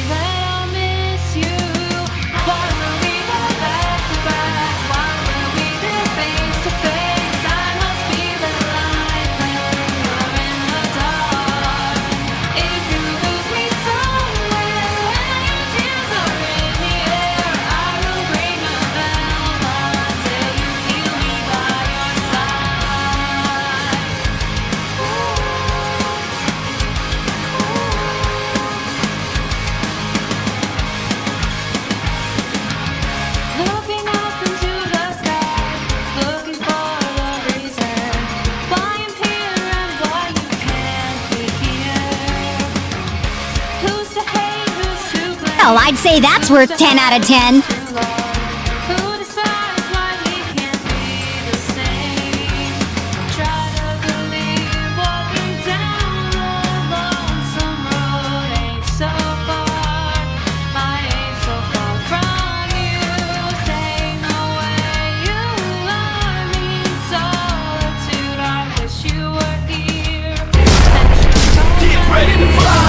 that I'll miss you. Why will we go back to back? Why will we be face to face? I must be the light when you're in the dark. If you lose me somewhere when your tears are in the air, I will ring a bell until you feel me by your side. Looking up into the sky, looking for the reason why I'm here and why you can't be here. Who's to hate, who's to blame? Well, I'd say that's worth 10 out of 10. Who decides why we can't be the same? Try to believe walking down the lonesome road ain't so far. I ain't so far from you. Staying away, you are means solitude. I wish you were here. Get ready to fly.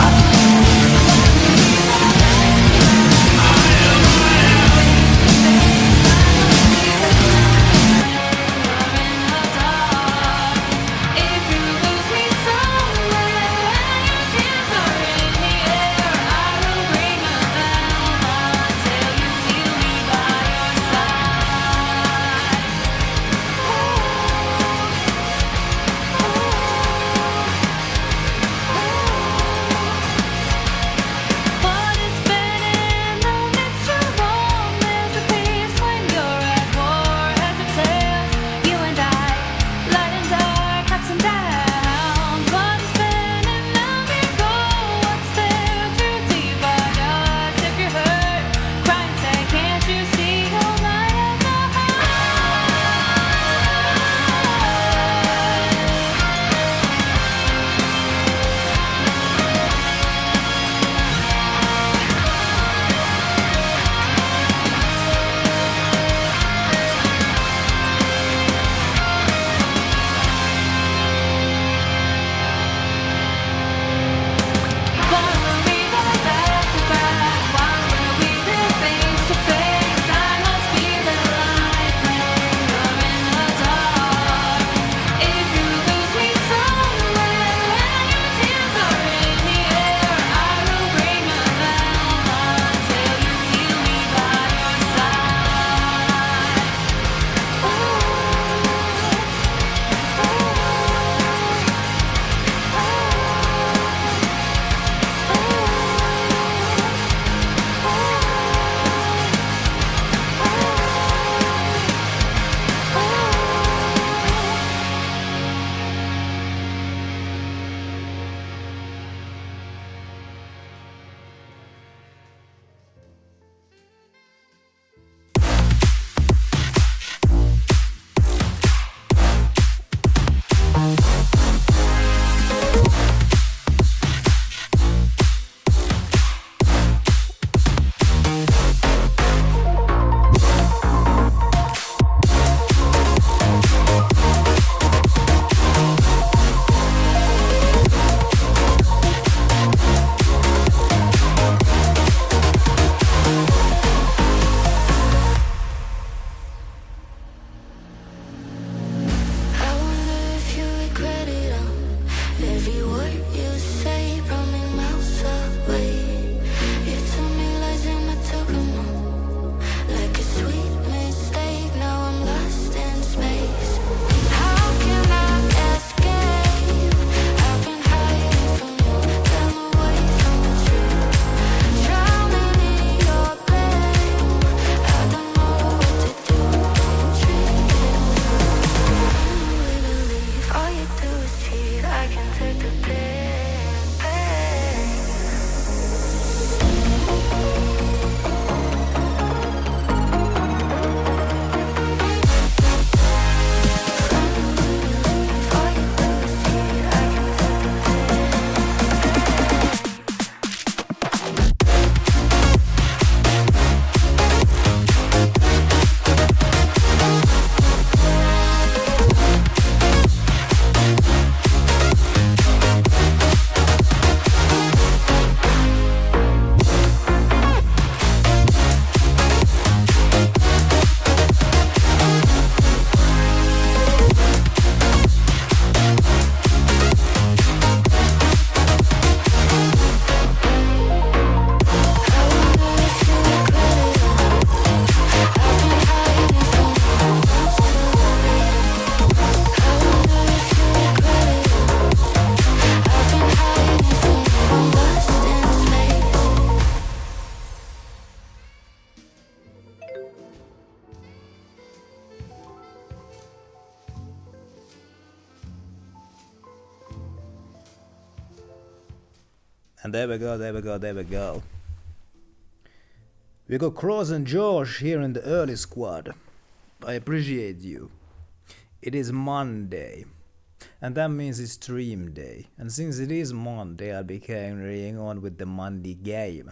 And there we go, there we go, there we go. We got Cross and Josh here in the early squad. I appreciate you. It is Monday. And that means it's stream day. And since it is Monday, I'll be carrying on with the Monday game.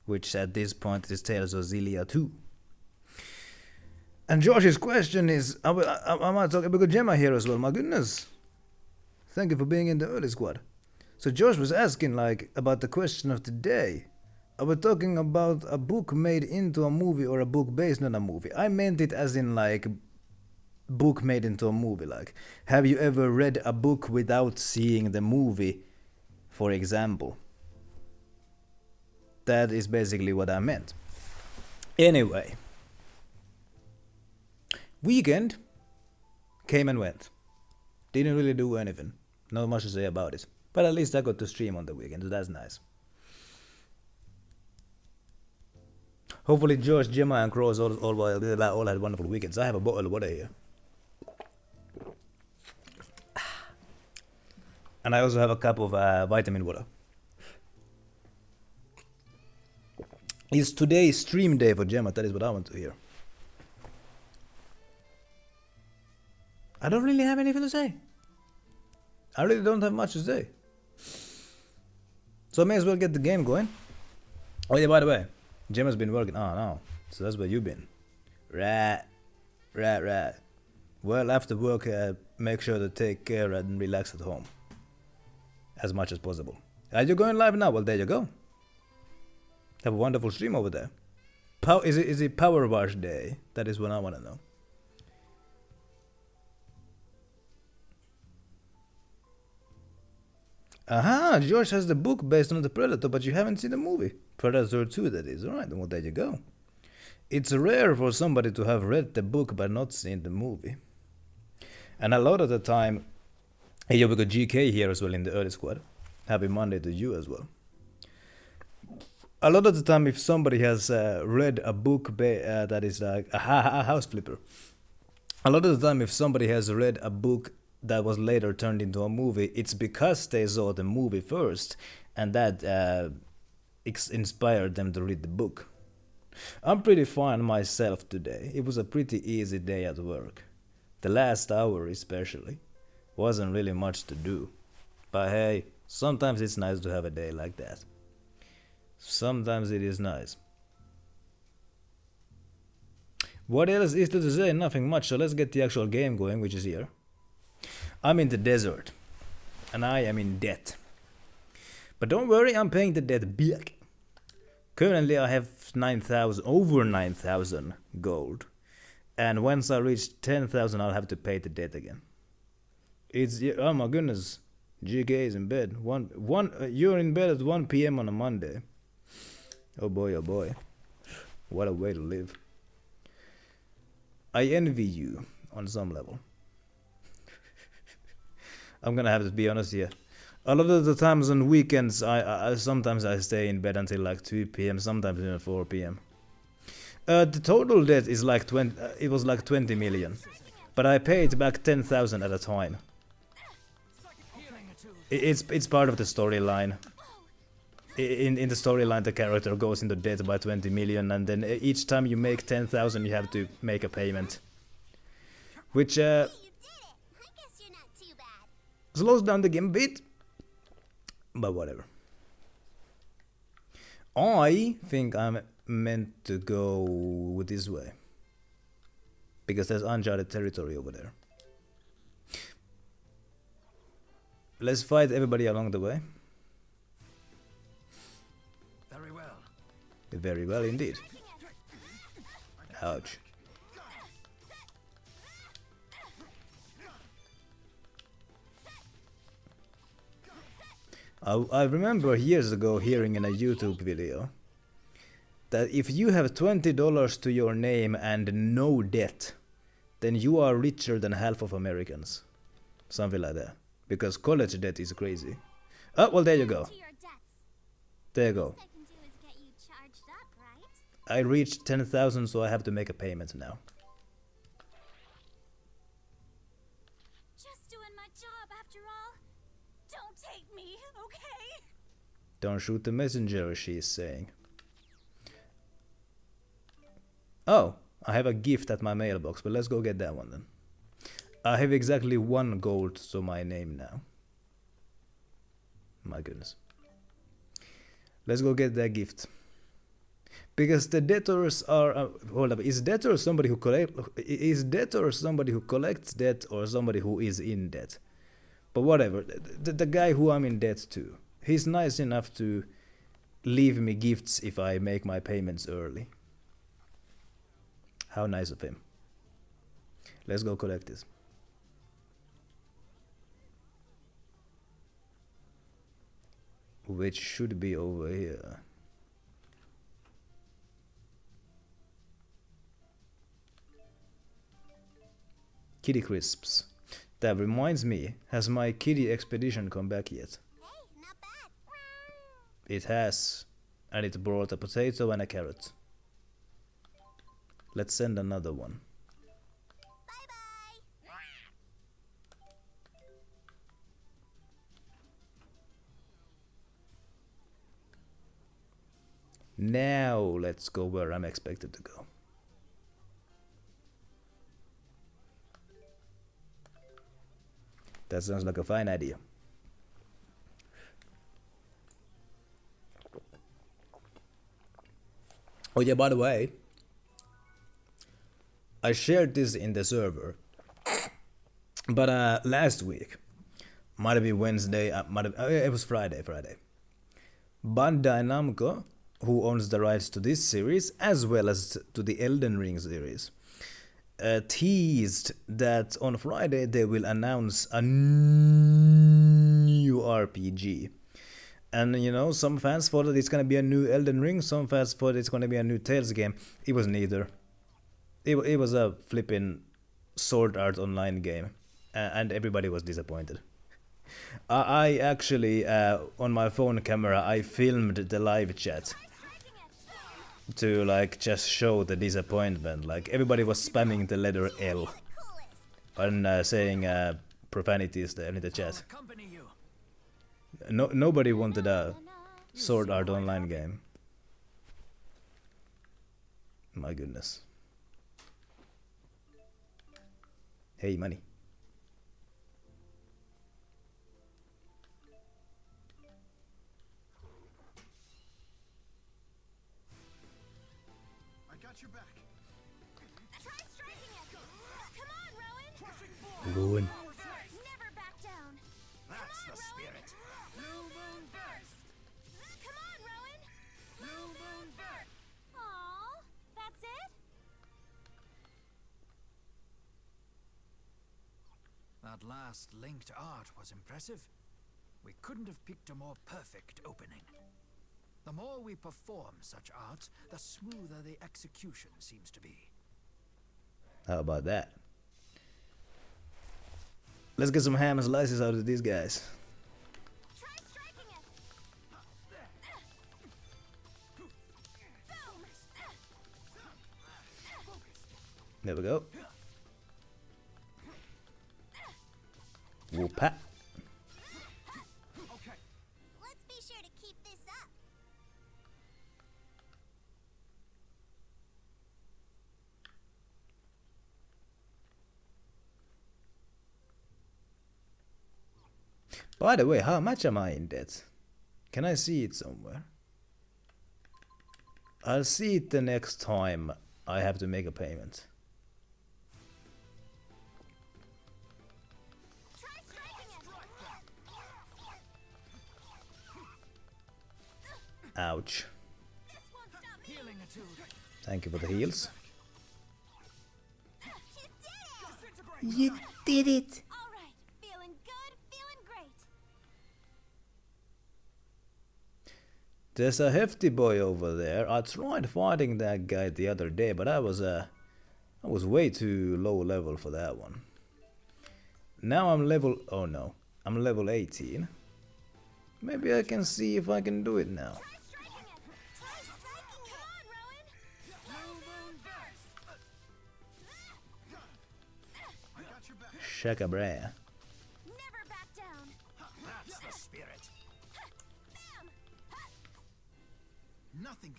Which at this point is Tales of Xillia 2. And Josh's question is, I might talk about Gemma here as well, my goodness. Thank you for being in the early squad. So Josh was asking like about the question of the day. I was talking about a book made into a movie or a book based on a movie. I meant it as in like book made into a movie. Like, have you ever read a book without seeing the movie, for example? That is basically what I meant. Anyway. Weekend came and went. Didn't really do anything. Not much to say about it. But at least I got to stream on the weekend, so that's nice. Hopefully George, Gemma and Cross all had wonderful weekends. I have a bottle of water here. And I also have a cup of vitamin water. It's today stream day for Gemma, that is what I want to hear. I don't really have anything to say. I really don't have much to say. So I may as well get the game going. Oh yeah, by the way, Gemma's been working. Oh no, so that's where you've been. Right. Well, after work, make sure to take care and relax at home. As much as possible. Are you going live now? Well, there you go. Have a wonderful stream over there. Is it Power Wash Day? That is what I want to know. Aha, George has the book based on the Predator, but you haven't seen the movie. Predator 2, that is. Alright, well, there you go. It's rare for somebody to have read the book but not seen the movie. And a lot of the time, hey, yo, we got GK here as well in the early squad. Happy Monday to you as well. A lot of the time, if somebody has read a book that is like a house flipper. A lot of the time, if somebody has read a book that was later turned into a movie, it's because they saw the movie first, and that inspired them to read the book. I'm pretty fine myself today. It was a pretty easy day at work. The last hour especially. Wasn't really much to do. But hey, sometimes it's nice to have a day like that. Sometimes it is nice. What else is there to say? Nothing much, so let's get the actual game going, which is here. I'm in the desert, and I am in debt. But don't worry, I'm paying the debt back. Currently I have over 9,000 gold. And once I reach 10,000 I'll have to pay the debt again. It's, oh my goodness, GK is in bed. You're in bed at 1 PM on a Monday. Oh boy, what a way to live. I envy you on some level. I'm gonna have to be honest here. A lot of the times on weekends, sometimes I stay in bed until like 2 PM, sometimes even 4 PM. The total debt is like 20. It was like 20 million, but I paid back 10,000 at a time. It's part of the storyline. In the storyline, the character goes into debt by 20 million, and then each time you make 10,000, you have to make a payment, which slows down the game a bit, but whatever. I think I'm meant to go this way, because there's uncharted territory over there. Let's fight everybody along the way. Very well. Very well indeed. Ouch. I remember years ago hearing in a YouTube video that if you have $20 to your name and no debt, then you are richer than half of Americans. Something like that. Because college debt is crazy. Oh, well, there you go. There you go. I reached 10,000, so I have to make a payment now. Don't shoot the messenger, she's saying. Oh, I have a gift at my mailbox, but let's go get that one then. I have exactly 1 gold to my name now. My goodness. Let's go get that gift. Because the debtors are hold up, is debtor somebody who collects debt or somebody who is in debt? But whatever, the guy who I'm in debt to, he's nice enough to leave me gifts if I make my payments early. How nice of him. Let's go collect this. Which should be over here. Kitty crisps. That reminds me, has my kitty expedition come back yet? Hey, not bad. It has. And it brought a potato and a carrot. Let's send another one. Bye-bye. Now let's go where I'm expected to go. That sounds like a fine idea. Oh yeah, by the way, I shared this in the server, but last week, might have been Wednesday, it was Friday. Bandai Namco, who owns the rights to this series as well as to the Elden Ring series, teased that on Friday they will announce a new RPG. And you know, some fans thought that it's gonna be a new Elden Ring, some fans thought it's gonna be a new Tales game. It was neither. It was a flipping Sword Art Online game, and everybody was disappointed. I actually, on my phone camera, I filmed the live chat to like just show the disappointment. Like everybody was spamming the letter L and saying profanities there in the chat. Nobody wanted a Sword Art Online game. My goodness. Hey, money. Your back. Try striking it. Come on, Rowan. Ruin. Never back down. That's the spirit. Blue moon burst. Come on, Rowan. Blue moon burst. Aw, that's it? That last linked art was impressive. We couldn't have picked a more perfect opening. The more we perform such art, the smoother the execution seems to be. How about that? Let's get some ham and slices out of these guys. Try striking it. Boom. There we go. Whoop-ha. Okay. Let's be sure to keep this up. By the way, how much am I in debt? Can I see it somewhere? I'll see it the next time I have to make a payment. Try striking it. Ouch. This won't stop me. Healing attuned. Thank you for the heals. You did it. You did it. All right. Feeling good. Feeling great. There's a hefty boy over there. I tried fighting that guy the other day, but I was way too low level for that one. Now I'm level, oh no, I'm level 18. Maybe I can see if I can do it now. Try striking it. Try striking it. Come on, Rowan. Blue moon burst. I got your back. Shaka bra. Never back down. That's the spirit. Bam.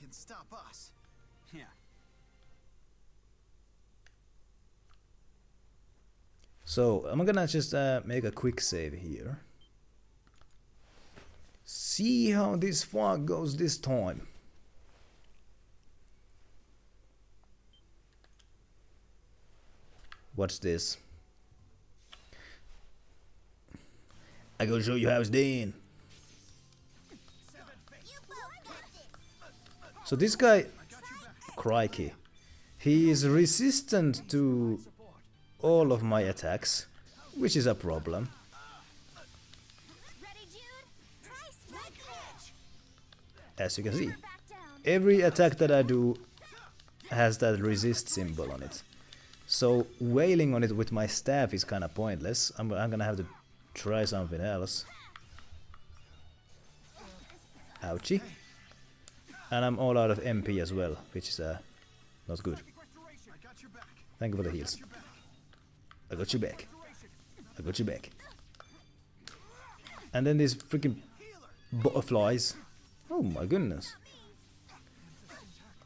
can stop us. Yeah. So I'm gonna just make a quick save here. See how this fog goes this time. What's this? I gonna show you how it's done. You both got this. So this guy, crikey, he is resistant to all of my attacks, which is a problem. Ready, Jude? Try striking it. As you can see, Back down. every attack that I do has that resist symbol on it. So wailing on it with my staff is kind of pointless. I'm gonna have to try something else. Ouchie. And I'm all out of MP as well, which is not good. I got your back. Thank you for the heals. I got you back. I got you back. And then these freaking butterflies. Oh my goodness.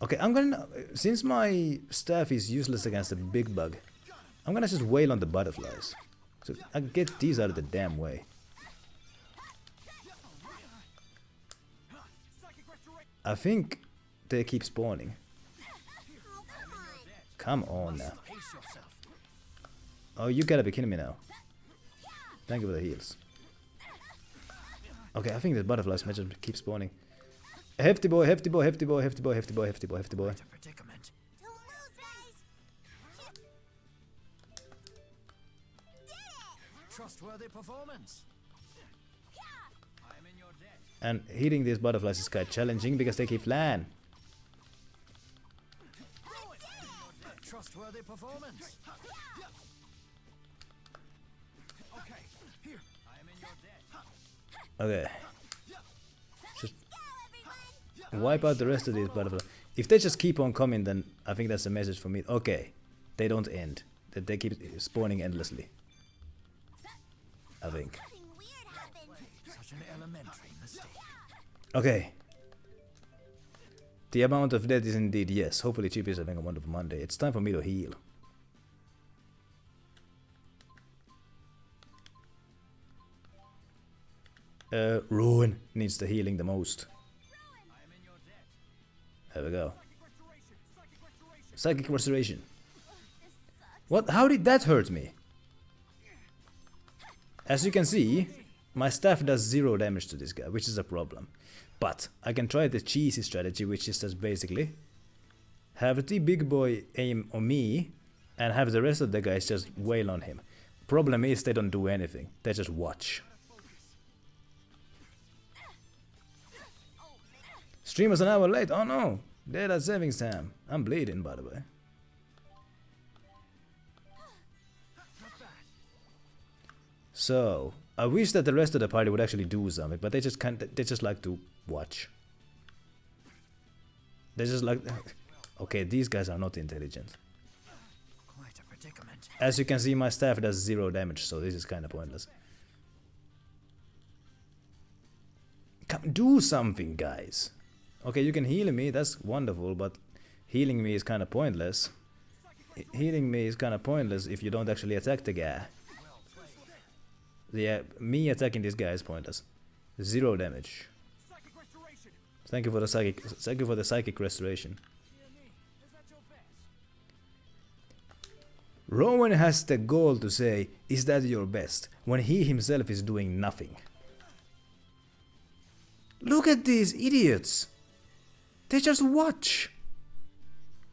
Okay, I'm gonna, since my staff is useless against the big bug, I'm gonna just wail on the butterflies. So I get these out of the damn way. I think they keep spawning. Come on now. Pace yourself. Oh, you gotta be kidding me now. Thank you for the heals. Okay, I think the butterflies might just keep spawning. Hefty boy, hefty boy, hefty boy, hefty boy, hefty boy, hefty boy, hefty boy. A predicament. Don't lose, guys. Trustworthy performance. I'm in your debt. And hitting these butterflies is quite challenging because they keep flying. Trustworthy performance. Okay, here. I'm in your debt. Okay. Just wipe out the rest of these butterflies. If they just keep on coming, then I think that's a message for me. Okay. They don't end. They keep spawning endlessly. I think. Something weird happened. Such an elementary mistake. Okay. The amount of death is indeed yes. Hopefully Chip is having a wonderful Monday. It's time for me to heal. Ruin needs the healing the most. I'm in your debt. There we go. Psychic restoration. What? How did that hurt me? As you can see, my staff does 0 damage to this guy, which is a problem. But I can try the cheesy strategy, which is just basically have the big boy aim on me and have the rest of the guys just wail on him. Problem is they don't do anything. They just watch. Stream was an hour late. Oh no! Data savings time. I'm bleeding, by the way. So I wish that the rest of the party would actually do something, but they just can't. They just like to watch. They just like. Okay, these guys are not intelligent. Quite a predicament. As you can see, my staff does 0 damage, so this is kind of pointless. Come, do something, guys. Okay, you can heal me, that's wonderful, but healing me is kind of pointless. Healing me is kind of pointless if you don't actually attack the guy. Yeah, me attacking this guy is pointless. 0 damage. Thank you for the psychic restoration. Rowan has the goal to say, "Is that your best?" when he himself is doing nothing. Look at these idiots! They just watch!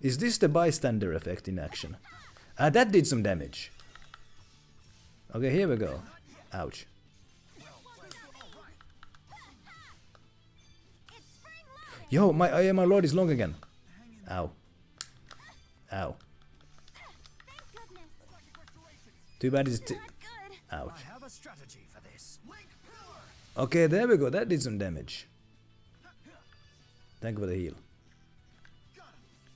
Is this the bystander effect in action? Ah, that did some damage. Okay, here we go. Ouch. Yo, my lord is long again. Ow. Ow. Too bad it's... Not good. Ouch. I have a strategy for this. Okay, there we go. That did some damage. Thank you for the heal.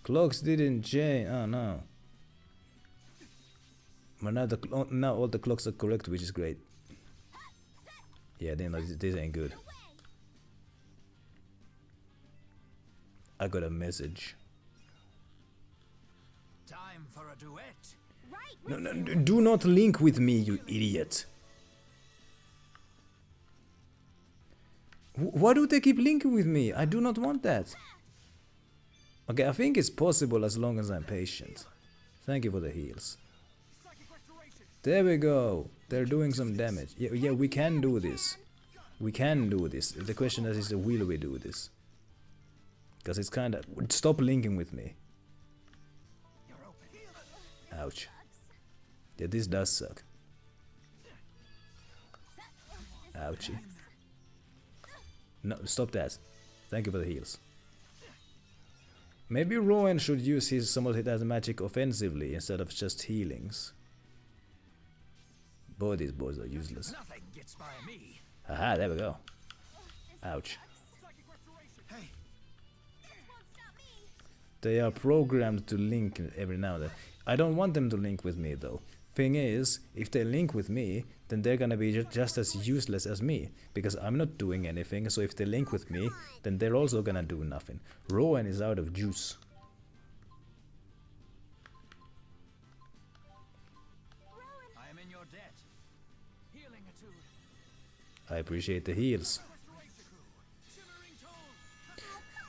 Clocks didn't change. Oh no. But now all the clocks are correct, which is great. Yeah, this ain't good. I got a message. Time for a duet. Right. No, do not link with me, you idiot. Why do they keep linking with me? I do not want that. Okay, I think it's possible as long as I'm patient. Thank you for the heals. There we go. They're doing some damage. Yeah, we can do this. We can do this. The question is, will we do this? Because it's kind of... Stop linking with me. Ouch. Yeah, this does suck. Ouchie. No, stop that. Thank you for the heals. Maybe Rowan should use his some of his magic offensively instead of just healings. Boy, these boys are useless. Nothing gets by me. Haha, there we go. Ouch. Hey, They are programmed to link every now and then. I don't want them to link with me though. Thing is, if they link with me, then they're gonna be just as useless as me. Because I'm not doing anything, so if they link with me, then they're also gonna do nothing. Rowan is out of juice. I am in your debt. Healing etude. I appreciate the heals.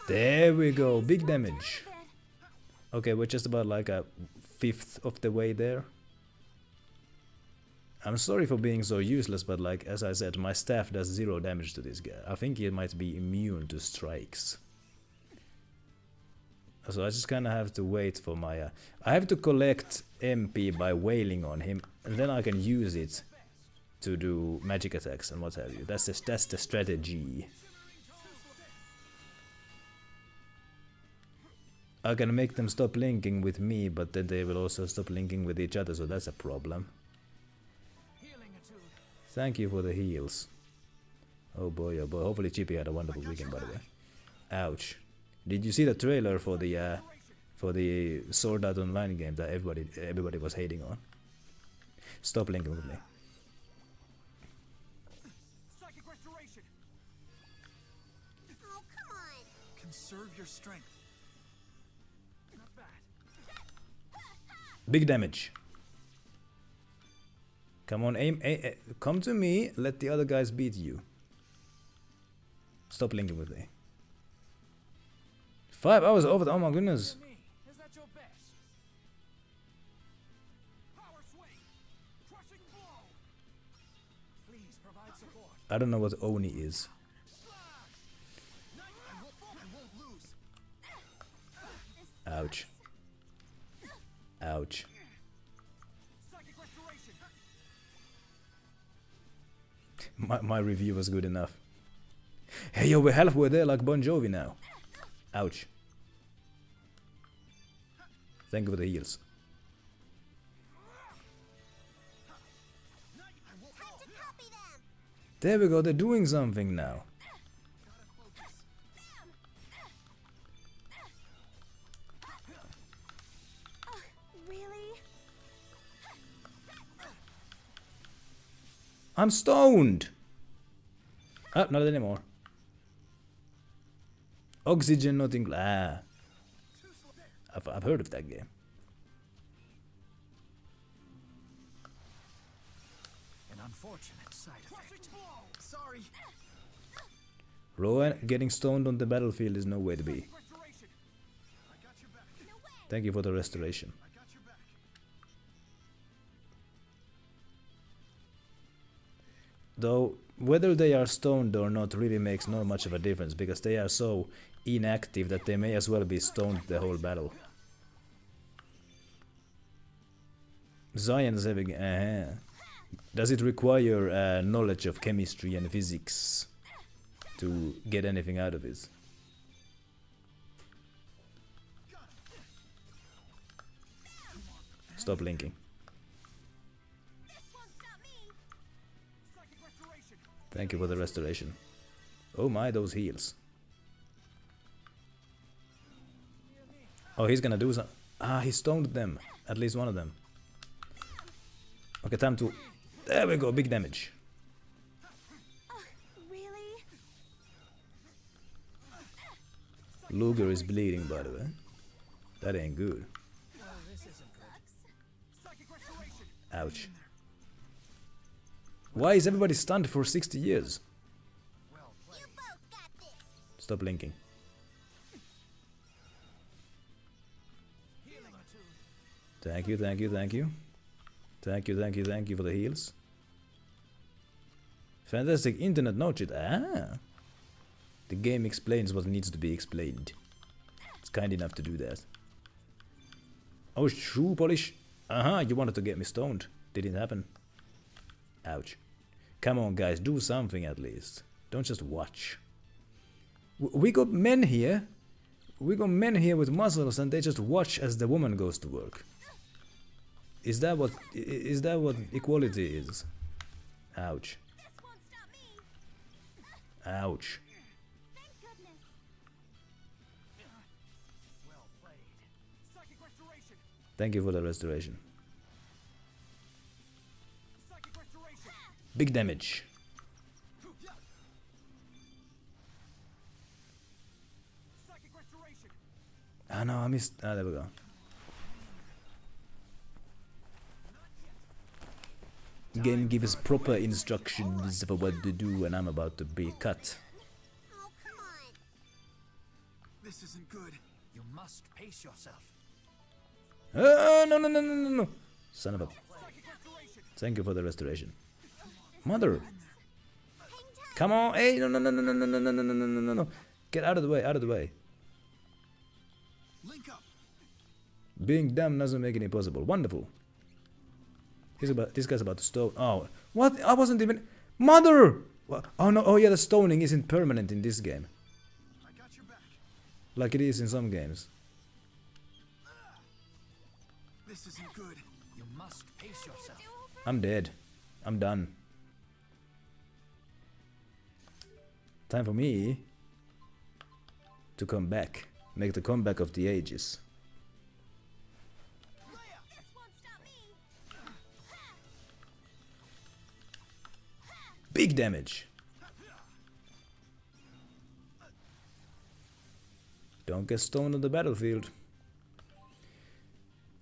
There we go, big damage. Okay, we're just about like a fifth of the way there. I'm sorry for being so useless, but like as I said, my staff does 0 damage to this guy. I think he might be immune to strikes. So I just kind of have to wait for my... I have to collect MP by wailing on him, and then I can use it to do magic attacks and what have you. That's the strategy. I can make them stop linking with me, but then they will also stop linking with each other, so that's a problem. Healing etude. Thank you for the heals. Oh boy, oh boy. Hopefully Chippy had a wonderful weekend, by the way. Ouch. Did you see the trailer for the Sword Art Online game that everybody was hating on? Stop linking with me. Psychic restoration. Oh, come on. Conserve your strength. Not bad. Big damage. Come on, aim, come to me. Let the other guys beat you. Stop linking with me. 5 hours over. Oh my goodness. Me, is that your best? Power swing. Crushing blow. Please provide support. I don't know what Oni is. I won't lose. Ouch. Ouch. Psychic restoration. My review was good enough. Hey yo, we're halfway there like Bon Jovi now. Ouch. Thank you for the heals. Time to copy them. There we go, they're doing something now. Really? I'm stoned! Ah, not anymore. Oxygen not in... Ah. I've heard of that game. An unfortunate side effect. Sorry. Rowan, getting stoned on the battlefield is no way to be. Restoration. I got your back. Thank you for the restoration. I got your back. Though, whether they are stoned or not really makes not much of a difference, because they are so inactive that they may as well be stoned the whole battle. Science having... Does it require knowledge of chemistry and physics to get anything out of it? Stop linking. This won't stop me. Psychic restoration. Thank you for the restoration. Oh my, those heals. Oh, he's gonna do some... Ah, he stoned them. At least one of them. Okay, time to... There we go, big damage. Really? Luger is bleeding, by the way. That ain't good. Ouch. Why is everybody stunned for 60 years? You both got this. Stop blinking. Thank you, thank you, thank you. Thank you, thank you, thank you for the heals. Fantastic internet no cheat. Ah! The game explains what needs to be explained. It's kind enough to do that. Oh, shoe polish. You wanted to get me stoned. Didn't happen. Ouch. Come on, guys, do something at least. Don't just watch. We got men here. We got men here with muscles, and they just watch as the woman goes to work. Is that what equality is? Ouch. This won't stop me. Ouch. Thank goodness. Well played. Psychic restoration. Thank you for the restoration. Psychic restoration. Big damage. Psychic restoration. Ah no, I missed. Ah, there we go. Game gives proper instructions for what to do when I'm about to be cut. Oh, come on. This isn't good. You must pace yourself. Oh, no, no, no, no, no, no. Son of a... Psychic restoration. Thank you for the restoration. Mother. Hang tight. Come on. Hey, no, no, no, no, no, no, no, no, no, no, no, no, no. Get out of the way, out of the way. Link up. Being dumb doesn't make it impossible. Wonderful. This guy's about to stone. Oh, what? I wasn't even... Mother! What? Oh, no. Oh, yeah, the stoning isn't permanent in this game. I got your back. Like it is in some games. This isn't good. You must pace yourself. I'm dead. I'm done. Time for me to come back. Make the comeback of the ages. This won't stop me. Big damage. Don't get stoned on the battlefield.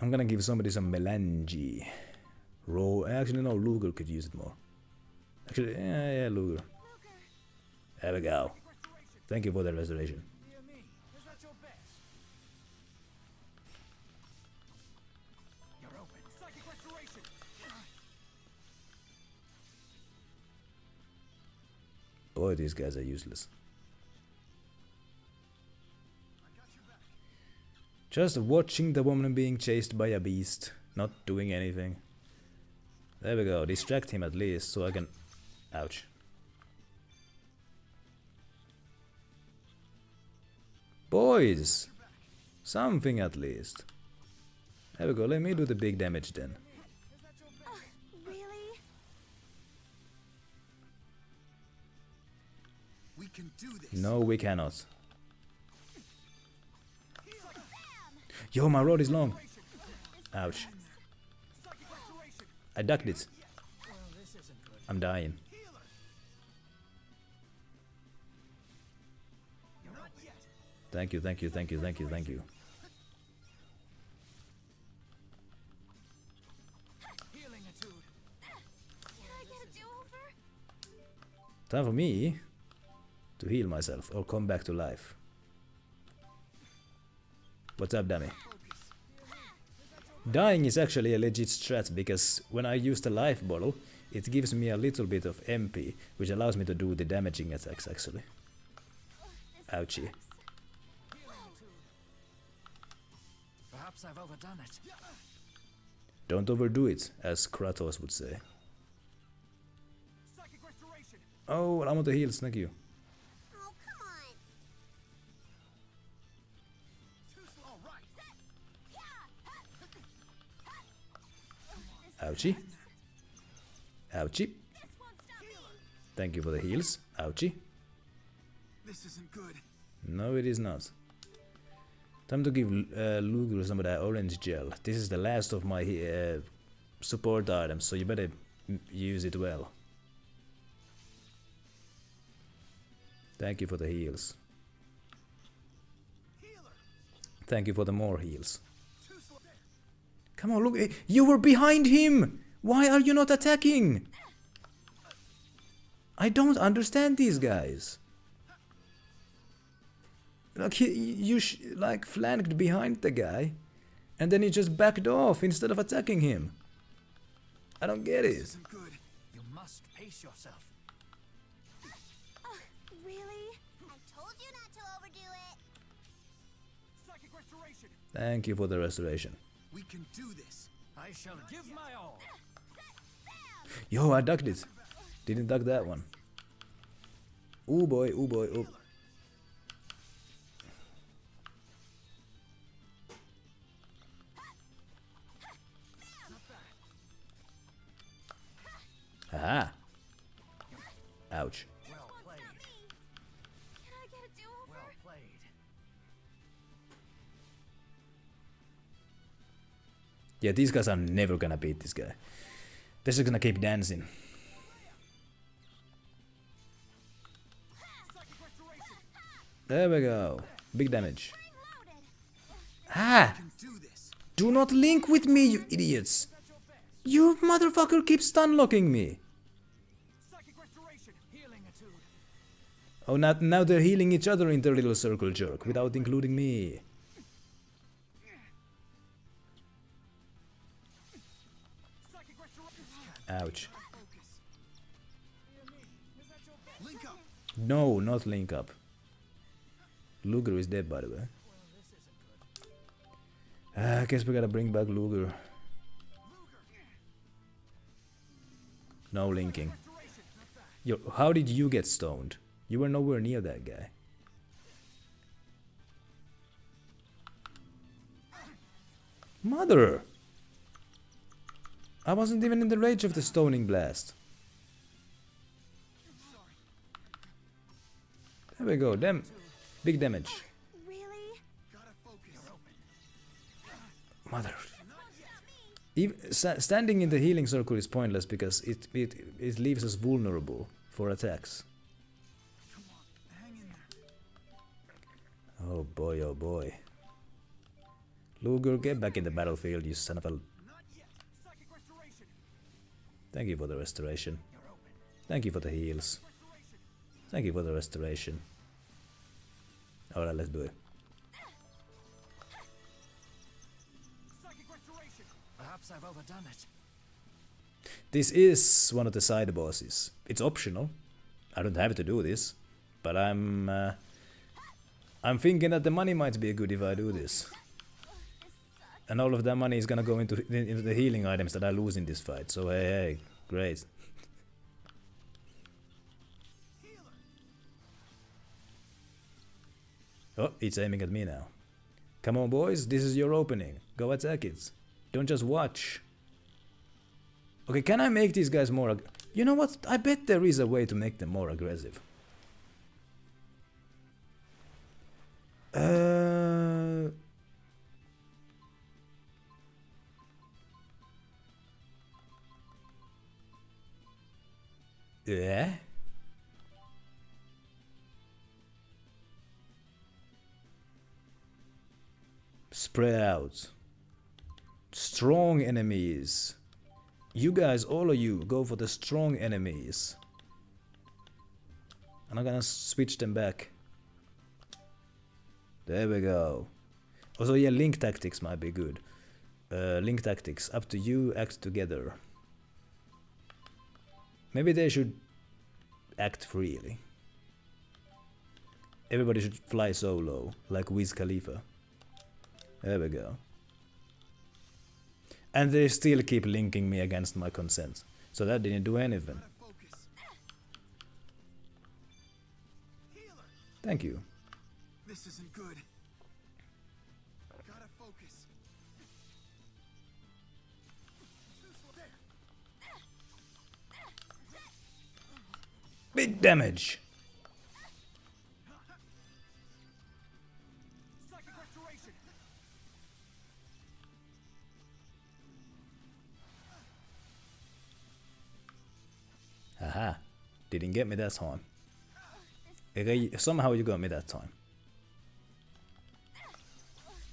I'm gonna give somebody some melange. Actually, no, Luger could use it more. Actually, yeah, Luger. There we go. Thank you for the restoration. Dear me, is that your best? You're open. Psychic restoration. Boy, these guys are useless. I got your back. Just watching the woman being chased by a beast, not doing anything. There we go, distract him at least so I can... Ouch. Boys! Something at least. There we go, let me do the big damage then. Really? We can do this. No, we cannot. Yo, my rod is long. Ouch. Psychic restoration. I ducked it. Well, this isn't good. I'm dying. You're not yet. Thank you, thank you, thank you, thank you, thank you. Healing attude. Can I get a do-over? Time for me to heal myself or come back to life. What's up, dummy? Dying is actually a legit strat because when I use the life bottle, it gives me a little bit of MP, which allows me to do the damaging attacks actually. Ouchie. Perhaps I've overdone it. Don't overdo it, as Kratos would say. Psychic restoration. Oh, well, I'm on the heals, thank you. Oh, come on. Too slow. Right. Ouchie. Ouchie. This won't stop me. Thank you for the heals. Ouchie. This isn't good. No, it is not. Time to give Luger some of that orange gel. This is the last of my support items, so you better use it well. Thank you for the heals. Thank you for the more heals. Come on, look. You were behind him! Why are you not attacking? I don't understand these guys. Like, you like flanked behind the guy, and then he just backed off instead of attacking him. I don't get it. Isn't good. You must pace yourself. Really? I told you not to overdo it. Psychic restoration. Thank you for the restoration. We can do this. I shall give my all. Yo, I ducked it. Didn't duck that one. Oh boy, oh boy, oh. Aha. Ouch. Well played. Can I get a do-over? Well played. Yeah, these guys are never gonna beat this guy. They're just gonna keep dancing. Psychic restoration. There we go. Big damage. I'm loaded. Ah! Can do this. Do not link with me, you idiots! You motherfucker keep stun locking me! Psychic restoration. Healing attuned. Oh, now they're healing each other in their little circle jerk without including me. Psychic restoration. Ouch. Focus. Hear me. Is that your best? Link up. No, not link up. Luger is dead, by the way. Well, this isn't good. I guess we gotta bring back Luger. No linking. Restoration. Not bad. Yo, how did you get stoned? You were nowhere near that guy. Mother! I wasn't even in the range of the stoning blast. There we go, big damage. Really? Gotta focus. Mother. Standing in the healing circle is pointless because it leaves us vulnerable for attacks. Come on. Hang in there. Oh boy, oh boy. Luger, get back in the battlefield, you son of a... Not yet. Psychic restoration. Thank you for the restoration. You're open. Thank you for the heals. Restoration. Thank you for the restoration. Alright, let's do it. Psychic restoration. Perhaps I've overdone it. This is one of the side bosses. It's optional. I don't have to do this, but I'm thinking that the money might be good if I do this. And all of that money is gonna go into the healing items that I lose in this fight. So hey, great. Oh, it's aiming at me now. Come on, boys, this is your opening. Go attack it. Don't just watch. Okay, can I make these guys more... You know what? I bet there is a way to make them more aggressive. Yeah? Spread out. Strong enemies. You guys, all of you, go for the strong enemies. And I'm gonna switch them back. There we go. Also, yeah, link tactics might be good. Link tactics, up to you, act together. Maybe they should act freely. Everybody should fly solo, like Wiz Khalifa. There we go. And they still keep linking me against my consent. So that didn't do anything. Gotta focus. Healer. Thank you. This isn't good. Gotta focus. There. Big damage. Psychic restoration. Haha. Didn't get me that time. Okay, somehow you got me that time.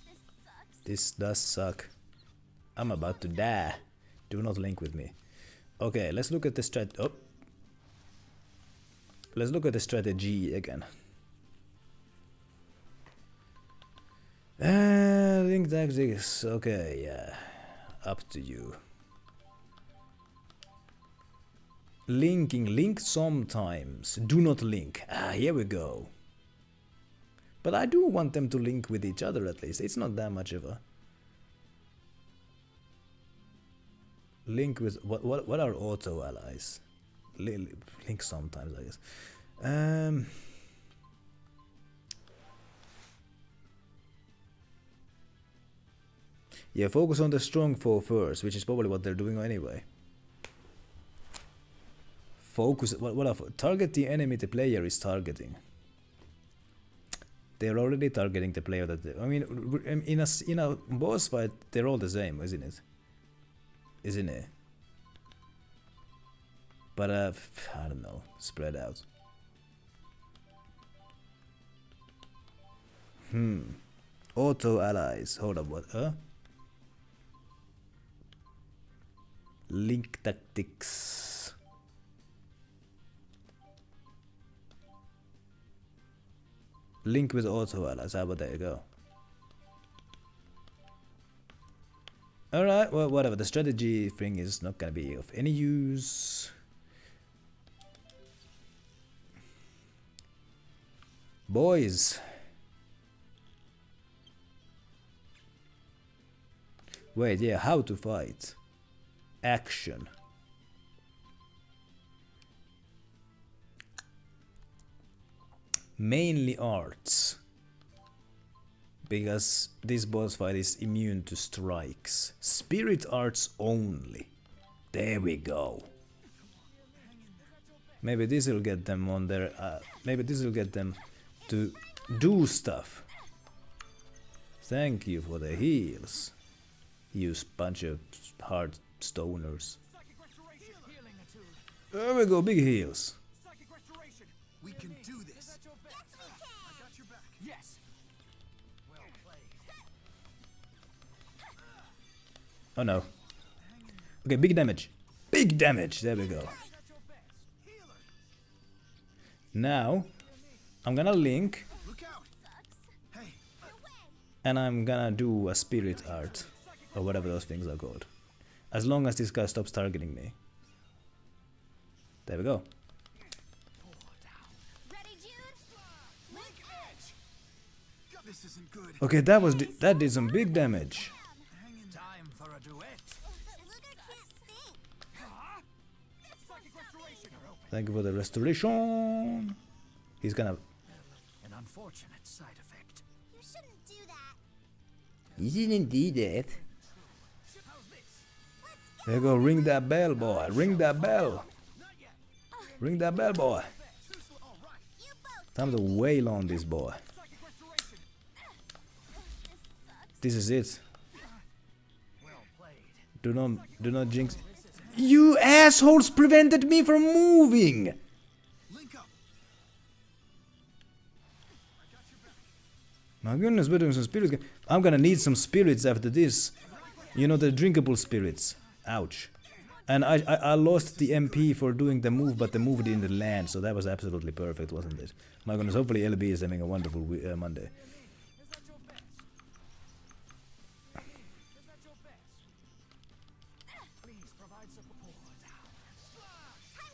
This This does suck. I'm about to die. Do not link with me. Okay, let's look at the let's look at the strategy again. Link tactics. Okay, yeah. Up to you. Linking. Link sometimes. Do not link. Ah, here we go. But I do want them to link with each other at least. It's not that much of a... Link with... What are auto allies? Link sometimes, I guess. Yeah, focus on the strong foe first, which is probably what they're doing anyway. Focus... target the enemy the player is targeting. They're already targeting the player that... I mean, in a boss fight, they're all the same, isn't it? Isn't it? But, I don't know. Spread out. Auto allies. Hold up, what? Link tactics. Link with auto allies. How about there you go? Alright, well, whatever. The strategy thing is not gonna be of any use. Boys. Wait, yeah, how to fight. Action. Mainly arts. Because this boss fight is immune to strikes. Spirit arts only. There we go. Maybe this will get them on their... maybe this will get them to do stuff. Thank you for the heals. You bunch of hard stoners. There we go, big heals. We can do this. I got your back. Yes. Well played. Oh no. Okay, big damage. Big damage. There we go. Now, I'm gonna link. Look out. Hey. And I'm gonna do a spirit art. Or whatever those things are called. As long as this guy stops targeting me. There we go. Ready, Jude? Link edge. This isn't good. Okay, that did some big damage. Time for a duet. Luger can't sing. Psychic restoration. Thank you for the restoration. He's gonna... An unfortunate side effect. You shouldn't do that. He didn't do that. How's this? There you go, ring that bell, boy. Ring that bell. Not yet. Ring that bell, boy. All right. You both. Time to wail on this boy. Psychic restoration. This is it. Well played. Do not jinx. You assholes prevented me from moving. Link up. My goodness, we're doing some spirits. I'm gonna need some spirits after this. You know, the drinkable spirits. Ouch. And I lost the MP for doing the move, but the move didn't land, so that was absolutely perfect, wasn't it? My goodness, hopefully LB is having a wonderful Monday. Time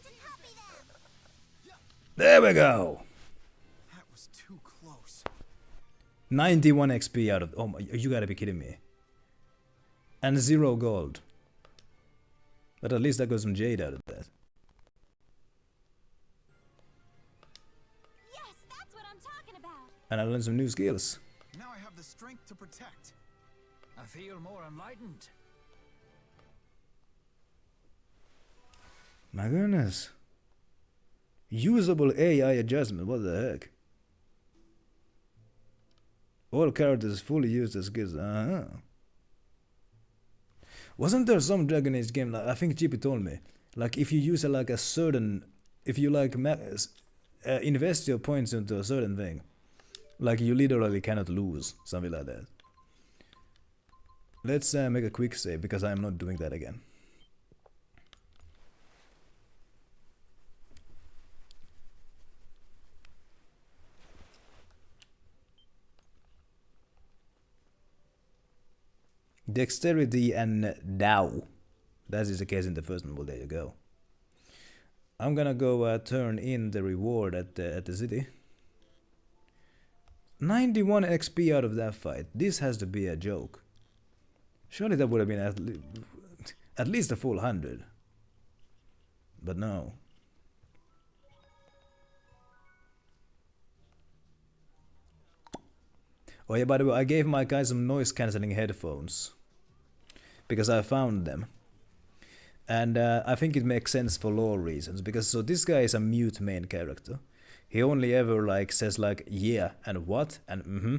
to copy them. There we go. That was too close. 91 XP out of... Oh my, you gotta be kidding me. And 0 gold. But at least I got some jade out of that. Yes, that's what I'm talking about. And I learned some new skills. Now I have the strength to protect. I feel more enlightened. My goodness. Usable AI adjustment, what the heck? All characters fully used as skills. Wasn't there some Dragon Age game, like, I think GP told me, like if you use a certain, if you like invest your points into a certain thing, like you literally cannot lose, something like that. Let's make a quick save because I'm not doing that again. Dexterity and Tao. That is the case in the first one. Well, there you go. I'm gonna go turn in the reward at the city. 91 XP out of that fight. This has to be a joke. Surely that would have been at least a full 100. But no. Oh yeah, by the way, I gave my guy some noise cancelling headphones. Because I found them. And I think it makes sense for lore reasons. Because so this guy is a mute main character. He only ever like says like yeah and what and mm-hmm.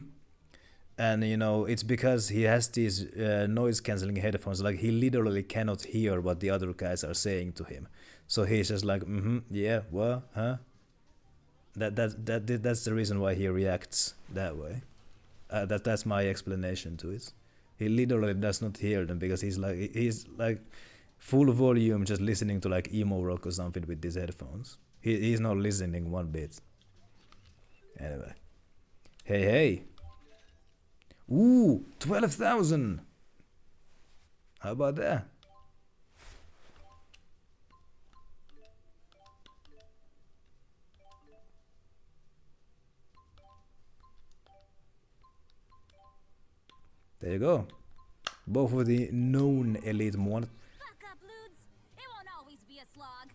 And you know, it's because he has these noise cancelling headphones. Like he literally cannot hear what the other guys are saying to him. So he's just like mm-hmm, yeah, what, huh? That's the reason why he reacts that way. That's my explanation to it. He literally does not hear them because he's like full volume just listening to like emo rock or something with these headphones. He's not listening one bit. Anyway. Hey. Ooh, 12,000. How about that? There you go. Both of the known elite mod. Buck up, Ludes. It won't always be a slog.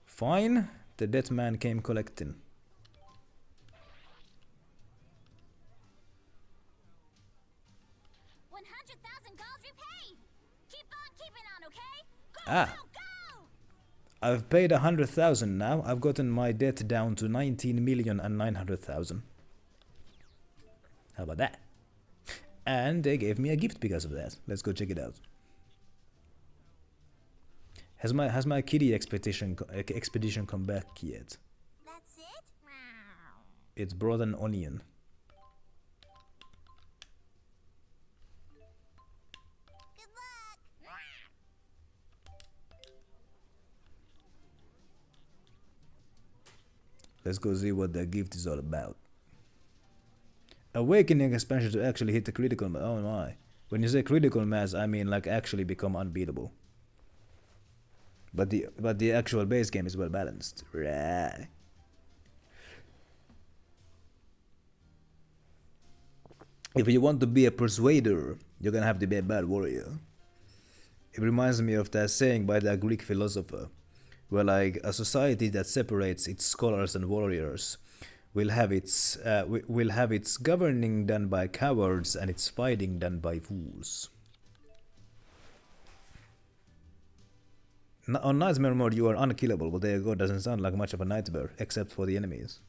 Fine. The dead man came collecting. $100,000 repaid. Keep on keeping on, okay? Go, Ah. go! I've paid 100,000 now. I've gotten my debt down to 19,900,000. How about that? And they gave me a gift because of that. Let's go check it out. Has my kitty expedition come back yet? That's it? It's brought an onion. Good luck. Let's go see what the gift is all about. Awakening expansion to actually hit the critical mass. Oh my. When you say critical mass, I mean like actually become unbeatable. But the actual base game is well balanced. Right. If you want to be a persuader, you're gonna have to be a bad warrior. It reminds me of that saying by the Greek philosopher, where like a society that separates its scholars and warriors will have its governing done by cowards and its fighting done by fools. On Nightmare mode you are unkillable, but there you go, doesn't sound like much of a nightmare, except for the enemies.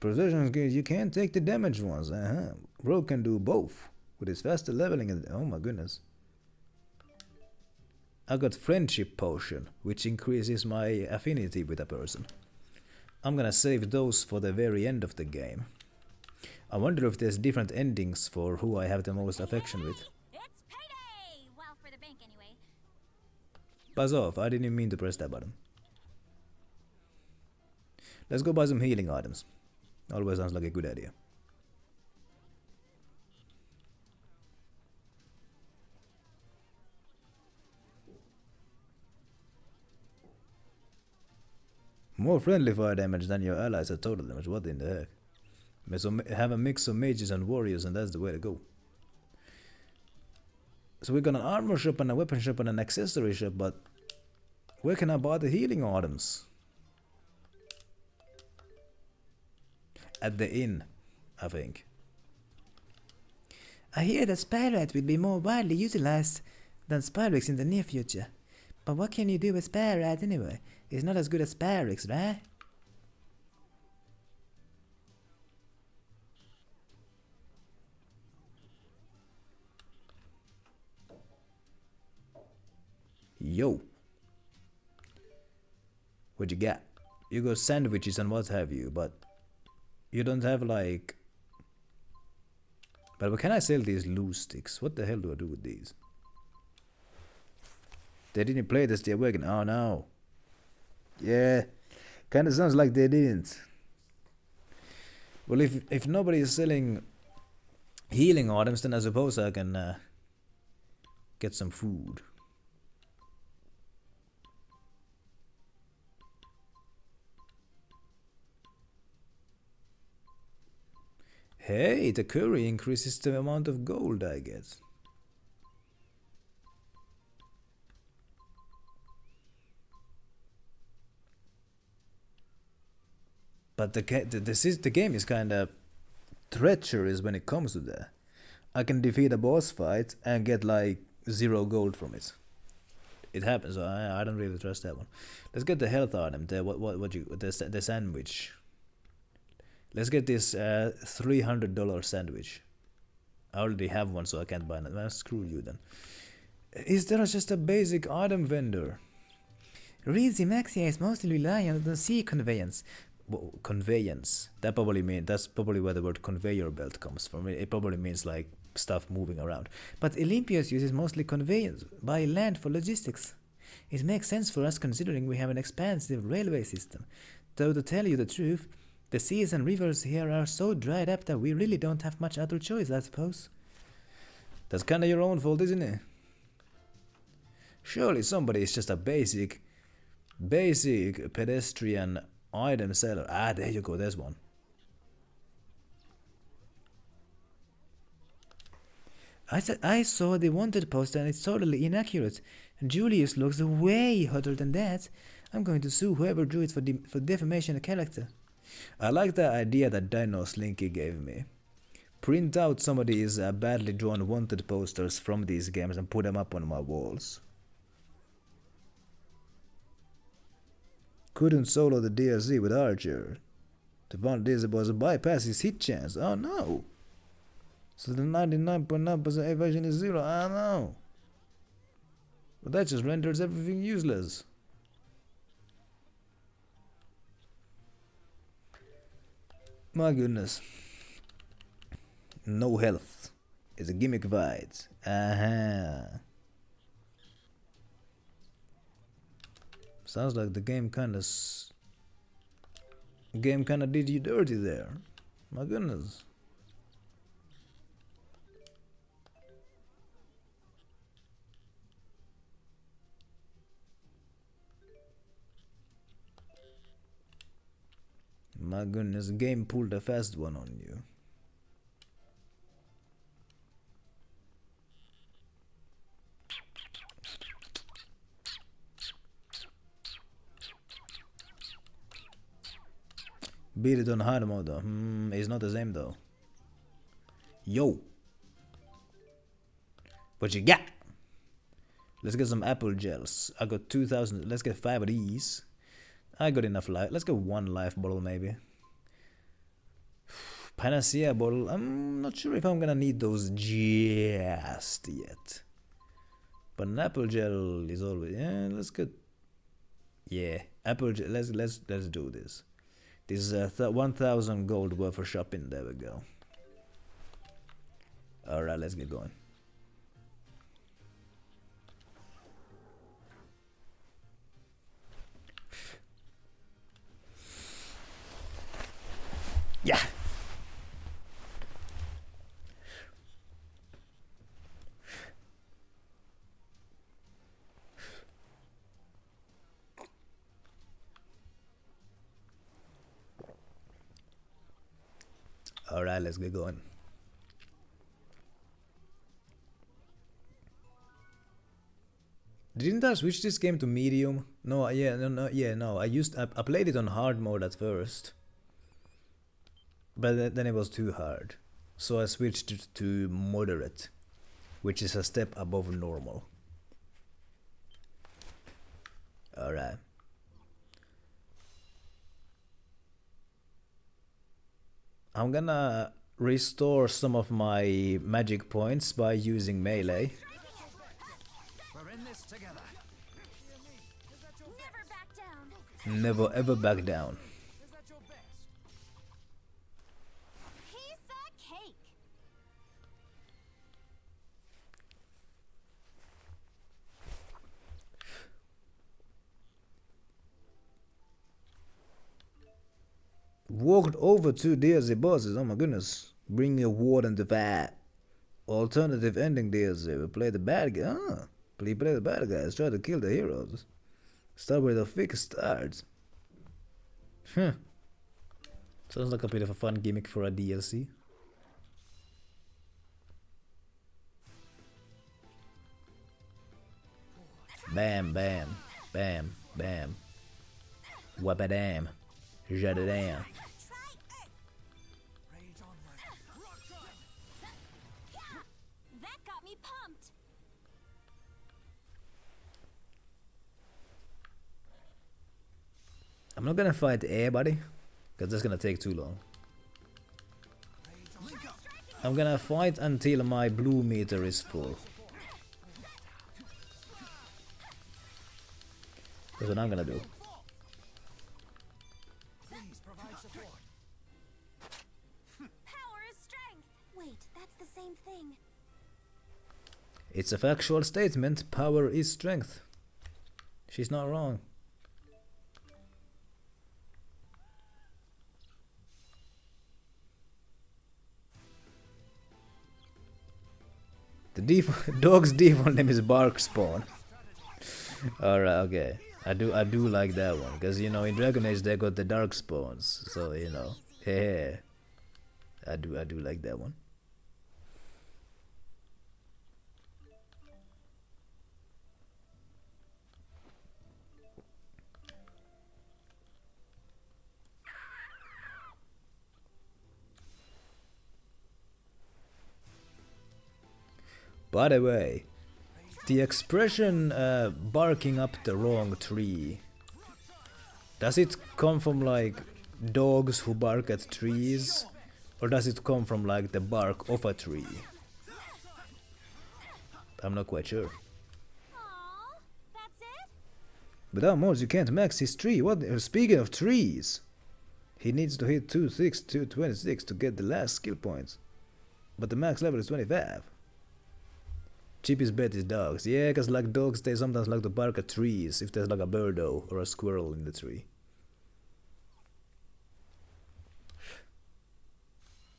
Precision skills, you can't take the damaged ones, Rogue can do both, with his faster leveling and oh my goodness. I got friendship potion, which increases my affinity with a person. I'm gonna save those for the very end of the game. I wonder if there's different endings for who I have the most affection with. It's payday! Well, for the bank anyway. Buzz off, I didn't even mean to press that button. Let's go buy some healing items. Always sounds like a good idea. More friendly fire damage than your allies at total damage, what in the heck? So have a mix of mages and warriors and that's the way to go. So we got an armor shop and a weapon shop and an accessory shop, but where can I buy the healing items? At the inn, I think. I hear that Spyrite will be more widely utilized than Spyrix in the near future. But what can you do with Spyrite anyway? It's not as good as Spyrix, right? Yo. What you got? You got sandwiches and what have you, but you don't have like But can I sell these loose sticks? What the hell do I do with these? They didn't play this the Awakening. Oh no. Yeah. Kinda sounds like they didn't. Well, if nobody is selling healing items, then I suppose I can get some food. Hey, the curry increases the amount of gold I get. But the game is kind of treacherous when it comes to that. I can defeat a boss fight and get like 0 gold from it. It happens. So I don't really trust that one. Let's get the health item. The sandwich. Let's get this $300 sandwich. I already have one, so I can't buy it. Well, screw you then. Is there just a basic item vendor? Rizzi Maxia is mostly relying on the sea conveyance. Conveyance. That's probably where the word conveyor belt comes from. It probably means like stuff moving around. But Olympios uses mostly conveyance by land for logistics. It makes sense for us considering we have an expansive railway system. Though to tell you the truth, the seas and rivers here are so dried up that we really don't have much other choice, I suppose. That's kinda your own fault, isn't it? Surely somebody is just a basic pedestrian item seller. Ah, there you go, there's one. I saw the wanted poster and it's totally inaccurate. And Julius looks way hotter than that. I'm going to sue whoever drew it for defamation of character. I like the idea that Dino Slinky gave me. Print out some of these badly drawn wanted posters from these games and put them up on my walls. Couldn't solo the DLC with Archer. The fun is was bypass his hit chance. Oh no! So the 99.9% evasion is 0. I know. But that just renders everything useless. My goodness. No health. It's a gimmick fight. Sounds like the game kinda did you dirty there. My goodness. My goodness, game pulled a fast one on you. Beat it on hard mode though. It's not the same though. Yo. What you got? Let's get some apple gels. I got 2,000. Let's get 5 of these. I got enough life. Let's get 1 life bottle maybe. Panacea bottle. I'm not sure if I'm gonna need those just yet. But an apple gel is always. Yeah, let's get. Yeah, apple gel. Let's do this. This is 1,000 gold worth of shopping. There we go. All right, let's get going. Yeah. All right, let's get going. Didn't I switch this game to medium? No, no. I played it on hard mode at first. But then it was too hard. So I switched it to moderate, which is a step above normal. Alright. I'm gonna restore some of my magic points by using melee. We're in this together. Never back down. Never ever back down. Is that your best? Piece of cake. unlocked over 2 DLC bosses. Oh my goodness. Bring your warden to fight. Alternative ending DLC. We play the bad guy. Ah, play the bad guys. Try to kill the heroes. Start with a fixed start. Huh. Sounds like a bit of a fun gimmick for a DLC. Bam, bam, bam, bam. Wabadam. Jadadam. Rage onward. That got me pumped. I'm not gonna fight everybody, because that's gonna take too long. I'm gonna fight until my blue meter is full. That's what I'm gonna do. Please provide support. Power is strength. Wait, that's the same thing. It's a factual statement. Power is strength. She's not wrong. The dog's default name is Bark Spawn. Alright, okay. I do like that one, because you know in Dragon Age they got the dark spawns, so you know, yeah, I do like that one. By the way, the expression barking up the wrong tree, does it come from like dogs who bark at trees, or does it come from like the bark of a tree? I'm not quite sure. Aww, that's it? Without mods you can't max his tree. What? Speaking of trees, he needs to hit 226 to get the last skill points, but the max level is 25. Cheapest bet is dogs. Yeah, cause like dogs, they sometimes like to bark at trees if there's like a birdo or a squirrel in the tree.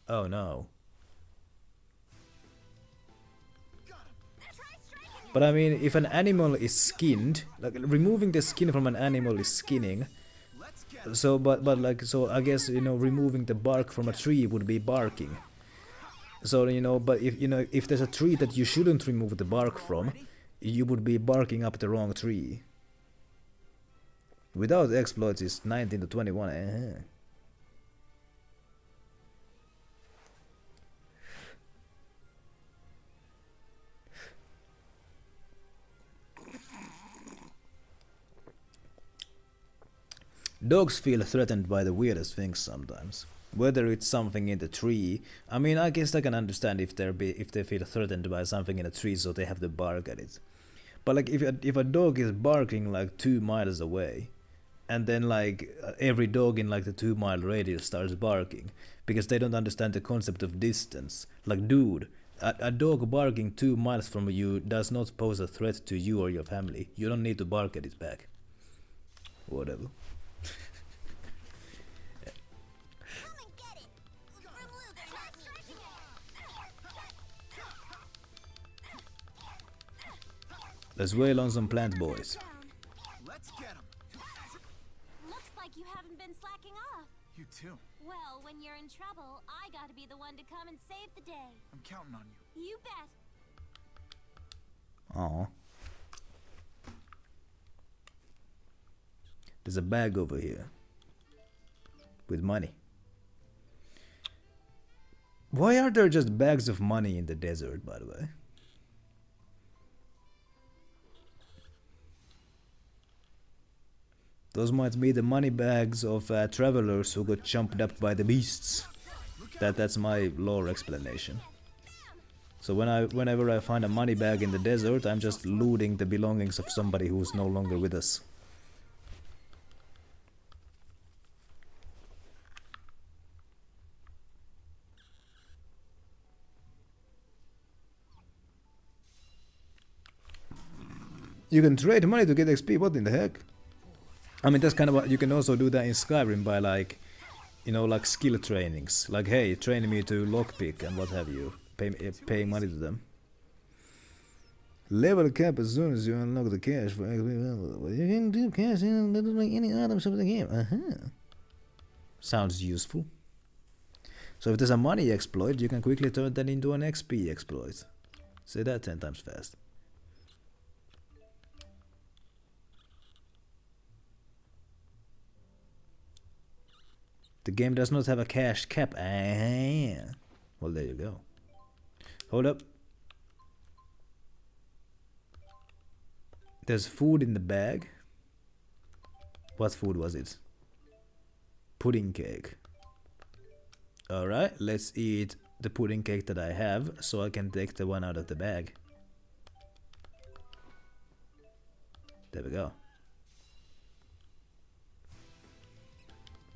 Oh no. But I mean, if an animal is skinned, like removing the skin from an animal is skinning. So, but like, so I guess, you know, removing the bark from a tree would be barking. So, you know, but if, you know, if there's a tree that you shouldn't remove the bark from, you would be barking up the wrong tree. Without exploits is 19 to 21. Dogs feel threatened by the weirdest things sometimes. Whether it's something in the tree, I mean, I guess I can understand if they feel threatened by something in a tree, so they have to bark at it. But like if a dog is barking like 2 miles away, and then like every dog in like the 2-mile radius starts barking because they don't understand the concept of distance. Like, dude, a dog barking 2 miles from you does not pose a threat to you or your family. You don't need to bark at it back. Whatever. Let's wail on some plant boys. Let's get him. Looks like you haven't been slacking off. You too. Well, when you're in trouble, I gotta be the one to come and save the day. I'm counting on you. You bet. Aw. There's a bag over here. With money. Why are there just bags of money in the desert, by the way? Those might be the money bags of travelers who got chomped up by the beasts. That's my lore explanation. So whenever I find a money bag in the desert, I'm just looting the belongings of somebody who's no longer with us. You can trade money to get XP, what in the heck? I mean, that's kind of what you can also do that in Skyrim by like you know, like skill trainings. Like, hey, train me to lockpick and what have you. Paying money to them. Level cap as soon as you unlock the cash for XP. You can do cash in literally any items of the game. Sounds useful. So if there's a money exploit, you can quickly turn that into an XP exploit. Say that 10 times fast. The game does not have a cash cap. Well, there you go. Hold up. There's food in the bag. What food was it? Pudding cake. Alright, let's eat the pudding cake that I have so I can take the one out of the bag. There we go.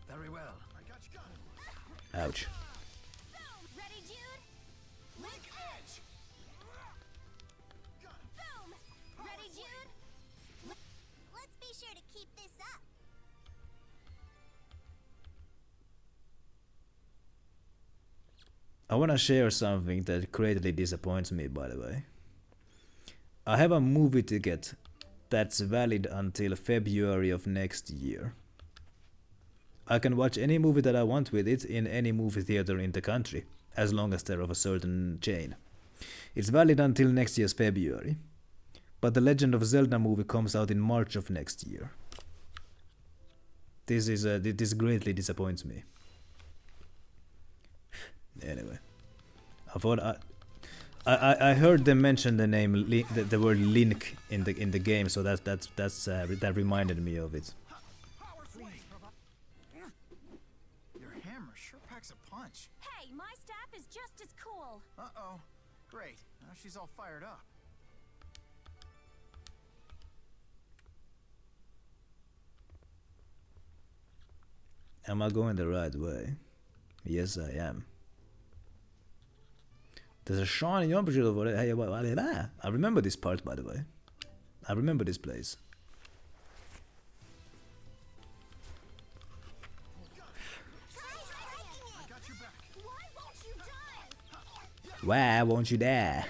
Very well. Ouch. Boom! Ready, Jude? Link edge! Boom! Ready, Jude? Let's be sure to keep this up. I wanna share something that greatly disappoints me, by the way. I have a movie ticket that's valid until February of next year. I can watch any movie that I want with it in any movie theater in the country, as long as they're of a certain chain. It's valid until next year's February, but the Legend of Zelda movie comes out in March of next year. This greatly disappoints me. Anyway, I thought I heard them mention the name the word Link in the game, so that reminded me of it. Your hammer sure packs a punch. Hey, my staff is just as cool. Uh-oh. Great. Now she's all fired up. Am I going the right way? Yes, I am. There's a shiny opposite over there. Hey, I remember this part, by the way. I remember this place. Why won't you die?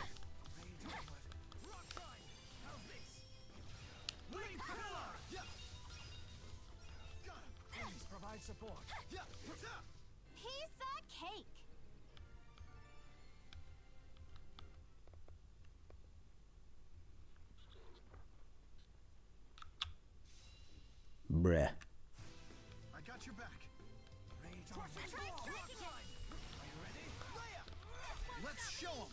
Provide support. Piece of cake. Bruh. I got your back. Let's show 'em.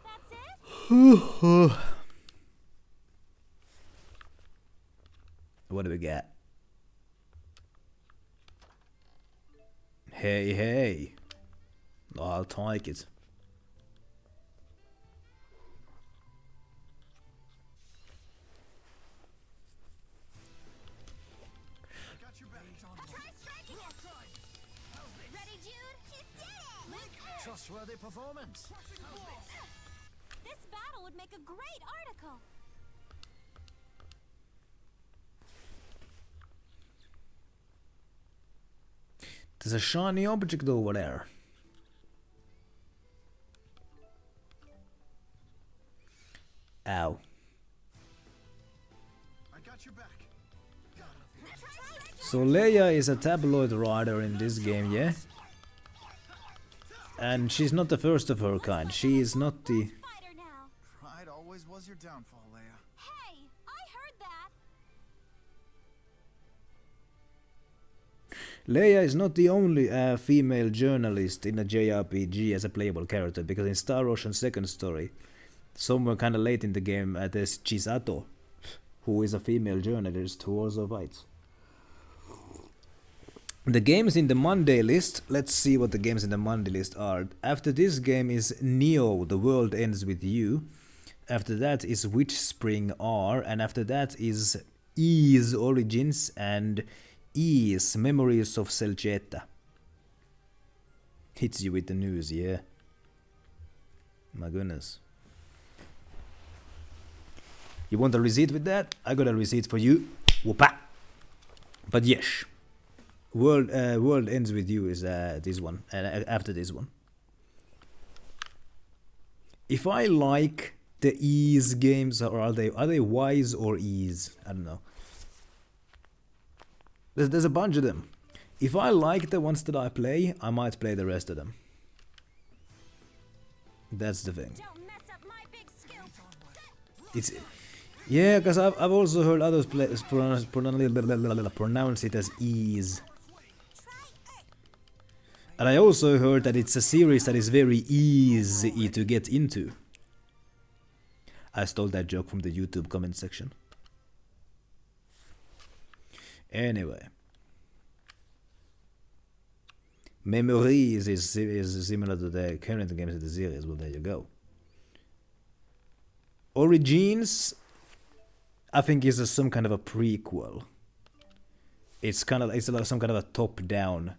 That's it? What do we got? Hey, hey. I'll take it. Ready, Jude? You did it! Trustworthy performance. This battle would make a great article. There's a shiny object over there. Ow. I got your back. So Leia is a tabloid writer in this game, yeah? And she's not the first of her kind. She is not the... Fighter now. Pride always was your downfall, Leia. Hey, I heard that. Leia is not the only female journalist in a JRPG as a playable character, because in Star Ocean's second story, somewhere kinda late in the game, there's Chisato, who is a female journalist who also fights. The games in the Monday list, let's see what the games in the Monday list are. After this game is Neo, The World Ends With You. After that is Witch Spring R, and after that is Ys Origins and Ys Memories of Selcheta. Hits you with the news, yeah. My goodness. You want a receipt with that? I got a receipt for you. Whoopa! But yes. World Ends With You is this one. After this one. If I like the ease games, or are they wise or ease? I don't know. There's a bunch of them. If I like the ones that I play, I might play the rest of them. That's the thing. Don't mess up my big scoop. It's yeah, because I've also heard others pronounce it as ease. And I also heard that it's a series that is very easy to get into. I stole that joke from the YouTube comment section. Anyway. Memories is similar to the current games of the series, well there you go. Origins, I think is some kind of a prequel. It's like some kind of a top-down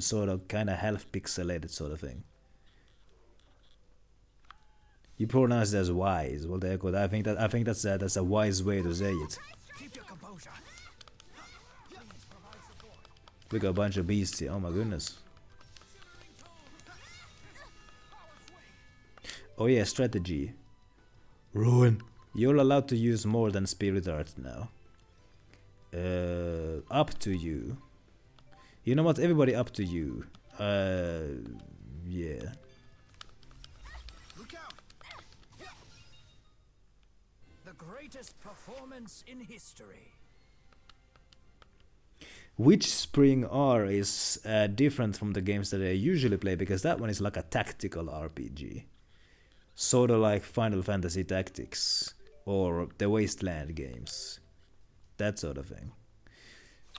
sort of kind of half pixelated sort of thing. You pronounce it as wise. Well, there you go. I think that's a wise way to say it. Keep your composure. We got a bunch of beasts here. Oh my goodness. Oh yeah, strategy. Ruin. You're allowed to use more than spirit art now. Up to you. You know what? Everybody up to you. Yeah. Look out. The greatest performance in history. Which Spring R is different from the games that I usually play, because that one is like a tactical RPG. Sort of like Final Fantasy Tactics or the Wasteland games. That sort of thing.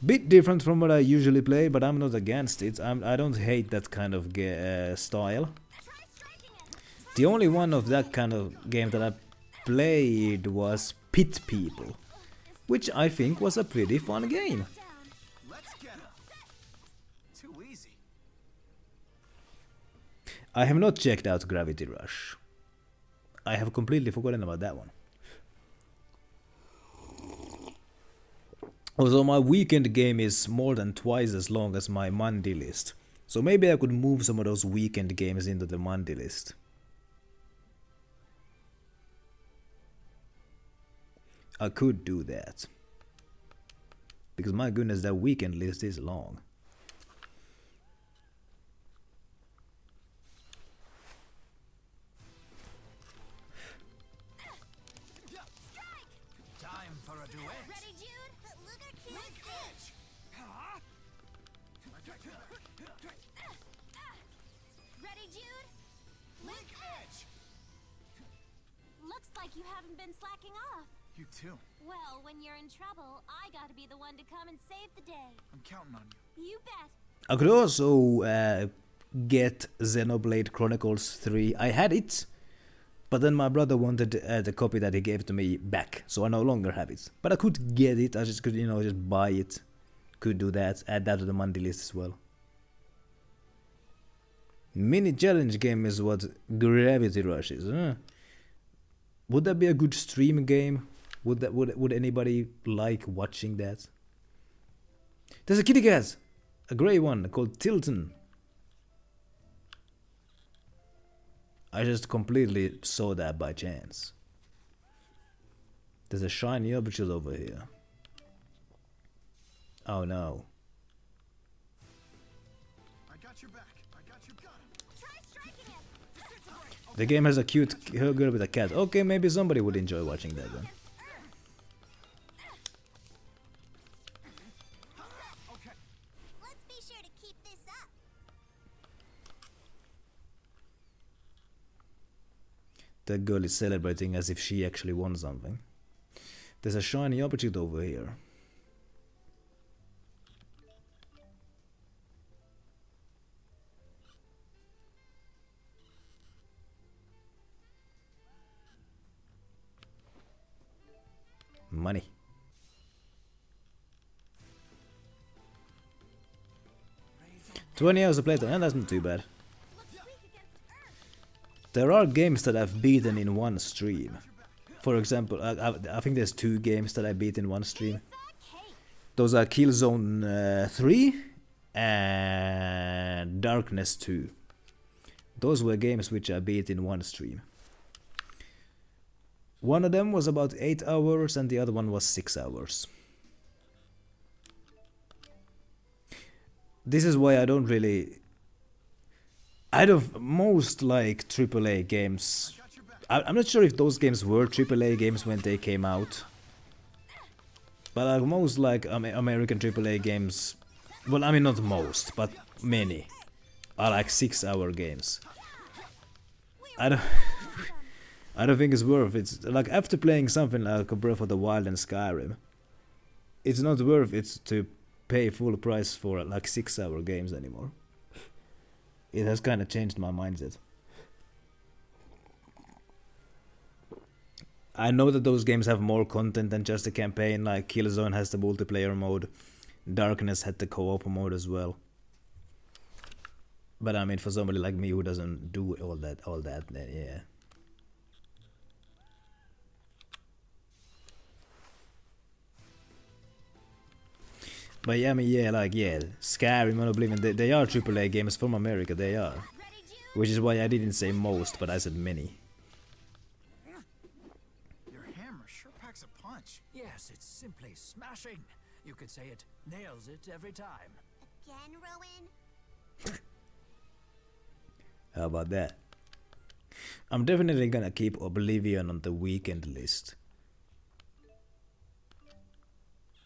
Bit different from what I usually play, but I'm not against it. I don't hate that kind of style. The only one of that kind of game that I played was Pit People, which I think was a pretty fun game. Let's get him. Too easy. I have not checked out Gravity Rush. I have completely forgotten about that one. Also, my weekend game is more than twice as long as my Monday list. So maybe I could move some of those weekend games into the Monday list. I could do that. Because my goodness, that weekend list is long. Time for a duet. Ready, Jude? Luger Link Edge. Ready, Jude? Link Edge. Looks like you haven't been slacking off. You too. Well, when you're in trouble, I gotta be the one to come and save the day. I'm counting on you. You bet. I could also get Xenoblade Chronicles 3. I had it, but then my brother wanted the copy that he gave to me back, so I no longer have it. But I could get it. I just could, just buy it. Could do that. Add that to the Monday list as well. Mini challenge game is what Gravity Rush is. Huh? Would that be a good stream game? Would anybody like watching that? There's a kitty cat, a grey one called Tilton. I just completely saw that by chance. There's a shiny object over here. Oh no. I got your back. I got you. Got him. Try striking it. The game has a cute girl with a cat. Okay, maybe somebody would enjoy watching that then. Okay. Let's be sure to keep this up. That girl is celebrating as if she actually won something. There's a shiny object over here. Money. $20 a play, and that's not too bad. Looks weak against Earth. There are games that I've beaten in one stream. For example, I think there's 2 games that I beat in one stream. Cake. Those are Killzone 3 and Darkness 2. Those were games which I beat in one stream. One of them was about 8 hours and the other one was 6 hours. This is why I don't really... I don't... Most like AAA games... I'm not sure if those games were AAA games when they came out. But like most like American AAA games... Well, I mean not most, but many. Are like 6-hour games. I don't... I don't think it's worth it. It's like after playing something like Breath of the Wild and Skyrim, it's not worth it to pay full price for like 6-hour games anymore. It has kind of changed my mindset. I know that those games have more content than just a campaign, like Killzone has the multiplayer mode, Darkness had the co-op mode as well. But I mean, for somebody like me who doesn't do all that, then yeah. But yeah, I mean, yeah, like, yeah, Skyrim and Oblivion, they are AAA games from America, they are. Ready, Jude? Which is why I didn't say most, but I said many. Your hammer sure packs a punch. Yes, it's simply smashing. You could say it nails it every time. Again, Rowan? How about that? I'm definitely gonna keep Oblivion on the weekend list.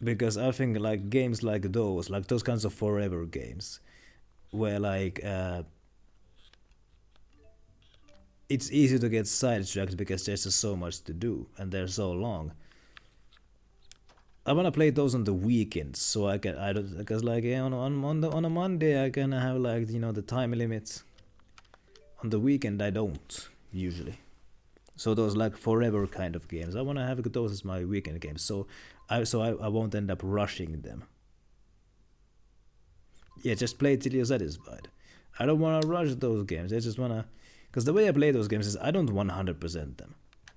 Because I think like games like those kinds of forever games, where like it's easy to get sidetracked because there's just so much to do and they're so long. I wanna play those on the weekends so I don't because like yeah, on a Monday I can have like, you know, the time limit. On the weekend I don't usually. So those like forever kind of games, I wanna have those as my weekend games. So I won't end up rushing them. Yeah, just play till you're satisfied. I don't wanna rush those games. I just wanna, because the way I play those games is I don't 100% them.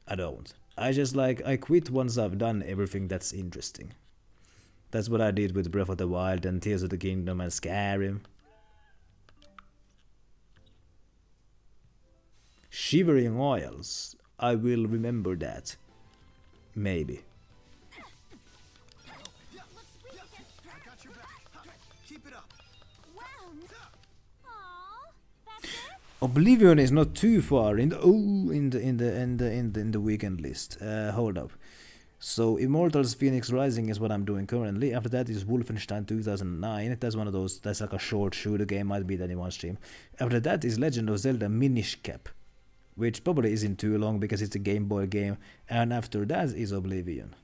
I don't. I just like I quit once I've done everything that's interesting. That's what I did with Breath of the Wild and Tears of the Kingdom and Skyrim. Shivering Isles. I will remember that. Maybe. I got your back. Keep it up. Wow. Aw, that's it? Oblivion is not too far in the weekend list. Hold up. So Immortals Phoenix Rising is what I'm doing currently. After that is Wolfenstein 2009. That's one of those. That's like a short shooter game. Might be that in one stream. After that is Legend of Zelda Minish Cap, which probably isn't too long because it's a Game Boy game. And after that is Oblivion.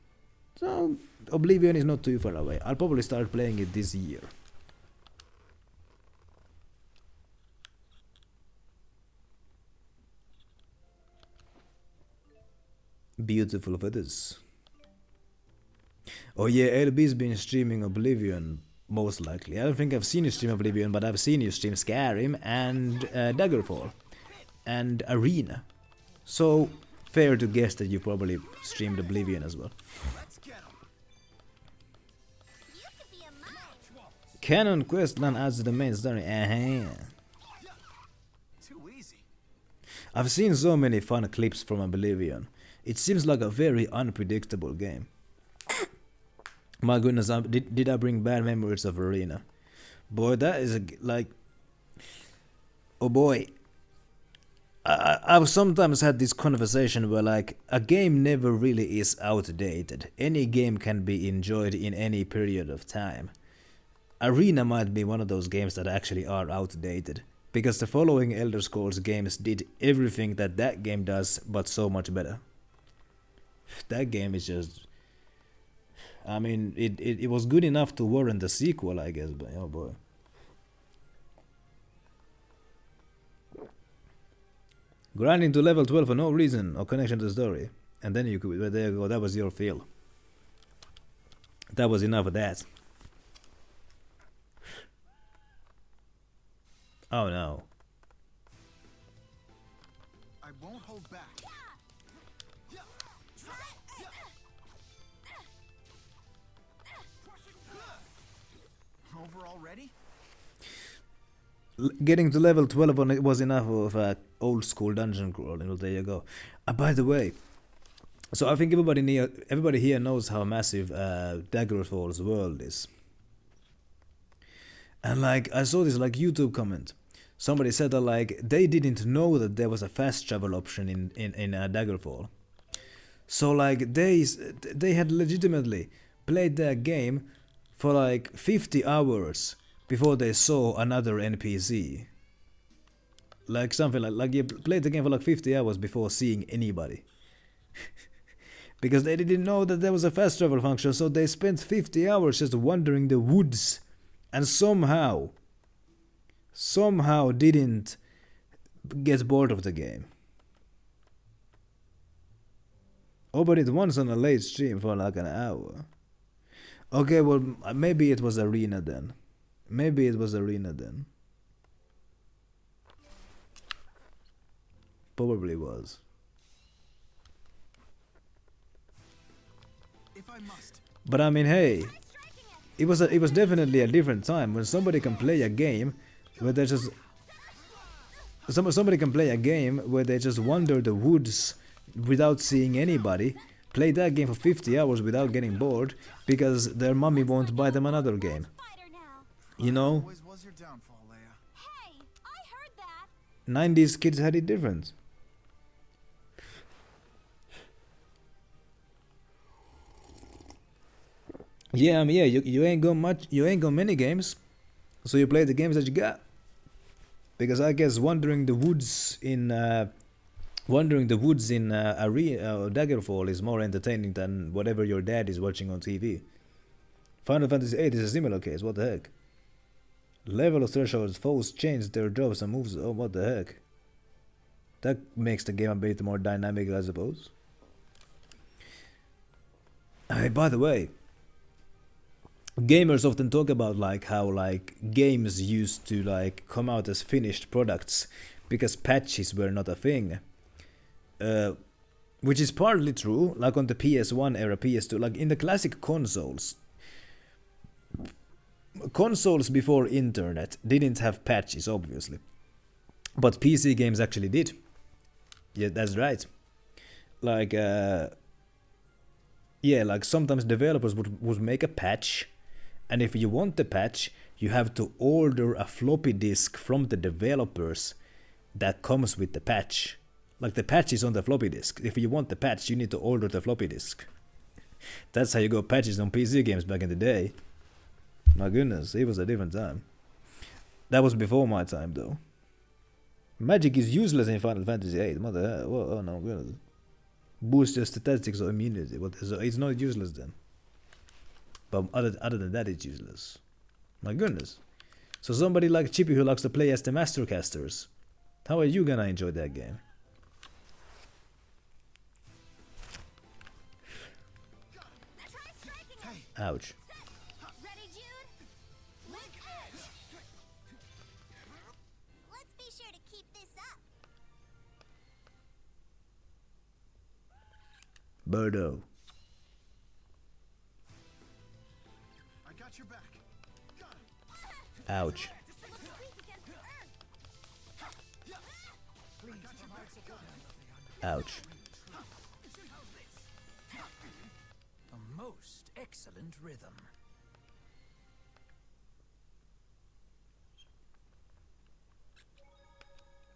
So Oblivion is not too far away. I'll probably start playing it this year. Beautiful feathers. Oh yeah, LB's been streaming Oblivion, most likely. I don't think I've seen you stream Oblivion, but I've seen you stream Skyrim and Daggerfall and Arena. So fair to guess that you probably streamed Oblivion as well. Let's get him. You could be a mime. Canon Questline adds to the main story. Too easy. I've seen so many fun clips from Oblivion. It seems like a very unpredictable game. My goodness, did I bring bad memories of Arena? Boy, that is like... Oh boy. I've sometimes had this conversation where like, a game never really is outdated. Any game can be enjoyed in any period of time. Arena might be one of those games that actually are outdated. Because the following Elder Scrolls games did everything that that game does, but so much better. That game is just... I mean, it was good enough to warrant the sequel, I guess, but oh boy. Grinding to level 12 for no reason or connection to the story. And then you could, well, there you go, that was your fill. That was enough of that. Oh no. I won't hold back. over already? Getting to level 12 on it was enough of a old school dungeon crawling. Well, there you go. By the way, so I think everybody here knows how massive Daggerfall's world is. And like I saw this like YouTube comment. Somebody said that like they didn't know that there was a fast travel option in Daggerfall. So like they had legitimately played their game for like 50 hours before they saw another NPC. Like something like you played the game for like 50 hours before seeing anybody. Because they didn't know that there was a fast travel function, so they spent 50 hours just wandering the woods and somehow didn't get bored of the game. Opened it once on a late stream for like an hour. Okay, well, maybe it was Arena then. Probably was. If I must. But I mean, hey, it was definitely a different time when somebody can play a game where they just somebody can play a game where they just wander the woods without seeing anybody, play that game for 50 hours without getting bored because their mommy won't buy them another game. Fighter now. You know, Always was your downfall, Leia. Hey, I heard that. 90s kids had it different. Yeah, I mean, yeah, you ain't got many games, so you play the games that you got. Because I guess wandering the woods in Daggerfall is more entertaining than whatever your dad is watching on TV. Final Fantasy VIII is a similar case. What the heck? Level of thresholds, foes change their jobs and moves. Oh, what the heck? That makes the game a bit more dynamic, I suppose. Hey, by the way, gamers often talk about like how like games used to like come out as finished products because patches were not a thing, which is partly true. Like on the PS1 era, PS2, like in the classic consoles before internet didn't have patches, obviously, but PC games actually did. Yeah, that's right. Like yeah, like sometimes developers would make a patch. And if you want the patch, you have to order a floppy disk from the developers that comes with the patch. Like the patch is on the floppy disk. If you want the patch, you need to order the floppy disk. That's how you got patches on PC games back in the day. My goodness, it was a different time. That was before my time though. Magic is useless in Final Fantasy VIII. What the hell? Whoa, oh no, goodness. Boost your statistics or immunity. So it's not useless then. But other than that, it's useless. My goodness. So somebody like Chippy who likes to play as the Mastercasters, how are you gonna enjoy that game? Ouch. Ready, Jude? Link edge. Let's be sure to keep this up. Birdo. I got your back. Got it. Ouch. Ouch. A most excellent rhythm.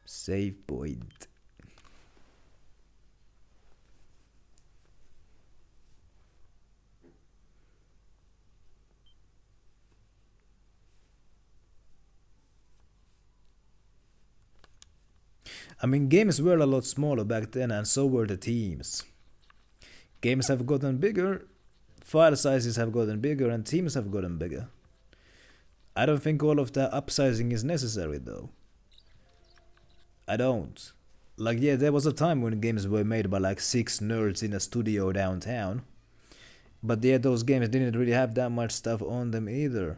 Save point. I mean, games were a lot smaller back then, and so were the teams. Games have gotten bigger, file sizes have gotten bigger, and teams have gotten bigger. I don't think all of the upsizing is necessary, though. I don't. Like, yeah, there was a time when games were made by like 6 nerds in a studio downtown. But yeah, those games didn't really have that much stuff on them either.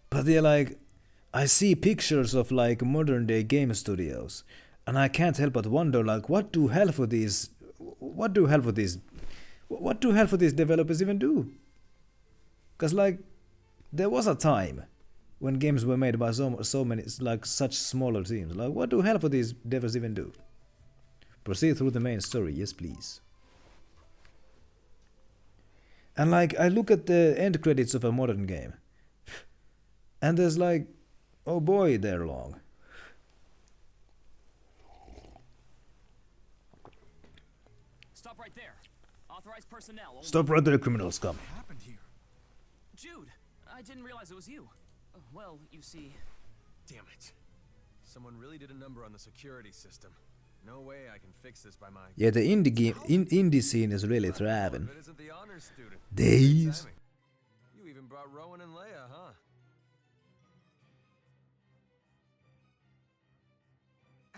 But they're like, I see pictures of like modern day game studios, and I can't help but wonder like what do hell for these developers even do? Cause like There was a time when games were made by so many, like such smaller teams. Like, what the hell would these devs even do? Proceed through the main story, yes please. And like, I look at the end credits of a modern game, and there's like, oh boy, they're long. Stop right there. Authorized personnel. Only. Stop right there, criminal scum. What happened here? Jude, I didn't realize it was you. Well, you see. Damn it. Someone really did a number on the security system. No way I can fix this by my... Yeah, the indie scene is really thriving. It isn't the honors student. Days. Good timing. You even brought Rowan and Leia, huh?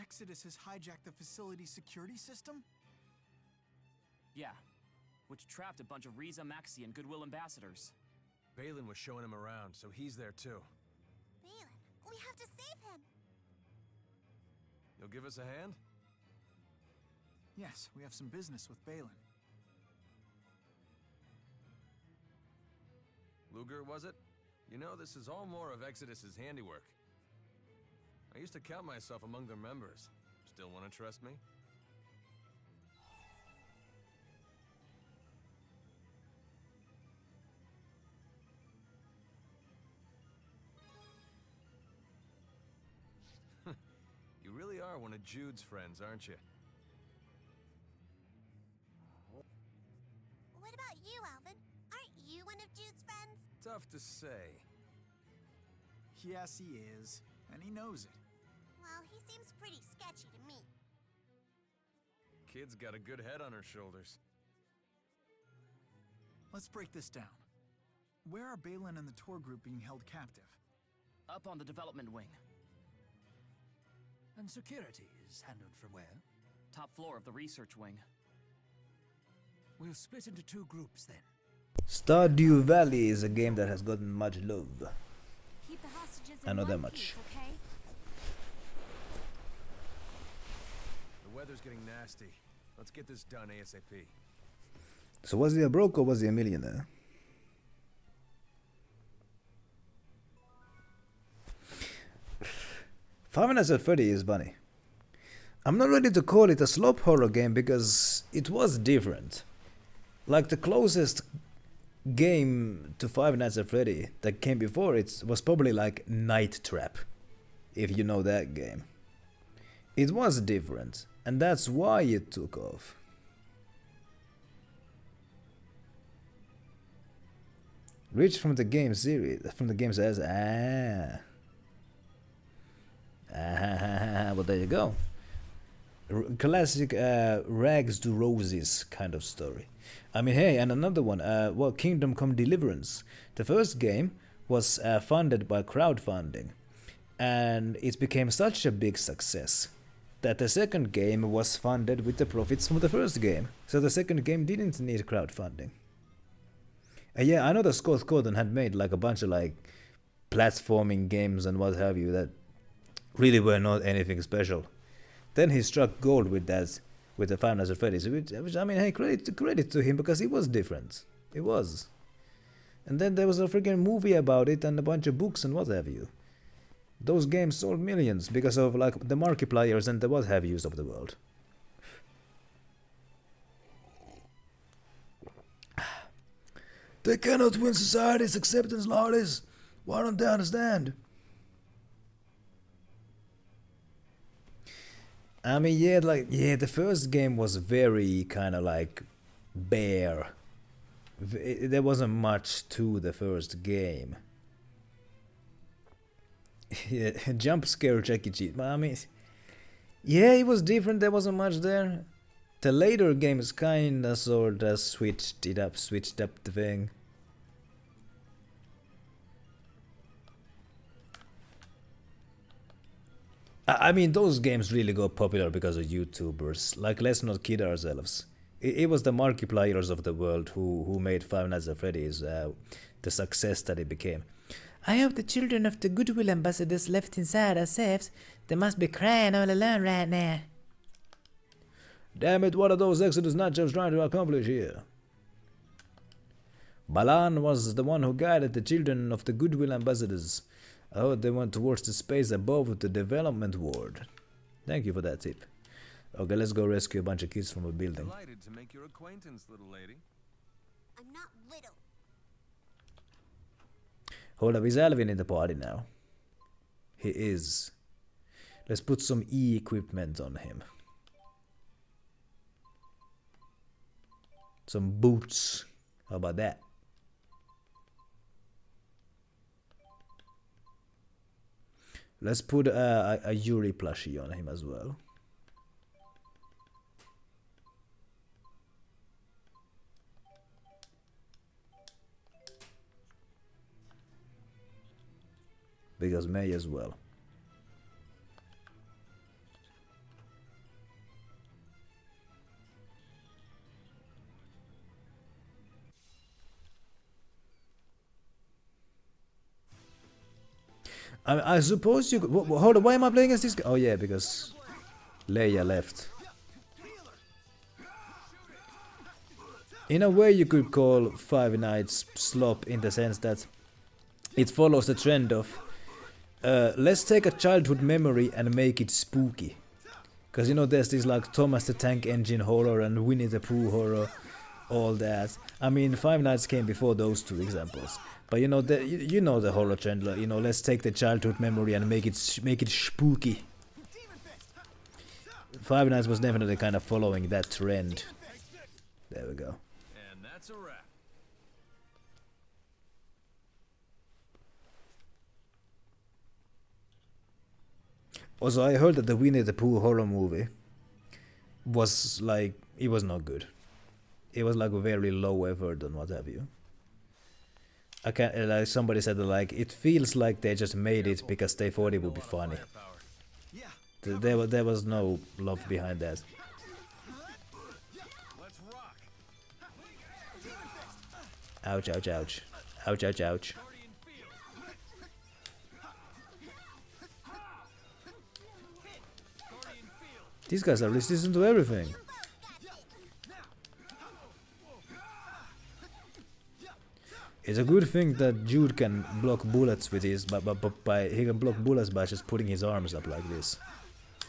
Exodus has hijacked the facility's security system? Yeah. Which trapped a bunch of Riza, Maxi, and Goodwill ambassadors. Balin was showing him around, so he's there too. Balin, we have to save him. You'll give us a hand? Yes, we have some business with Balin. Luger, was it? You know, this is all more of Exodus's handiwork. I used to count myself among their members. Still want to trust me? You really are one of Jude's friends, aren't you? What about you, Alvin? Aren't you one of Jude's friends? Tough to say. Yes, he is. And he knows it. Well, he seems pretty sketchy to me. Kid's got a good head on her shoulders. Let's break this down. Where are Balin and the tour group being held captive? Up on the development wing. And security is handled from where? Top floor of the research wing. We'll split into two groups then. Stardew Valley is a game that has gotten much love. Keep the hostages I in know that one much. piece, okay? The weather's getting nasty. Let's get this done ASAP. So was he a broke or was he a millionaire? Five Nights at Freddy is funny. I'm not ready to call it a slope horror game because it was different. Like the closest game to Five Nights at Freddy that came before it was probably like Night Trap, if you know that game. It was different, and that's why it took off. Rich from the game series, from the game says, well there you go. Classic rags to roses kind of story. I mean, hey, and another one, well, Kingdom Come Deliverance. The first game was funded by crowdfunding, and it became such a big success that the second game was funded with the profits from the first game. So the second game didn't need crowdfunding. Yeah, I know that Scott Cawthon had made like a bunch of like platforming games and what have you that really were not anything special. Then he struck gold with that, with the Five Nights at Freddy's, which I mean, hey, credit to him because it was different. It was. And then there was a freaking movie about it and a bunch of books and what have you. Those games sold millions because of like the Markipliers and the what have yous of the world. They cannot win society's acceptance, lordies. Why don't they understand? I mean, yeah, the first game was very kind of like bare. There wasn't much to the first game. Yeah, jump scare Jackie Cheese. But I mean, yeah, it was different. There wasn't much there. The later games kinda sorta switched up the thing. I mean, those games really got popular because of YouTubers. Like, let's not kid ourselves. It was the Markipliers of the world who made Five Nights at Freddy's the success that it became. I hope the children of the Goodwill ambassadors left inside are safe. They must be crying all alone right now. Damn it, what are those Exodus nachos trying to accomplish here? Balan was the one who guided the children of the Goodwill Ambassadors. Oh, they went towards the space above the development ward. Thank you for that tip. Okay, let's go rescue a bunch of kids from a building. Delighted to make your acquaintance, little lady. I'm not little. Hold up, is Alvin in the party now? He is. Let's put some E-equipment on him. Some boots. How about that? Let's put a Yuri plushie on him as well. Because may as well. I suppose you could. Hold on, why am I playing as this guy? Oh, yeah, because Leia left. In a way, you could call Five Nights slop in the sense that it follows the trend of let's take a childhood memory and make it spooky. Because you know, there's this like Thomas the Tank Engine horror and Winnie the Pooh horror, all that. I mean, Five Nights came before those two examples. But you know, you know the horror trend. Like, you know, let's take the childhood memory and make it spooky. Five Nights was definitely kind of following that trend. There we go. And that's a wrap. Also, I heard that the Winnie the Pooh horror movie was like, it was not good. It was like very low effort and what have you. I can't, like somebody said that, like, it feels like they just made it because they thought it would be funny. There was no love behind that. Let's rock. Ouch, ouch, ouch. Ouch, ouch, ouch. These guys are resistant to everything. It's a good thing that Jude can block bullets with his, but he can block bullets by just putting his arms up like this.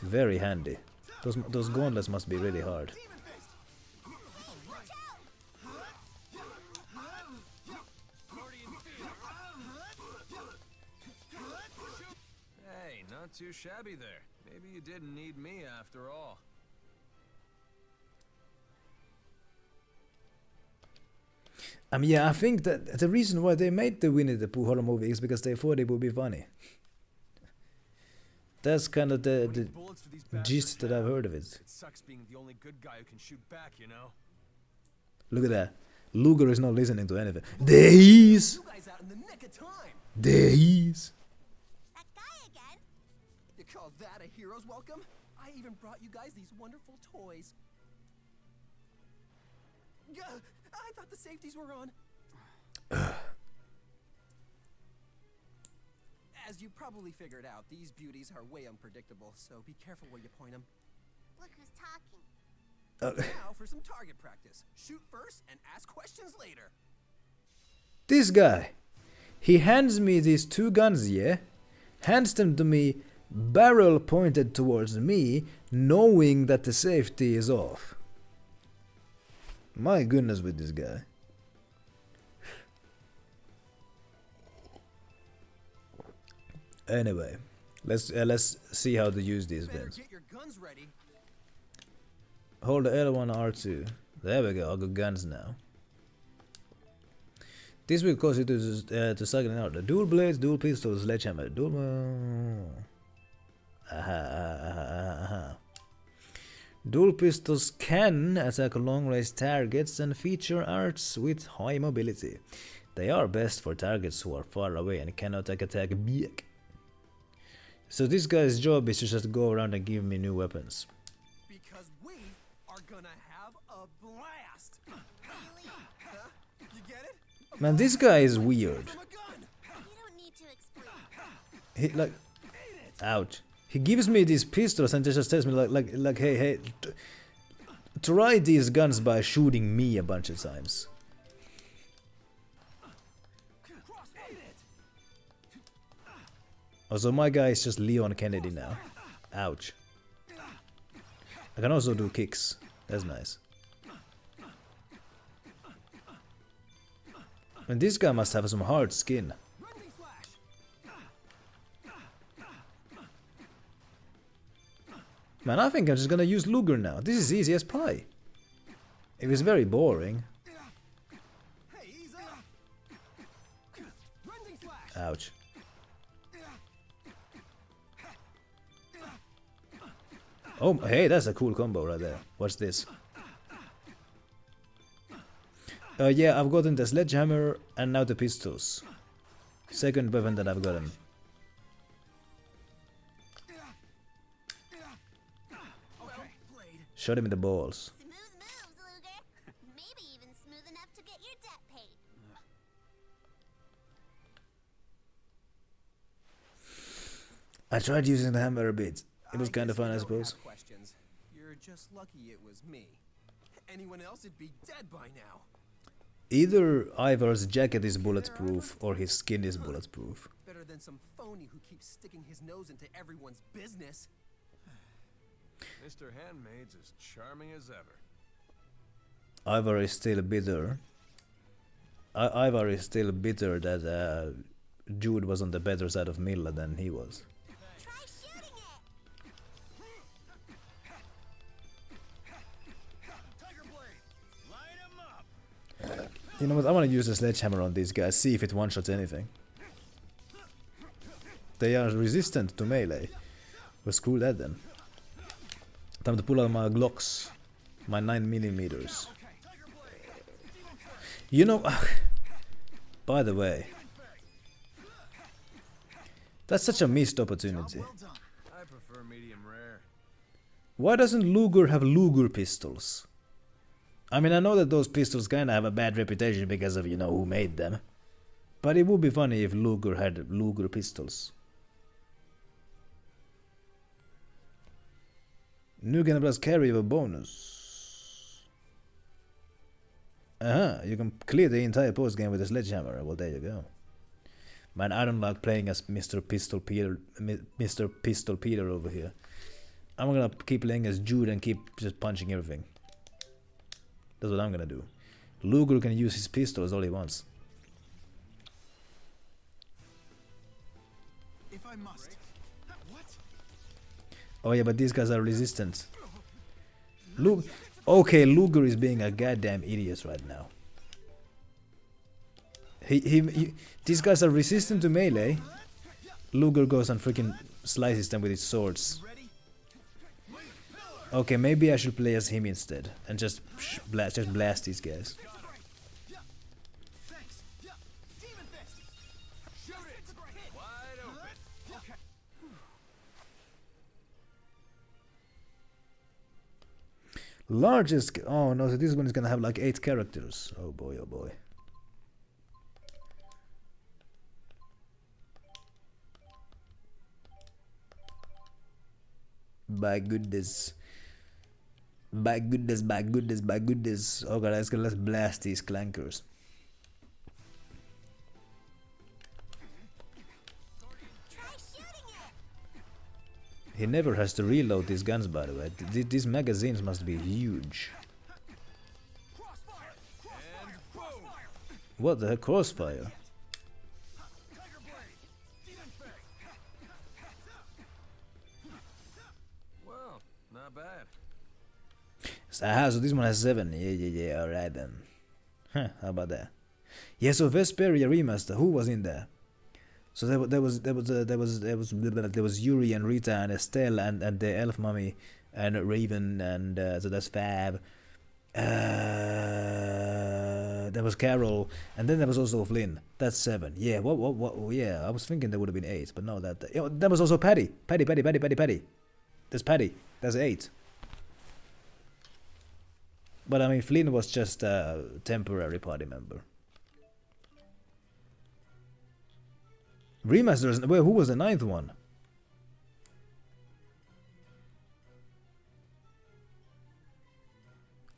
Very handy. Those gauntlets must be really hard. Hey, not too shabby there. Maybe you didn't need me after all. Yeah, I think that the reason why they made the Winnie the Pooh horror movie is because they thought it would be funny. That's kind of the gist that I've heard of it. It sucks being the only good guy who can shoot back, you know? Look at that. Luger is not listening to anything. There he is! You guys out in the nick of time. There he is! That guy again? You call that a hero's welcome? I even brought you guys these wonderful toys. Gah, I thought the safeties were on. As you probably figured out, these beauties are way unpredictable, so be careful where you point them. Look who's talking. Now for some target practice. Shoot first and ask questions later. This guy. He hands me these two guns, yeah? Hands them to me, barrel pointed towards me, knowing that the safety is off. My goodness with this guy. Anyway, let's see how to use these Better guns. get your guns ready. Hold the L1 R2. There we go. I got guns now. This will cause you to suck it out. Dual blades, dual pistols, sledgehammer, dual. Dual pistols can attack long-range targets and feature arts with high mobility. They are best for targets who are far away and cannot attack back. So this guy's job is to just go around and give me new weapons. Because we are gonna have a blast. Huh? You get it? Man, this guy is weird. From a gun. You don't need to explain. He like, ouch. He gives me these pistols and just tells me like, hey, try these guns by shooting me a bunch of times. Also, my guy is just Leon Kennedy now. Ouch. I can also do kicks. That's nice. And this guy must have some hard skin. Man, I think I'm just gonna use Luger now. This is easy as pie. It was very boring. Ouch. Oh, hey, that's a cool combo right there. Watch this. Yeah, I've gotten the sledgehammer and now the pistols. Second weapon that I've gotten. Shot him in the balls. Smooth moves, Luger. Maybe even smooth enough to get your debt paid. I tried using the hammer a bit. It was kind of fun, I suppose. Questions. You're just lucky it was me. Anyone else would be dead by now. Either Ivar's jacket is bulletproof or his skin is bulletproof. Better than some phony who keeps sticking his nose into everyone's business. Mr. Handmaid's as charming as ever. Ivar is still bitter. Ivar is still bitter that Jude was on the better side of Milla than he was. Try shooting it. You know what, I want to use a sledgehammer on these guys, see if it one-shots anything. They are resistant to melee. Well, screw that then. Time to pull out my Glocks. My 9mm. You know... By the way... That's such a missed opportunity. I prefer medium rare. Why doesn't Luger have Luger pistols? I mean, I know that those pistols kinda have a bad reputation because of, you know, who made them. But it would be funny if Luger had Luger pistols. Nuken plus carry a bonus. You can clear the entire post game with a sledgehammer. Well, there you go. Man, I don't like playing as Mr. Pistol Peter over here. I'm gonna keep playing as Jude and keep just punching everything. That's what I'm gonna do. Luger can use his pistols all he wants. If I must. What? Oh yeah, but these guys are resistant. Okay, Luger is being a goddamn idiot right now. These guys are resistant to melee. Luger goes and freaking slices them with his swords. Okay, maybe I should play as him instead and just blast these guys. Largest... Oh no, so this one is gonna have like 8 characters. Oh boy, oh boy. By goodness. By goodness, by goodness, by goodness. Okay, let's blast these clankers. Try shooting it. He never has to reload these guns, by the way. These magazines must be huge. What the heck? Crossfire? Well, not bad. So this one has 7. Yeah, alright then. Huh, how about that? Yeah, so Vesperia remaster, who was in there? So there was Yuri and Rita and Estelle and the elf mummy and Raven and so that's Fab. There was Carol and then there was also Flynn. That's 7. Yeah, what? Yeah, I was thinking there would have been 8, but no, that was also Patty. Patty. There's Patty. That's 8. But I mean, Flynn was just a temporary party member. Remasters. Wait, who was the 9th one?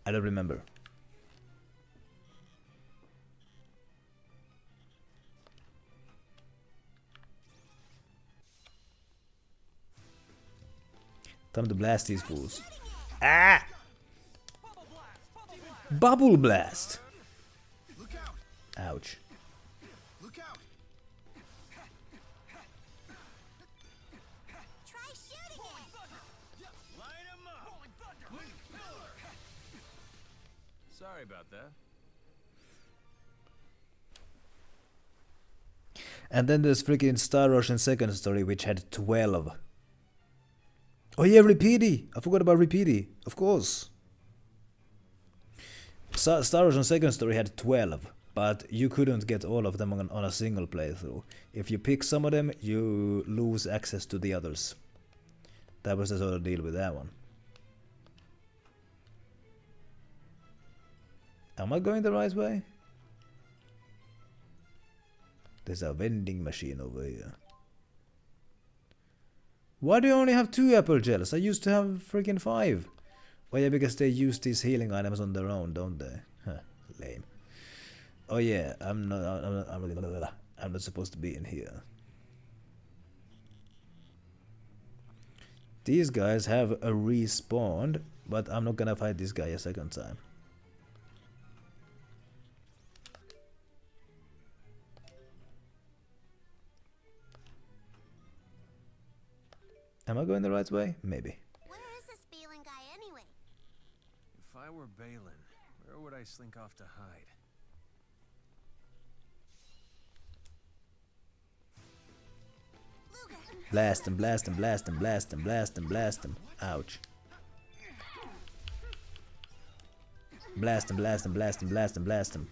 I don't remember. Time to blast these fools. Ah! Bubble blast! Look out! Ouch. Look out! Try shooting it. Sorry about that. And then there's freaking Star Ocean second story, which had 12. Oh yeah, Repeaty! I forgot about Repeaty. Of course. Star Ocean second story had 12, but you couldn't get all of them on a single playthrough. If you pick some of them, you lose access to the others. That was the sort of deal with that one. Am I going the right way? There's a vending machine over here. Why do you only have 2 apple gels? I used to have freaking 5. Oh yeah, because they use these healing items on their own, don't they? Huh, lame. Oh yeah, I'm not supposed to be in here. These guys have a respawned, but I'm not gonna fight this guy a second time. Am I going the right way? Maybe. Where is this Balin guy anyway? If I were Balin, where would I slink off to hide? Luger. Blast him, blast him, blast him, blast him, blast him, blast him. Ouch. Blast him, blast him, blast him, blast him, blast him.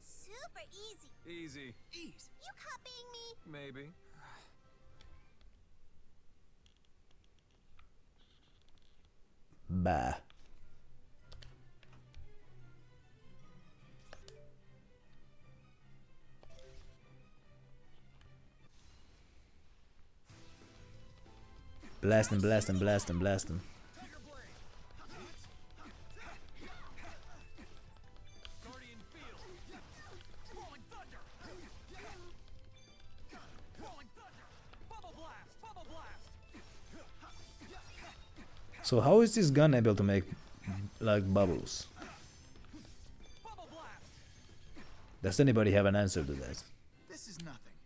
Super easy. Easy. Ease. You copying me? Maybe. Bah. Blast him, blast him, blast him, blast him. Guardian field. Rolling thunder. Rolling thunder. Bubble blast. Bubble blast. So how is this gun able to make like bubbles? Bubble blast. Does anybody have an answer to that? This is nothing.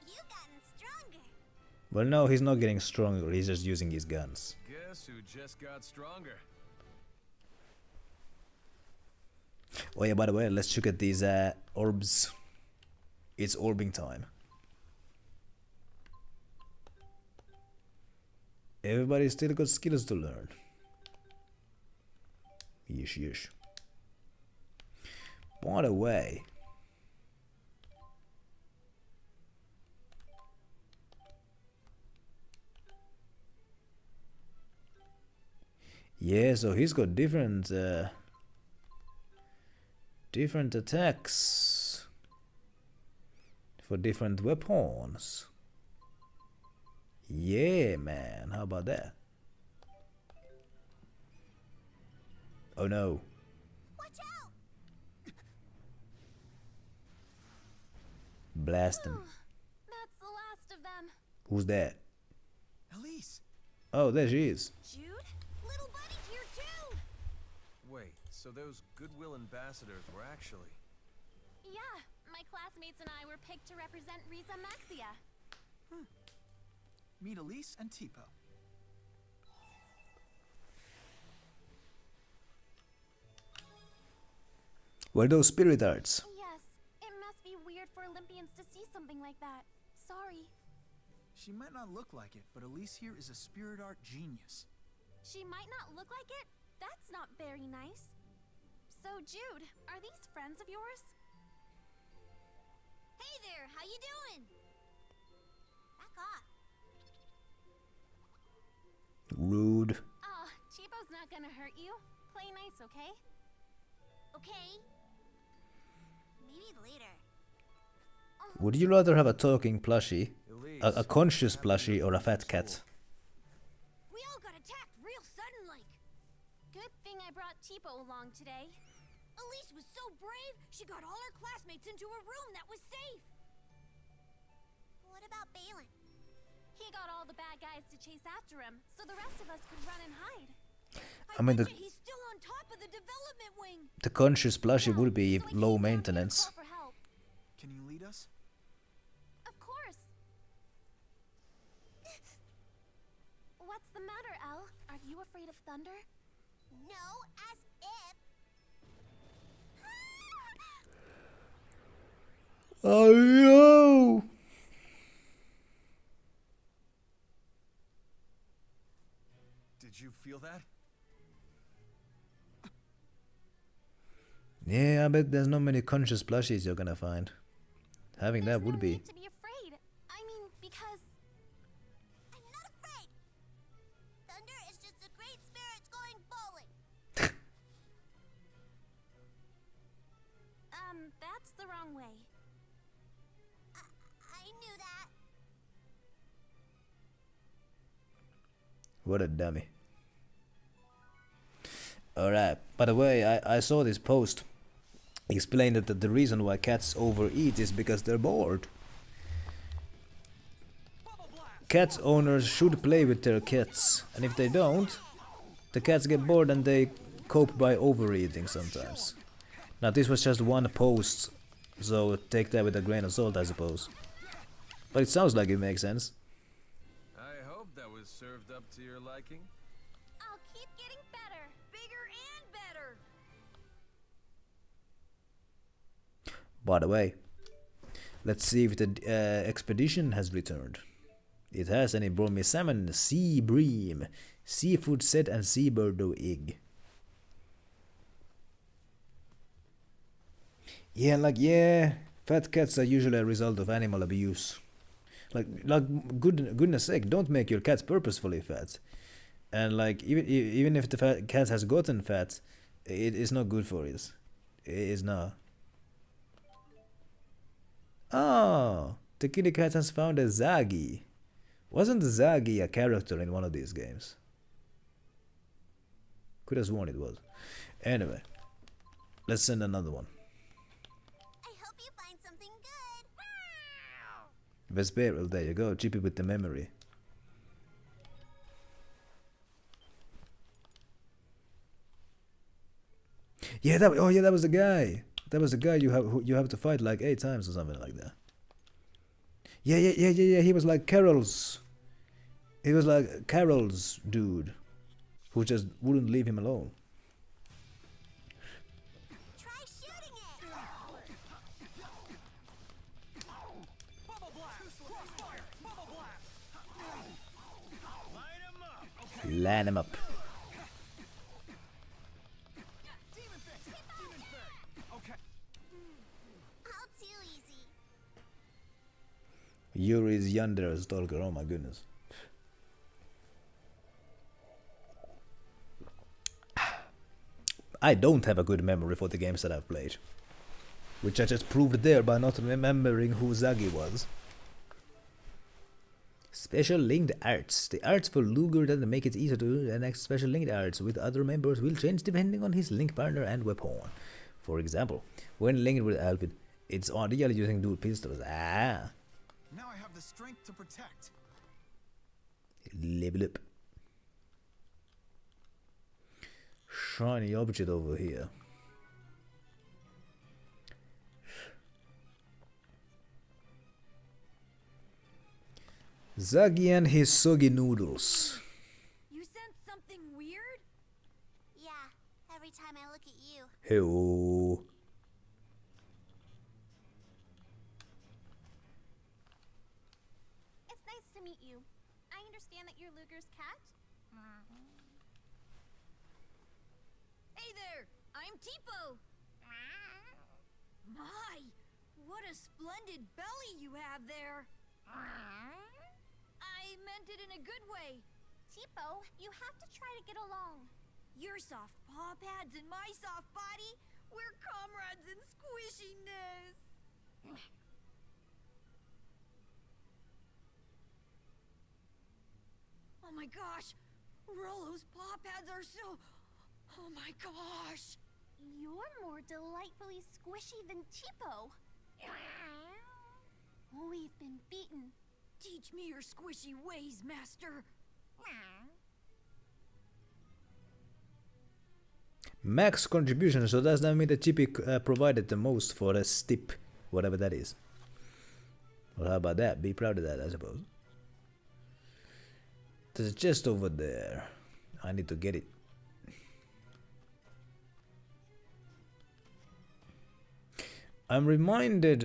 You've gotten stronger. Well, no, he's not getting stronger, he's just using his guns. Guess who just got stronger? Oh yeah, by the way, let's look at these orbs. It's orbing time. Everybody still got skills to learn. Yeesh, yeesh. By the way, yeah, so he's got different different attacks for different weapons. Yeah, man, how about that? Oh no. Watch out. Blast him. That's the last of them. Who's that? Elise. Oh, there she is. Jude? Little buddy's here too. Wait, so those Goodwill ambassadors were actually... Yeah, my classmates and I were picked to represent Riza Maxia. Meet Elise and Tipo. Were those spirit arts? Yes, it must be weird for Olympians to see something like that. Sorry. She might not look like it, but Elise here is a spirit art genius. She might not look like it? That's not very nice. So, Jude, are these friends of yours? Hey there, how you doing? Back off. Rude. Oh, Chipo's not gonna hurt you. Play nice, okay? Okay. Maybe later. Would you rather have a talking plushie, Elise, a conscious plushie, or a fat cat? We all got attacked real sudden like. Tipo along today. Elise was so brave, she got all her classmates into a room that was safe. What about Balin? He got all the bad guys to chase after him, so the rest of us could run and hide. I mean, bet you he's still on top of the development wing. the conscious plushie would be So I low came down here to maintenance. call for help. Can you lead us? Of course. What's the matter, Elle? Are you afraid of thunder? No, as if. Oh no! Did you feel that? Yeah, I bet there's not many conscious plushies you're gonna find. Having that There's would no be. need to be afraid. I mean, because I'm not afraid. Thunder is just the great spirits going bowling. That's the wrong way. I knew that. What a dummy. Alright, by the way, I saw this post explained that the reason why cats overeat is because they're bored. Cat owners should play with their cats, and if they don't, the cats get bored and they cope by overeating sometimes. Now this was just one post, so take that with a grain of salt, I suppose. But it sounds like it makes sense. I hope that was served up to your liking. I'll keep getting better, bigger and better. By the way, let's see if the expedition has returned. It has, and it brought me salmon, sea bream, seafood set, and seabirdo egg. Yeah, fat cats are usually a result of animal abuse. Goodness sake, don't make your cats purposefully fat. And like, even if the cat has gotten fat, it is not good for it. It is not. Oh, the kitty cat has found a Zagi. Wasn't Zagi a character in one of these games? Could have sworn it was. Anyway, let's send another one. I hope you find something good. Vesperia, there you go, Chippy with the memory. Yeah, that was the guy. That was the guy you have to fight like 8 times or something like that. Yeah. He was like Carol's. He was like Carol's dude, who just wouldn't leave him alone. Try shooting it. Bubble blast! Crossfire! Bubble blast! Light him up! Okay. Line him up. Demon fist! Demon fist! Okay. All too easy. Yuri's yonder stalker, oh my goodness. I don't have a good memory for the games that I've played. Which I just proved there by not remembering who Zagi was. Special linked arts. The arts for Luger that make it easier to enact special linked arts with other members will change depending on his link partner and weapon. For example, when linked with Alvin, it's ideal using dual pistols. Ah, Now I have the strength to protect. level up. Shiny object over here. Zagi and his soggy noodles. You sense something weird? Yeah, every time I look at you. Hey-oh. It's nice to meet you. I understand that you're Luger's cat? Hey there! I'm Tipo! My! What a splendid belly you have there! I meant it in a good way. Tipo, you have to try to get along. Your soft paw pads and my soft body, we're comrades in squishiness. Oh my gosh! Rollo's paw pads are so Oh my gosh! You're more delightfully squishy than Tipo. We've been beaten. Teach me your squishy ways, master. Max contribution, so does that mean that Chippy provided the most for a stip, whatever that is? Well, how about that? Be proud of that, I suppose. There's a chest over there. I need to get it. I'm reminded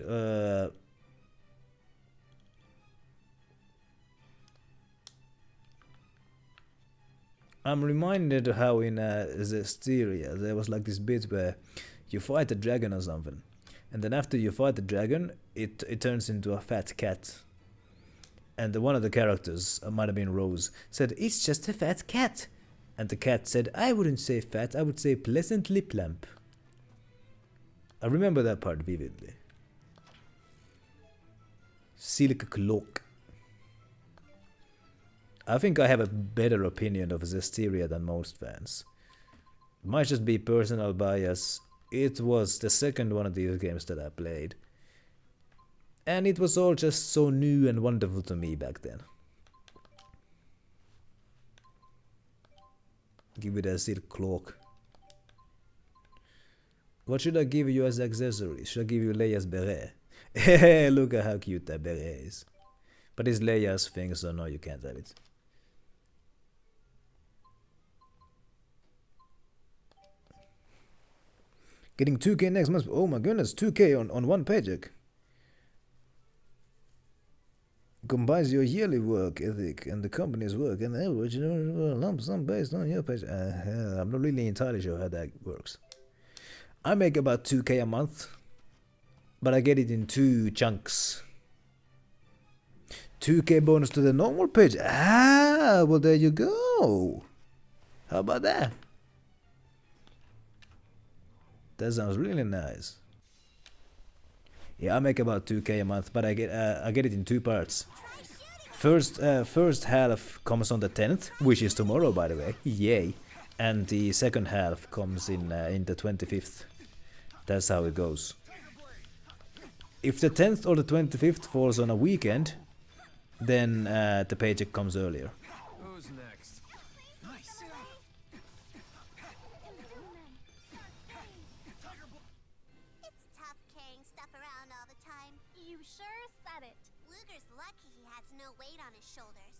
how in Xillia there was like this bit where you fight a dragon or something, and then after you fight the dragon, it turns into a fat cat. And one of the characters, might have been Rose, said, "It's just a fat cat." And the cat said, "I wouldn't say fat, I would say pleasantly plump." I remember that part vividly. Silk cloak. I think I have a better opinion of Vesperia than most fans. It might just be personal bias. It was the second one of these games that I played. And it was all just so new and wonderful to me back then. Give it a silk cloak. What should I give you as accessories? Should I give you Leia's beret? Look at how cute that beret is. But it's Leia's thing, so no, you can't have it. Getting 2K next month. Oh my goodness, 2K on one paycheck. Combines your yearly work ethic and the company's work and average lump sum based on your paycheck. I'm not really entirely sure how that works. I make about 2K a month, but I get it in 2 chunks. 2K bonus to the normal page. Ah, well there you go. How about that? That sounds really nice. Yeah, I make about 2K a month, but I get it in 2 parts. First half comes on the 10th, which is tomorrow, by the way. Yay! And the second half comes in the 25th. That's how it goes. If the 10th or the 25th falls on a weekend, then the paycheck comes earlier. Who's next? Nice. It's tough carrying stuff around all the time. You sure said it. Luger's lucky he has no weight on his shoulders.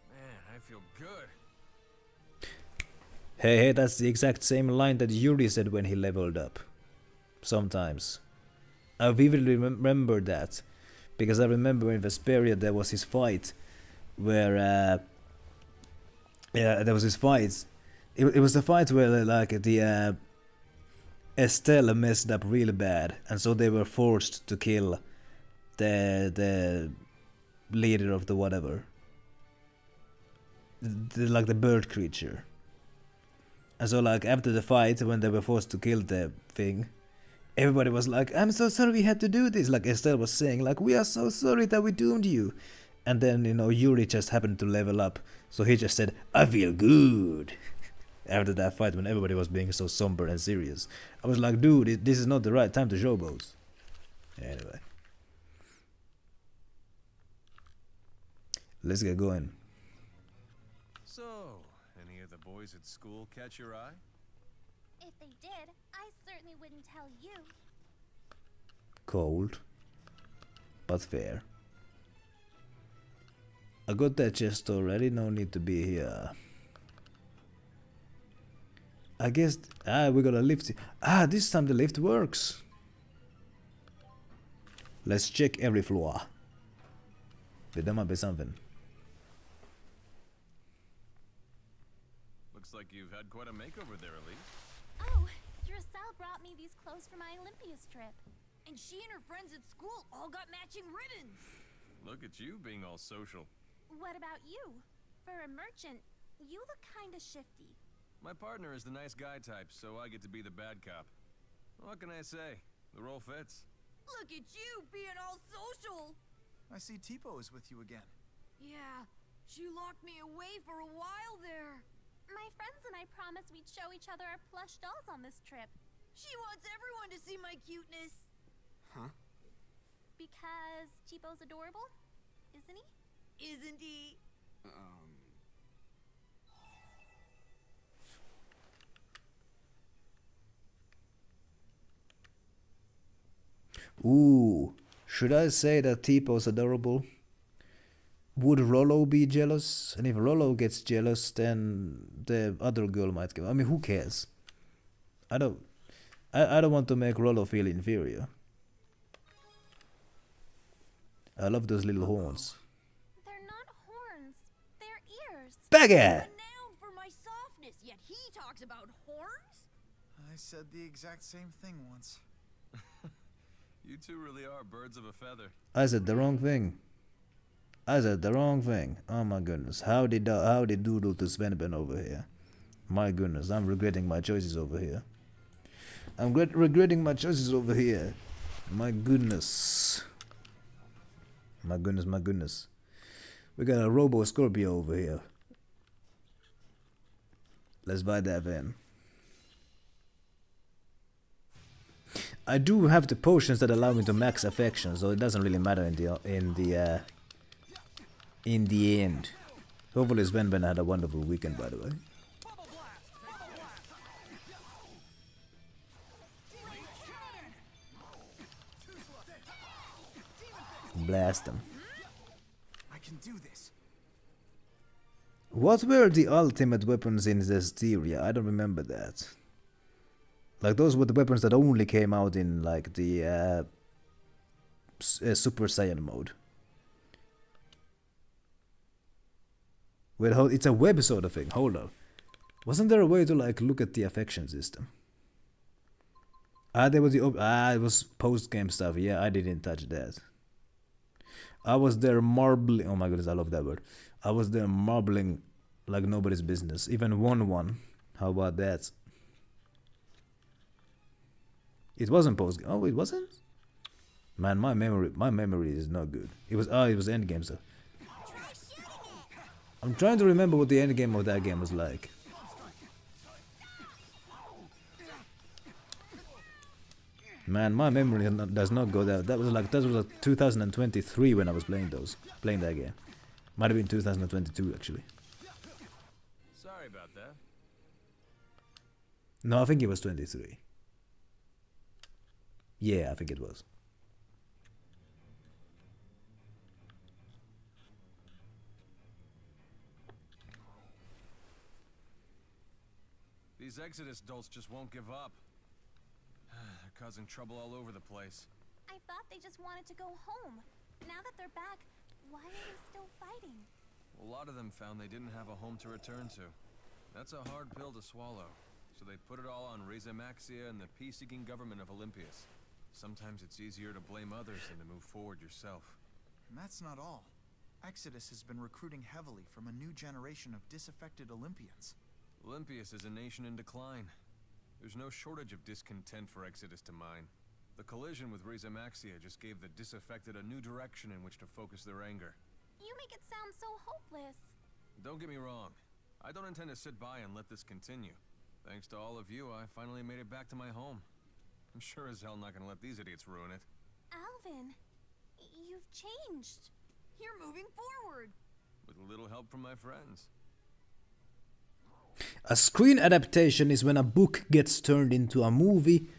Man, I feel good. Hey, that's the exact same line that Yuri said when he leveled up. Sometimes. I vividly remember that. Because I remember in Vesperia there was his fight where there was his fight. It was a fight where like the Estelle messed up really bad, and so they were forced to kill the leader of the whatever. Like the bird creature. And so like after the fight, when they were forced to kill the thing, everybody was like, "I'm so sorry we had to do this." Like Estelle was saying, like, "We are so sorry that we doomed you." And then, you know, Yuri just happened to level up. So he just said, "I feel good." After that fight, when everybody was being so somber and serious. I was like, dude, this is not the right time to showboat. Anyway. Let's get going. So, any of the boys at school catch your eye? If they did, I certainly wouldn't tell you. Cold. But fair. I got that chest already, no need to be here. I guess, we got a lift. This time the lift works. Let's check every floor. But there might be something. Looks like you've had quite a makeover there, Elise. Oh, Purcell brought me these clothes for my Olympias trip. And she and her friends at school all got matching ribbons. Look at you being all social. What about you? For a merchant, you look kinda shifty. My partner is the nice guy type, so I get to be the bad cop. What can I say? The role fits. Look at you being all social. I see Tipo is with you again. Yeah, she locked me away for a while there. My friends and I promised we'd show each other our plush dolls on this trip. She wants everyone to see my cuteness. Huh? Because Cheapo's adorable, isn't he? Isn't he? Ooh, should I say that Tipo is adorable? Would Rollo be jealous? And if Rollo gets jealous, then the other girl might get. I mean, who cares? I don't want to make Rollo feel inferior. I love those little horns. They're not horns. They're ears. Bagger! Renowned for my softness, yet he talks about horns? I said the exact same thing once. You two really are birds of a feather. I said the wrong thing. I said the wrong thing. Oh my goodness. How did Doodle to Svenben over here? My goodness, I'm regretting my choices over here. I'm regretting my choices over here. My goodness. My goodness, my goodness. We got a Robo Scorpio over here. Let's buy that van. I do have the potions that allow me to max affection, so it doesn't really matter in the end. Hopefully Svenben had a wonderful weekend, by the way. Blast them. I can do this. What were the ultimate weapons in Xillia? I don't remember that. Like, those were the weapons that only came out in, like, the Super Saiyan mode. Wait, it's a web sort of thing. Hold on. Wasn't there a way to, like, look at the affection system? There was the... it was post-game stuff. Yeah, I didn't touch that. I was there marbling... Oh my goodness, I love that word. I was there marbling like nobody's business. Even won one. How about that? It wasn't post. Oh, it wasn't. Man, my memory is not good. It was endgame stuff. I'm trying to remember what the endgame of that game was like. Man, my memory does not go there. That was 2023 when I was playing that game. Might have been 2022 actually. Sorry about that. No, I think it was 23. Yeah, I think it was. These Exodus dolts just won't give up. They're causing trouble all over the place. I thought they just wanted to go home. Now that they're back, why are they still fighting? A lot of them found they didn't have a home to return to. That's a hard pill to swallow. So they put it all on Maxia and the peace-seeking government of Olympias. Sometimes it's easier to blame others than to move forward yourself. And that's not all. Exodus has been recruiting heavily from a new generation of disaffected Olympians. Olympias is a nation in decline. There's no shortage of discontent for Exodus to mine. The collision with Maxia just gave the disaffected a new direction in which to focus their anger. You make it sound so hopeless. Don't get me wrong. I don't intend to sit by and let this continue. Thanks to all of you, I finally made it back to my home. I'm sure as hell not gonna let these idiots ruin it. Alvin, you've changed. You're moving forward. With a little help from my friends. A screen adaptation is when a book gets turned into a movie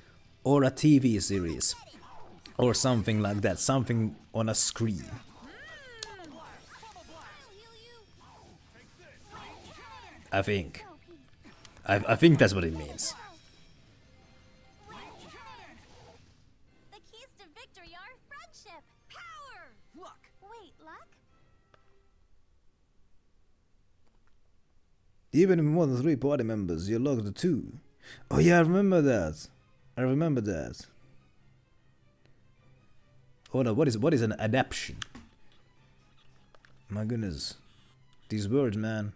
or a TV series. Or something like that. Something on a screen. I think. I think that's what it means. The keys to victory are friendship, Power! Luck! wait, luck? Even with more than 3 party members, you logged 2. Oh yeah, I remember that. I remember that. Hold on, what is an adaptation? My goodness. These words, man.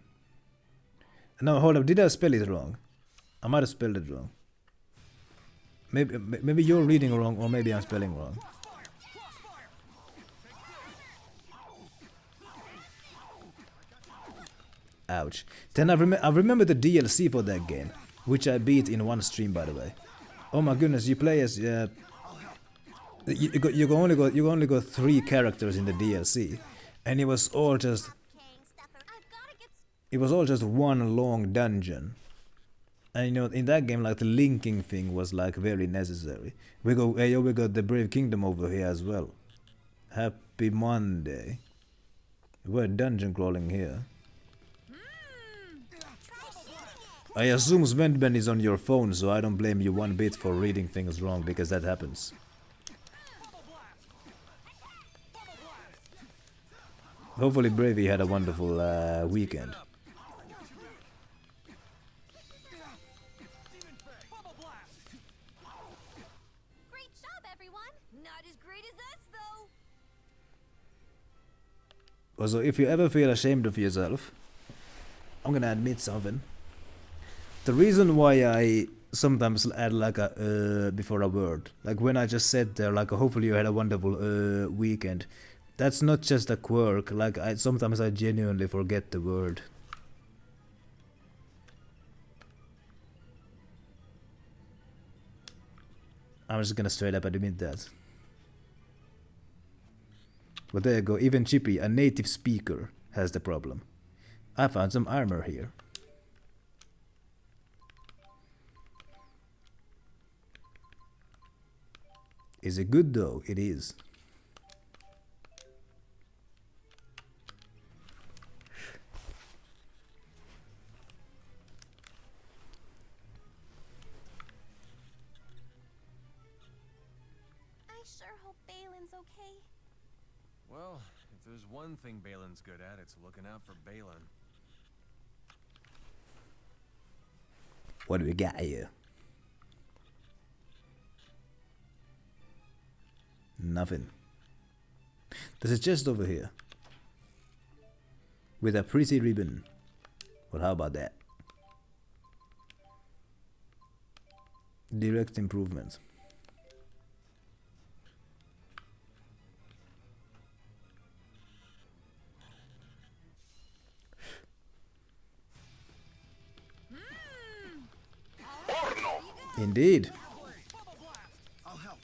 No, hold up, did I spell it wrong? I might have spelled it wrong. Maybe you're reading wrong, or maybe I'm spelling wrong. Ouch. Then I remember the DLC for that game, which I beat in one stream, by the way. Oh my goodness, you play as you only got 3 characters in the DLC, and it was all just one long dungeon. And you know, in that game, like the linking thing was like very necessary. We got the Brave Kingdom over here as well. Happy Monday. We're dungeon crawling here. I assume Svendben is on your phone, so I don't blame you one bit for reading things wrong, because that happens. Hopefully Bravey had a wonderful weekend. Great job, everyone! Not as great as us, though! Also, if you ever feel ashamed of yourself, I'm gonna admit something. The reason why I sometimes add like a before a word, like when I just said there, like hopefully you had a wonderful weekend, that's not just a quirk. Like sometimes I genuinely forget the word. I'm just gonna straight up admit that. But there you go, even Chippy, a native speaker, has the problem. I found some armor here. Is it good though? It is. I sure hope Balin's okay. Well, if there's one thing Balin's good at, it's looking out for Balin. What do we got here? Nothing. There's a chest over here. With a pretty ribbon. Well, how about that? Direct improvement. Indeed. I'll help.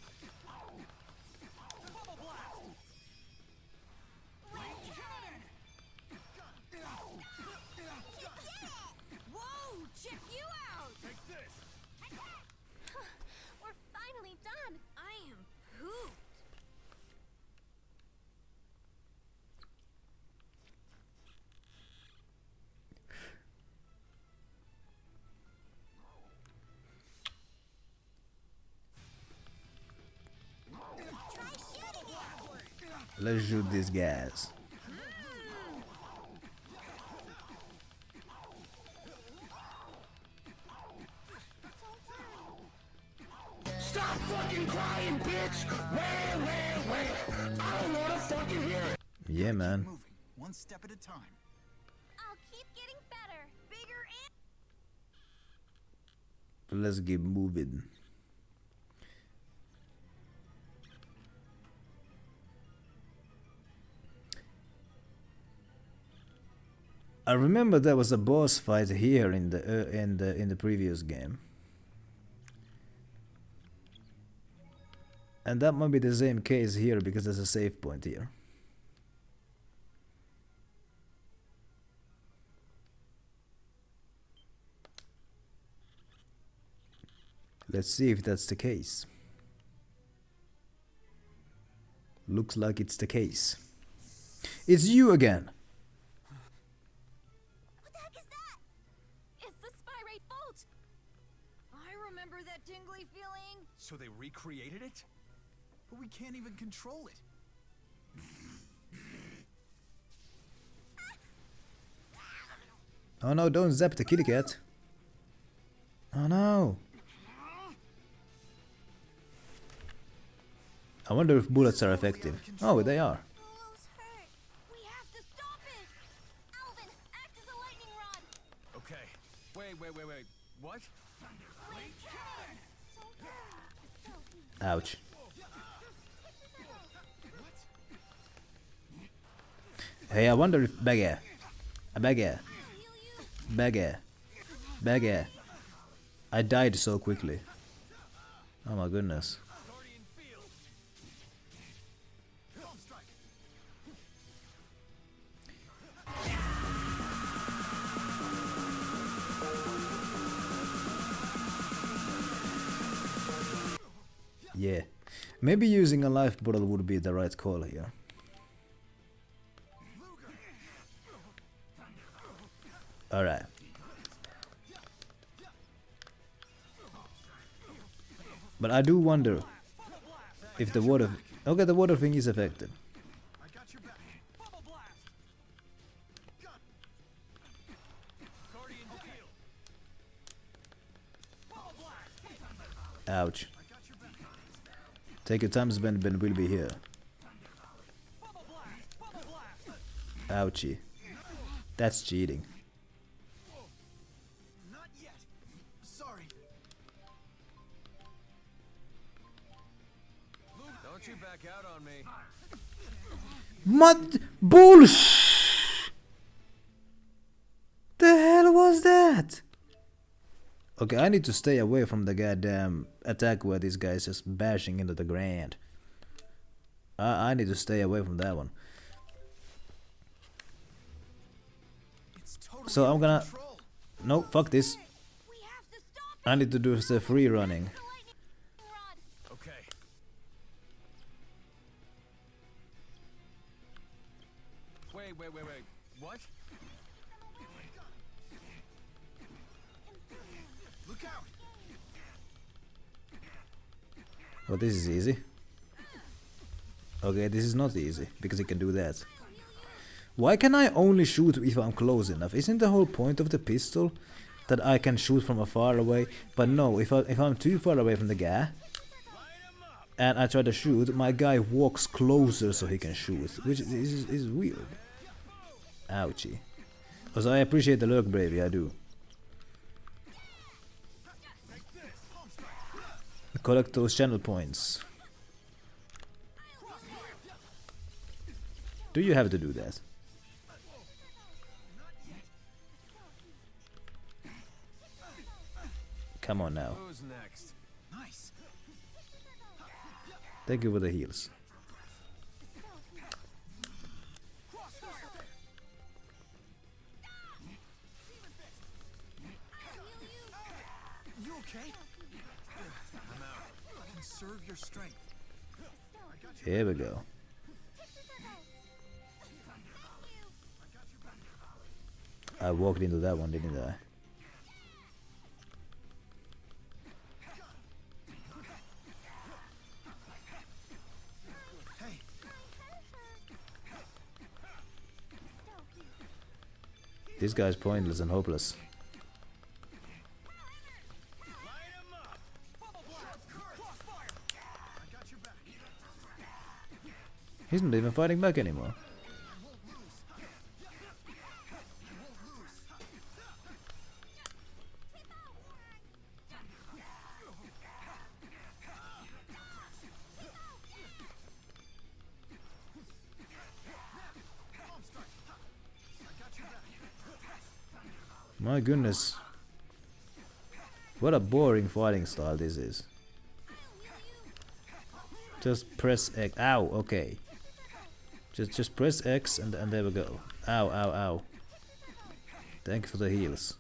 Whoa! Check you out! We're finally done. I am pooped. Let's shoot these guys. Stop fucking crying, bitch! Where? I don't wanna fucking hear it! Yeah, man. Moving, one step at a time. I'll keep getting better. Bigger and Let's keep moving. I remember there was a boss fight here in the previous game, and that might be the same case here because there's a save point here. Let's see if that's the case. Looks like it's the case. It's you again. What the heck is that? it's the Spyrate Vault. I remember that tingly feeling. So they recreated it? But we can't even control it. Oh no, don't zap the kitty cat. Oh no. I wonder if bullets are effective. Oh, they are. Lulu's hurt. We have to stop it. Alvin, act as a lightning rod. Okay. Wait. What? Ouch. Hey, I wonder if Bagger. A Bagger. He'll Bag air. Bag air. I died so quickly. Oh my goodness. Yeah. Maybe using a life bottle would be the right call here. Alright. But I do wonder if the water... Okay, the water thing is effective. Ouch. Take your time, Sven will be here. Ouchie. That's cheating. Not yet. Sorry. Don't you back out on me. Mud bullsh. The hell was that? Okay, I need to stay away from the goddamn attack where this guy's just bashing into the ground. I need to stay away from that one. So I'm gonna... No, fuck this. I need to do the free running. Okay. Wait. What? Look out. Well, this is easy. Okay, this is not easy, because he can do that. Why can I only shoot if I'm close enough? Isn't the whole point of the pistol that I can shoot from afar away? But no, if I'm too far away from the guy and I try to shoot, my guy walks closer so he can shoot, which is weird. Ouchie. Also, I appreciate the lurk, Bravey, I do. Collect those channel points. Do you have to do that? Come on now. Who's next? Nice. Thank you for the heals. You okay? I'm out. Conserve your strength. Here we go. I walked into that one, didn't I? This guy's pointless and hopeless. He's not even fighting back anymore. My goodness. What a boring fighting style this is. Just press X. Ow, okay. Just press X and there we go. Ow, ow, ow. Thank you for the heals.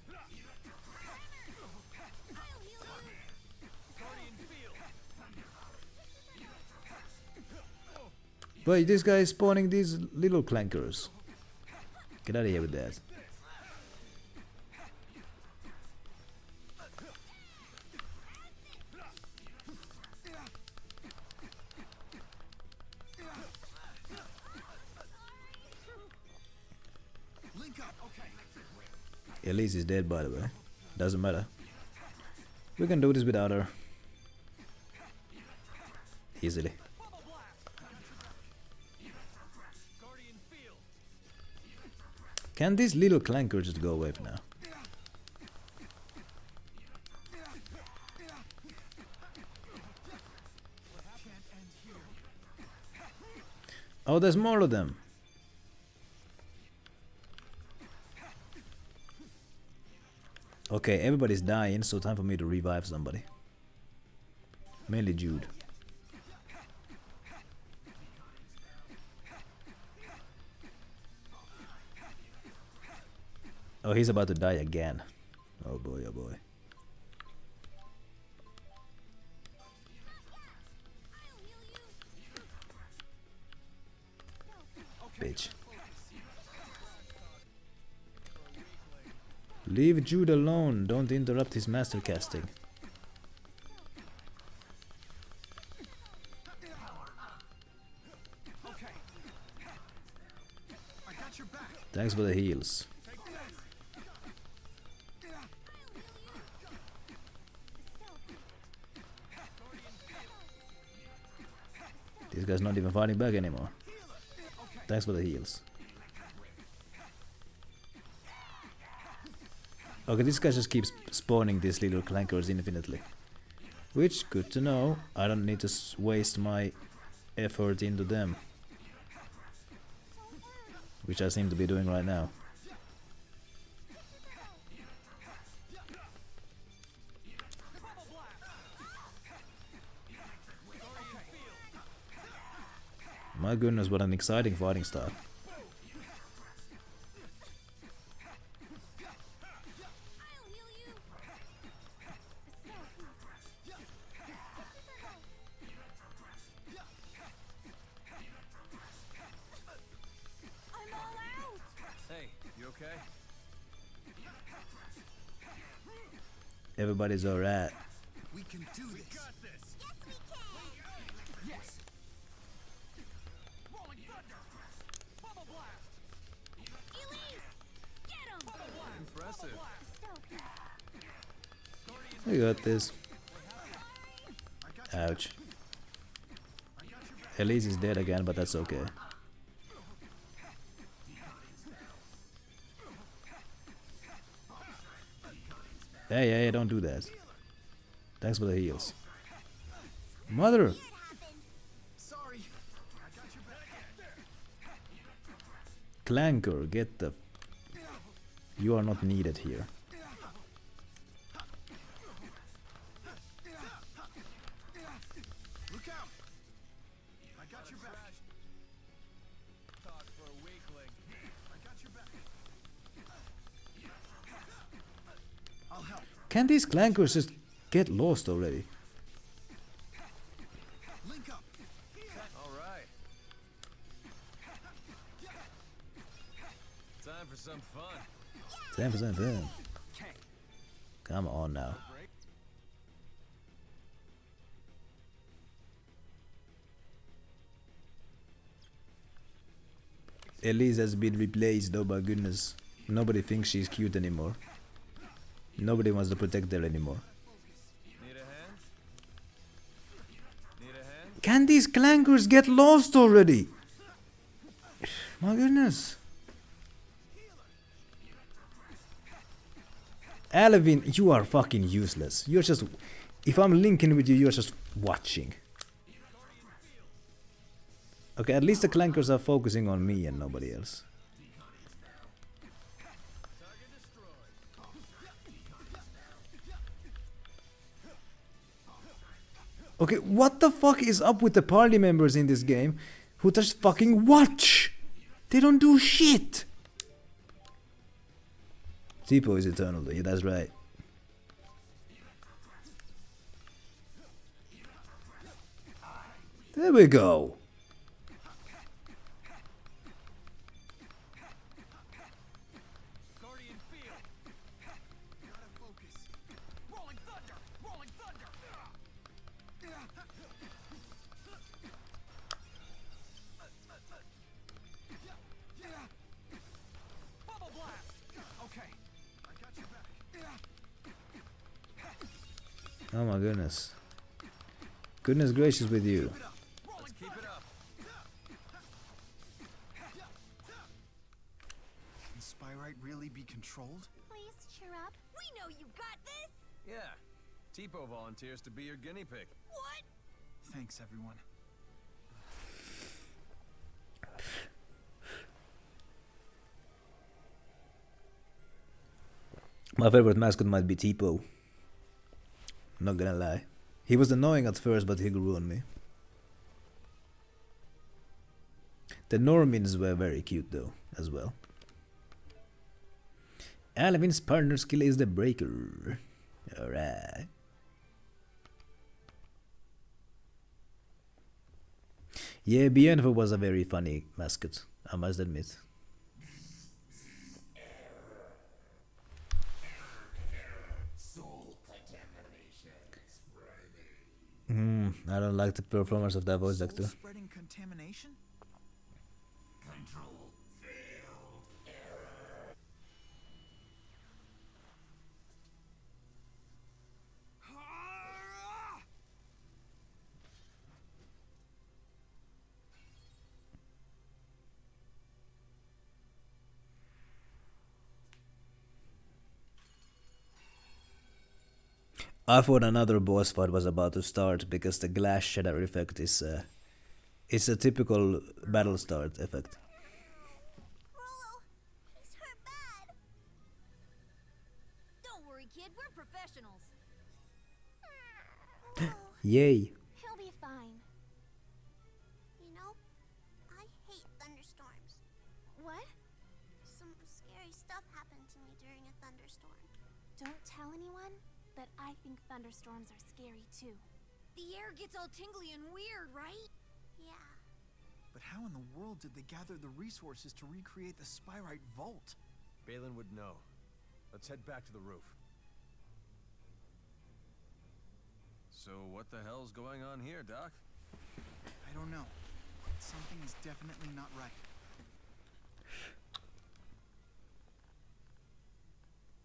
Wait, this guy is spawning these little clankers. Get out of here with that. Elise is dead, by the way. Doesn't matter. We can do this without her. Easily. Can these little clankers just go away for now? Oh, there's more of them. Okay, everybody's dying, so time for me to revive somebody. Mainly Jude. Oh, he's about to die again. Oh boy, oh boy. Bitch. Leave Jude alone. Don't interrupt his master casting. Thanks for the heals. This guy's not even fighting back anymore. Thanks for the heals. Okay, this guy just keeps spawning these little clankers infinitely. Which, good to know. I don't need to waste my effort into them. Which I seem to be doing right now. My goodness, what an exciting fighting style. Hey, you okay? Everybody's alright. We can do this. Yes, we can. Yes. Rolling thunder. Bubble blast. Elise, get him. Impressive. We got this. Ouch. Elise is dead again, but that's okay. Hey, don't do that. Thanks for the heals. Mother! Sorry. Clanker, get the... You are not needed here. Look out. I got your back. Talk for a weakling. I got your back. I'll help. Can these clankers just get lost already? Link up. All right. Time for some fun. 10% in. Come on now. Elise has been replaced, oh my goodness. Nobody thinks she's cute anymore. Nobody wants to protect her anymore. Need a hand? Need a hand? Can these clankers get lost already? My goodness. Alvin, you are fucking useless. You're just... If I'm linking with you, you're just watching. Okay, at least the clankers are focusing on me and nobody else. Okay, what the fuck is up with the party members in this game who just fucking watch? They don't do shit. Tipo is eternal though, yeah, that's right. There we go. Guardian field. Gotta focus. Rolling thunder. Rolling thunder. Bubble blast. Okay. I got your back. Oh my goodness. Goodness gracious with you. Let's keep it up. Can Spyrite really be controlled? Please cheer up. We know you got this. Yeah. Tipo volunteers to be your guinea pig. What? Thanks, everyone. My favorite mascot might be Tipo. Not gonna lie. He was annoying at first, but he grew on me. The Normans were very cute though, as well. Alvin's partner skill is the breaker. Alright. Yeah, Bienfo was a very funny mascot, I must admit. I don't like the performance of that voice actor. Spreading contamination? I thought another boss fight was about to start because the glass shatter effect is it's a typical battle start effect. Rolo, he's hurt bad. Don't worry, kid. We're professionals. Yay! He'll be fine. You know, I hate thunderstorms. What? Some scary stuff happened to me during a thunderstorm. Don't tell anyone, but I think thunderstorms are scary too. The air gets all tingly and weird, right? Yeah. But how in the world did they gather the resources to recreate the Spyrite vault? Balin would know. Let's head back to the roof. So what the hell's going on here, Doc? I don't know. Something is definitely not right.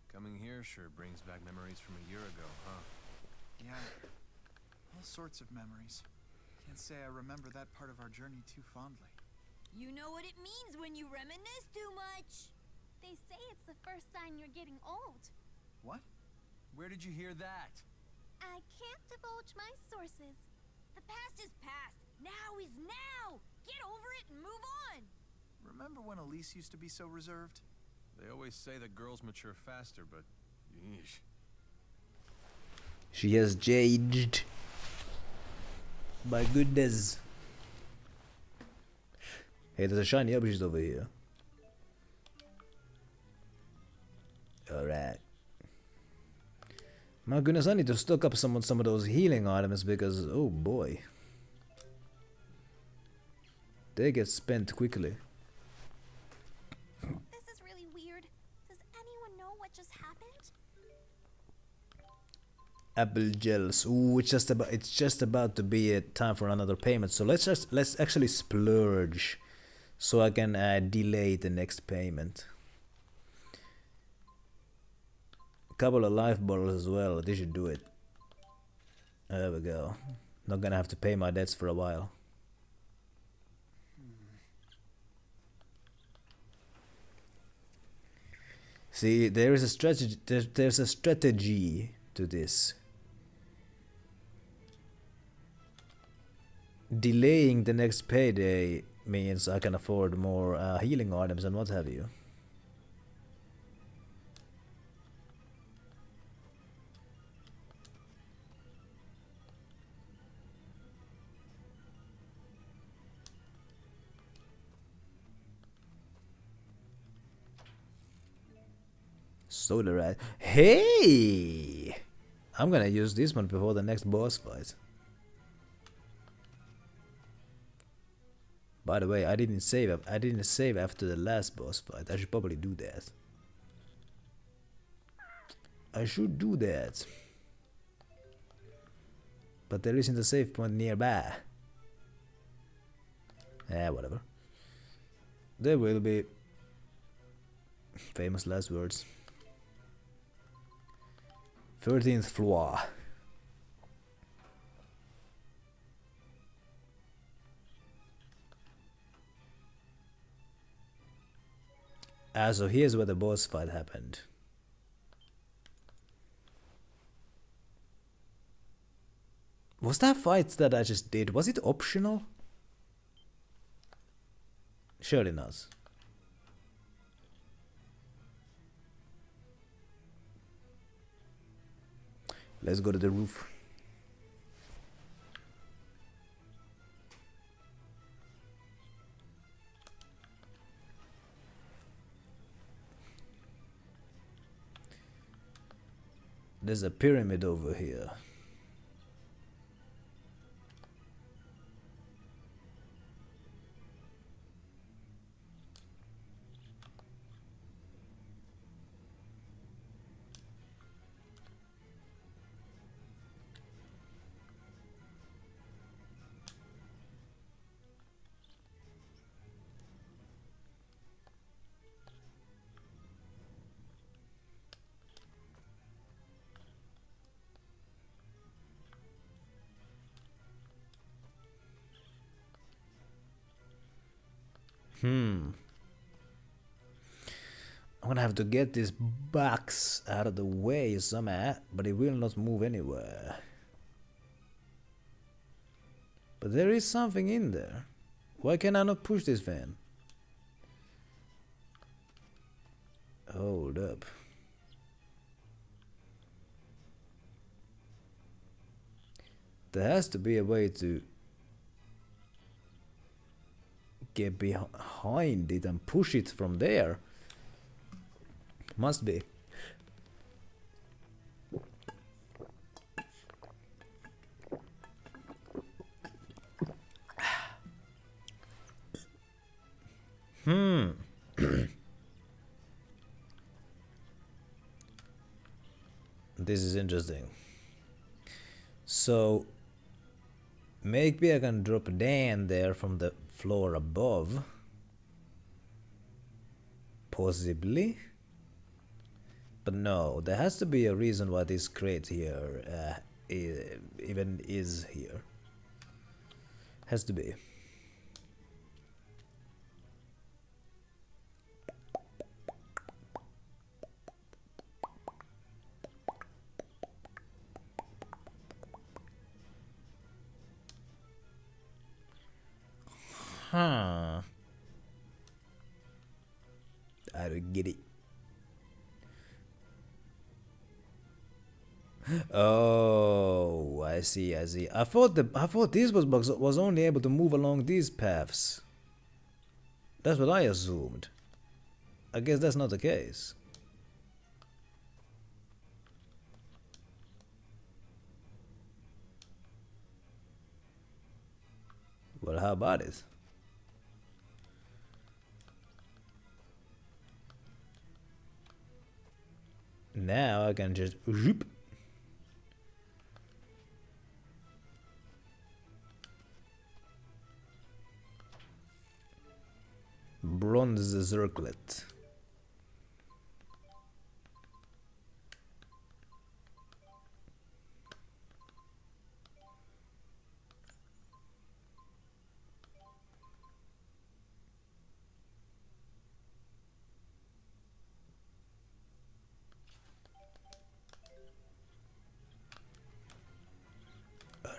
Coming here sure brings back memories from a year ago, huh? Yeah. All sorts of memories. Can't say I remember that part of our journey too fondly. You know what it means when you reminisce too much. They say it's the first sign you're getting old. What? Where did you hear that? I can't divulge my sources. The past is past. Now is now. Get over it and move on. Remember when Elise used to be so reserved? They always say that girls mature faster, but yeesh. She has aged. My goodness. Hey, there's a shiny object over here. Alright. My goodness, I need to stock up some of those healing items because, oh boy. They get spent quickly. This is really weird. Does anyone know what just happened? Apple gels. Ooh, it's just about to be a time for another payment. So let's actually splurge, so I can delay the next payment. A couple of life bottles as well. They should do it. There we go. Not gonna have to pay my debts for a while. See, there is a strategy. There's a strategy to this. Delaying the next payday means I can afford more healing items and what have you. Soda rat. Hey! I'm gonna use this one before the next boss fight. By the way, I didn't save after the last boss fight. I should probably do that. I should do that. But there isn't a save point nearby. Whatever. There will be. Famous last words. 13th floor. So here's where the boss fight happened. Was that fight that I just did, was it optional? Surely not. Let's go to the roof. There's a pyramid over here. I'm gonna have to get this box out of the way somehow, but it will not move anywhere. But there is something in there. Why can I not push this fan? Hold up. There has to be a way to get behind it and push it from there. Must be. This is interesting. So maybe I can drop down there from the floor above. Possibly. But no, there has to be a reason why this crate here even is here. Has to be. I don't get it. Oh, I see. I thought this box was only able to move along these paths. That's what I assumed. I guess that's not the case. Well, how about it? Now I can just whoop. Bronze circlet.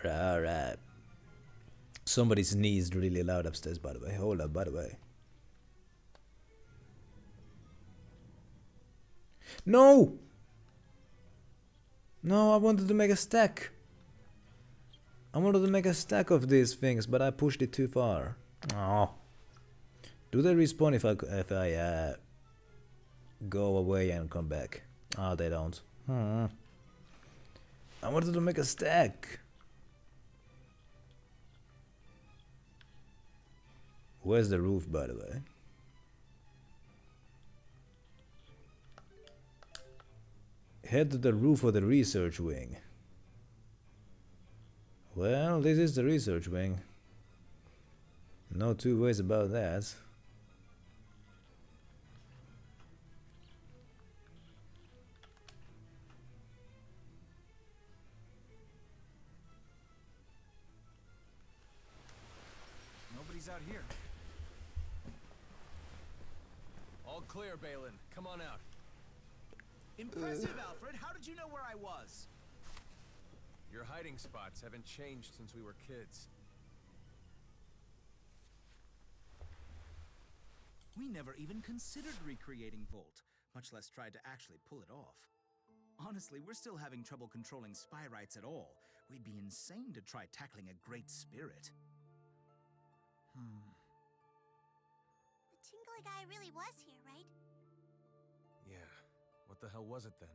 Alright. Somebody sneezed really loud upstairs, by the way. Hold up, by the way. No! No, I wanted to make a stack. I wanted to make a stack of these things, but I pushed it too far. Oh. Do they respawn if I go away and come back? Oh, they don't. I wanted to make a stack. Where's the roof, by the way? Head to the roof of the research wing. Well, this is the research wing. No two ways about that. Nobody's out here. All clear, Balin. Come on out. Impressive, Alfred. How did you know where I was? Your hiding spots haven't changed since we were kids. We never even considered recreating Volt, much less tried to actually pull it off. Honestly, we're still having trouble controlling Spyrites at all. We'd be insane to try tackling a great spirit. The tingly guy really was here, right? Yeah. What the hell was it then?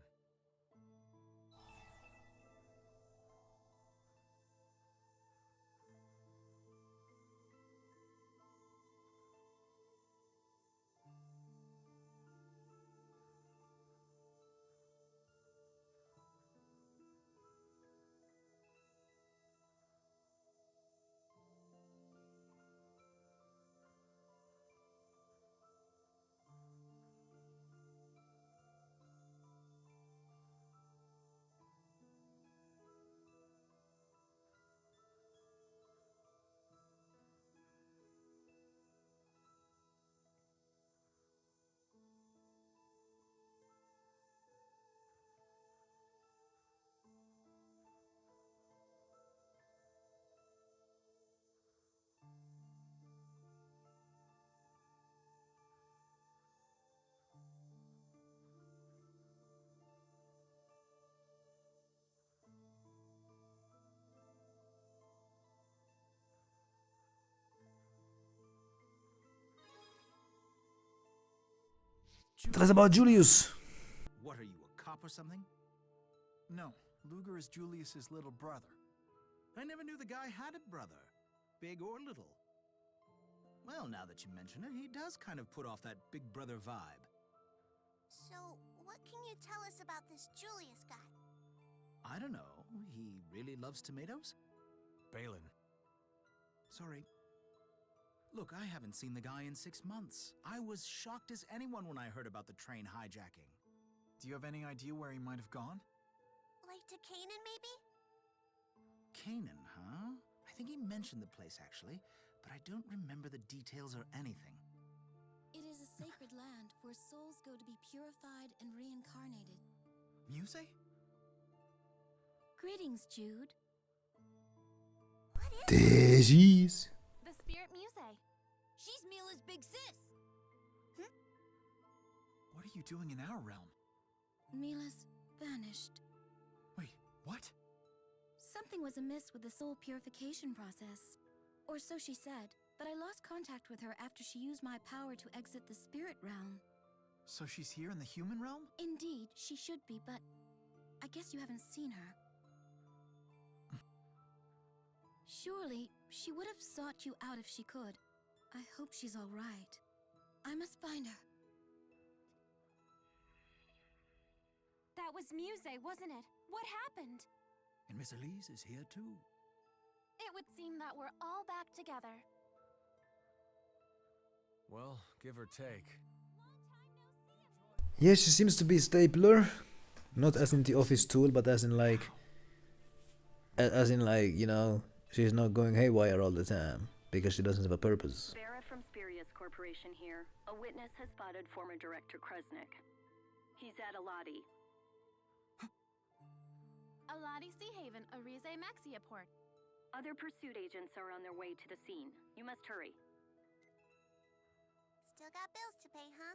Tell us about Julius. What are you, a cop or something? No, Luger is Julius's little brother. I never knew the guy had a brother, big or little. Well, now that you mention it, he does kind of put off that big brother vibe. So, what can you tell us about this Julius guy? I don't know, he really loves tomatoes? Balin. Sorry. Look, I haven't seen the guy in 6 months. I was shocked as anyone when I heard about the train hijacking. Do you have any idea where he might have gone? Like to Canaan, maybe? Canaan, huh? I think he mentioned the place, actually, but I don't remember the details or anything. It is a sacred land where souls go to be purified and reincarnated. Muse? Greetings, Jude. What is Jeez. The Spirit Muse. She's Mila's big sis. What are you doing in our realm? Mila's vanished. Wait, what? Something was amiss with the soul purification process. Or so she said, but I lost contact with her after she used my power to exit the spirit realm. So she's here in the human realm? Indeed, she should be, but I guess you haven't seen her. Surely, she would have sought you out if she could. I hope she's all right. I must find her. That was Muse, wasn't it? What happened? And Miss Elise is here too. It would seem that we're all back together. Well, give or take. Yeah, she seems to be stapler. Not as in the office tool, but as in like... As in like, you know, she's not going haywire all the time. Because she doesn't have a purpose. Vera from Spirius Corporation here. A witness has spotted former Director Kresnik. He's at Aladi. Aladi Sea Haven, Arize Maxia Port. Other pursuit agents are on their way to the scene. You must hurry. Still got bills to pay, huh?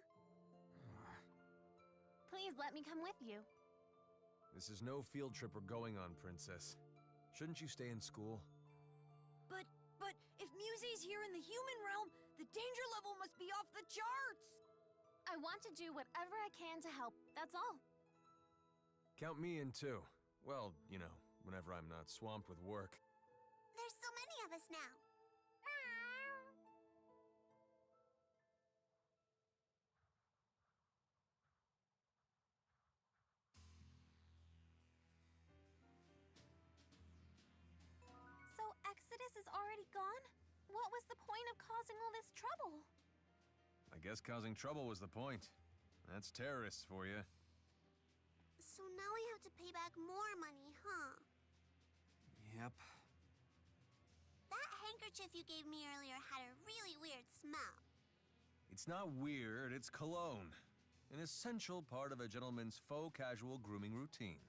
Please let me come with you. This is no field trip we're going on, Princess. Shouldn't you stay in school? But if Musie's here in the human realm, the danger level must be off the charts! I want to do whatever I can to help, that's all. Count me in too. Well, you know, whenever I'm not swamped with work. There's so many of us now. So Exodus is already gone? What was the point of causing all this trouble? I guess causing trouble was the point. That's terrorists for you. So now we have to pay back more money, huh? Yep. That handkerchief you gave me earlier had a really weird smell. It's not weird, it's cologne. An essential part of a gentleman's faux casual grooming routine.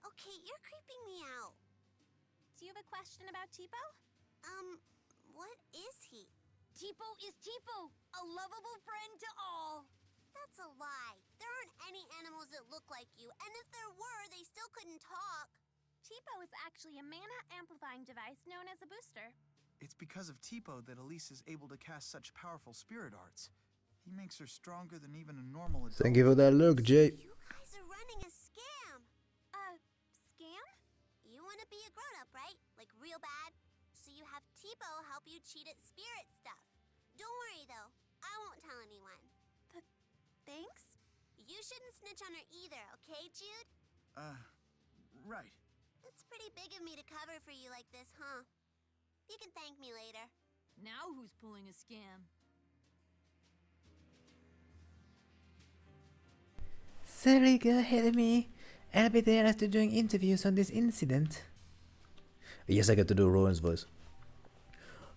Okay, you're creeping me out. Do you have a question about Tipo? What is he? Tipo is Tipo, a lovable friend to all. That's a lie. There aren't any animals that look like you, and if there were, they still couldn't talk. Tipo is actually a mana amplifying device known as a booster. It's because of Tipo that Elise is able to cast such powerful spirit arts. He makes her stronger than even a normal adult. Thank you for that look, Jay. You guys are running a scam. Scam? You want to be a grown-up, right? Like real bad? So you have Tipo help you cheat at spirit stuff. Don't worry, though. I won't tell anyone. Thanks? You shouldn't snitch on her either, okay, Jude? Right. It's pretty big of me to cover for you like this, huh? You can thank me later. Now who's pulling a scam? Sorry, go ahead of me. I'll be there after doing interviews on this incident. Yes, I get to do Rowan's voice.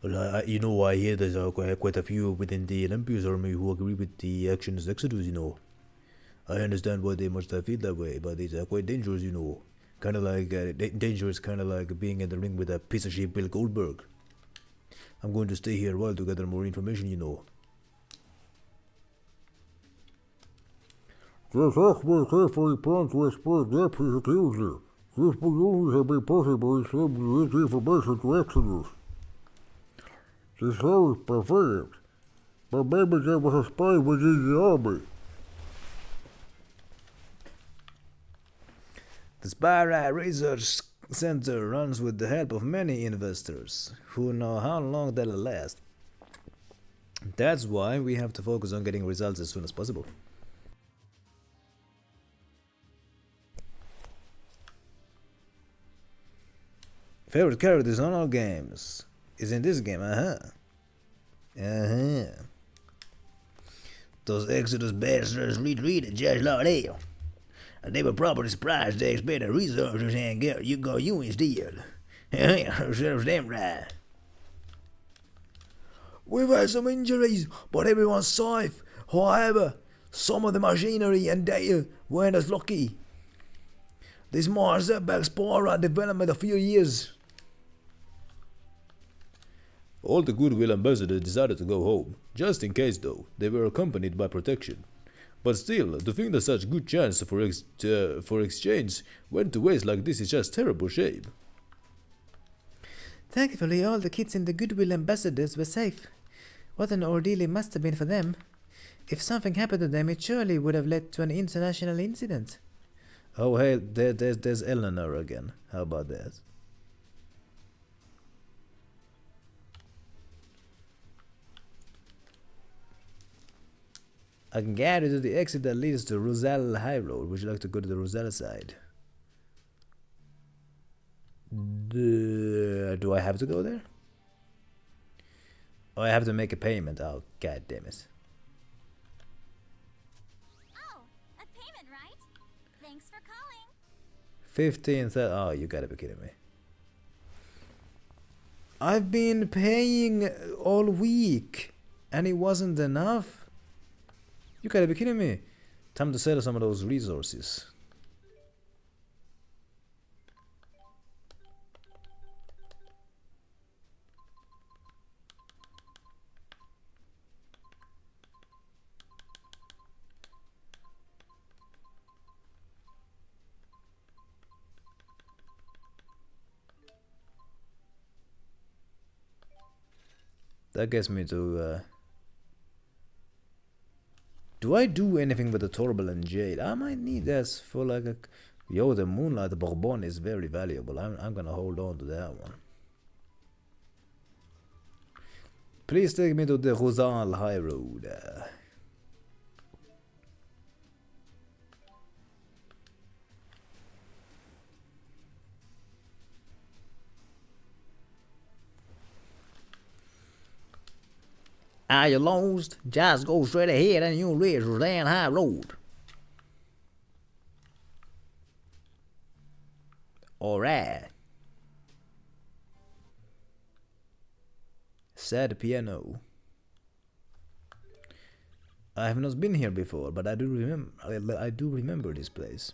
Well, you know, I hear there's quite a few within the Olympius army who agree with the actions Exodus, you know. I understand why they must feel that way, but it's quite dangerous, you know. Kind of like, dangerous, kind of like being in the ring with a piece of shit Bill Goldberg. I'm going to stay here a while to gather more information, you know. This expert carefully planned to exploit their positivity. This would only have been possible if they gave the information to Exodus. This how is perfect, but maybe there was a spy within the army. The Spyright Research Center runs with the help of many investors who know how long that'll last. That's why we have to focus on getting results as soon as possible. Favorite characters on all games is in this game, Those Exodus bastards retreated just like hell. And they were probably surprised they expected researchers and get you instead. Serves them right. We've had some injuries, but everyone's safe. However, some of the machinery and data weren't as lucky. This more setbacks spore our development a few years. All the Goodwill ambassadors decided to go home, just in case though, they were accompanied by protection. But still, to think that such good chance for exchange went to waste like this is just terrible shame. Thankfully, all the kids in the Goodwill ambassadors were safe. What an ordeal it must have been for them. If something happened to them, it surely would have led to an international incident. Oh hey, there's Eleanor again. How about that? I can guide you to the exit that leads to Roselle High Road. Would you like to go to the Roselle side? Do I have to go there? Oh, I have to make a payment. Oh, god damn it. Oh, a payment, right? Thanks for calling. 15th. Oh, you gotta be kidding me. I've been paying all week and it wasn't enough. You gotta be kidding me. Time to sell some of those resources. That gets me to do I do anything with the Turbulent Jade? I might need this for like a... Yo, the Moonlight Bourbon is very valuable. I'm gonna hold on to that one. Please take me to the Rosal High Road. Are you lost? Just go straight ahead and you'll reach Rosal High Road. Alright. Sad piano. I have not been here before, but I do remember this place.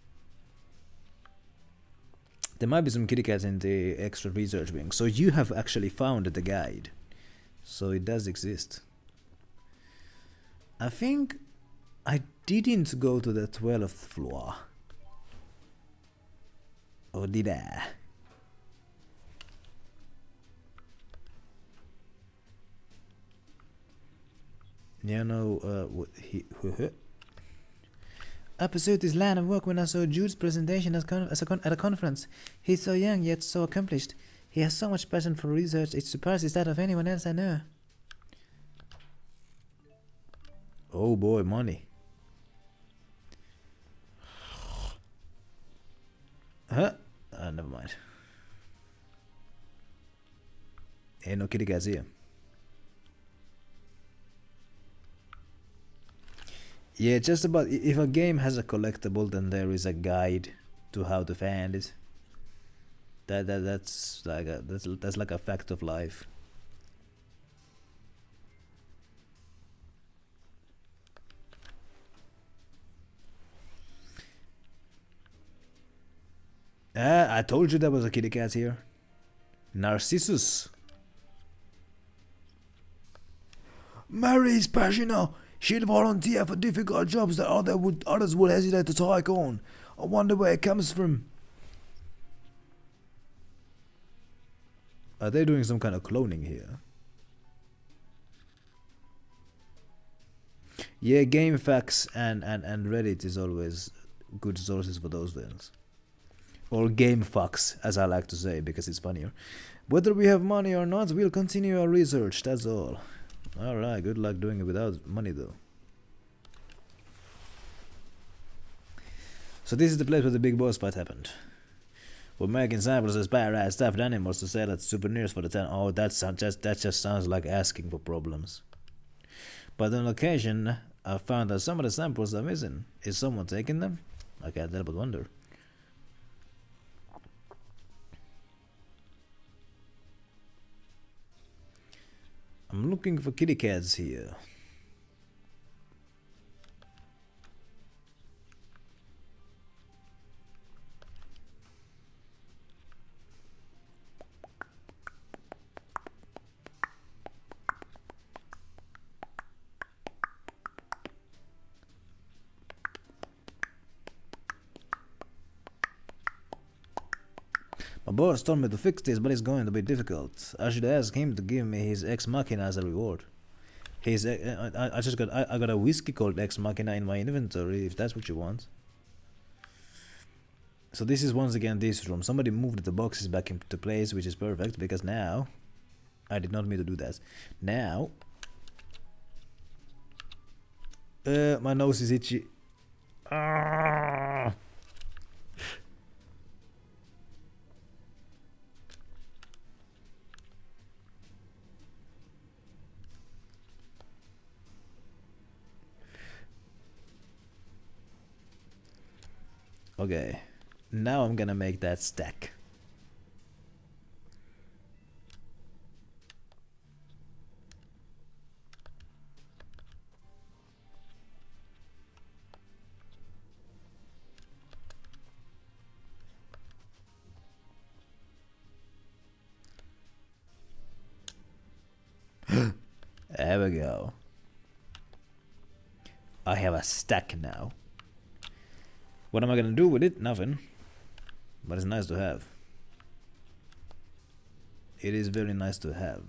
There might be some kitty cats in the extra research wing. So you have actually found the guide. So it does exist. I think I didn't go to the 12th floor. Or did I? You know, what he... I pursued this line of work when I saw Jude's presentation at a conference. He's so young yet so accomplished. He has so much passion for research, it surpasses that of anyone else I know. Oh boy, money. Huh? Never mind. Ain't no kitty cats here. Yeah, just about if a game has a collectible, then there is a guide to how to find it. That's like a fact of life. I told you there was a kitty cat here. Narcissus. Mary's passionate. She'd volunteer for difficult jobs that others would hesitate to take on. I wonder where it comes from. Are they doing some kind of cloning here? Yeah, GameFAQs and Reddit is always good sources for those things. Or GameFAQs, as I like to say, because it's funnier. Whether we have money or not, we'll continue our research, that's all. Alright, good luck doing it without money though. So this is the place where the big boss fight happened. We're making samples of spy-rat stuffed animals to sell as souvenirs for the town. Oh, that just sounds like asking for problems. But on occasion, I found that some of the samples are missing. Is someone taking them? I can't help but wonder. I'm looking for kitty cats here. My boss told me to fix this, but it's going to be difficult. I should ask him to give me his ex machina as a reward. I got a whiskey called ex machina in my inventory, if that's what you want. So this is once again this room. Somebody moved the boxes back into place, which is perfect because now I did not mean to do that. Now my nose is itchy. Ah. Okay, now I'm gonna make that stack. There we go. I have a stack now. What am I gonna do with it? Nothing. But it's nice to have. It is very nice to have.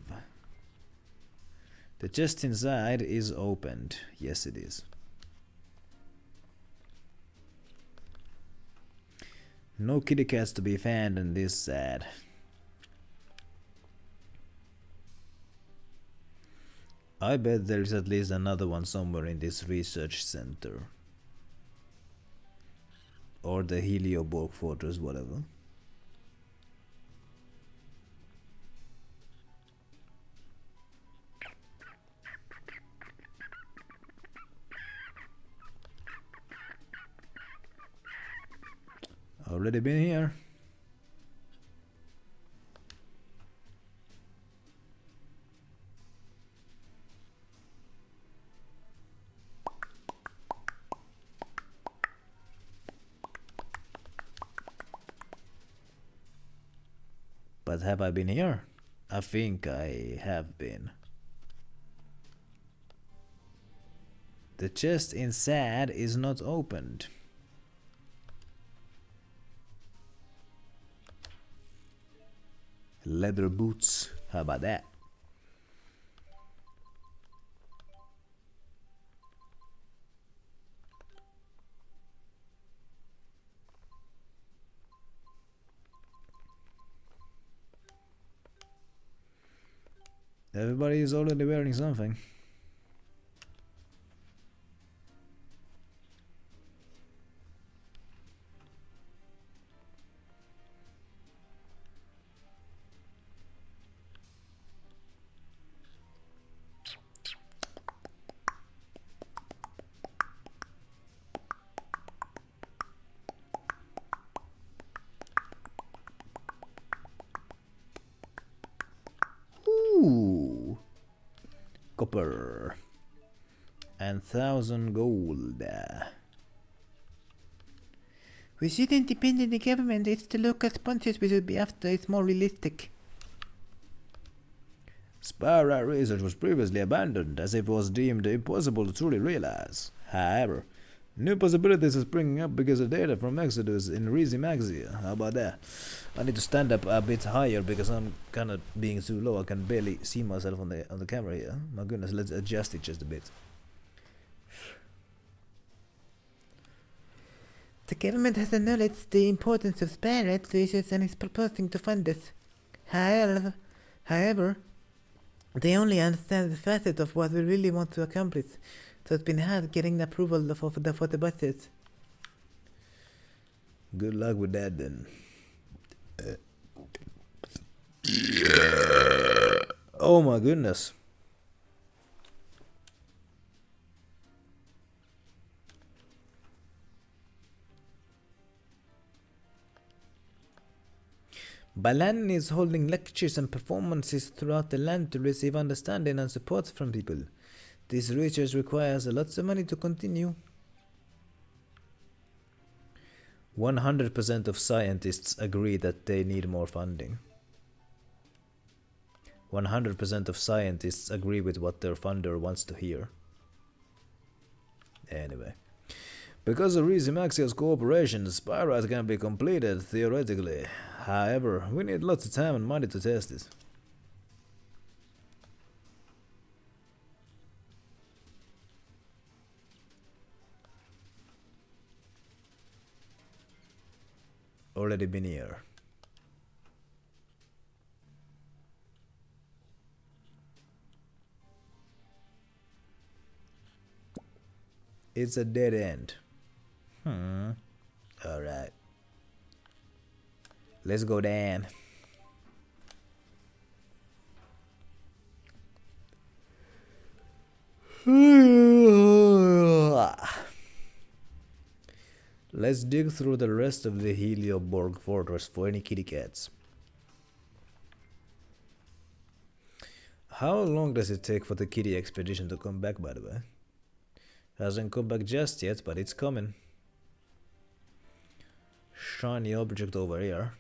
The chest inside is opened. Yes, it is. No kitty cats to be found in this side. I bet there is at least another one somewhere in this research center. Or the Helioborg fortress, whatever. Already been here. But have I been here? I think I have been. The chest inside is not opened. Leather boots. How about that? Everybody is already wearing something. Ooh. Copper. And 1,000 gold. We shouldn't depend on the government. It's the local sponsors we should be after. It's more realistic. Spyro research was previously abandoned as it was deemed impossible to truly realize. However, new possibilities are springing up because of data from Exodus in Maxia. How about that? I need to stand up a bit higher because I'm kind of being too low. I can barely see myself on the camera here. My goodness, let's adjust it just a bit. The government has acknowledged the importance of spy rights research and is proposing to fund it. However, they only understand the facet of what we really want to accomplish, so it's been hard getting the approval for the budget. Good luck with that then. Oh my goodness. Balan is holding lectures and performances throughout the land to receive understanding and support from people. This research requires lots of money to continue. 100% of scientists agree that they need more funding. 100% of scientists agree with what their funder wants to hear. Anyway. Because of Maxia's cooperation, Spyro can be completed theoretically. However, we need lots of time and money to test it. Already been here. It's a dead end. Alright. Let's go down. Let's dig through the rest of the Helioborg fortress for any kitty cats. How long does it take for the kitty expedition to come back, by the way? Hasn't come back just yet, but it's coming. Shiny object over here.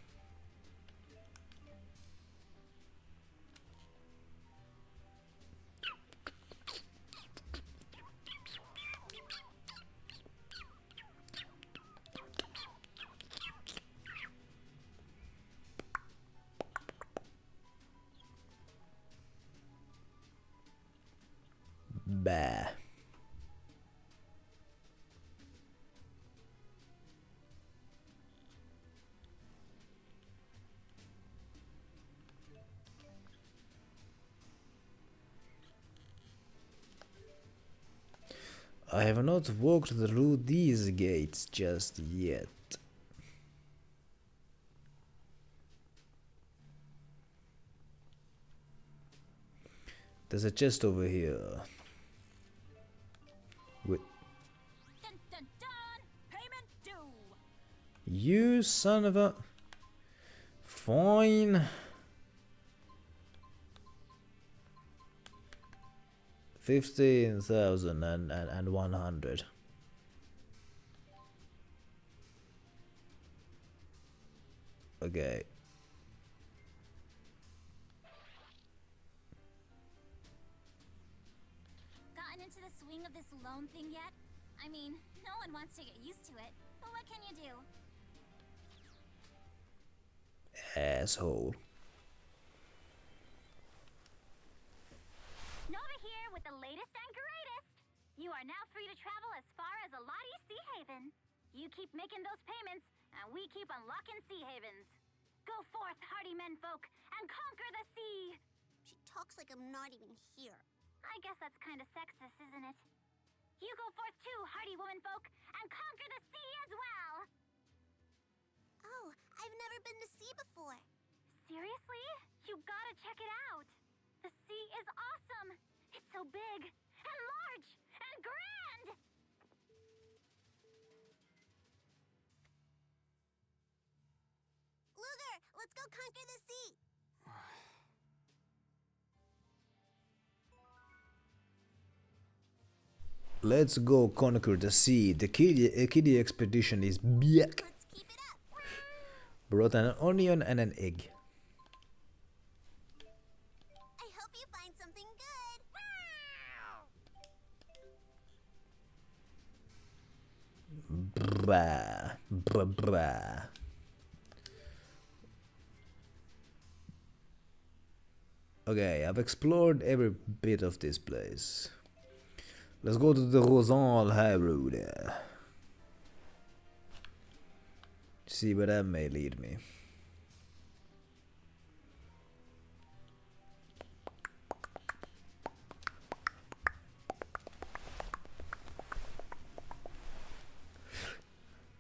Bah. I have not walked through these gates just yet. There's a chest over here. With Dun, dun, dun. Payment due. you son of a... Fine. 15,100. Okay. of this loan thing yet? I mean, no one wants to get used to it, but what can you do? Asshole. Nova here with the latest and greatest. You are now free to travel as far as Aladi Sea Haven. You keep making those payments, and we keep unlocking sea havens. Go forth, hardy menfolk, and conquer the sea! She talks like I'm not even here. I guess that's kind of sexist, isn't it? You go forth too, hardy womenfolk, and conquer the sea as well! Oh, I've never been to sea before. Seriously? You gotta check it out! The sea is awesome! It's so big, and large, and grand! Luger, let's go conquer the sea! Let's go conquer the sea. The kiddie expedition is back. Brought an onion and an egg. I hope you find something good. Bah, bah, bah. Okay, I've explored every bit of this place. Let's go to the Rosal High Road. See where that may lead me.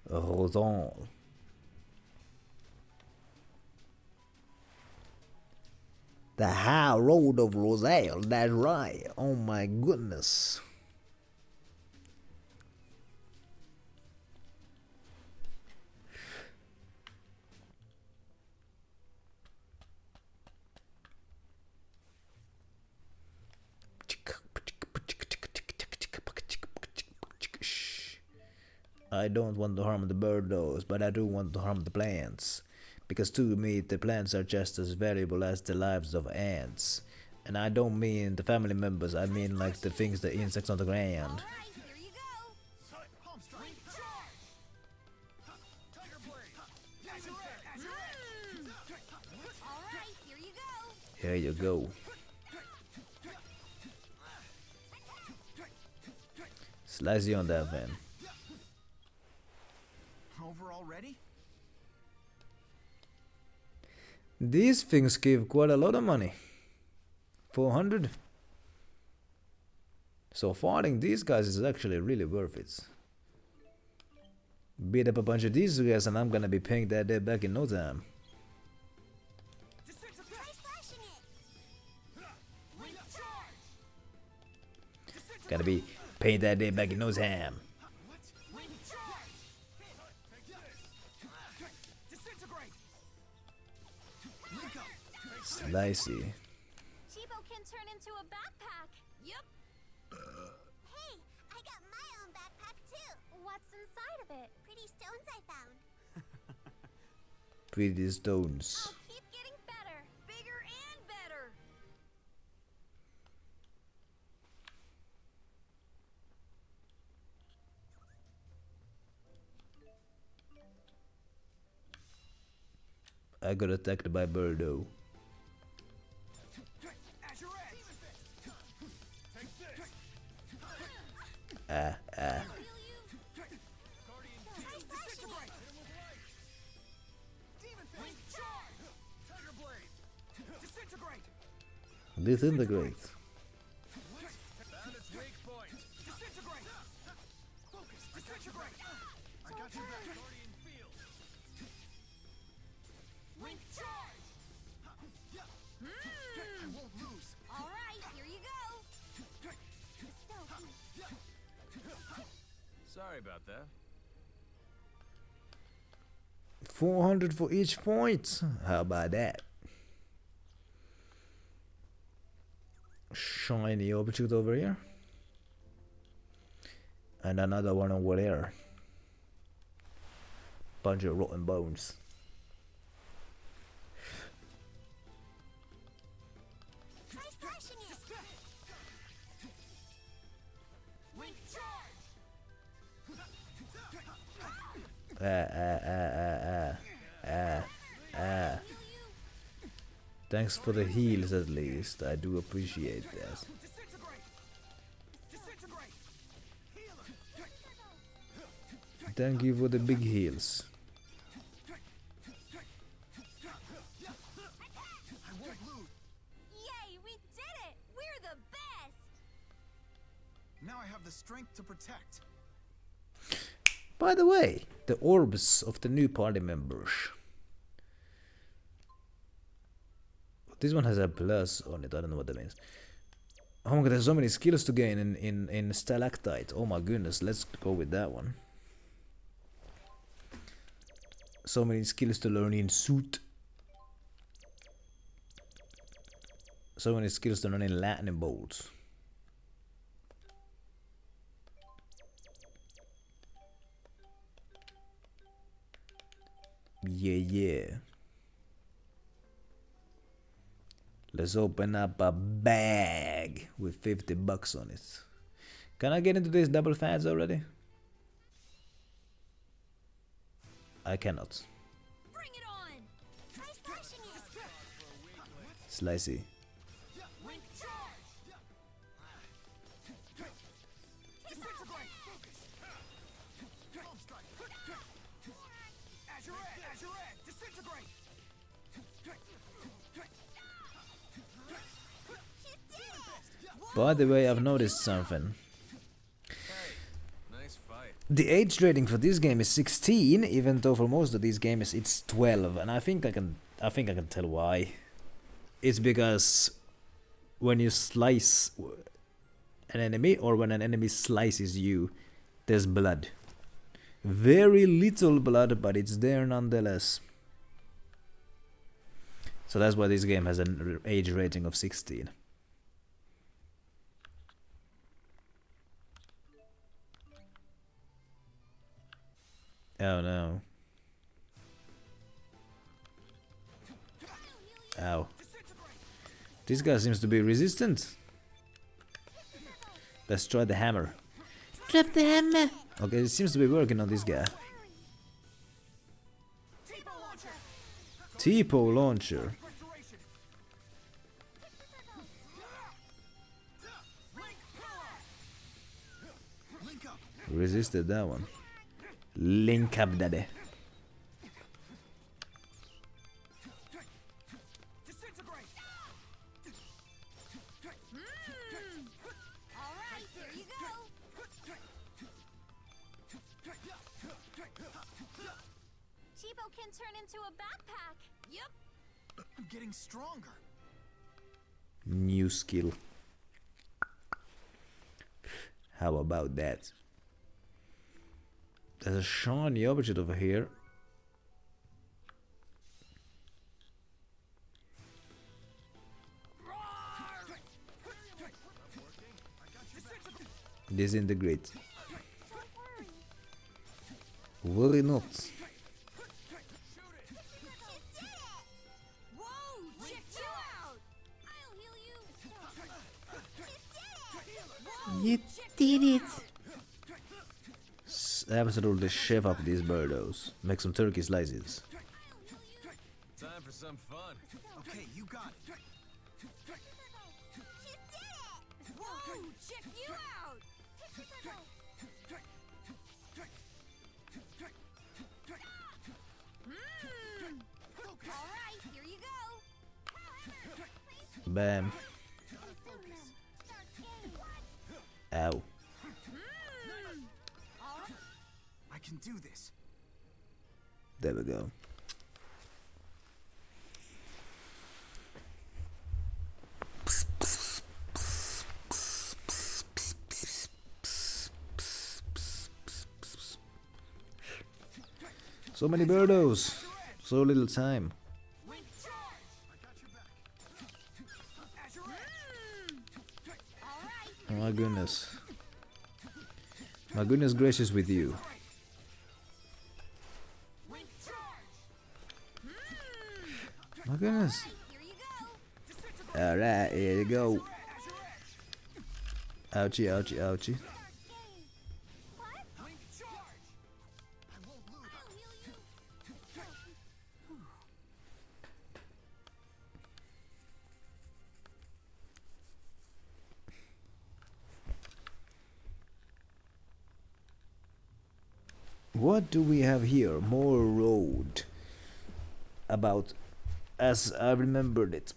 Rosal. The High Road of Rosal, that's right. Oh my goodness. I don't want to harm the birdos, but I do want to harm the plants. Because to me, the plants are just as valuable as the lives of ants. And I don't mean the family members, I mean like the things, the insects on the ground. Here you go. Slice you on that van. Over already? These things give quite a lot of money. 400. So fighting these guys is actually really worth it. Beat up a bunch of these guys and I'm gonna be paying that debt back in no time. Gotta be paying that debt back in no time. Slicey. Chibo can turn into a backpack. Yep. Hey, I got my own backpack too. What's inside of it? Pretty stones I found. Pretty stones. I'll keep getting better. Bigger and better. I got attacked by Birdo. Disintegrate. All right, here you go. Sorry about that. 400 for each point. How about that? Shiny object over here. And another one over there. Bunch of rotten bones. Try slashing it. Thanks for the heals at least. I do appreciate that. Thank you for the big heals. Yay, we did it! We're the best! Now I have the strength to protect. By the way, the orbs of the new party members. This one has a plus on it, I don't know what that means. Oh my god, there's so many skills to gain in Stalactite. Oh my goodness, let's go with that one. So many skills to learn in Suit. So many skills to learn in Lightning Bolts. Yeah. Let's open up a bag with 50 bucks on it. Can I get into these double fads already? I cannot. Bring it on! Try slashing it! Slicey. Link charge! By the way, I've noticed something. Nice fight. The age rating for this game is 16, even though for most of these games it's 12, and I think I can tell why. It's because when you slice an enemy, or when an enemy slices you, there's blood. Very little blood, but it's there nonetheless. So that's why this game has an age rating of 16. Oh no. Ow. This guy seems to be resistant. Let's try the hammer. Drop the hammer! Okay, it seems to be working on this guy. T-Po launcher. Resisted that one. Link up, daddy. Alright, here you go! Cheapo can turn into a backpack! Yep! I'm getting stronger. New skill. How about that? There's a shiny object over here. Disintegrate. Worry not. Whoa! Check you out! I'll heal you! You did it! Absolutely chef up these birdos. Make some turkey slices. Time for some fun. Okay, you got it. Whoa! Check you out! Alright, here you go! Bam. Ow. I can do this. There we go. So many birdos. So little time. Oh my goodness. My goodness gracious with you. My goodness. Alright, here you go. Ouchie, ouchie, ouchie. What do we have here? More road. About as I remembered it.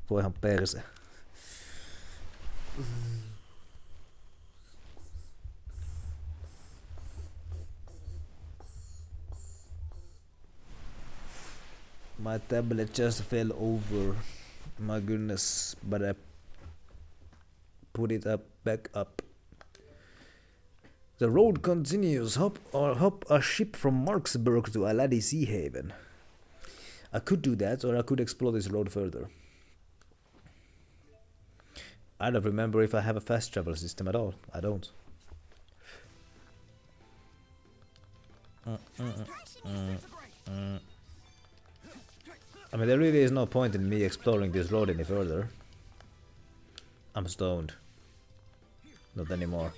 Voihan perse. My tablet just fell over. My goodness, but I put it up back up. The road continues. Hop a ship from Marksburg to Aladi Sea Haven. I could do that, or I could explore this road further. I don't remember if I have a fast travel system at all. I don't. I mean, there really is no point in me exploring this road any further. I'm stoned. Not anymore.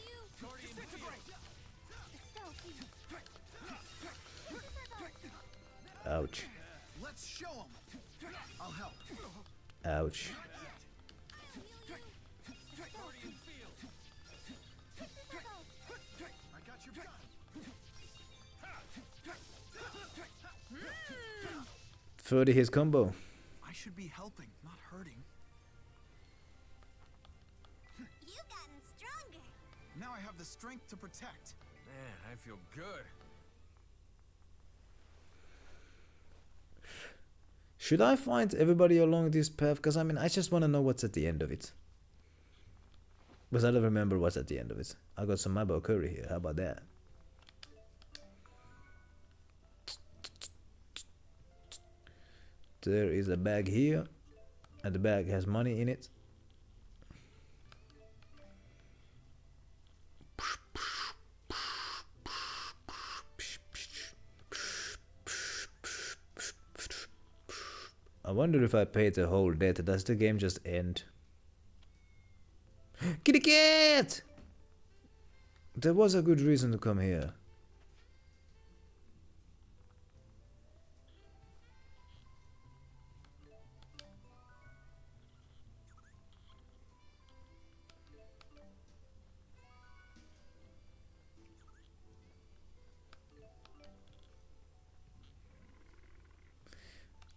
Ouch. Let's show 'em. I'll help. Ouch. I got your back. 30 his combo. I should be helping, not hurting. You've gotten stronger. Now I have the strength to protect. Man, I feel good. Should I find everybody along this path? Because I mean, I just want to know what's at the end of it. Because I don't remember what's at the end of it. I got some Mabo curry here. How about that? There is a bag here. And the bag has money in it. I wonder if I pay the whole debt, does the game just end? Kitty cat! There was a good reason to come here.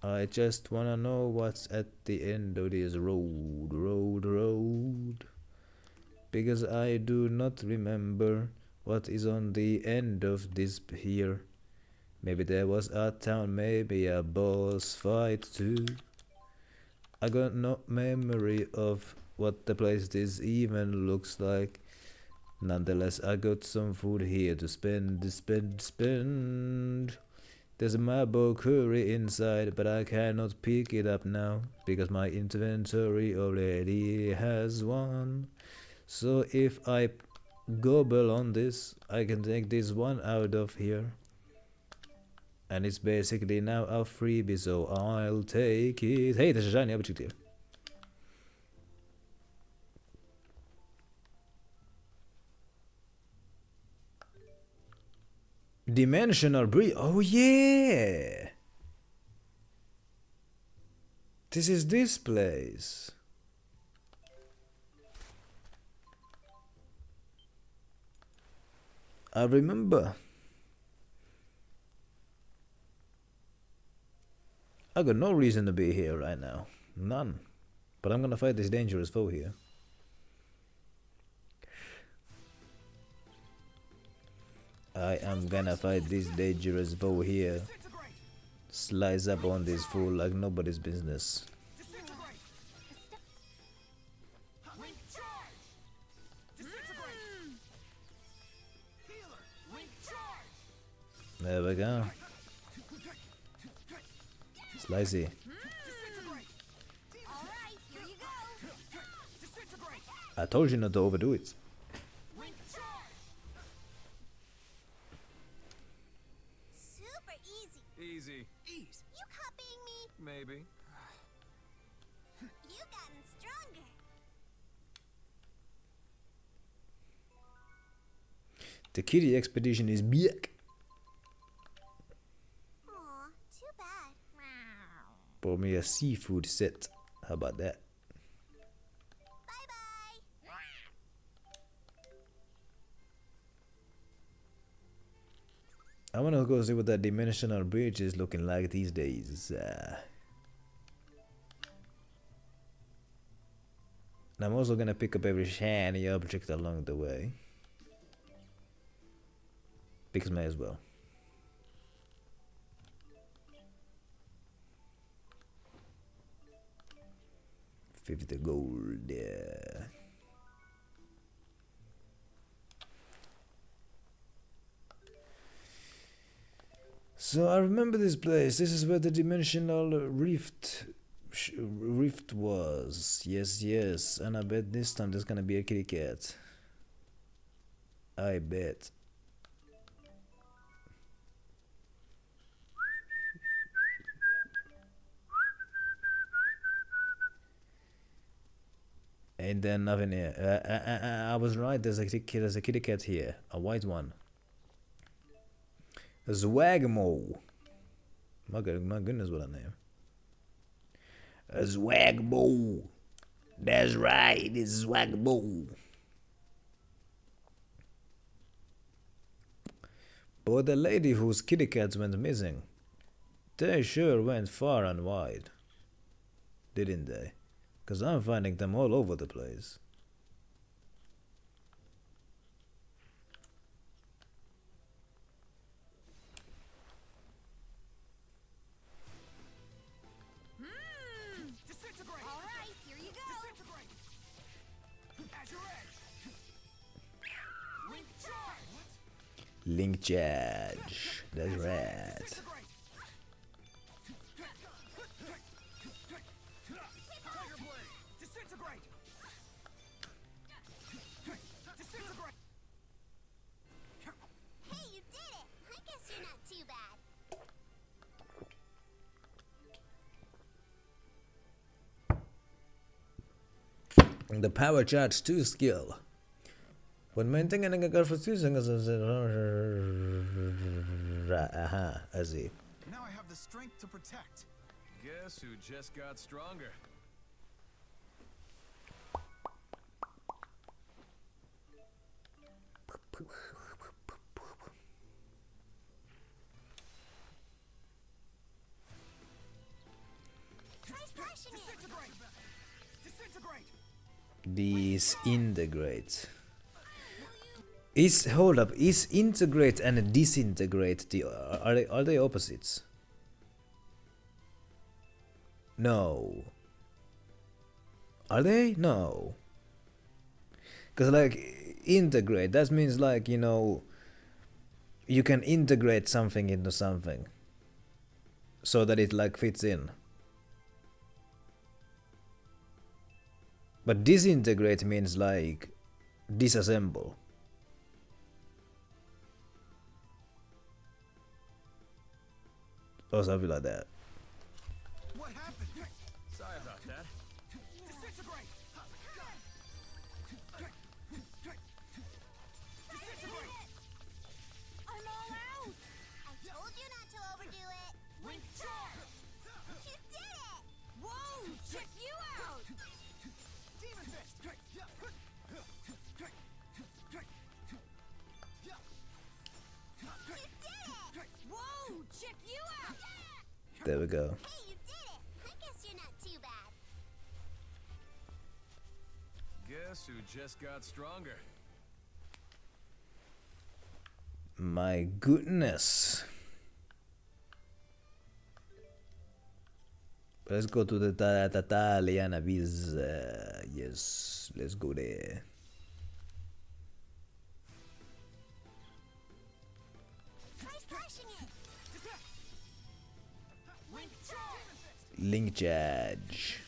I just wanna know what's at the end of this road. Because I do not remember what is on the end of this here. Maybe there was a town, maybe a boss fight too. I got no memory of what the place this even looks like. Nonetheless, I got some food here to spend. There's a Mabo curry inside, but I cannot pick it up now, because my inventory already has one. So if I gobble on this, I can take this one out of here. And it's basically now a freebie, so I'll take it. Hey, there's a shiny object here. Dimensional breed. Oh yeah! This is this place. I remember. I got no reason to be here right now. None. But I'm gonna fight this dangerous foe here. I am gonna fight this dangerous foe here. Slice up on this fool like nobody's business. There we go. Slicey. I told you not to overdo it. Super easy. Easy. Ease. You copying me? Maybe. You've gotten stronger. The kitty expedition is back. Aw, too bad. For me a seafood set. How about that? Bye-bye. I wanna go see what that dimensional bridge is looking like these days. And I'm also gonna pick up every shiny object along the way. Because may as well. 50 gold, yeah. So I remember this place. This is where the dimensional rift was. Yes, yes. And I bet this time there's gonna be a kitty cat. I bet. Ain't there nothing here? I was right. There's a kitty cat here, a white one. A Zwagmo. My goodness, what a name. A Zwagmo. That's right, it's Zwagmo. But the lady whose kitty cats went missing, they sure went far and wide, didn't they? 'Cause I'm finding them all over the place. Disintegrate! Alright, here you go! Disintegrate! At your edge! Link charge! Link charge. That's right. The power charge 2 skill. When maintaining a gun for 2 seconds, I see. Now I have the strength to protect. Guess who just got stronger? Disintegrate. Hold up, is integrate and disintegrate are they opposites? No. Are they? No. Cause like integrate, that means like, you know, you can integrate something into something so that it like fits in. But disintegrate means like disassemble. Or something like that. What happened? Sorry about that. Disintegrate! Disintegrate! I'm all out! I told you not to overdo it! Link charge! You did it! Whoa! Check you out! Demon fist! You did it! Whoa! Check you out! There we go. Hey, you did it! I guess you're not too bad. Guess who just got stronger? My goodness. Let's go to the Taliana Viz. Yes, let's go there. Try slashing it! Link charge! Link charge.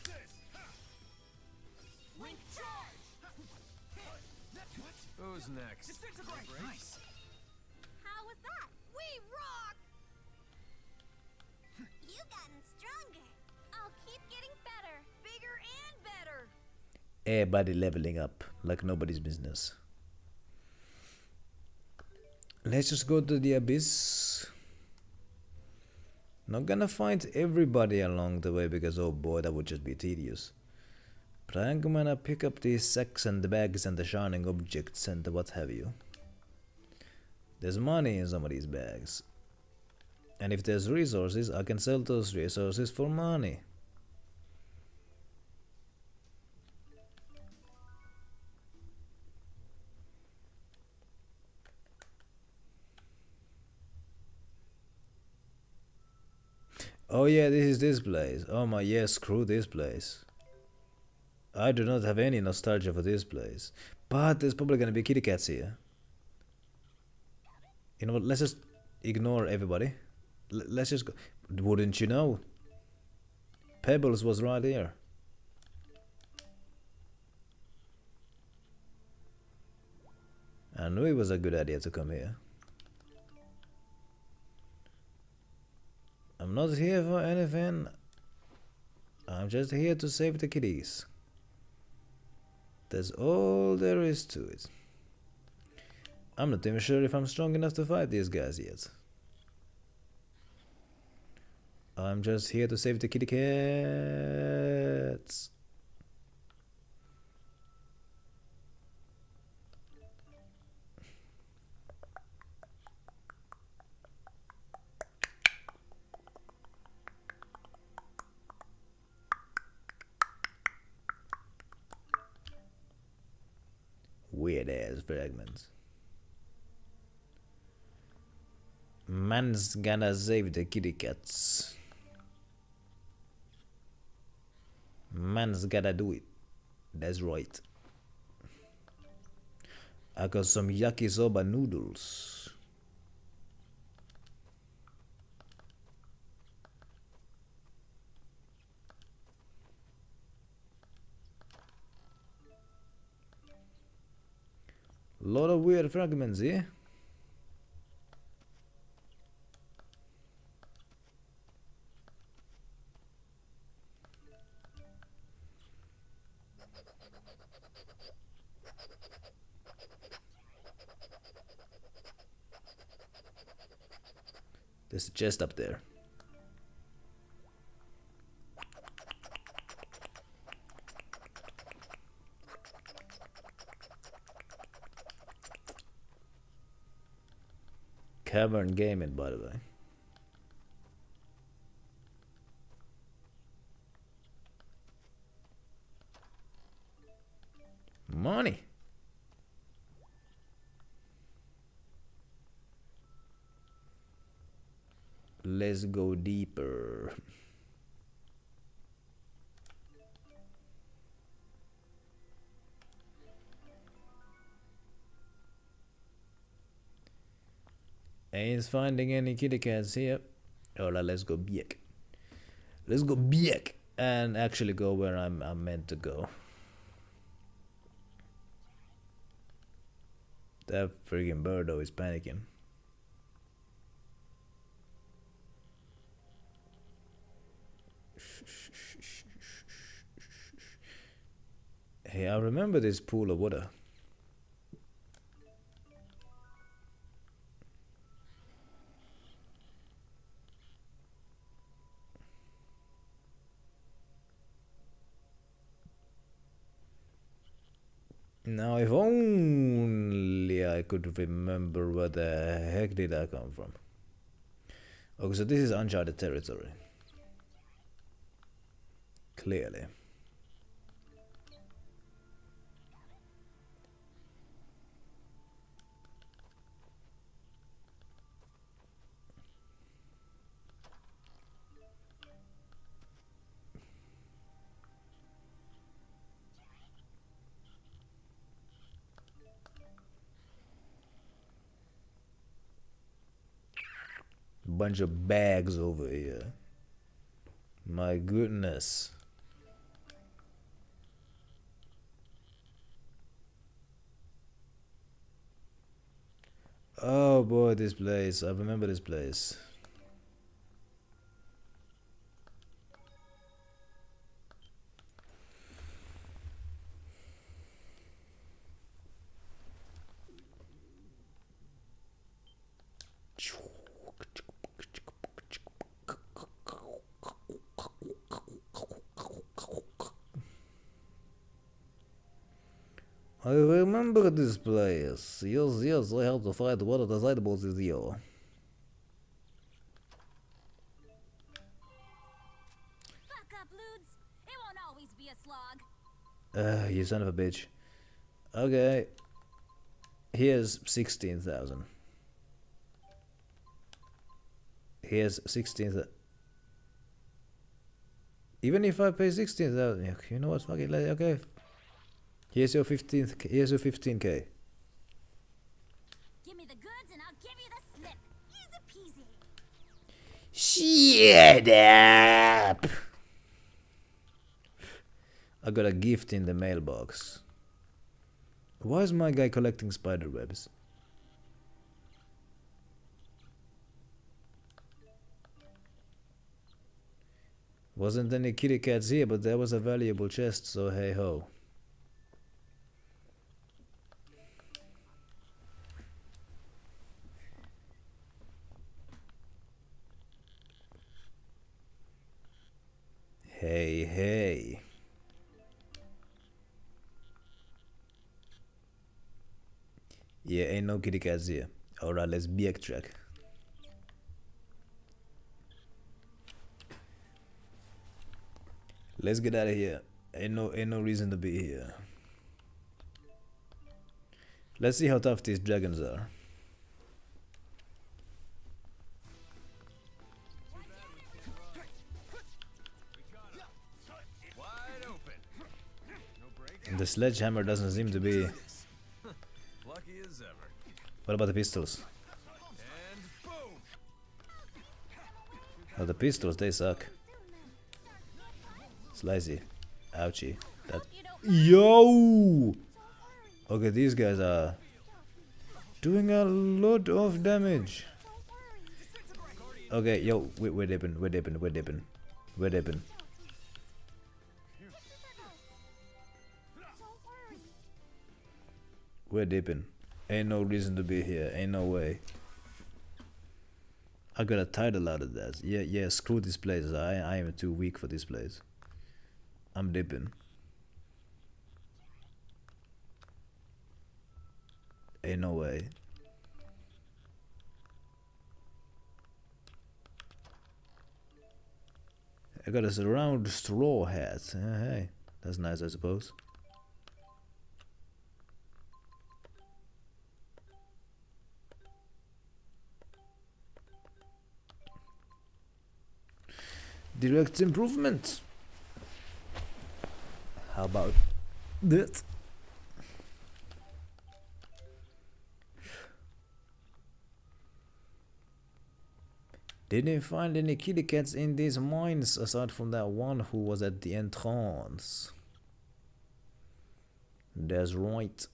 Link charge! Who's next? Disintegrate! Nice. How was that? We rock! You've gotten stronger. I'll keep getting better. Bigger and better. Everybody leveling up like nobody's business. Let's just go to the abyss. Not gonna find everybody along the way because oh boy, that would just be tedious. But I'm gonna pick up these sacks and the bags and the shining objects and the what have you. There's money in some of these bags. And if there's resources, I can sell those resources for money. Oh yeah, this is this place. Oh my, yeah, screw this place. I do not have any nostalgia for this place. But there's probably gonna be kitty cats here. You know what, let's just ignore everybody. Let's just go. Wouldn't you know? Pebbles was right here. I knew it was a good idea to come here. I'm not here for anything. I'm just here to save the kitties. That's all there is to it. I'm not even sure if I'm strong enough to fight these guys yet. I'm just here to save the kitty cats. Weird ass fragments. Man's gonna save the kitty cats. Man's gotta do it. That's right. I got some yakisoba noodles. Lot of weird fragments here. There's a chest up there. Cavern Gaming, by the way. Money. Let's go deeper. Ain't finding any kitty cats here. Alright, let's go back. Let's go back and actually go where I'm meant to go. That freaking birdo is panicking. Hey, I remember this pool of water. Now, if only I could remember where the heck did I come from. Okay, so this is uncharted territory. Clearly. Bunch of bags over here. My goodness. Oh boy, this place. I remember this place. I remember this place. Yes, I have to fight one of the side bosses here. slog. You son of a bitch. Okay. Here's 16,000. Here's 16,000. Even if I pay 16,000, you know what? Fuck it. Okay. Here's your 15th. Here's your 15k. Give me the goods and I'll give you the slip. Easy peasy. Shut up! I got a gift in the mailbox. Why is my guy collecting spider webs? Wasn't any kitty cats here, but there was a valuable chest, so hey ho. Hey, hey. Yeah, ain't no kitty cats here. Alright, let's backtrack. Let's get out of here. Ain't no reason to be here. Let's see how tough these dragons are. The sledgehammer doesn't seem to be. Lucky as ever. What about the pistols? And boom. Oh, the pistols, they suck. Slicey. Ouchie. That. Yo! Okay, these guys are doing a lot of damage. Okay, yo, we're dipping. We're dipping. Ain't no reason to be here. Ain't no way. I got a title out of that. Yeah, screw this place. I am too weak for this place. I'm dipping. Ain't no way. I got a round straw hat. Hey, that's nice, I suppose. Direct improvement. How about that? Didn't find any kitty cats in these mines aside from that one who was at the entrance. That's right.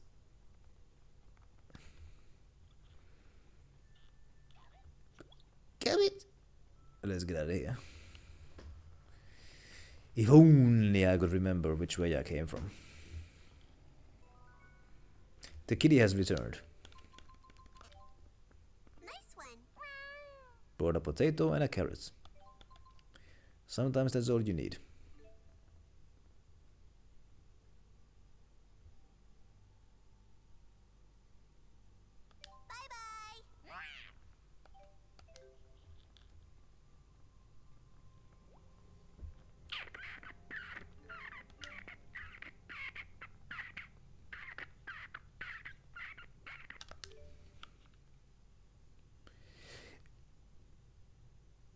Damn it. Let's get out of here. If only I could remember which way I came from. The kitty has returned. Nice one. Brought a potato and a carrot. Sometimes that's all you need.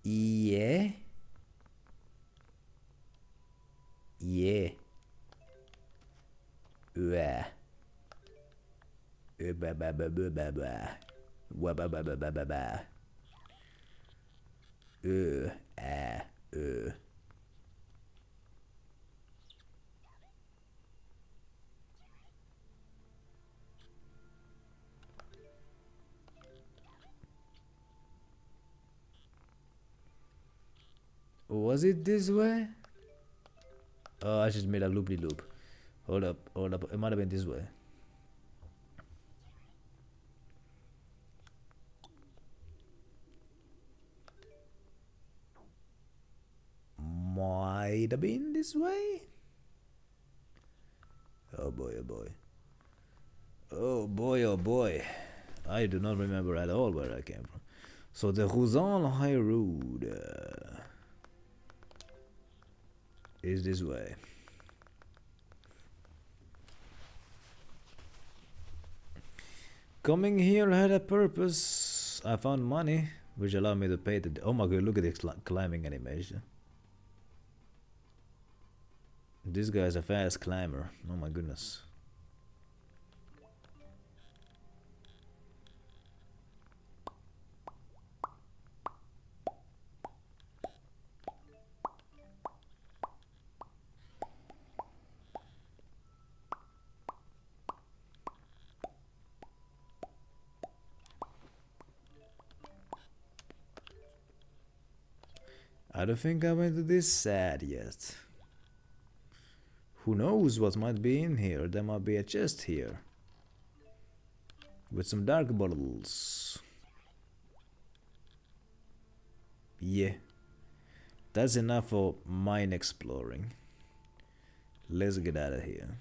Yeah. Yeah. Ba ba ba ba ba ba ba. Wa ba ba ba ba ba ba. Was it this way? Oh, I just made a loop-de-loop. Hold up. It might have been this way. Might have been this way? Oh boy, oh boy. Oh boy, oh boy. I do not remember at all where I came from. So the Rouzan High Road is this way. Coming here had a purpose. I found money, which allowed me to pay the. Oh my god! Look at this climbing animation. This guy's a fast climber. Oh my goodness. I don't think I went to this side yet. Who knows what might be in here? There might be a chest here. With some dark bottles. Yeah. That's enough for mine exploring. Let's get out of here.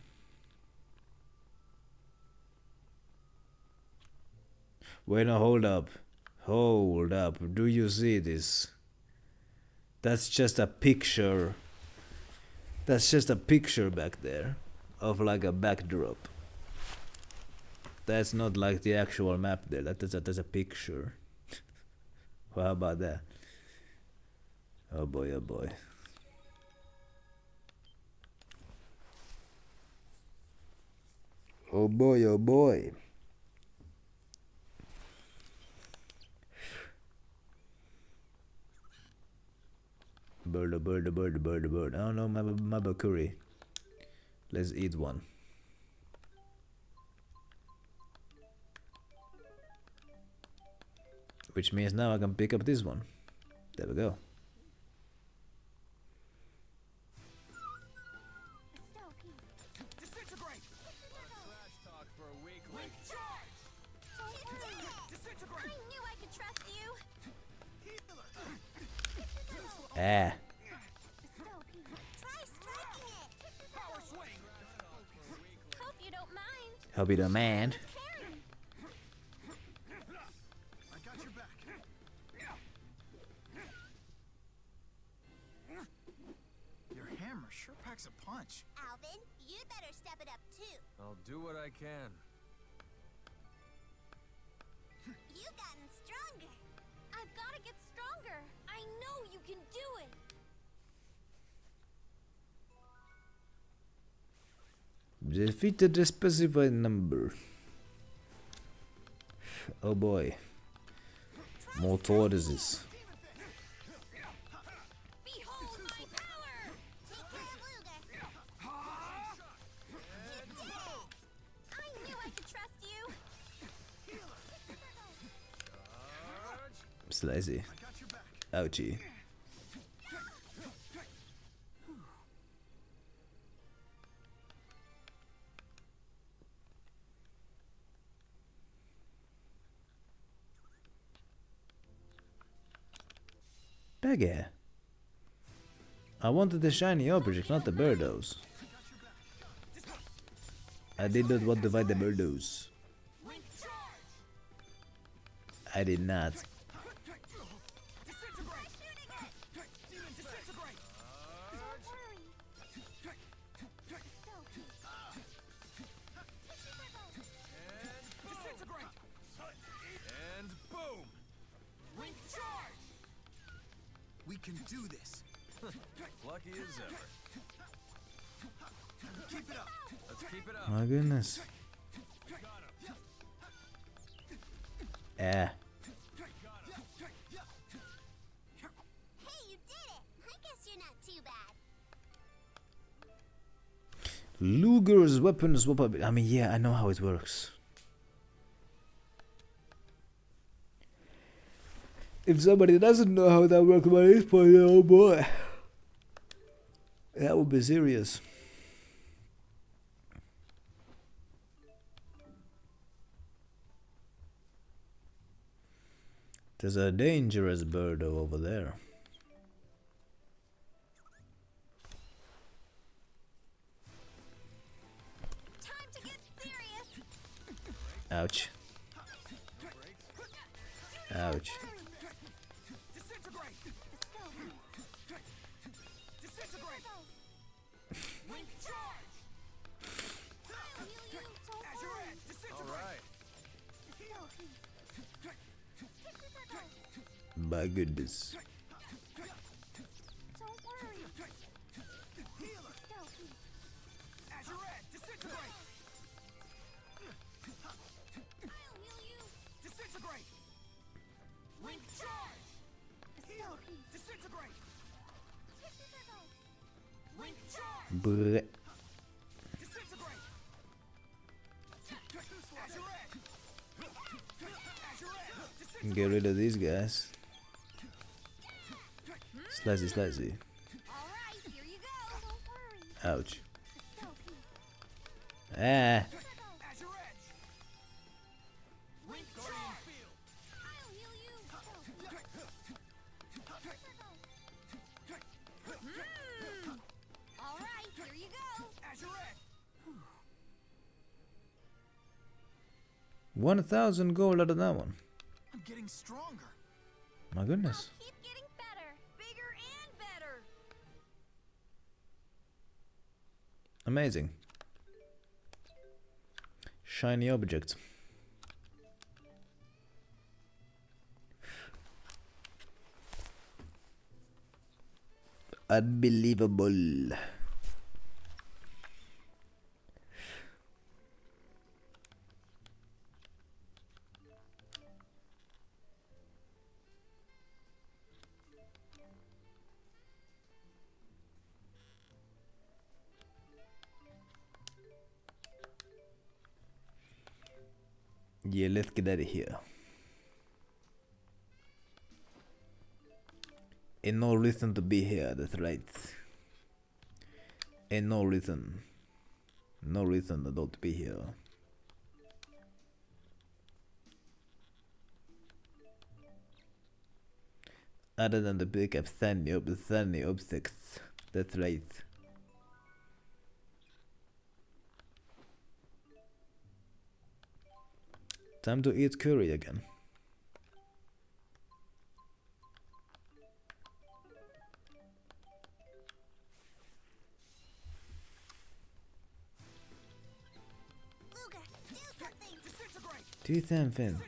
Wait, no, hold up. Hold up. Do you see this? That's just a picture. That's just a picture back there of like a backdrop. That's not like the actual map there. That's a picture. Well, how about that? Oh boy, oh boy. Oh boy, oh boy. Bird, bird, bird, bird, bird. Oh no, my curry. Let's eat one. Which means now I can pick up this one. There we go. Ah. Hope you don't mind. Hope you don't mind. I got your back. Your hammer sure packs a punch. Alvin, you'd better step it up too. I'll do what I can. You've gotten stronger. I've got to get stronger. I know you can do it. Defeated a specified number. Oh boy. More tortoises. Behold my power! Take care of Luger. You did it! I knew I could trust you. Slicey. Ouchie. Baggy. I wanted the shiny object, not the birdos. I did not want to fight the birdos. I did not. And boom! We can do this. Lucky as ever. Keep it up. Let's keep it up. My goodness. Ah. Hey, you did it. I guess you're not too bad. Luger's weapon swap up. I mean, yeah, I know how it works. If somebody doesn't know how that works by this point, oh boy. That would be serious. There's a dangerous bird over there. Time to get serious. Ouch. Ouch. My goodness. Don't worry. Azure, disintegrate! I'll heal you. Disintegrate! Link charge! Healer, disintegrate! Link charge! Bleh. Disintegrate! Azure! Get rid of these guys. Slicey, slicey. All right, here you go. Don't worry. Ouch. Ah. Azure! Link charge! I'll heal you. All right, here you go. Azure! 1,000 gold out of that one. I'm getting stronger. My goodness. Keep getting better. Bigger and better. Amazing. Shiny object. Unbelievable. Yeah, let's get out of here. Ain't no reason to be here, that's right. Ain't no reason. No reason to not be here. Other than to pick up sunny objects. That's right. Time to eat curry again. Luga, do something. Disintegrate! Do something.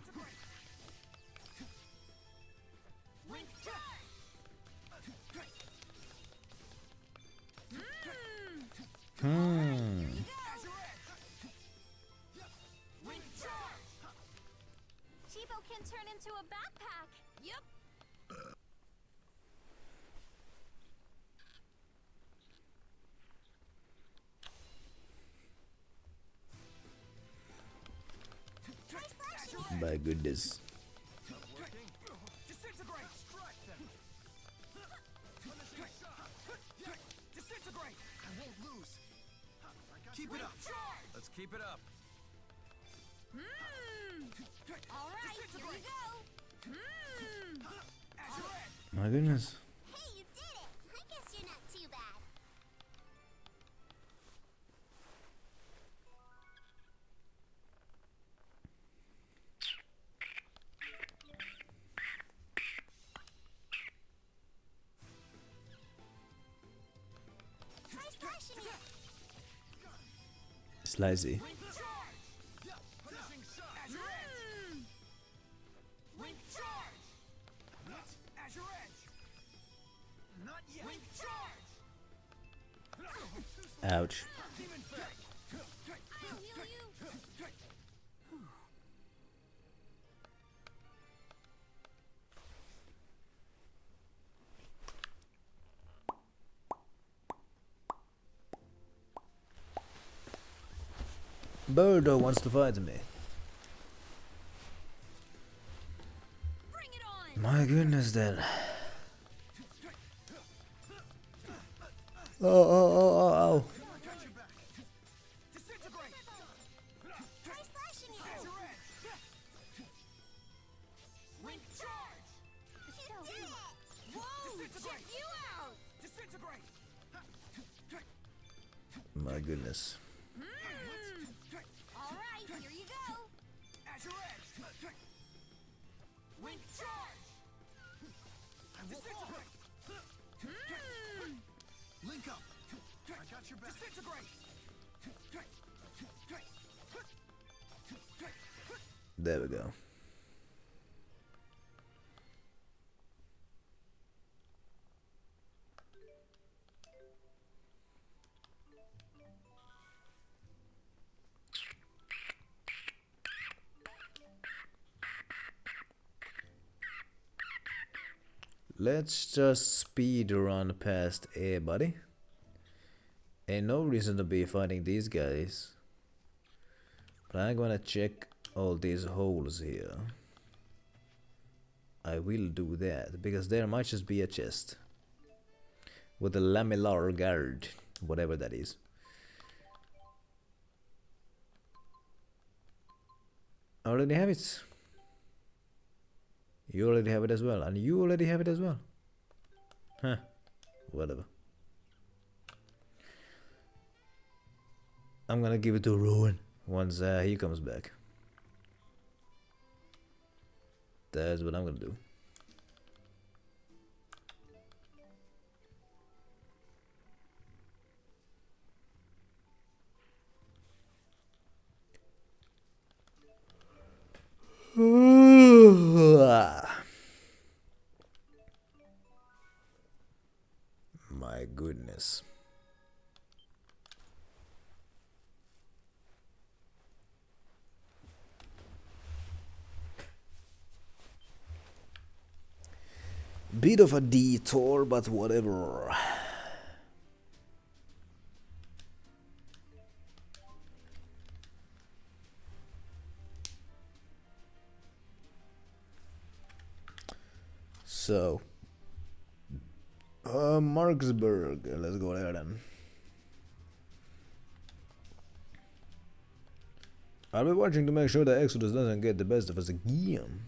Link charge! Hmm. Link charge! Chibo can turn into a backpack. Yep. Try slashing. My goodness. Disintegrate! Strike them! Disintegrate! I won't lose. Keep it up! Let's keep it up. All right, here we go. My goodness. Hey, you did it. I guess you're not too bad. Try slashing it. Slicey. Link charge! Finishing shot! Azure Edge! Link charge! What? Azure Edge! Not yet! Link charge! Ouch. Demon Fang! I'll heal you. Birdo wants to fight me. Bring it on. My goodness then. Oh. Disintegrate! Try slashing it. Azure Edge! Link charge! You did it. Whoa, Disintegrate. check you out. Disintegrate! My goodness. All right, here you go. Azure Edge! Link charge! Disintegrate! Link up! I got your back! Disintegrate! There we go. Let's just speed run past everybody. Ain't no reason to be fighting these guys. But I'm gonna check all these holes here. I will do that, because there might just be a chest. With a lamellar guard, whatever that is. I already have it. You already have it as well, and you already have it as well. Huh, whatever. I'm gonna give it to Rowan once he comes back. That's what I'm gonna do. My goodness. Bit of a detour, but whatever. So, Marksburg. Let's go there then. I'll be watching to make sure that Exodus doesn't get the best of us again.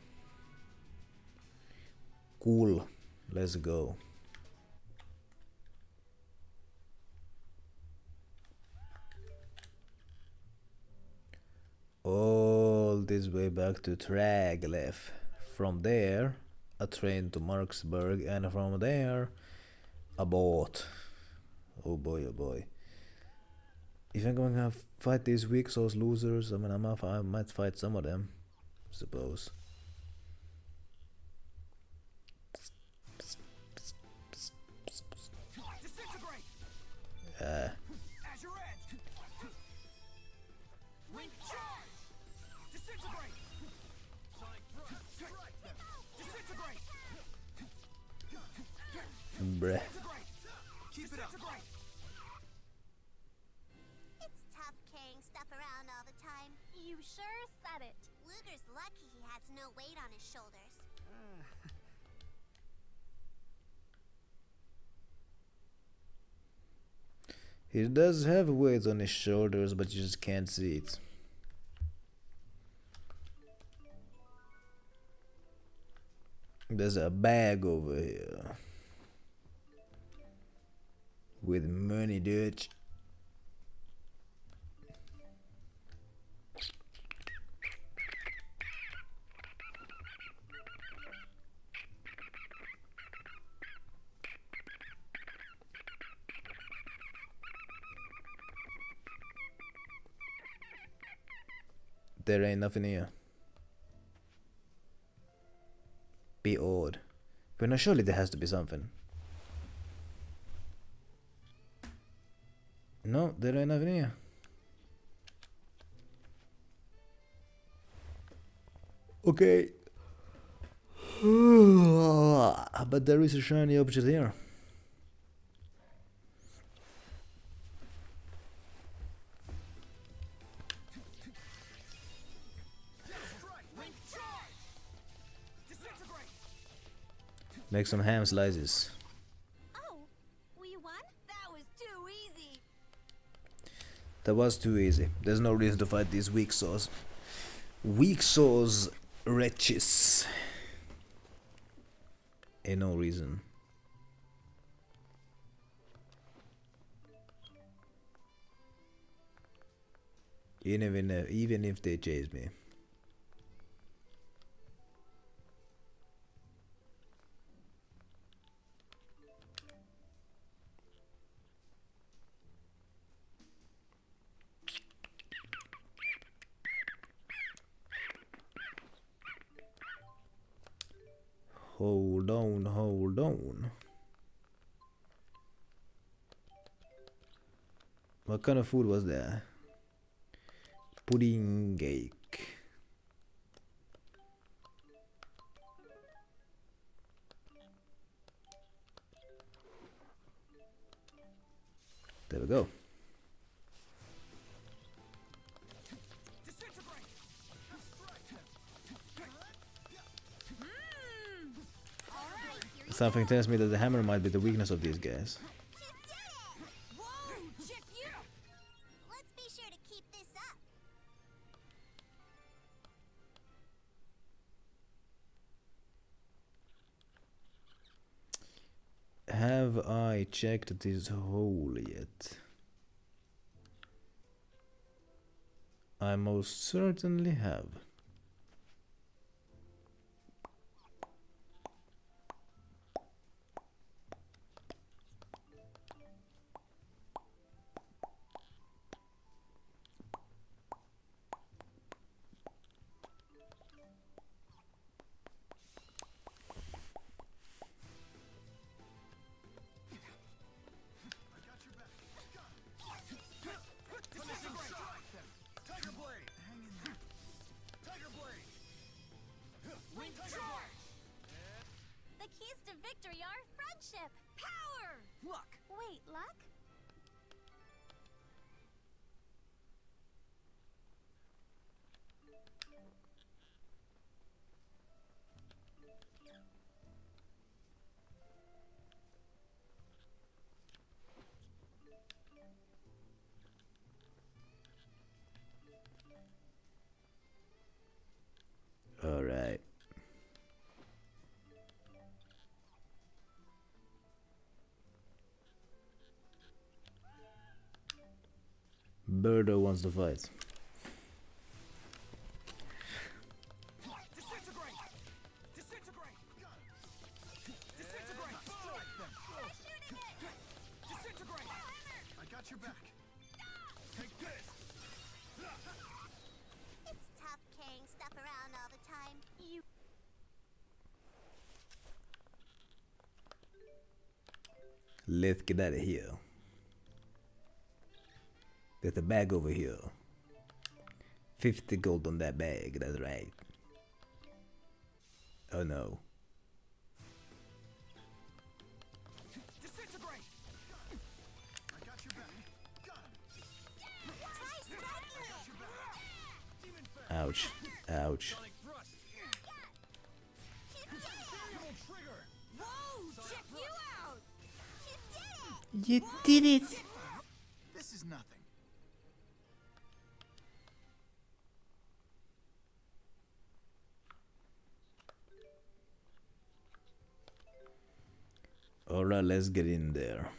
Cool. Let's go. All this way back to Traglev. From there, a train to Marksburg, and from there, a boat. Oh boy, oh boy. If I'm going to fight these weak sauce losers, I mean, I might fight some of them, suppose. Bruh. Keep it up. It's tough carrying stuff around all the time. You sure said it. Luger's lucky he has no weight on his shoulders. He does have weight on his shoulders, but you just can't see it. There's a bag over here. With money, Dutch. There ain't nothing here. Be odd. But no, surely there has to be something. No, there ain't nothing here. Okay. But there is a shiny object here. Make some ham slices. Oh, we won? That was too easy. That was too easy. There's no reason to fight these weak sauce. Weak sauce wretches. Ain't no reason. Even if they chase me. Hold on, hold on. What kind of food was that? Pudding cake. There we go. Something tells me that the hammer might be the weakness of these guys. Whoa, check you! Let's be sure to keep this up. Have I checked this hole yet? I most certainly have. The keys to victory are friendship, power, luck. Wait, luck? All right. Birdo wants to fight. I got your back. Take this. It's tough carrying stuff around all the time. You. Let's get out of here. There's a bag over here. 50 gold on that bag, that's right. Oh no. I got your back. Got him. Ouch. Ouch. Whoa, check you out! You did it! This is nothing. Alright, let's get in there.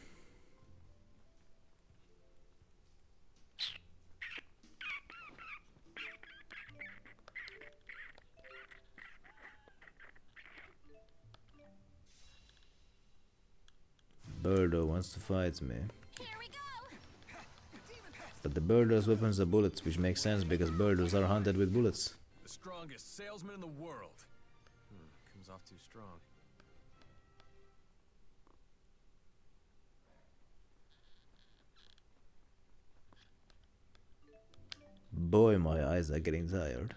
Birdo wants to fight me. Here we go! But the Birdo's weapons are bullets, which makes sense because Birdos are hunted with bullets. The strongest salesman in the world. Comes off too strong. Boy, my eyes are getting tired.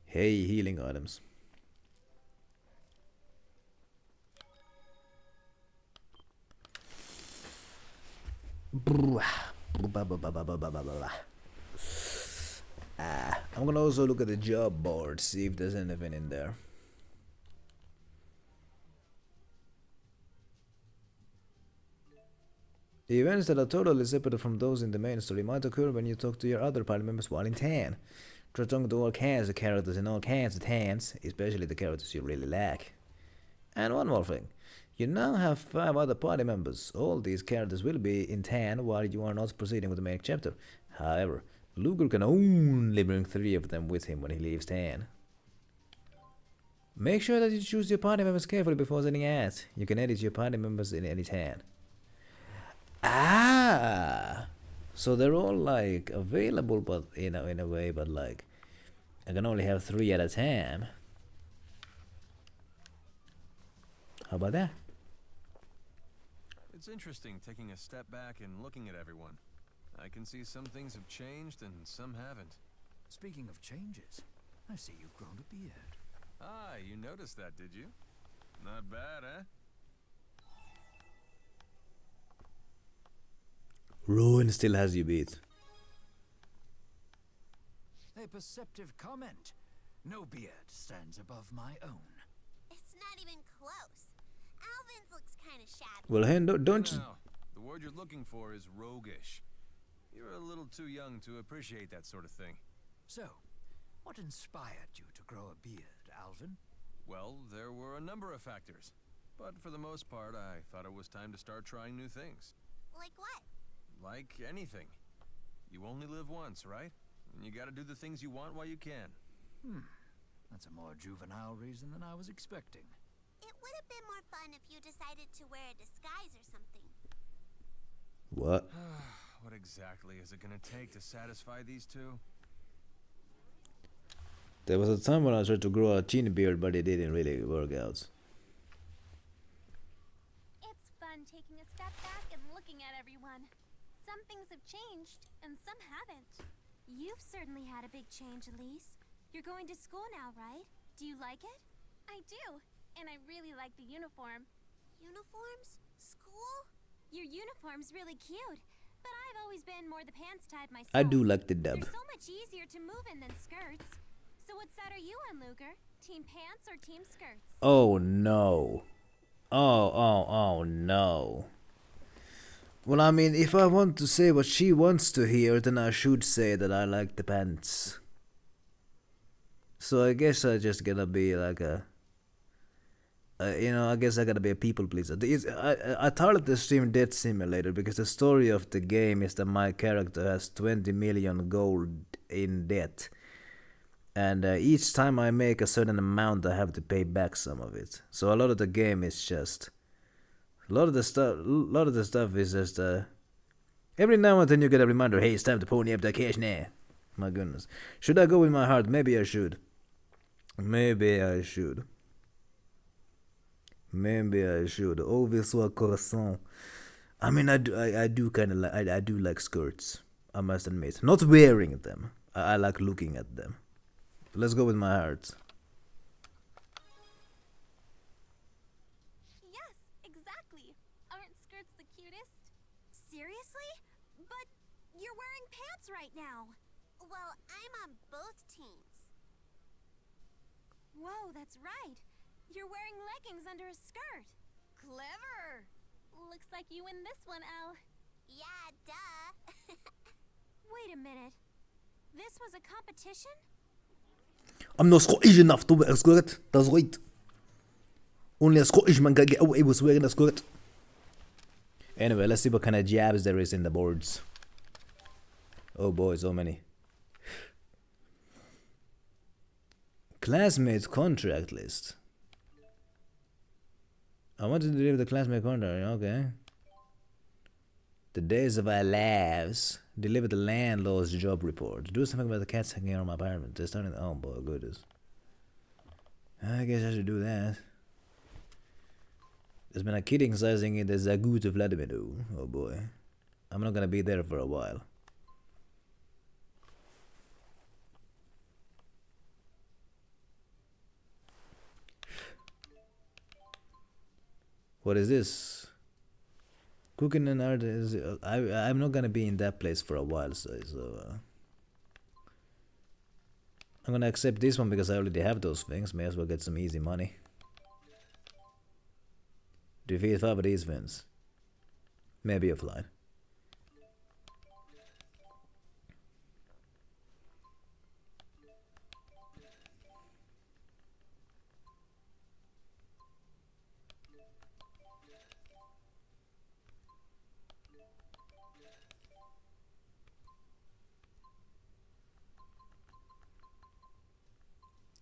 Hey, healing items. I'm gonna also look at the job board, see if there's anything in there. Events that are totally separate from those in the main story might occur when you talk to your other party members while in town. Try talking to all kinds of characters in all kinds of towns, especially the characters you really like. And one more thing. You now have 5 other party members. All these characters will be in town while you are not proceeding with the main chapter. However, Luger can only bring 3 of them with him when he leaves town. Make sure that you choose your party members carefully before sending ads. You can edit your party members in any hand. Ah, so they're all like available, but in a way, but like I can only have 3 at a time. How about that? It's interesting taking a step back and looking at everyone. I can see some things have changed and some haven't. Speaking of changes, I see you've grown a beard. Ah, you noticed that, did you? Not bad, eh? Ruin still has you beat. A perceptive comment. No beard stands above my own. It's not even close. Alvin's looks kind of shabby. Well, hey, don't you... Now, the word you're looking for is roguish. You're a little too young to appreciate that sort of thing. So, what inspired you to grow a beard, Alvin? Well, there were a number of factors. But for the most part, I thought it was time to start trying new things. Like what? Like anything. You only live once, right? And you gotta do the things you want while you can. That's a more juvenile reason than I was expecting. It would have been more fun if you decided to wear a disguise or something. What? What exactly is it gonna take to satisfy these two? There was a time when I tried to grow a chin beard, but it didn't really work out. It's fun taking a step back and looking at everyone. Some things have changed, and some haven't. You've certainly had a big change, Elise. You're going to school now, right? Do you like it? I do, and I really like the uniform. Uniforms? School? Your uniform's really cute, but I've always been more the pants type myself. I do like the dub. They're so much easier to move in than skirts. So what side are you on, Luger? Team pants or team skirts? Oh no. Oh no. Well, I mean, if I want to say what she wants to hear, then I should say that I like the pants. So I guess I just gotta be like a... I guess I gotta be a people pleaser. I titled the stream Death Simulator because the story of the game is that my character has 20 million gold in debt. And each time I make a certain amount, I have to pay back some of it. So a lot of the game is just... A lot of the stuff is just... every now and then you get a reminder, hey, it's time to pony up that cash now. My goodness. Should I go with my heart? Maybe I should. Maybe I should. Maybe I should. Ouvir sua coração. I mean, I do kind of like... I do like skirts. I must admit. Not wearing them. I like looking at them. Let's go with my heart. Yes, exactly. Aren't skirts the cutest? Seriously? But you're wearing pants right now. Well, I'm on both teams. Whoa, that's right. You're wearing leggings under a skirt. Clever. Looks like you win this one, Elle. Yeah, duh. Wait a minute. This was a competition? I'm not Scottish enough to wear a skirt. That's right. Only a Scottish man can get away with wearing a skirt. Anyway, let's see what kind of jabs there is in the boards. Oh boy, so many. Classmates contract list. I want to deliver the classmate contract, okay. The days of our lives. Deliver the landlord's job report. Do something about the cats hanging around my apartment. They're starting. Oh boy, goodness. I guess I should do that. There's been a kid exercising in the Zagut of Vladimir. Oh boy. I'm not gonna be there for a while. What is this? Cooking and art is... I'm not gonna be in that place for a while, so I'm gonna accept this one because I already have those things. May as well get some easy money. Defeat 5 of these wins. Maybe offline.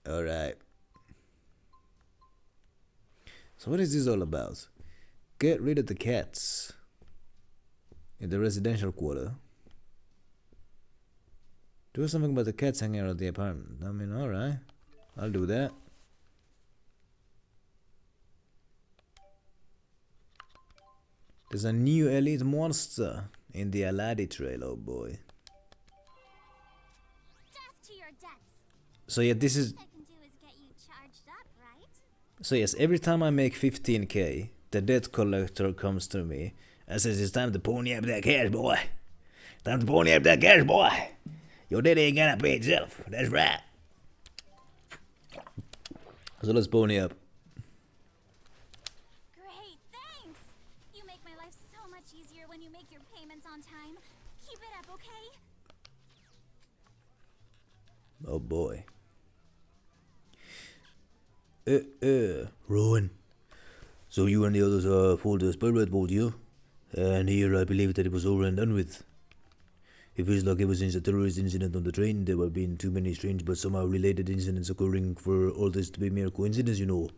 Alright. So what is this all about? Get rid of the cats in the residential quarter. Do something about the cats hanging around the apartment. I mean, alright. I'll do that. There's a new elite monster in the Aladi trail, oh boy. Death to your debts. So yeah, this is... All I can do is get you charged up, right? So yes, every time I make 15k, the debt collector comes to me and says it's time to pony up that cash, boy. Time to pony up that cash, boy. Your debt ain't gonna pay itself. That's right. So let's pony up. Great, thanks! You make my life so much easier when you make your payments on time. Keep it up, okay? Oh boy. Rowan. So you and the others pulled the spirit boat, you? And here I believe that it was over and done with. It feels like ever since the terrorist incident on the train, there have been too many strange but somehow related incidents occurring for all this to be mere coincidence, you know.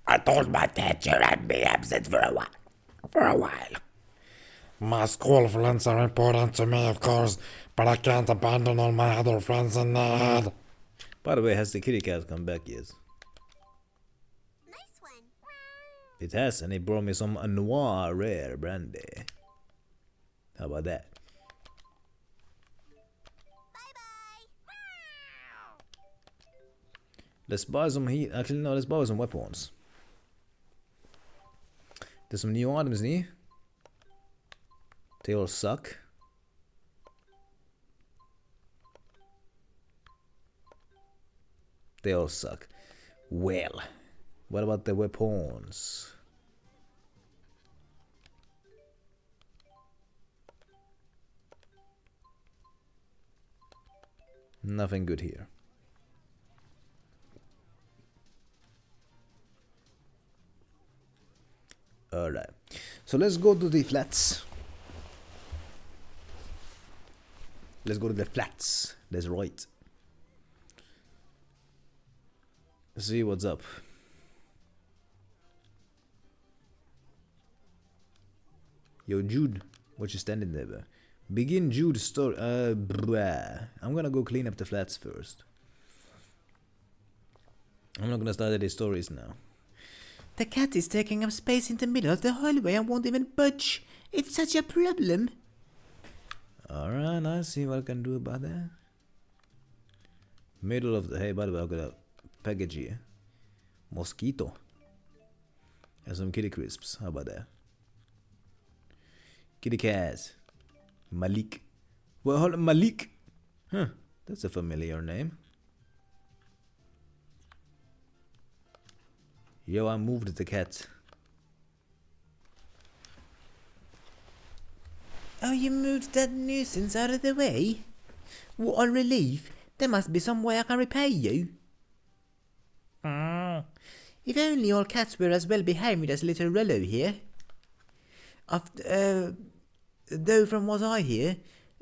I told my teacher I'd be absent for a while. My school friends are important to me, of course, but I can't abandon all my other friends in need. By the way, has the kitty cat come back yet? Nice one. It has, and it brought me some Noir rare brandy. How about that? Bye-bye. Let's buy some heat. Actually, no, let's buy some weapons. There's some new items in here. They all suck. They all suck. Well, what about the weapons? Nothing good here. Alright. So let's go to the flats. Let's go to the flats. That's right. See what's up. Yo, Jude, what you standing there, bro? Begin Jude's story. I'm gonna go clean up the flats first. I'm not gonna start any stories now. The cat is taking up space in the middle of the hallway and won't even budge. It's such a problem. Alright, I'll see what I can do about that. Middle of the... Hey, by the way, I've got a package here. Mosquito. And some kitty crisps. How about that? Kitty cats. Malik. Well, hold on, Malik. Huh, that's a familiar name. Yo, I moved the cat. Oh, you moved that nuisance out of the way? What a relief. There must be some way I can repay you. If only all cats were as well behaved as little Rello here. Though from what I hear,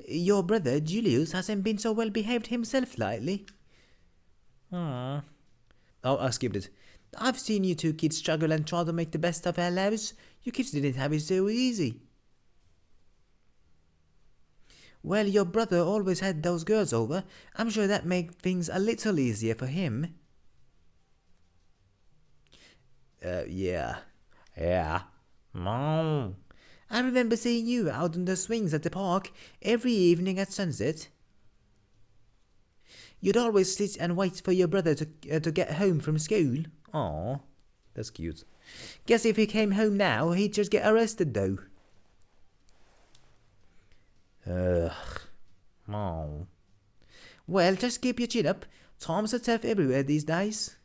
your brother Julius hasn't been so well behaved himself lately. Oh, I skipped it. I've seen you two kids struggle and try to make the best of our lives. You kids didn't have it so easy. Well, your brother always had those girls over. I'm sure that made things a little easier for him. Yeah. Mom. I remember seeing you out on the swings at the park every evening at sunset. You'd always sit and wait for your brother to get home from school. Aw, that's cute. Guess if he came home now, he'd just get arrested though. Mom. Well, just keep your chin up. Times are tough everywhere these days.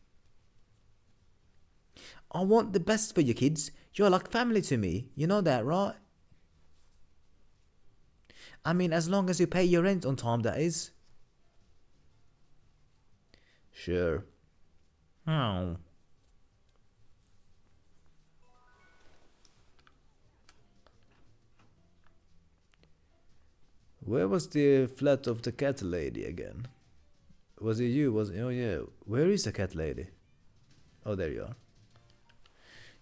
I want the best for you kids. You're like family to me. You know that, right? I mean, as long as you pay your rent on time, that is. Sure. Oh. Where was the flat of the cat lady again? Was it you? Oh yeah. Where is the cat lady? Oh, there you are.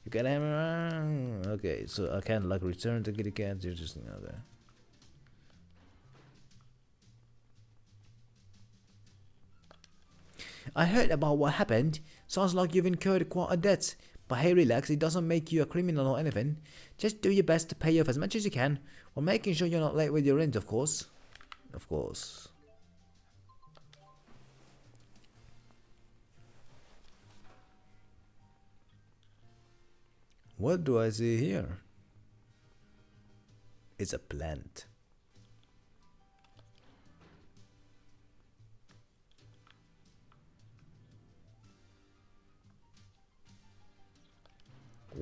You got a hammer. Okay, so I can't like return the kitty cat. You're just there. I heard about what happened. Sounds like you've incurred quite a debt. But hey, relax, it doesn't make you a criminal or anything. Just do your best to pay off as much as you can, while making sure you're not late with your rent, of course. Of course. What do I see here? It's a plant.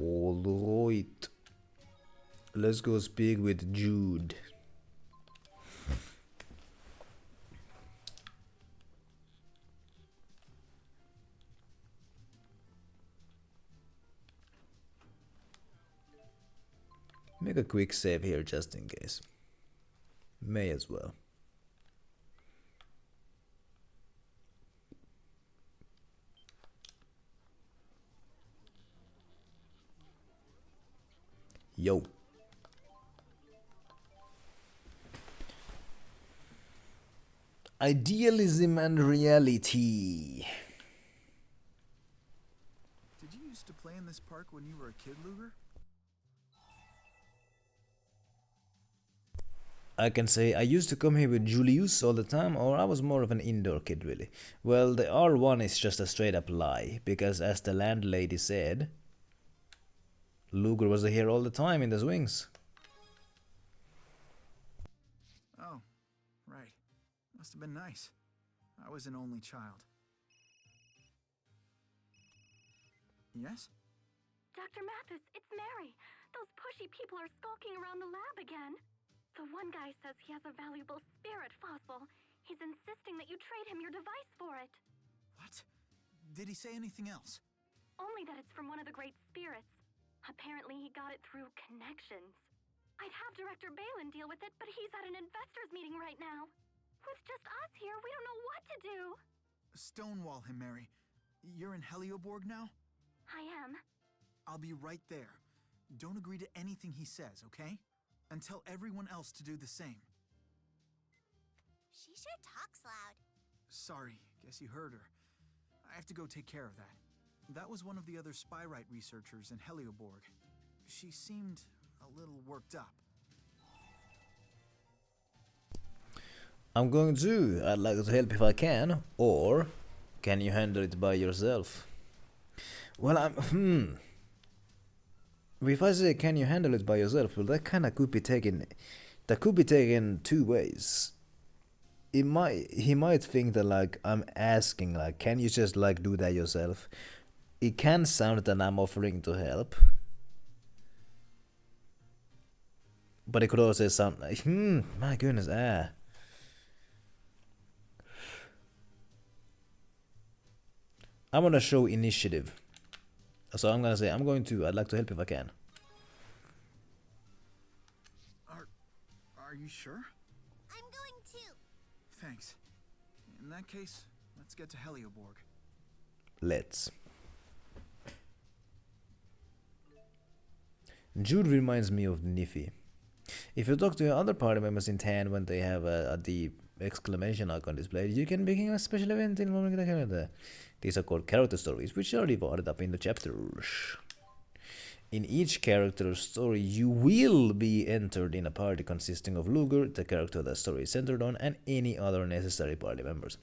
Alright. Let's go speak with Jude. Make a quick save here just in case. May as well. Yo. Idealism and reality. Did you used to play in this park when you were a kid, Luger? I can say I used to come here with Julius all the time, or I was more of an indoor kid really. Well, the R1 is just a straight up lie, because as the landlady said, Luger was here all the time in the swings. Oh, right. Must have been nice. I was an only child. Yes? Dr. Mathis, it's Mary. Those pushy people are skulking around the lab again. The one guy says he has a valuable spirit fossil. He's insisting that you trade him your device for it. What? Did he say anything else? Only that it's from one of the great spirits. Apparently he got it through connections. I'd have Director Balin deal with it, but he's at an investors meeting right now. With just us here, we don't know what to do. Stonewall him, Mary. You're in Helioborg now? I am. I'll be right there. Don't agree to anything he says, okay? And tell everyone else to do the same. She sure talks loud. Sorry, guess you heard her. I have to go take care of that. That was one of the other Spyrite researchers in Helioborg. She seemed a little worked up. I'm going to. I'd like to help if I can. Or can you handle it by yourself? Well, if I say can you handle it by yourself, well, that kind of could be taken. That could be taken two ways. He might think that like I'm asking like, can you just like do that yourself? It can sound that I'm offering to help. But it could also sound like, my goodness, I'm gonna show initiative. So I'm gonna say, I'd like to help if I can. Are you sure? I'm going too. Thanks. In that case, let's get to Helioborg. Let's. Jude reminds me of Niffy. If you talk to other party members in town when they have the exclamation icon displayed, you can begin a special event involving the character. These are called character stories, which are divided up into chapters. In each character's story, you will be entered in a party consisting of Luger, the character the story is centered on, and any other necessary party members.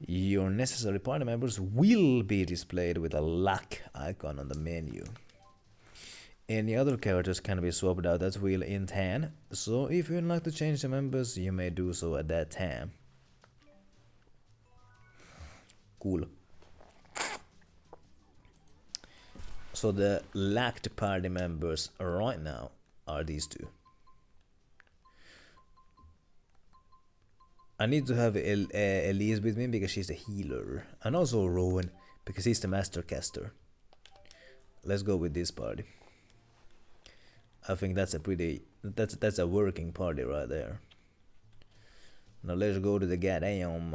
Your necessary party members will be displayed with a luck icon on the menu. Any other characters can be swapped out at will in town, so if you'd like to change the members, you may do so at that time. Cool. So the lacked party members right now are these two. I need to have Elise with me because she's the healer, and also Rowan because he's the master caster. Let's go with this party. I think that's a working party right there. Now let's go to the goddamn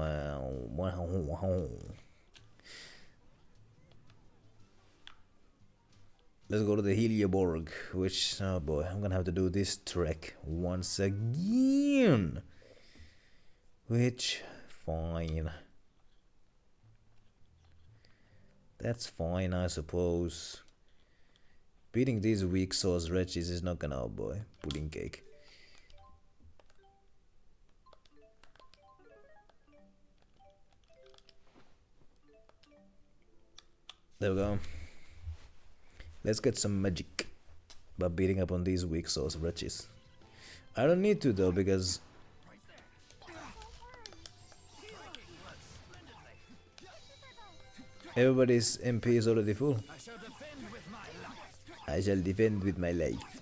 Let's go to the Helioborg, which, oh boy, I'm gonna have to do this trek once again. Which, fine. That's fine, I suppose. Beating these weak sauce wretches is not gonna, oh boy, pudding cake. There we go. Let's get some magic by beating up on these weak sauce wretches. I don't need to though, because everybody's MP is already full. I shall defend with my life.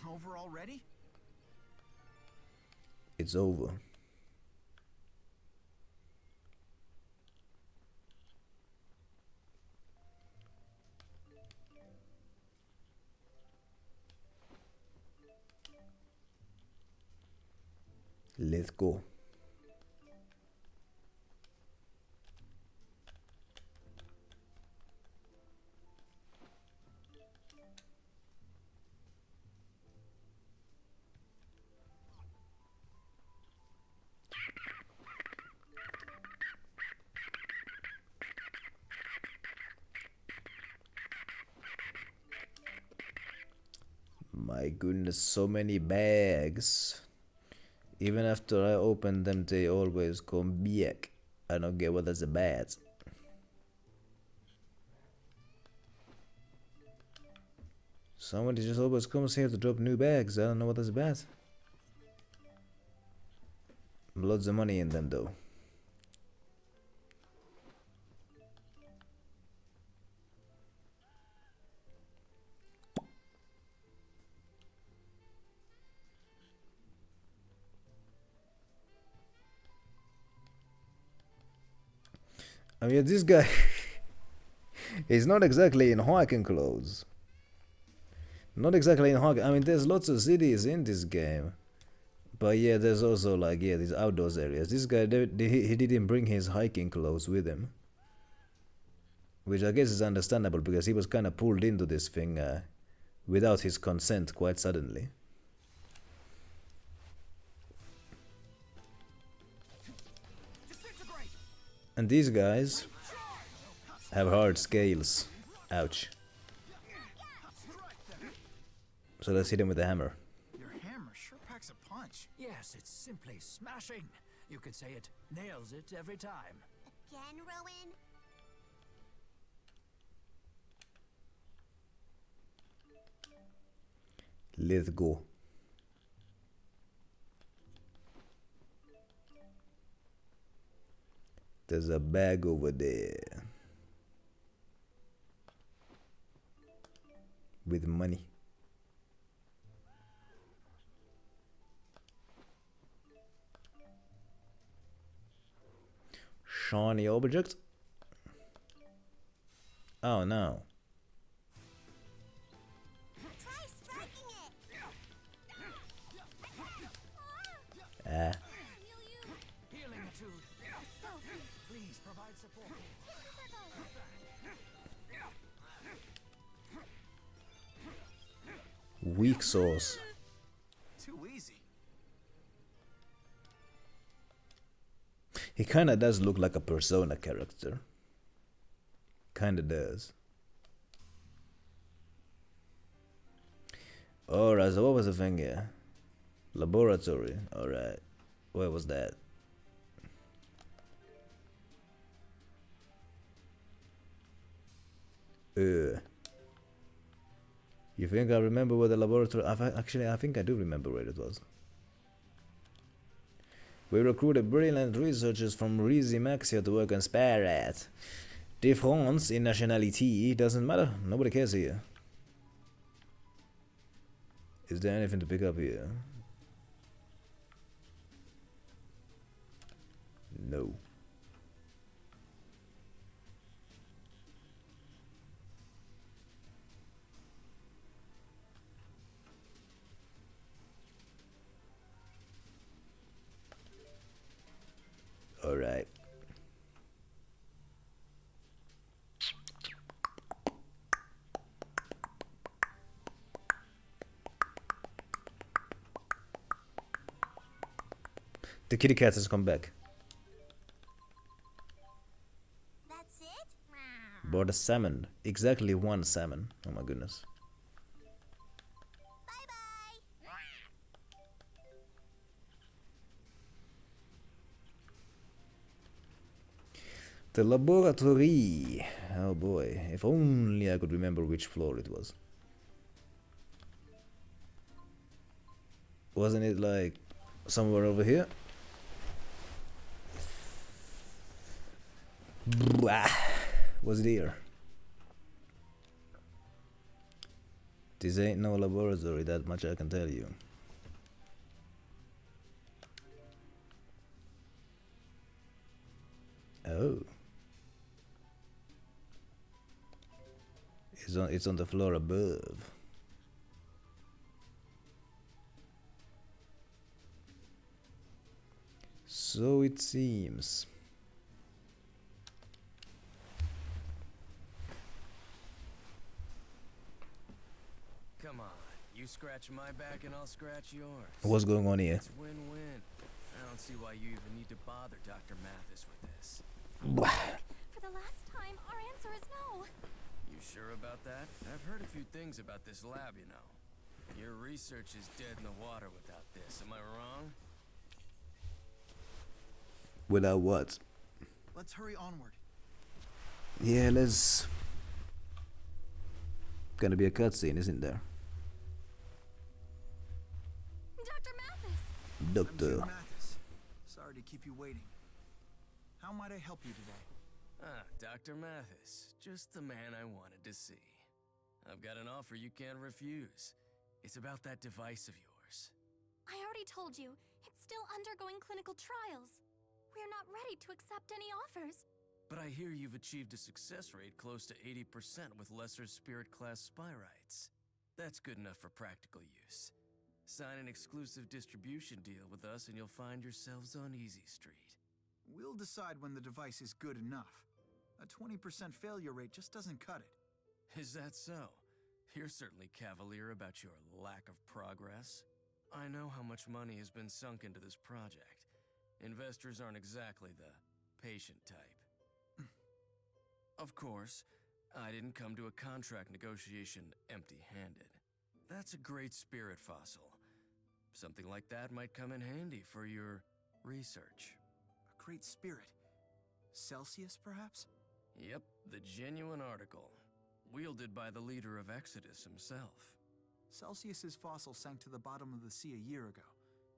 Over already? It's over. Let's go. My goodness, so many bags. Even after I open them, they always come back. I don't get what that's about. Somebody just always comes here to drop new bags. I don't know what that's about. Loads of money in them though. I mean, this guy is not exactly in hiking clothes. Not exactly in hiking. I mean, there's lots of cities in this game. But yeah, there's also like, yeah, these outdoors areas. This guy, he didn't bring his hiking clothes with him. Which I guess is understandable because he was kind of pulled into this thing without his consent quite suddenly. And these guys have hard scales. Ouch. So let's hit him with a hammer. Your hammer sure packs a punch. Yes, it's simply smashing. You could say it nails it every time. Again, Rowan? Let's go. There's a bag over there. With money. Shiny object. Oh no. Try striking it. Ah. Healing etude. Please provide support. Weak sauce. Too easy. He kinda does look like a Persona character. Kinda does. Alright, so what was the thing here? Laboratory. Alright. Where was that? You think I remember where the laboratory... Actually, I think I do remember where it was. We recruited brilliant researchers from Maxia to work on Sparat. Difference in nationality doesn't matter. Nobody cares here. Is there anything to pick up here? No. Alright. The kitty cat has come back. That's it? Bought a salmon. Exactly one salmon. Oh my goodness. The laboratory. Oh boy. If only I could remember which floor it was. Wasn't it like somewhere over here? Blah. Was it here? This ain't no laboratory, that much I can tell you. Oh. It's on the floor above. So it seems. Come on, you scratch my back and I'll scratch yours. What's going on here? It's win-win. I don't see why you even need to bother Dr. Mathis with this. For the last time, our answer is no. You sure about that? I've heard a few things about this lab, you know. Your research is dead in the water without this, am I wrong? Without what? Let's hurry onward. Yeah, let's... Gonna be a cutscene, isn't there? Dr. Mathis! I'm Doctor. Jim Mathis. Sorry to keep you waiting. How might I help you today? Ah, Dr. Mathis. Just the man I wanted to see. I've got an offer you can't refuse. It's about that device of yours. I already told you, it's still undergoing clinical trials. We're not ready to accept any offers. But I hear you've achieved a success rate close to 80% with lesser spirit class spyrites. That's good enough for practical use. Sign an exclusive distribution deal with us and you'll find yourselves on Easy Street. We'll decide when the device is good enough. A 20% failure rate just doesn't cut it. Is that so? You're certainly cavalier about your lack of progress. I know how much money has been sunk into this project. Investors aren't exactly the patient type. Of course, I didn't come to a contract negotiation empty-handed. That's a great spirit fossil. Something like that might come in handy for your research. A great spirit. Celsius, perhaps? Yep, the genuine article. Wielded by the leader of Exodus himself. Celsius's fossil sank to the bottom of the sea a year ago,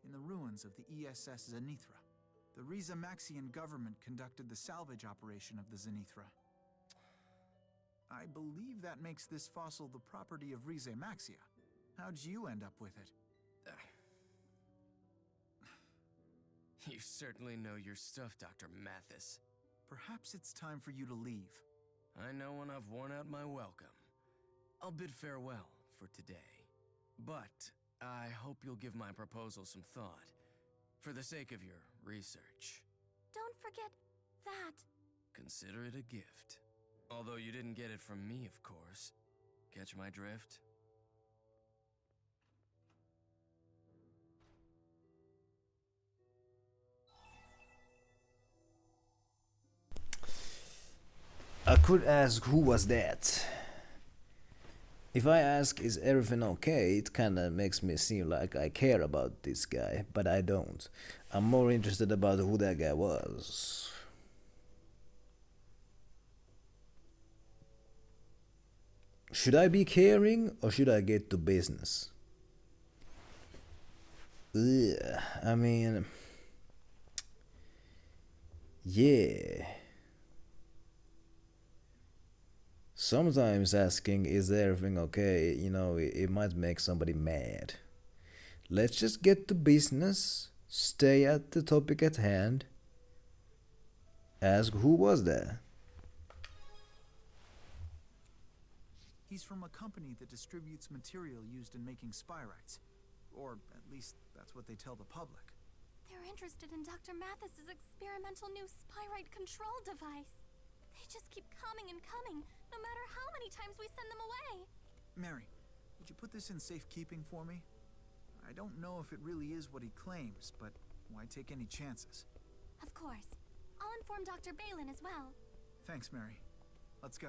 in the ruins of the ESS Zenithra. The Rizamaxian government conducted the salvage operation of the Zenithra. I believe that makes this fossil the property of Rizamaxia. How'd you end up with it? You certainly know your stuff, Dr. Mathis. Perhaps it's time for you to leave. I know when I've worn out my welcome. I'll bid farewell for today. But I hope you'll give my proposal some thought. For the sake of your research. Don't forget that. Consider it a gift. Although you didn't get it from me, of course. Catch my drift? I could ask, who was that? If I ask, is everything okay, it kinda makes me seem like I care about this guy, but I don't. I'm more interested about who that guy was. Should I be caring, or should I get to business? Ugh, I mean... Yeah... Sometimes asking, is everything okay, you know, it might make somebody mad. Let's just get to business, stay at the topic at hand. Ask, who was that? He's from a company that distributes material used in making spyrites. Or at least that's what they tell the public. They're interested in Dr. Mathis's experimental new spyrite control device. They just keep coming and coming, no matter how many times we send them away. Mary, would you put this in safekeeping for me? I don't know if it really is what he claims, but Why take any chances? Of course. I'll inform Dr. Balin as well. Thanks, Mary. Let's go.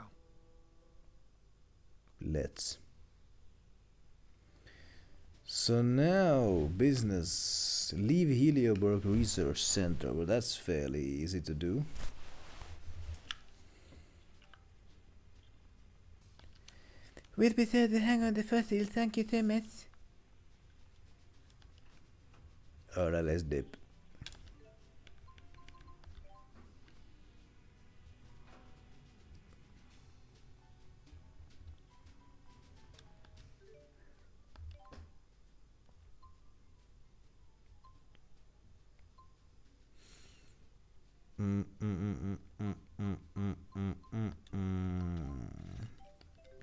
Let's. So now, business. Leave Helioberg Research Center. Well, that's fairly easy to do. We'll be there to hang on the fossil. Thank you so much. Alright, let's dip.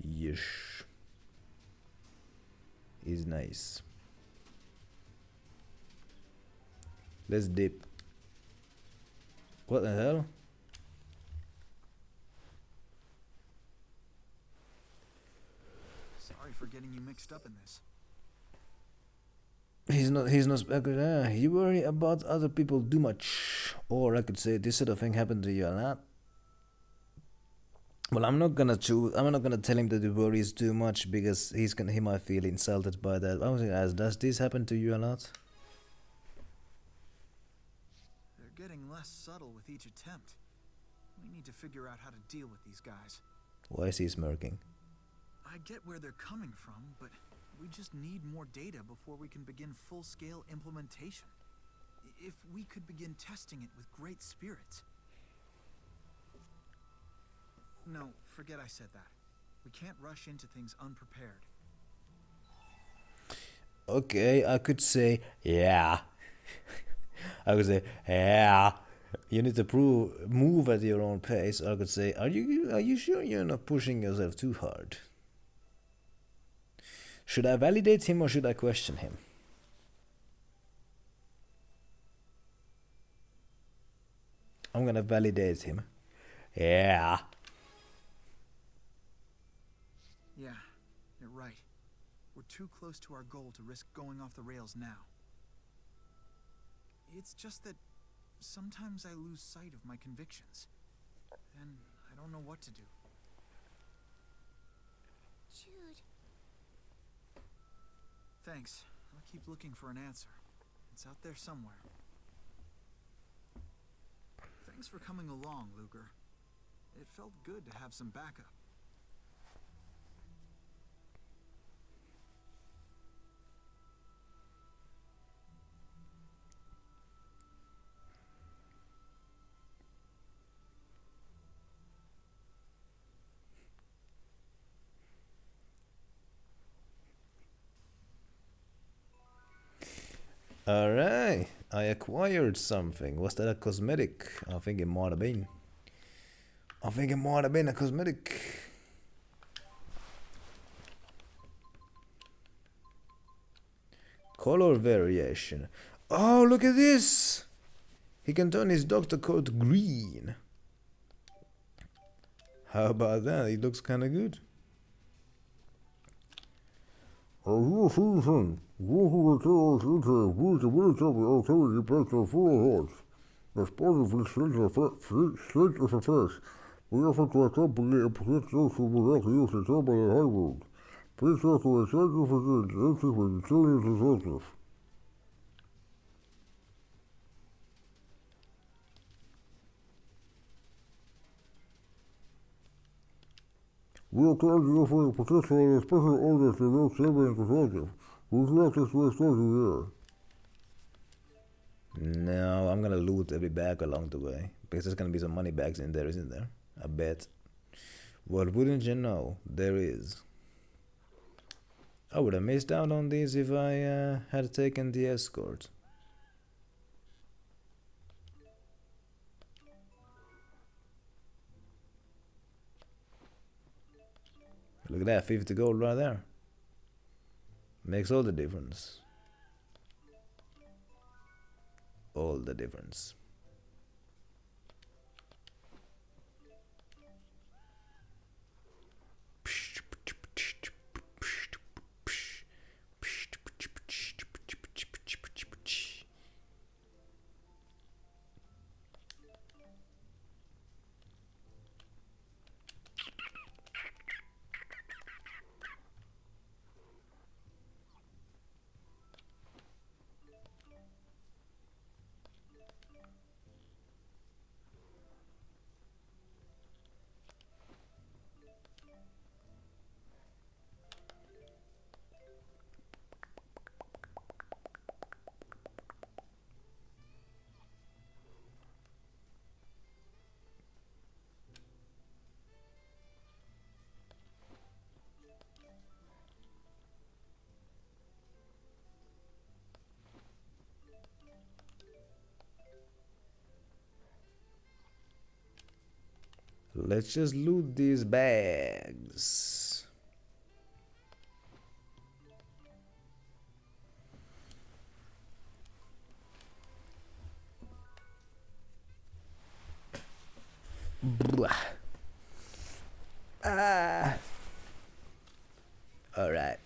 Yes. Is nice. Let's dip. What the hell? Sorry for getting you mixed up in this. He's not you worry about other people too much. Or I could say this sort of thing happened to you a lot. Well, I'm not gonna tell him that he worries too much because he might feel insulted by that. I was gonna ask, does this happen to you a lot? They're getting less subtle with each attempt. We need to figure out how to deal with these guys. Why is he smirking? I get where they're coming from, but we just need more data before we can begin full-scale implementation. If we could begin testing it with great spirits. No, forget I said that. We can't rush into things unprepared. Okay, I could say, yeah. I could say, yeah. You need to move at your own pace. I could say, are you sure you're not pushing yourself too hard? Should I validate him or should I question him? I'm gonna validate him. Yeah. Yeah, you're right. We're too close to our goal to risk going off the rails now. It's just that sometimes I lose sight of my convictions. Then I don't know what to do. Jude. Thanks. I'll keep looking for an answer. It's out there somewhere. Thanks for coming along, Luger. It felt good to have some backup. Alright, I acquired something. Was that a cosmetic? I think it might have been. I think it might have been a cosmetic. Color variation. Oh, look at this! He can turn his doctor coat green. How about that? It looks kinda good. As you see, son, those who return into use the military authority back to full hearts. As part of this state of affairs, we offer to accompany and protect those who will not use the terminal high road. Please also assign you for the entry with the Xillia's resources. We are currently offering protection and special orders to those serving conservative. Would you like us to escort you there? No, I'm gonna loot every bag along the way. Because there's gonna be some money bags in there, isn't there? I bet. Well, wouldn't you know? There is. I would have missed out on these if I had taken the escort. Look at that, 50 gold right there. Makes all the difference. All the difference. Let's just loot these bags. Blah. Ah. All right.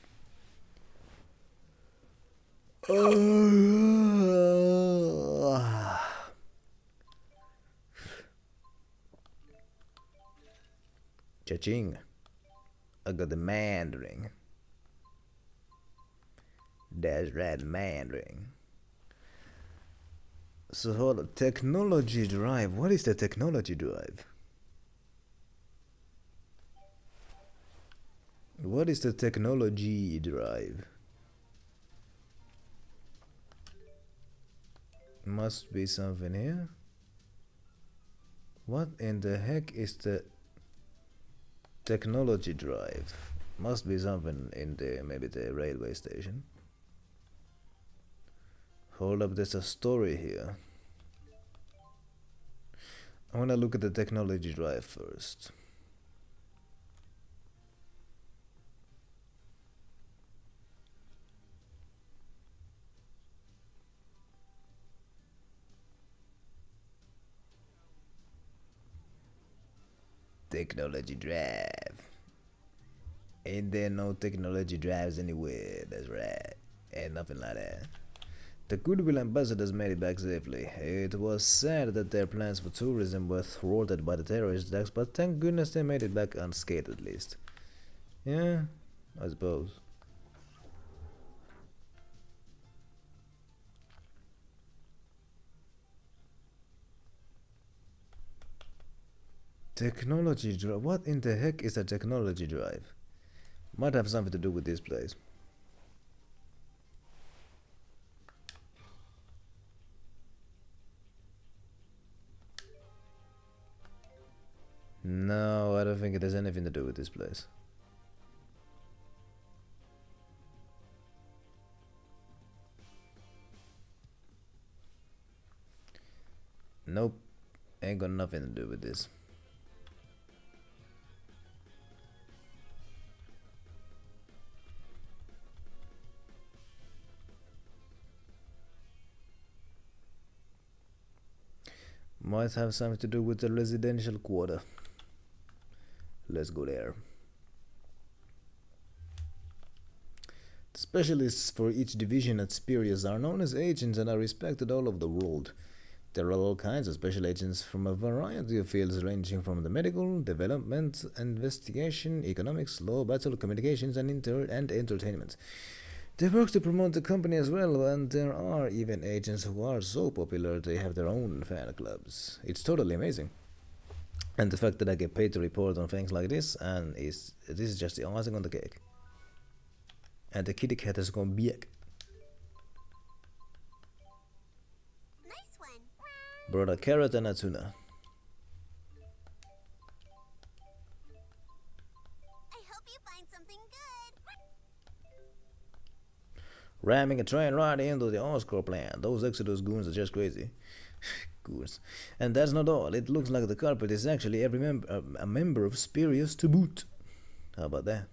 Cha-ching. I got the Mandarin. That's right, Mandarin. So hold on. Technology drive. What is the technology drive? What is the technology drive? Must be something here. What in the heck is the technology drive? Must be something in the maybe the railway station. Hold up, there's a story here. I wanna look at the technology drive first. Technology drive. Ain't there no technology drives anywhere, that's right. Ain't nothing like that. The Goodwill ambassadors made it back safely. It was sad that their plans for tourism were thwarted by the terrorist attacks, but thank goodness they made it back unscathed at least. Yeah, I suppose. Technology drive? What in the heck is a technology drive? Might have something to do with this place. No, I don't think it has anything to do with this place. Nope, ain't got nothing to do with this. Might have something to do with the residential quarter. Let's go there. The specialists for each division at Spurious are known as agents and are respected all over the world. There are all kinds of special agents from a variety of fields ranging from the medical, development, investigation, economics, law, battle, communications, and entertainment. They work to promote the company as well, and there are even agents who are so popular they have their own fan clubs. It's totally amazing. And the fact that I get paid to report on things like this, and this is just the icing on the cake. And the kitty cat has gone back. Nice one. Brought a carrot and a tuna. I hope you find something good. Ramming a train right into the Oscar plant. Those Exodus goons are just crazy. Goons. And that's not all. It looks like the carpet is actually a member of Spurious to boot. How about that?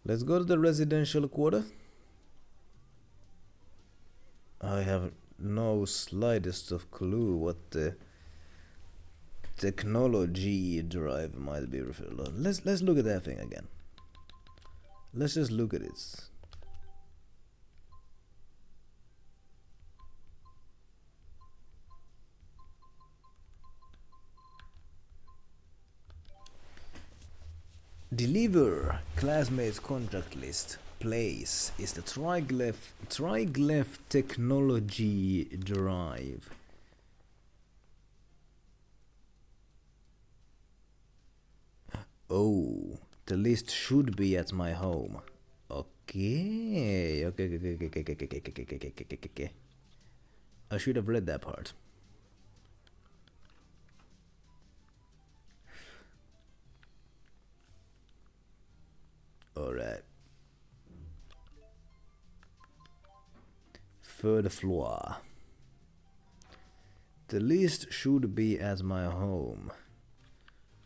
Let's go to the residential quarter. I have no slightest of clue what the technology drive might be referred to. Let's look at that thing again. Let's just look at it. Deliver classmates contract list. Place is the triglyph technology drive. Oh, the list should be at my home. Okay. Okay. I should have read that part. Alright. Third floor. The list should be at my home,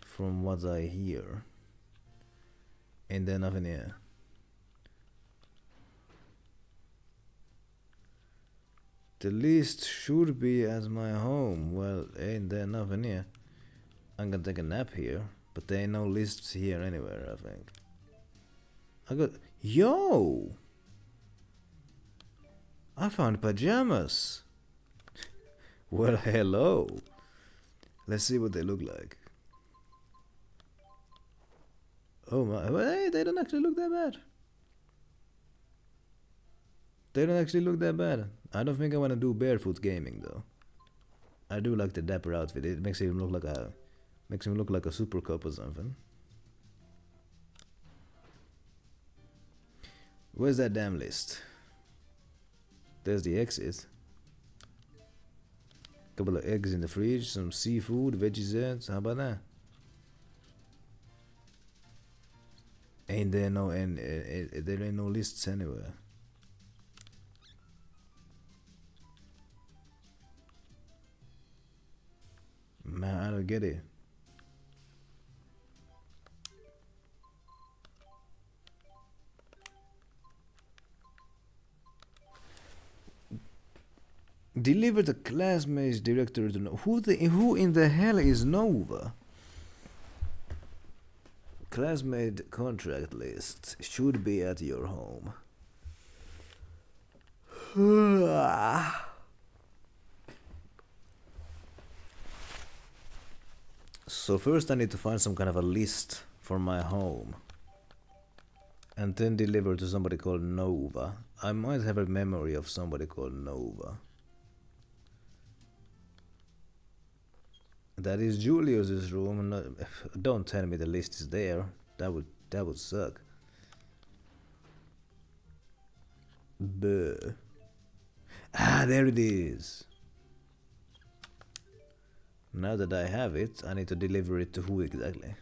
from what I hear. Ain't there nothing here? The list should be at my home. Well, ain't there nothing here? I'm gonna take a nap here, but there ain't no lists here anywhere, I think. I got... Yo! I found pajamas! Well, hello! Let's see what they look like. Oh my... Well, hey, they don't actually look that bad. They don't actually look that bad. I don't think I want to do barefoot gaming though. I do like the dapper outfit. It makes him look like a super cop or something. Where's that damn list? There's the exit. Couple of eggs in the fridge, some seafood, veggies. How about that? Ain't there no there ain't no lists anywhere. Man, I don't get it. Deliver the classmates director to know who in the hell is Nova? Classmate contract list should be at your home. So first I need to find some kind of a list for my home. And then deliver to somebody called Nova. I might have a memory of somebody called Nova. That is Julius's room. No, don't tell me the list is there. That would suck. Buh. Ah, there it is. Now that I have it, I need to deliver it to who exactly?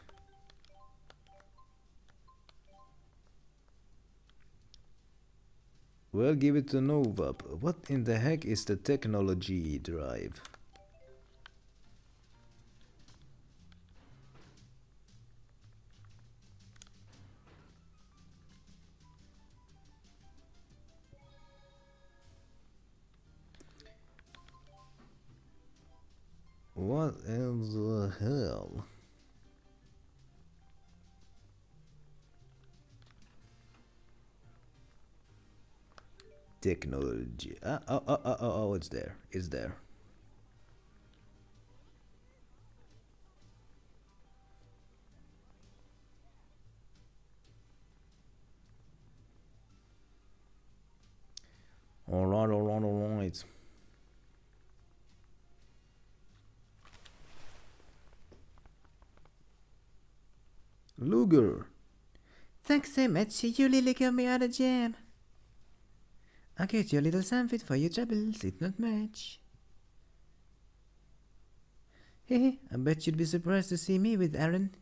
Well, give it to Nova. What in the heck is the technology drive? What in the hell? Technology. Oh, it's there. It's there. Alright. Luger. Thanks so much, you really got me out of jam. I get you a little something for your troubles, it's not much. Hehe, I bet you'd be surprised to see me with Aaron.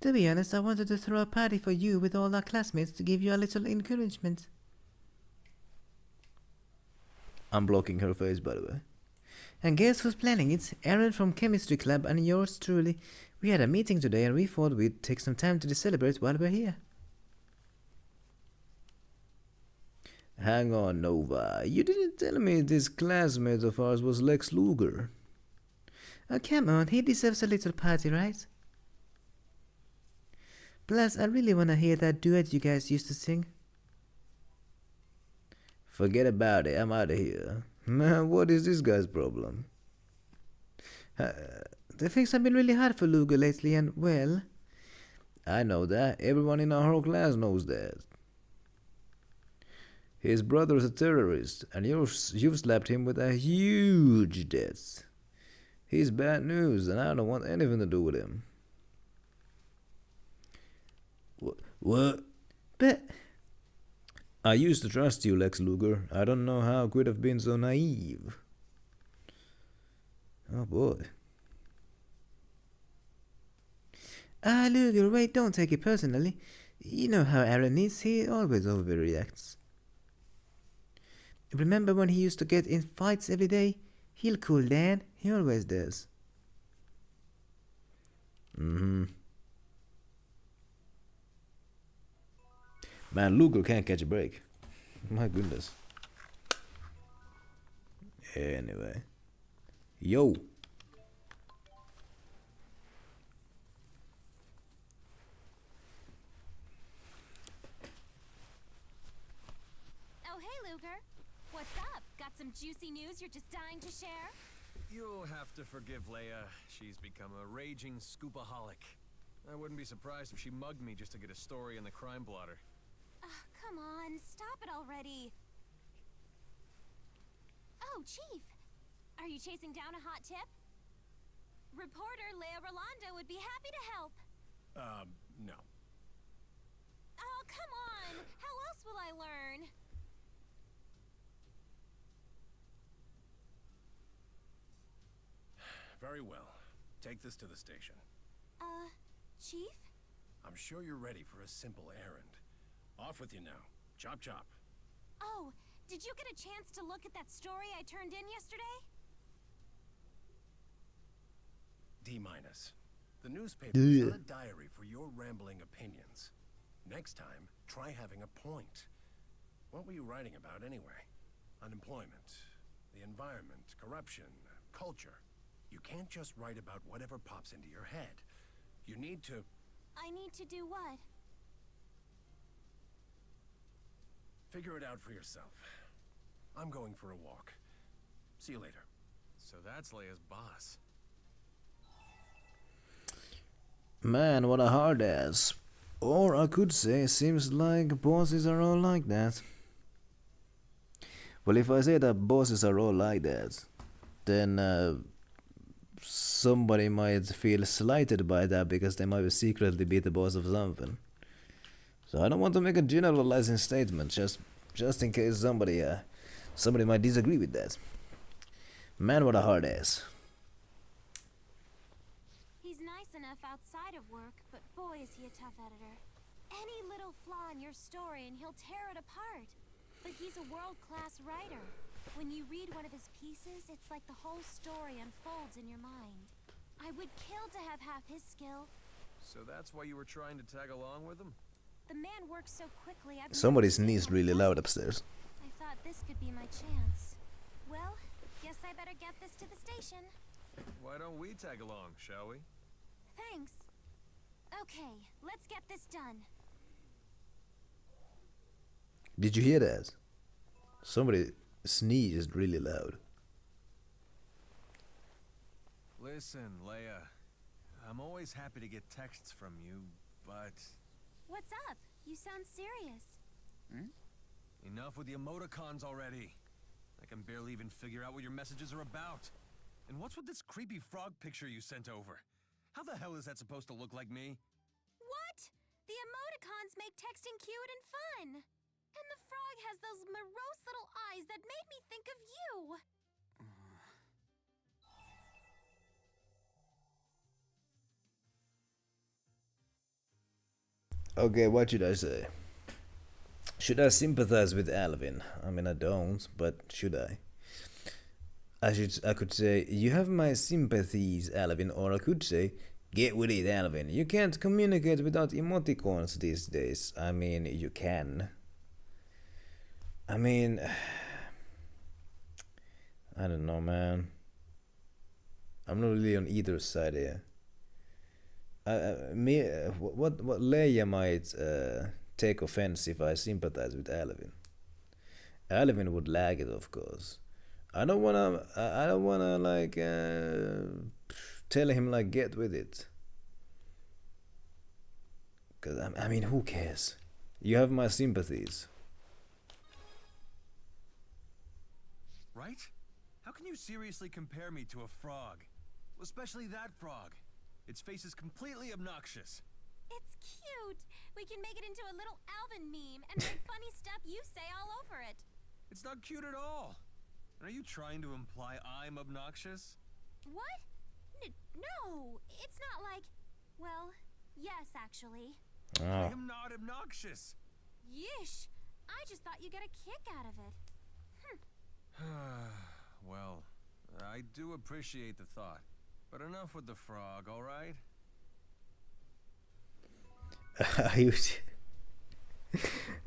To be honest, I wanted to throw a party for you with all our classmates to give you a little encouragement. I'm blocking her face, by the way. And guess who's planning it? Aaron from Chemistry Club and yours truly. We had a meeting today and we thought we'd take some time to celebrate while we're here. Hang on, Nova. You didn't tell me this classmate of ours was Lex Luger. Oh, come on. He deserves a little party, right? Plus, I really want to hear that duet you guys used to sing. Forget about it. I'm out of here. Man, what is this guy's problem? The things have been really hard for Luger lately and, well... I know that. Everyone in our whole class knows that. His brother's a terrorist, and you've slapped him with a huge debt. He's bad news, and I don't want anything to do with him. What? But... I used to trust you, Lex Luger. I don't know how I could have been so naive. Oh boy. Luger, wait, don't take it personally. You know how Aaron is, he always overreacts. Remember when he used to get in fights every day? He'll cool down. He always does. Man, Luger can't catch a break. My goodness. Anyway. Yo. Oh, hey, Luger. What's up? Got some juicy news you're just dying to share? You'll have to forgive Leia. She's become a raging scoopaholic. I wouldn't be surprised if she mugged me just to get a story in the crime blotter. Come on, stop it already. Oh, Chief. Are you chasing down a hot tip? Reporter Leia Rolando would be happy to help. No. Oh, come on. How else will I learn? Very well. Take this to the station. Chief? I'm sure you're ready for a simple errand. Off with you now. Chop chop. Oh, did you get a chance to look at that story I turned in yesterday? D-. The newspaper is not a diary for your rambling opinions. Next time, try having a point. What were you writing about anyway? Unemployment, the environment, corruption, culture. You can't just write about whatever pops into your head. You need to... I need to do what? Figure it out for yourself. I'm going for a walk. See you later. So that's Leia's boss. Man, what a hard ass. Or I could say, seems like bosses are all like that. Well, if I say that bosses are all like that, then somebody might feel slighted by that because they might secretly be the boss of something. So I don't want to make a generalizing statement, just in case somebody might disagree with that. Man, what a hard ass. He's nice enough outside of work, but boy is he a tough editor. Any little flaw in your story and he'll tear it apart. But he's a world-class writer. When you read one of his pieces, it's like the whole story unfolds in your mind. I would kill to have half his skill. So that's why you were trying to tag along with him? The man works so quickly. Somebody sneezed really loud upstairs. I thought this could be my chance. Well, guess I better get this to the station. Why don't we tag along, shall we? Thanks. Okay, let's get this done. Did you hear that? Somebody sneezed really loud. Listen, Leia. I'm always happy to get texts from you, but... What's up? You sound serious. Enough with the emoticons already. I can barely even figure out what your messages are about. And what's with this creepy frog picture you sent over? How the hell is that supposed to look like me? What? The emoticons make texting cute and fun. And the frog has those morose little eyes that made me think of you. Okay, what should I say? Should I sympathize with Alvin? I mean, I don't, but should I? I could say, you have my sympathies, Alvin, or I could say, get with it, Alvin. You can't communicate without emoticons these days. I mean, you can. I mean, I don't know, man. I'm not really on either side here. What Leia might take offense if I sympathize with Alvin. Alvin would like it, of course. I don't wanna like tell him like get with it. Cause I mean, who cares? You have my sympathies. Right? How can you seriously compare me to a frog? Especially that frog. Its face is completely obnoxious. It's cute. We can make it into a little Alvin meme and write funny stuff you say all over it. It's not cute at all. Are you trying to imply I'm obnoxious? What? No, it's not like... Well, yes, actually. I am not obnoxious. Yeesh. I just thought you got a kick out of it. Well, I do appreciate the thought. But enough with the frog, alright?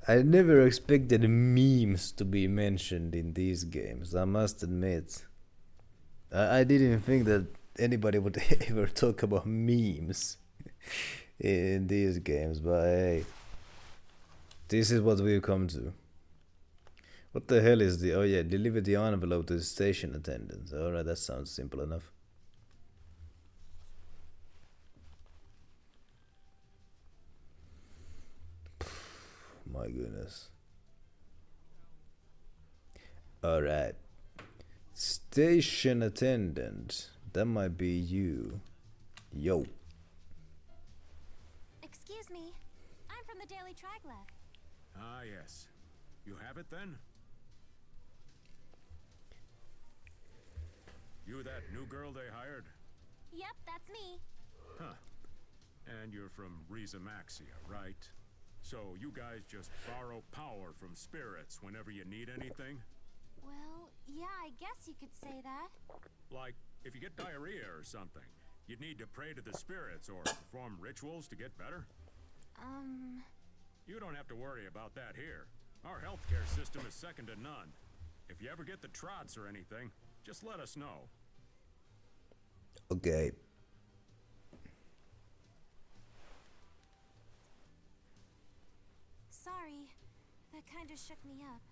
I never expected memes to be mentioned in these games, I must admit. I didn't think that anybody would ever talk about memes in these games, but hey, this is what we've come to. What the hell is the... Oh yeah, deliver the envelope to the station attendant. Alright, that sounds simple enough. My goodness. Alright. Station attendant. That might be you. Yo. Excuse me. I'm from the Daily Traglev. Ah, yes. You have it then? You that new girl they hired? Yep, that's me. Huh. And you're from Maxia, right? So you guys just borrow power from spirits whenever you need anything? Well, yeah, I guess you could say that. Like, if you get diarrhea or something, you'd need to pray to the spirits or perform rituals to get better? You don't have to worry about that here. Our healthcare system is second to none. If you ever get the trots or anything, just let us know. Okay. Sorry. That kinda shook me up.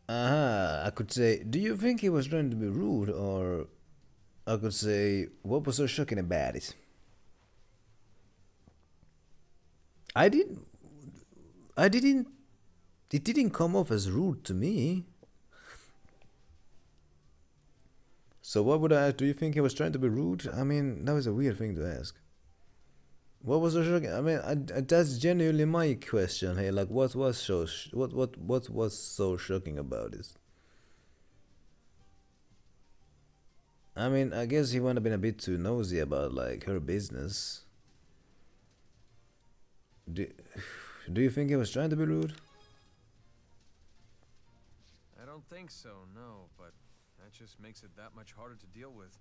I could say, do you think he was trying to be rude, or I could say, what was so shocking about it? It didn't come off as rude to me. So what would I, do you think he was trying to be rude? I mean, that was a weird thing to ask. What was so shocking? I mean, that's genuinely my question here. Like, what was so what was so shocking about this? I mean, I guess he might have been a bit too nosy about like her business. Do you think he was trying to be rude? I don't think so, no, but that just makes it that much harder to deal with.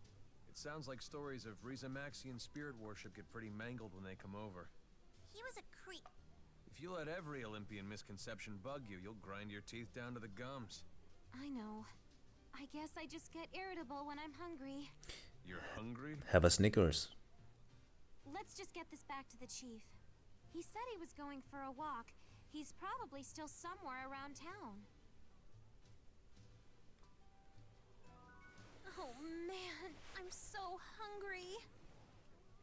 It sounds like stories of Maxian spirit worship get pretty mangled when they come over. He was a creep. If you let every Olympian misconception bug you, you'll grind your teeth down to the gums. I know. I guess I just get irritable when I'm hungry. You're hungry? Have a Snickers. Let's just get this back to the chief. He said he was going for a walk. He's probably still somewhere around town. Oh man, I'm so hungry.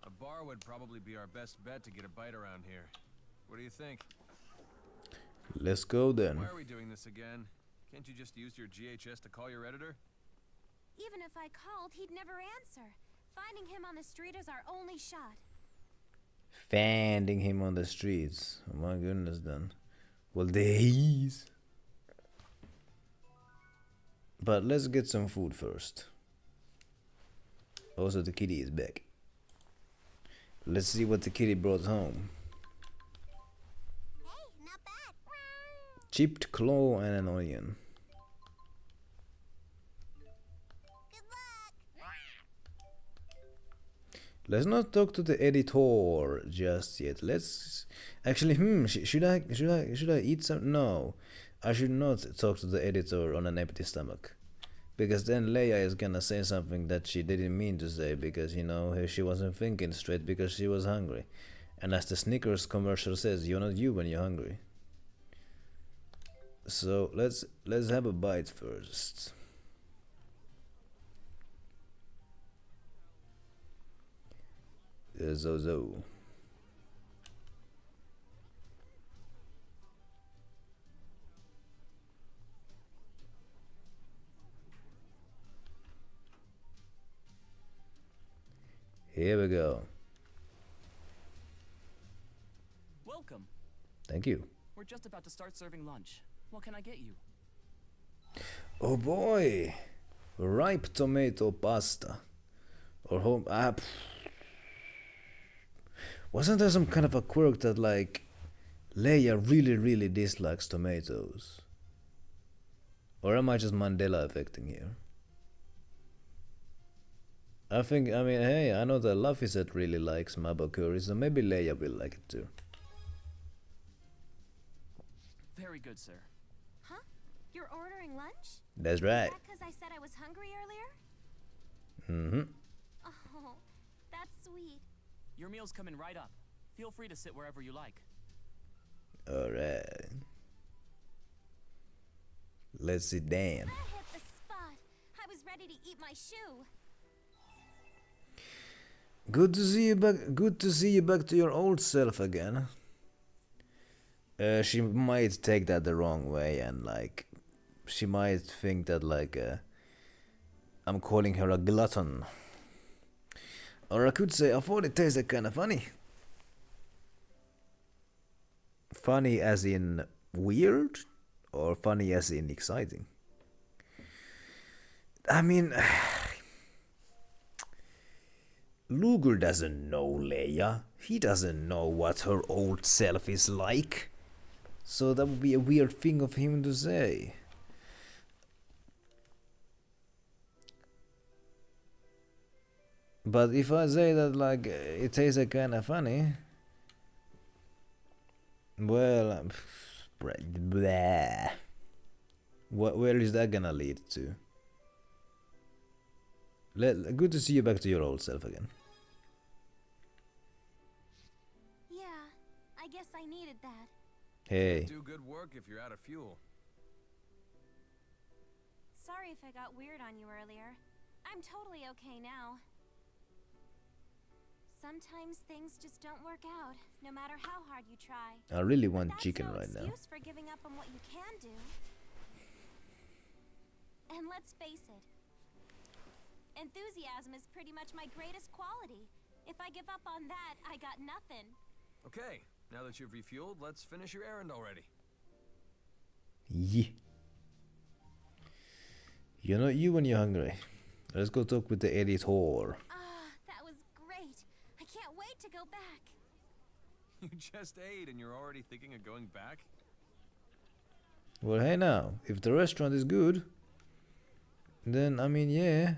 A bar would probably be our best bet to get a bite around here. What do you think? Let's go then. Why are we doing this again? Can't you just use your GHS to call your editor? Even if I called, he'd never answer. Finding him on the street is our only shot. Finding him on the streets. Oh my goodness then. Well, there he is. But let's get some food first. Also, the kitty is back. Let's see what the kitty brought home. Hey, not bad. Chipped claw and an onion. Let's not talk to the editor just yet. Let's actually. Should I eat some? No, I should not talk to the editor on an empty stomach, because then Leia is gonna say something that she didn't mean to say, because you know she wasn't thinking straight because she was hungry. And as the Snickers commercial says, you're not you when you're hungry. So let's have a bite first. Zozo. Here we go. Welcome. Thank you. We're just about to start serving lunch. What can I get you? Oh boy, ripe tomato pasta. Or home wasn't there some kind of a quirk that like Leia really dislikes tomatoes. Or am I just Mandela affecting here? I mean, hey, I know that Laphicet really likes Mabo curry, so maybe Leia will like it too. Very good, sir. Huh? You're ordering lunch? That's right. Is that because I said I was hungry earlier? Mm-hmm. Oh, that's sweet. Your meal's coming right up. Feel free to sit wherever you like. Alright. Let's sit down. That hit the spot. I was ready to eat my shoe. Good to see you back. Good to see you back to your old self again. She might take that the wrong way, and like, she might think that like, I'm calling her a glutton. Or I could say I thought it tasted kind of funny. Funny as in weird, or funny as in exciting? I mean, Luger doesn't know Leia. He doesn't know what her old self is like. So that would be a weird thing of him to say. But if I say that like it tastes kind of funny, well, blah. Where is that gonna lead to? Good to see you back to your old self again. Yeah, I guess I needed that. Hey. Do good work if you're out of fuel. Sorry if I got weird on you earlier. I'm totally okay now. Sometimes things just don't work out, no matter how hard you try. I really want chicken right now. That's no excuse for giving up on what you can do. And let's face it, enthusiasm is pretty much my greatest quality. If I give up on that, I got nothing. Okay, now that you've refueled, let's finish your errand already. Yeah. You know, you when you're hungry. Let's go talk with the editor. That was great. I can't wait to go back. You just ate and you're already thinking of going back? Well, hey now, if the restaurant is good, then, I mean, yeah.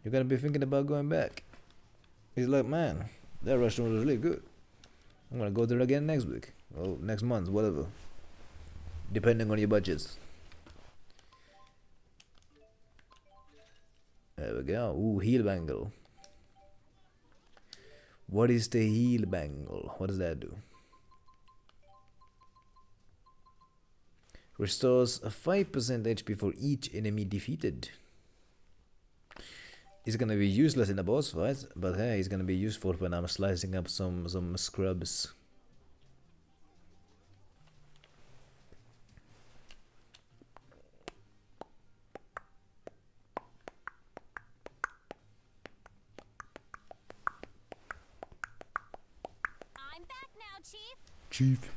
You're gonna be thinking about going back. He's like, man, that restaurant was really good. I'm gonna go there again next week. Or next month, whatever. Depending on your budgets. There we go. Ooh, heel bangle. What is the heel bangle? What does that do? Restores a 5% HP for each enemy defeated. It's gonna be useless in a boss fight, but hey, it's gonna be useful when I'm slicing up some scrubs. I'm back now, Chief. Chief.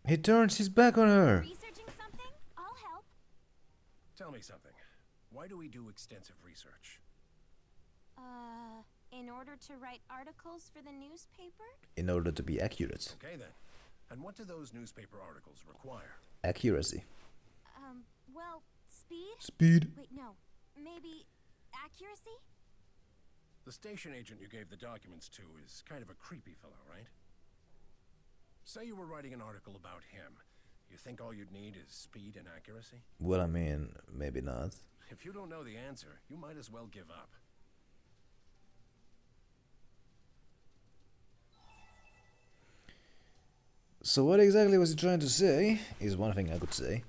He turns his back on her. Researching something? I'll help. Tell me something. Why do we do extensive research? In order to write articles for the newspaper? In order to be accurate. Okay then. And what do those newspaper articles require? Accuracy. Well, speed? Speed. Wait, no. Maybe accuracy? The station agent you gave the documents to is kind of a creepy fellow, right? Say you were writing an article about him. You think all you'd need is speed and accuracy? Well, I mean, maybe not. If you don't know the answer, you might as well give up. So what exactly was he trying to say, is one thing I could say.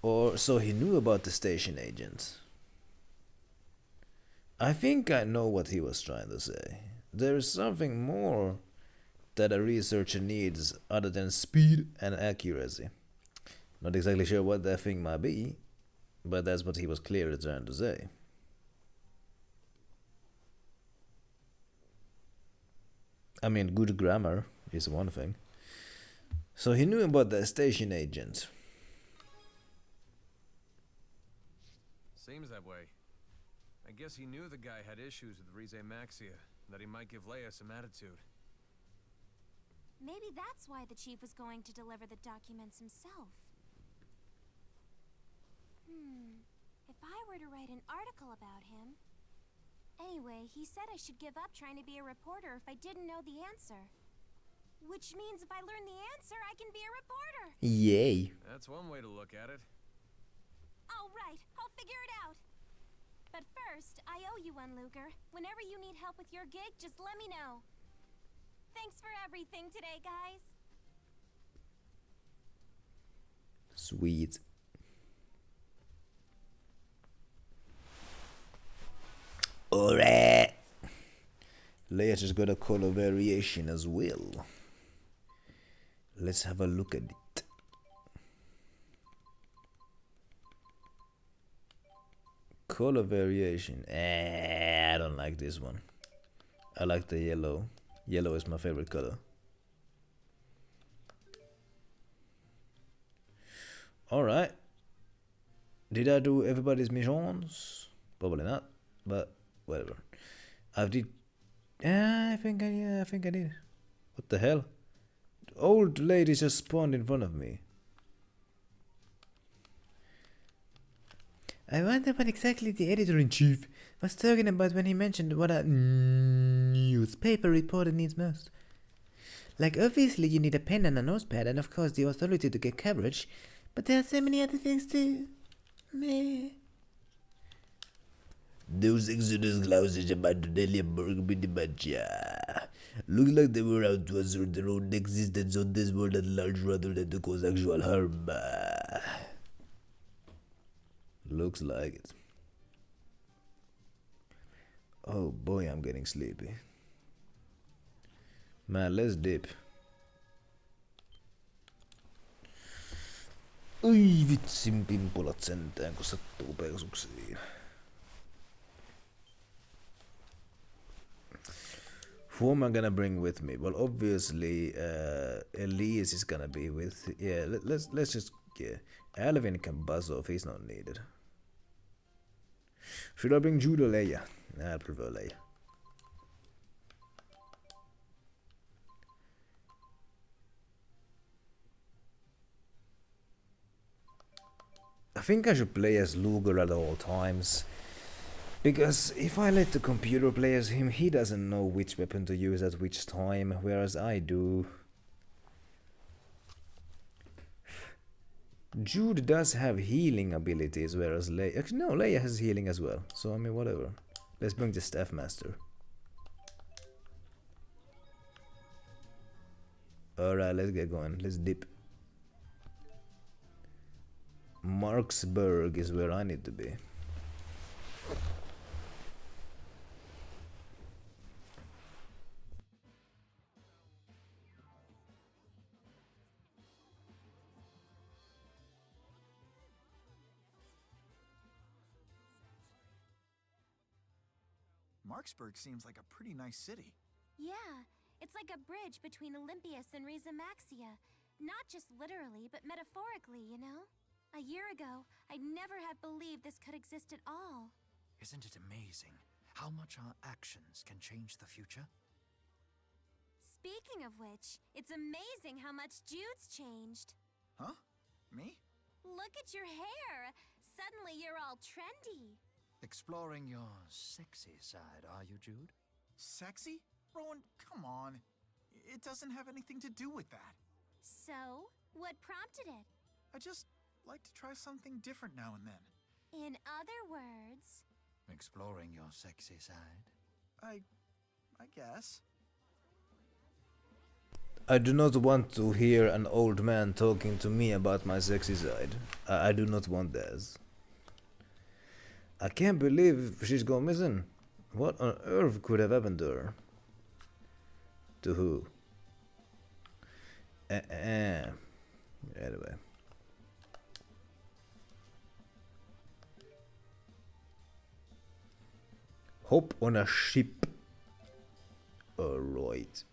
Or so he knew about the station agent. I think I know what he was trying to say. There is something more that a researcher needs other than speed and accuracy. Not exactly sure what that thing might be, but that's what he was clearly trying to say. I mean, good grammar is one thing. So he knew about the station agent. Seems that way. I guess he knew the guy had issues with Rize Maxia, that he might give Leia some attitude. Maybe that's why the chief was going to deliver the documents himself. If I were to write an article about him... Anyway, he said I should give up trying to be a reporter if I didn't know the answer. Which means if I learn the answer, I can be a reporter! Yay. That's one way to look at it. All right, I'll figure it out. But first, I owe you one, Luger. Whenever you need help with your gig, just let me know. Thanks for everything today, guys. Sweet. Alright. Leia just got a color variation as well. Let's have a look at it. Color variation. I don't like this one. I like the yellow. Yellow is my favorite color. Alright. Did I do everybody's missions? Probably not, but whatever. I did. I think I did. What the hell? The old lady just spawned in front of me. I wonder what exactly the editor-in-chief was talking about when he mentioned what a newspaper reporter needs most. Like, obviously you need a pen and a notepad and of course the authority to get coverage, but there are so many other things too. Meh. Those Exodus glouses about the Delia Burg pretty much, looks like they were out to assert their own existence on this world at large rather than to cause actual harm. Looks like it. Oh boy, I'm getting sleepy. Man, let's dip. Oi vitsin pimpulat sentään, kun sattuu persuksiin. Who am I gonna bring with me? Well, obviously, Elias is gonna be with. Yeah, let's just. Yeah, Alvin can buzz off. He's not needed. Should I bring Jude or Leia? Nah, I prefer Leia. I think I should play as Luger at all times. Because if I let the computer play as him, he doesn't know which weapon to use at which time, whereas I do. Jude does have healing abilities, whereas Leia... Actually, no, Leia has healing as well. So, I mean, whatever. Let's bring the Staff Master. Alright, let's get going. Let's dip. Marksburg is where I need to be. Marksburg seems like a pretty nice city. Yeah, it's like a bridge between Olympias and Riza Maxia. Not just literally, but metaphorically, you know? A year ago, I'd never have believed this could exist at all. Isn't it amazing how much our actions can change the future? Speaking of which, it's amazing how much Jude's changed. Huh? Me? Look at your hair! Suddenly you're all trendy. Exploring your sexy side, are you, Jude? Sexy? Rowan, come on. It doesn't have anything to do with that. So, what prompted it? I just like to try something different now and then. In other words... Exploring your sexy side? I guess. I do not want to hear an old man talking to me about my sexy side. I do not want this. I can't believe she's gone missing. What on earth could have happened to her? To who? Anyway. Hop on a ship. Alright.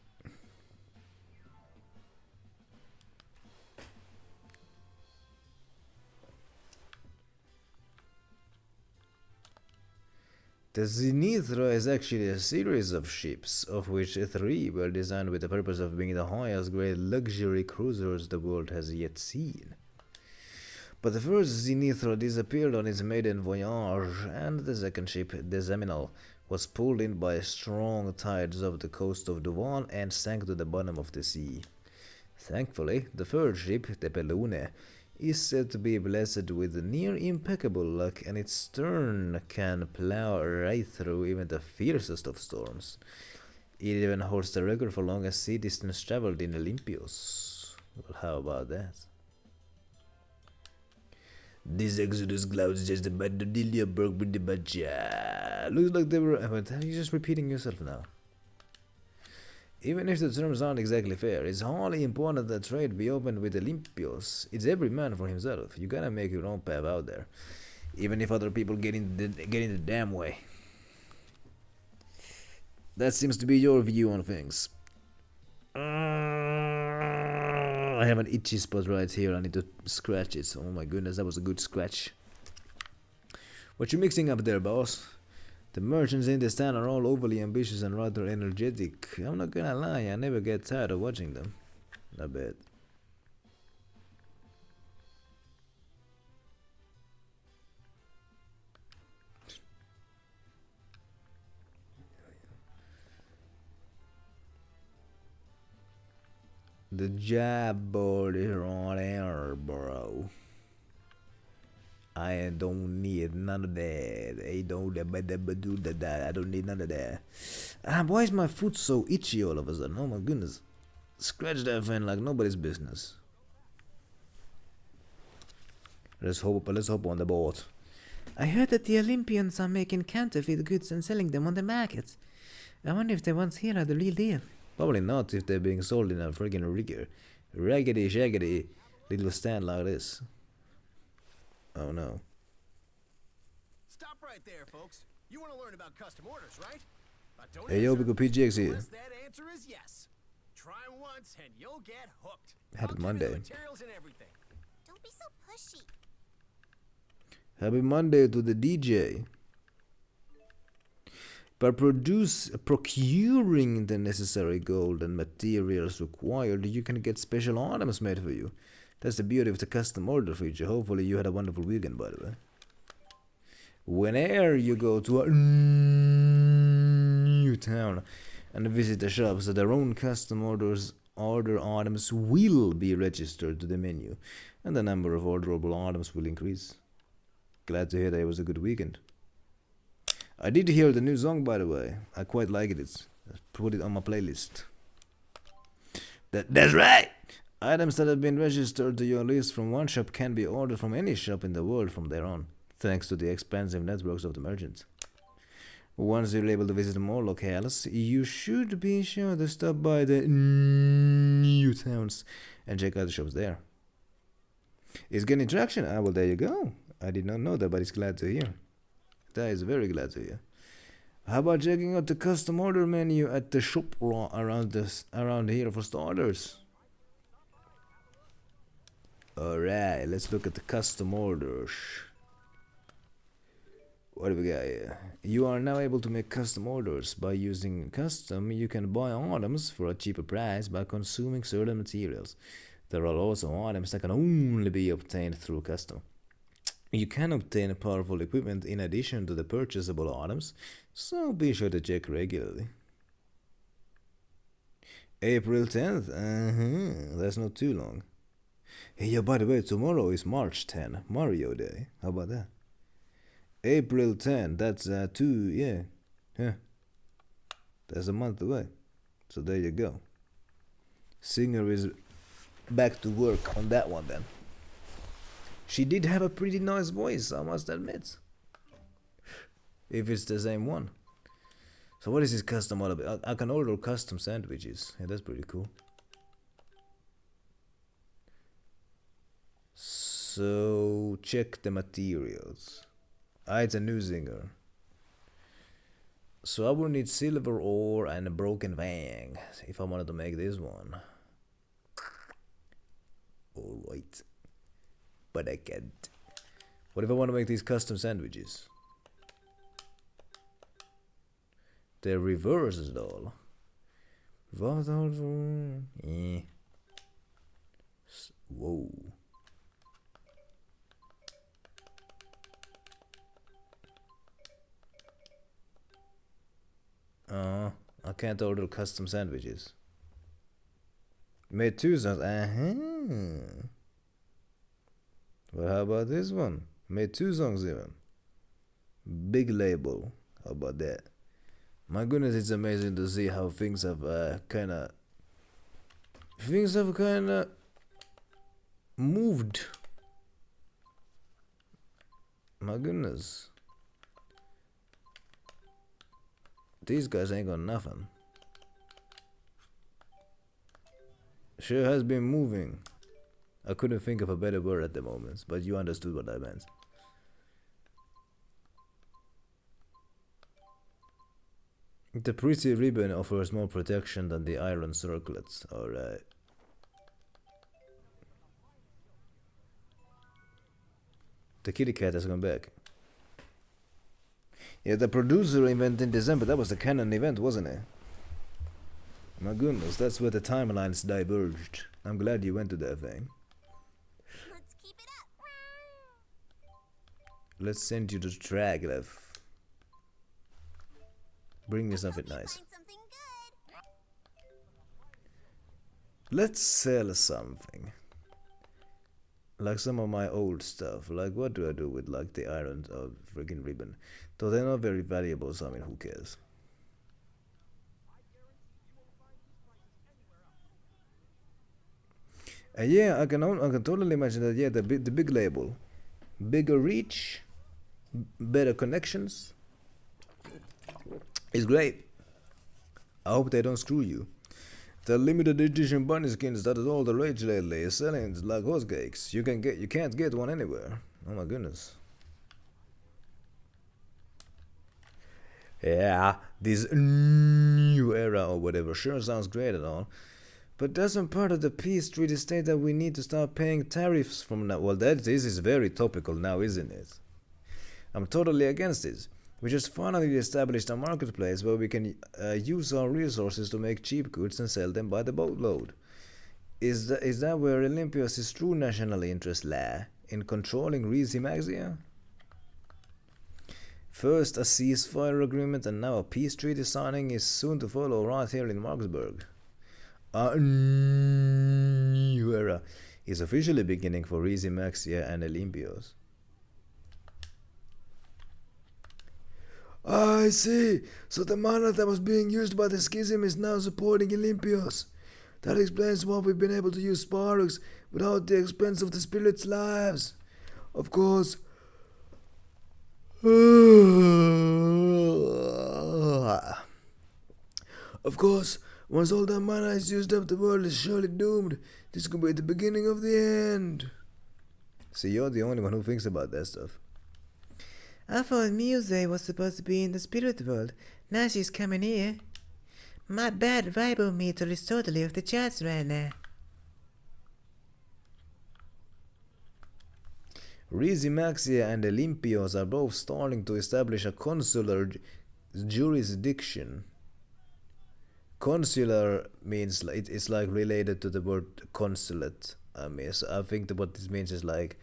The Zenithra is actually a series of ships, of which 3 were designed with the purpose of being the highest grade luxury cruisers the world has yet seen. But the first Zenithra disappeared on its maiden voyage, and the second ship, the Seminole, was pulled in by strong tides off the coast of Duval and sank to the bottom of the sea. Thankfully, the third ship, the Pelone, is said to be blessed with near impeccable luck, and its stern can plow right through even the fiercest of storms. It even holds the record for longest sea distance traveled in Olympios. Well, how about that? This Exodus cloud is just about the Delia broke with the bacha. Looks like they were. But you're just repeating yourself now. Even if the terms aren't exactly fair, it's highly important that trade be opened with Olympios. It's every man for himself. You gotta make your own path out there, even if other people get in the damn way. That seems to be your view on things. I have an itchy spot right here. I need to scratch it. Oh my goodness, that was a good scratch. What you mixing up there, boss? The merchants in this town are all overly ambitious and rather energetic. I'm not gonna lie, I never get tired of watching them. I bet. The job board is on air, bro. I don't need none of that. I don't need none of that. Why is my foot so itchy all of a sudden? Oh my goodness. Scratch that fan like nobody's business. Let's hop on the boat. I heard that the Olympians are making counterfeit goods and selling them on the market. I wonder if the ones here are the real deal. Probably not if they're being sold in a friggin' raggedy shaggedy little stand like this. Oh no. Stop right there, folks. You want to learn about custom orders, right? Don't Hey yo, Big PGX here. That answer is yes. Try once and you'll get hooked. Happy Monday. Materials and everything. Don't be so pushy. Happy Monday to the DJ. By procuring the necessary gold and materials required, you can get special items made for you. That's the beauty of the custom order feature. Hopefully you had a wonderful weekend, by the way. Whenever you go to a new town and visit the shops, their own custom order items will be registered to the menu, and the number of orderable items will increase. Glad to hear that it was a good weekend. I did hear the new song, by the way. I quite like it. I put it on my playlist. That's right! Items that have been registered to your list from one shop can be ordered from any shop in the world from there on, thanks to the expansive networks of the merchants. Once you're able to visit more locales, you should be sure to stop by the new towns and check out the shops there. It's getting traction. Ah, well, there you go. I did not know that, but it's glad to hear. That is very glad to hear. How about checking out the custom order menu at the shop around here for starters? Alright, let's look at the custom orders. What do we got here? You are now able to make custom orders. By using custom, you can buy items for a cheaper price by consuming certain materials. There are also items that can only be obtained through custom. You can obtain powerful equipment in addition to the purchasable items, so be sure to check regularly. April 10th? That's not too long. Hey, yeah, by the way, tomorrow is March 10, Mario Day. How about that? April 10, that's that's a month away. So there you go. Singer is back to work on that one then. She did have a pretty nice voice, I must admit. If it's the same one. So what is this custom all about? I can order custom sandwiches. Yeah, that's pretty cool. So check the materials. It's a new zinger. So I will need silver ore and a broken fang if I wanted to make this one. Alright. But I can't. What if I want to make these custom sandwiches? They reversed it all. What also? Whoa. I can't order custom sandwiches. Made 2 songs. Well, how about this one? Made 2 songs even. Big label. How about that? My goodness, it's amazing to see how things have kinda moved. My goodness. These guys ain't got nothing. Sure has been moving. I couldn't think of a better word at the moment, but you understood what I meant. The pretty ribbon offers more protection than the iron circlets. Alright. The kitty cat has come back. Yeah, the producer event in December, that was the canon event, wasn't it? My goodness, that's where the timelines diverged. I'm glad you went to that thing. Let's keep it up. Let's send you to Traglev. Bring me something nice. Let's sell something. Like some of my old stuff. Like, what do I do with, like, the iron or freaking ribbon? Though they're not very valuable, so I mean, who cares? Yeah, I can totally imagine that. Yeah, the big label, bigger reach, better connections. It's great. I hope they don't screw you. The limited edition bunny skins that is all the rage lately is selling like hotcakes. You can't get one anywhere. Oh my goodness. Yeah, this new era or whatever sure sounds great and all, but doesn't part of the peace treaty state that we need to start paying tariffs from now? Well, this is very topical now, isn't it? I'm totally against this. We just finally established a marketplace where we can use our resources to make cheap goods and sell them by the boatload. Is that where Olympios' true national interest lay? In controlling Maxia? First a ceasefire agreement and now a peace treaty signing is soon to follow right here in Marksburg. A new era is officially beginning for Maxia and Olympios. I see. So the mana that was being used by the schism is now supporting Olympios. That explains why we've been able to use sparks without the expense of the spirits' lives. Of course. Of course, once all that mana is used up, the world is surely doomed. This could be the beginning of the end. See, you're the only one who thinks about that stuff. I thought Muse was supposed to be in the spirit world. Now she's coming here. My bad vibometer is totally off the charts right now. Maxia and Olympios are both starting to establish a consular jurisdiction. Consular means it's like related to the word consulate. I mean, so I think that what this means is like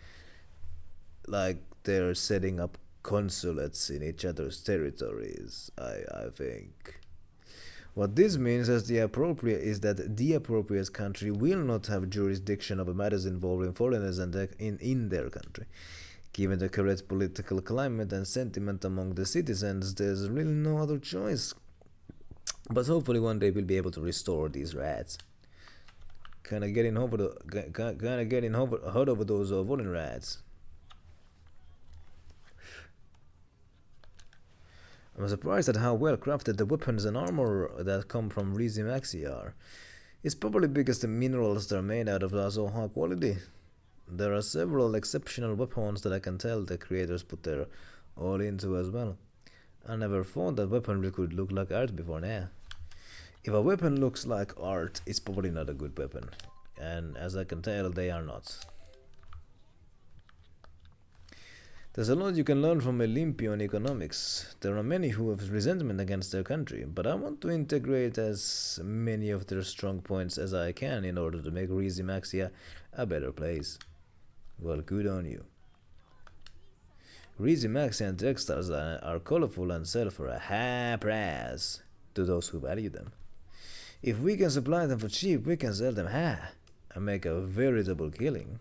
they're setting up consulates in each other's territories. I think what this means is that the appropriate country will not have jurisdiction over matters involving foreigners and in their country. Given the current political climate and sentiment among the citizens, there's really no other choice. But hopefully one day we'll be able to restore these rats. Kinda getting over those foreign rats. I'm surprised at how well crafted the weapons and armor that come from Maxia are. It's probably because the minerals they're made out of are so high quality. There are several exceptional weapons that I can tell the creators put their all into as well. I never thought that weaponry could look like art before now. If a weapon looks like art, it's probably not a good weapon. And as I can tell, they are not. There's a lot you can learn from Olympian economics. There are many who have resentment against their country, but I want to integrate as many of their strong points as I can in order to make Rizzimaxia a better place. Well, good on you. Rizzimaxian textiles are colorful and sell for a high price to those who value them. If we can supply them for cheap, we can sell them high and make a veritable killing.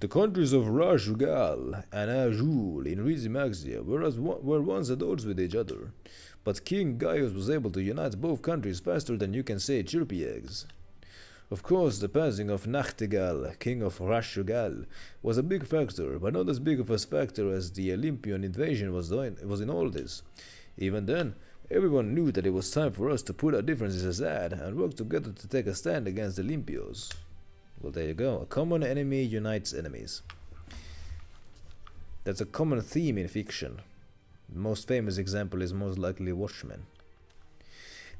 The countries of Rashugal and Ajul in Rizzimaxia were once at odds with each other, but King Gaius was able to unite both countries faster than you can say chirpy eggs. Of course, the passing of Nachtigal, king of Rashugal, was a big factor, but not as big of a factor as the Olympian invasion was in all this. Even then, everyone knew that it was time for us to put our differences aside and work together to take a stand against the Olympios. Well, there you go. A common enemy unites enemies. That's a common theme in fiction. The most famous example is most likely Watchmen.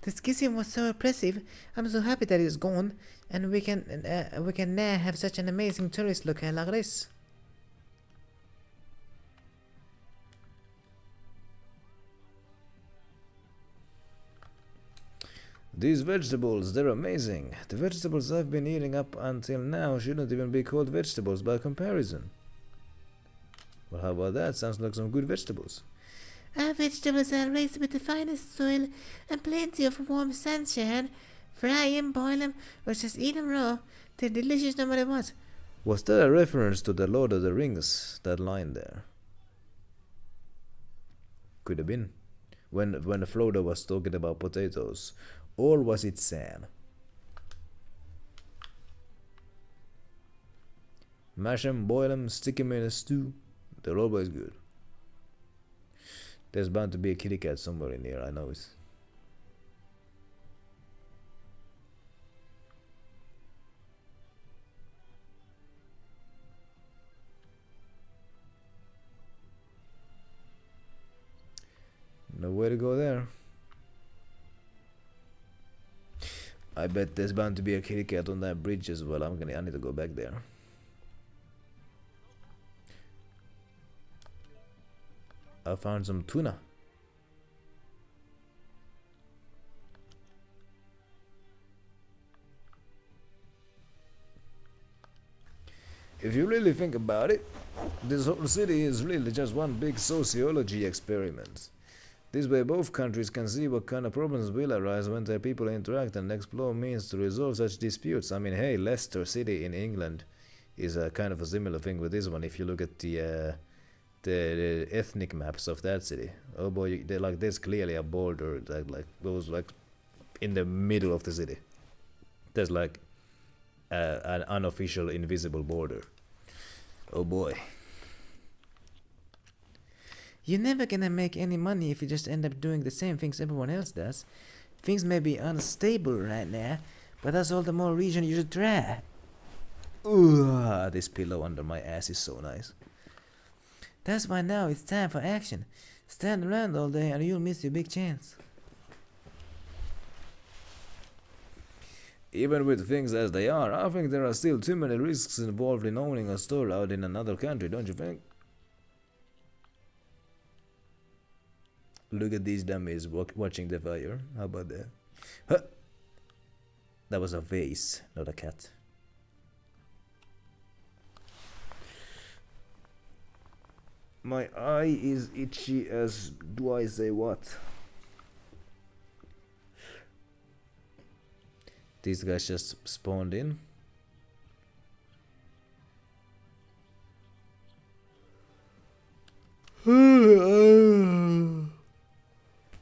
The schism was so oppressive. I'm so happy that it's gone, and we can now have such an amazing tourist locale like this. These vegetables, they're amazing. The vegetables I've been eating up until now shouldn't even be called vegetables by comparison. Well, how about that? Sounds like some good vegetables. Our vegetables are raised with the finest soil and plenty of warm sunshine. Fry them, boil them, or just eat them raw. They're delicious no matter what. Was that a reference to the Lord of the Rings, that line there? Could have been. When Frodo was talking about potatoes. Or was it Sam? Mash 'em, boil 'em, stick 'em in a stew. They're always good. There's bound to be a kitty cat somewhere in here, I know it. No way to go there. I bet there's bound to be a kitty cat on that bridge as well. I need to go back there. I found some tuna. If you really think about it, this whole city is really just one big sociology experiment. This way both countries can see what kind of problems will arise when their people interact and explore means to resolve such disputes. I mean, hey, Leicester City in England is a kind of a similar thing with this one. If you look at the ethnic maps of that city, oh boy, there's clearly a border that goes in the middle of the city. There's an unofficial invisible border. Oh boy. You're never gonna make any money if you just end up doing the same things everyone else does. Things may be unstable right now, but that's all the more reason you should try. Ooh, this pillow under my ass is so nice. That's why now it's time for action. Stand around all day and you'll miss your big chance. Even with things as they are, I think there are still too many risks involved in owning a store out in another country, don't you think? Look at these dummies watching the fire. How about that? Huh. That was a vase, not a cat. My eye is itchy as do I say what? These guys just spawned in.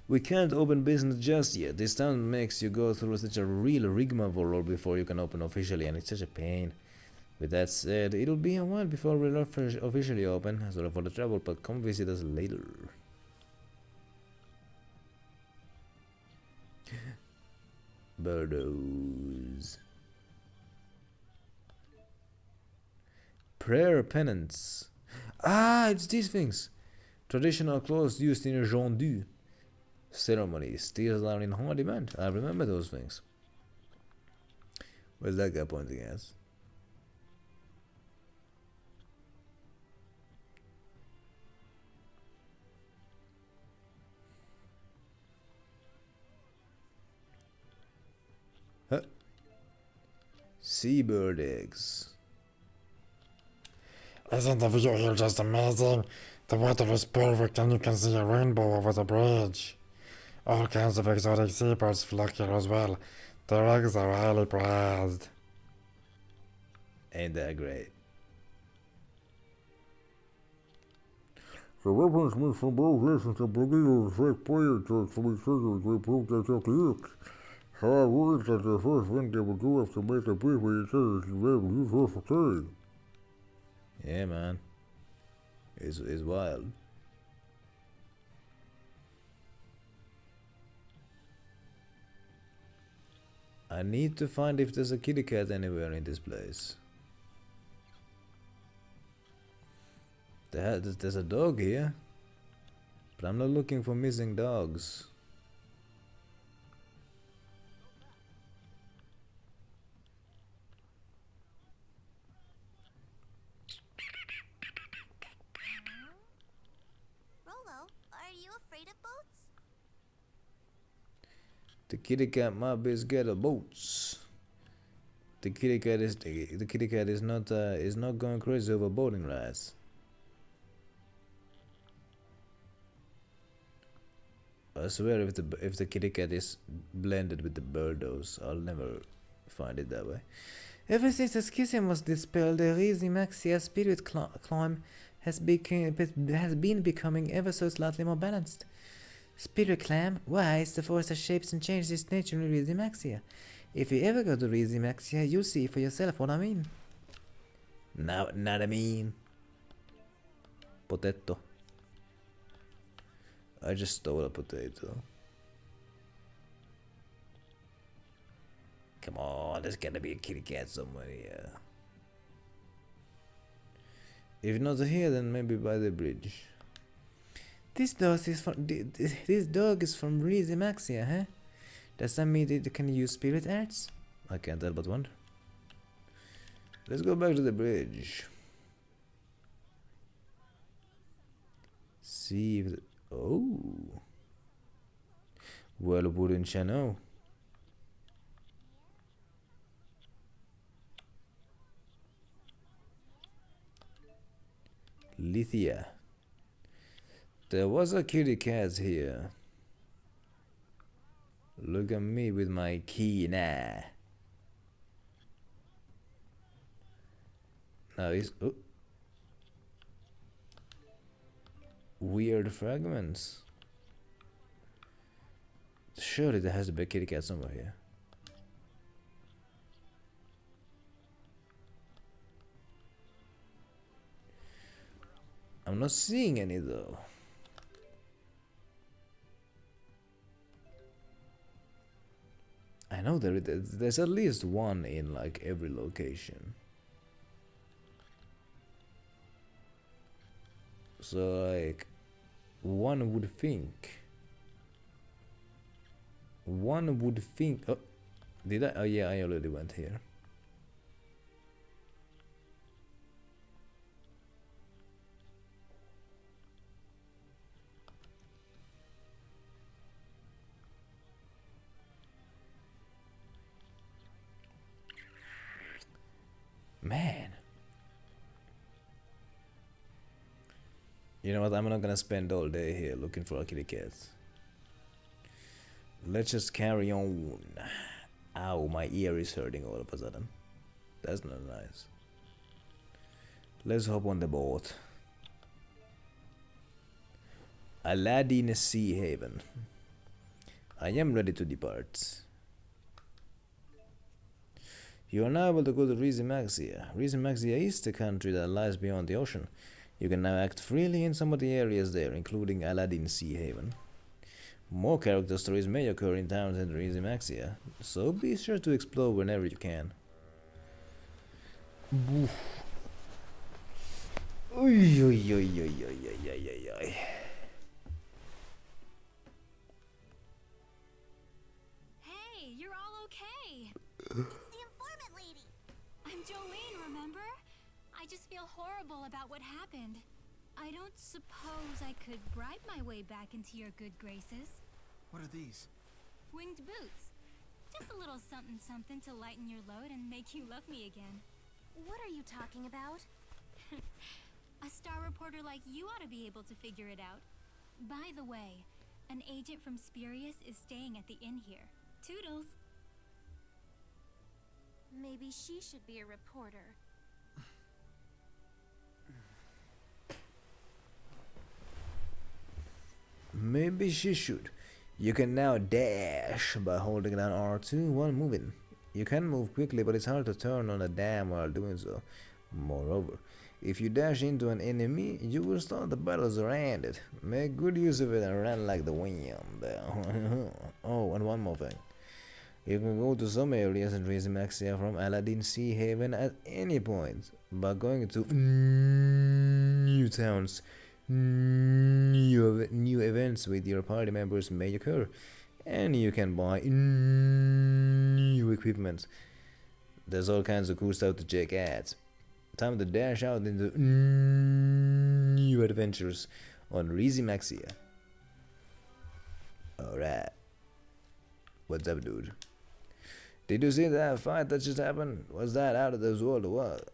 We can't open business just yet. This town makes you go through such a real rigmarole before you can open officially, and it's such a pain. With that said, it'll be a while before we'll officially open. Sorry for the trouble, but come visit us later. Birdos. Prayer penance. Ah, it's these things. Traditional clothes used in Jondu ceremonies still are in high demand. I remember those things. Where's that guy pointing at? Huh? Seabird eggs. Isn't the view here just amazing? The water is perfect and you can see a rainbow over the bridge. All kinds of exotic seabirds flock here as well. Their eggs are highly prized. Ain't that great? The weapons made from both lessons and Blue Vesperia church to be figured will prove that you're correct. However, words that the first thing they will do after make a brief with each other is very useful for trade. Yeah, man. It's wild. I need to find if there's a kitty cat anywhere in this place. There's a dog here, but I'm not looking for missing dogs. Rolo, are you afraid of boats? The kitty cat might be scared of boats. The kitty cat is not going crazy over boating rides. I swear if the kitty cat is blended with the birdos, I'll never find it that way. Ever since the schism was dispelled, the Rizzimaxia spirit climb has been becoming ever so slightly more balanced. Spirit climb? Why, it's the force that shapes and changes its nature in Rizzimaxia. If you ever go to Rizzimaxia, you'll see for yourself what I mean. No, not I mean. Potato. I just stole a potato. Come on, there's gotta be a kitty cat somewhere here. If not here, then maybe by the bridge. This dog is from Rizzimaxia, huh? Does that mean it can use spirit arts? I can't help but wonder. Let's go back to the bridge. See if oh. Well, wouldn't you know? Lithia. There was a kitty cat here. Look at me with my key now. Now it's weird fragments. Surely there has to be a kitty cat somewhere here. I'm not seeing any though. I know there's at least one in like every location. So like one would think. Oh, did I? Oh yeah, I already went here. Man. You know what, I'm not gonna spend all day here looking for a kitty cat. Let's just carry on. Ow, my ear is hurting all of a sudden. That's not nice. Let's hop on the boat. Aladdin Sea Haven. I am ready to depart. You are now able to go to Rizzimaxia. Rizzimaxia is the country that lies beyond the ocean. You can now act freely in some of the areas there, including Aladdin Sea Haven. More character stories may occur in towns in Rizzimaxia, so be sure to explore whenever you can. Oy, oy, oy, oy, oy, oy, oy, oy. okay? It's the informant lady. I'm Jolene, remember? I just feel horrible about what happened. I don't suppose I could bribe my way back into your good graces. What are these? Winged boots. Just a little something to lighten your load and make you love me again. What are you talking about? A star reporter like you ought to be able to figure it out. By the way, an agent from Spurious is staying at the inn here. Toodles. Maybe she should be a reporter. Maybe she should. You can now dash by holding down R2 while moving. You can move quickly, but it's hard to turn on a dam while doing so. Moreover, if you dash into an enemy, you will start the battles around it. Make good use of it and run like the wind. Oh, and one more thing. You can go to some areas in Rizamaxia from Aladdin Sea Haven at any point by going to new towns. New events with your party members may occur, and you can buy new equipment. There's all kinds of cool stuff to check out. Time to dash out into new adventures on Rizamaxia. Alright. What's up, dude? Did you see that fight that just happened? Was that out of this world or what?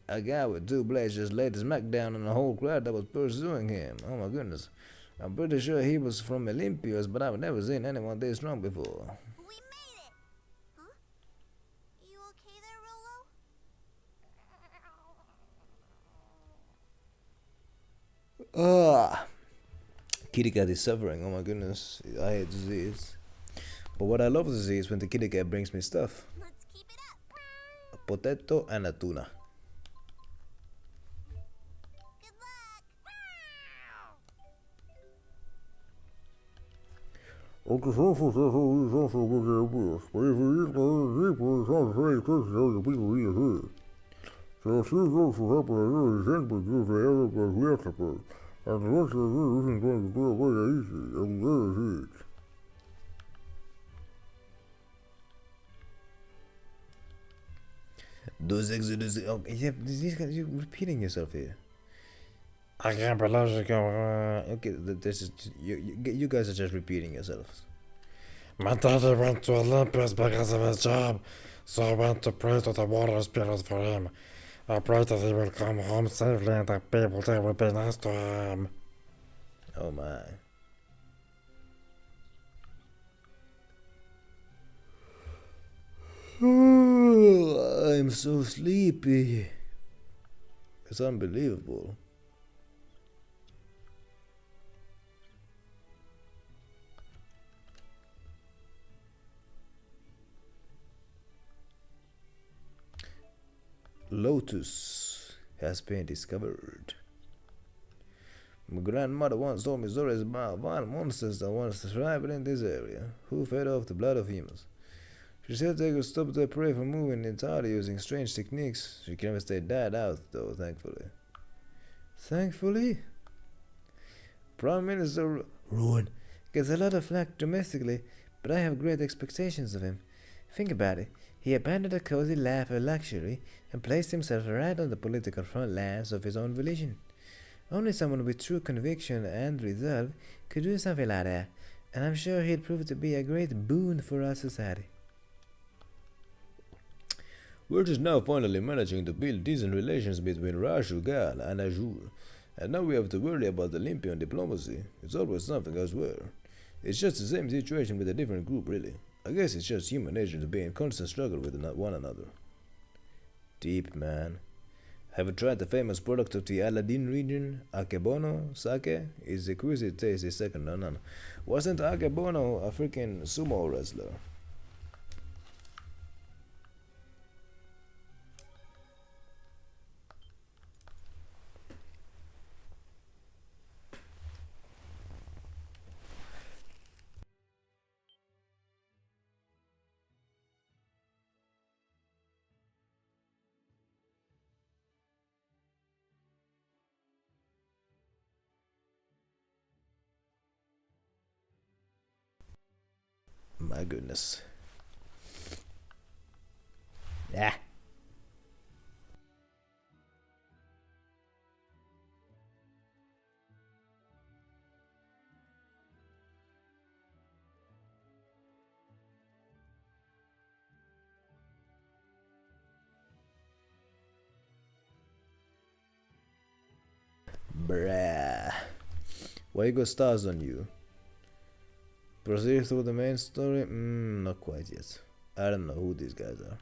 A guy with two blades just laid his smack down on a whole crowd that was pursuing him. Oh my goodness. I'm pretty sure he was from Olympus, but I've never seen anyone this strong before. We made it! Huh? You okay there, Rolo? Ah! Kitty cat is suffering. Oh my goodness. I hate disease. But what I love to see is when the kitty cat brings me stuff. Let's keep it up. A potato and a tuna. Aunque só sucesso e só sou que é bom. Preferido depois só sei que eu pico isso. So she goes to help her example to the other but and the rest of it isn't going to go away easy. I'm very sick. Okay, yeah, you're repeating yourself here. I can't believe you go. Okay, this is you guys are just repeating yourselves. My daddy went to Olympus because of his job, so I went to pray to the water spirits for him. I pray that he will come home safely and that people there will be nice to him. Oh my. I'm so sleepy. It's unbelievable. Lotus has been discovered. My grandmother once told me stories about wild monsters that once thrived in this area, who fed off the blood of humans. She said they could stop their prey from moving entirely using strange techniques. She convinced they died out, though, thankfully. Thankfully? Prime Minister Rowan gets a lot of flack domestically, but I have great expectations of him. Think about it. He abandoned a cozy life of luxury and placed himself right on the political front lines of his own volition. Only someone with true conviction and resolve could do something like that, and I'm sure he'd prove to be a great boon for our society. We're just now finally managing to build decent relations between Rashugal and Azure, and now we have to worry about Olympian diplomacy. It's always something, I swear. It's just the same situation with a different group, really. I guess it's just human nature to be in constant struggle with one another. Deep, man. Have you tried the famous product of the Aladdin region, Akebono sake? Its exquisite taste is second to none. Wasn't Akebono a freaking sumo wrestler? My goodness. Yeah. Bruh. Why you got stars on you? Proceed through the main story? Not quite yet. I don't know who these guys are.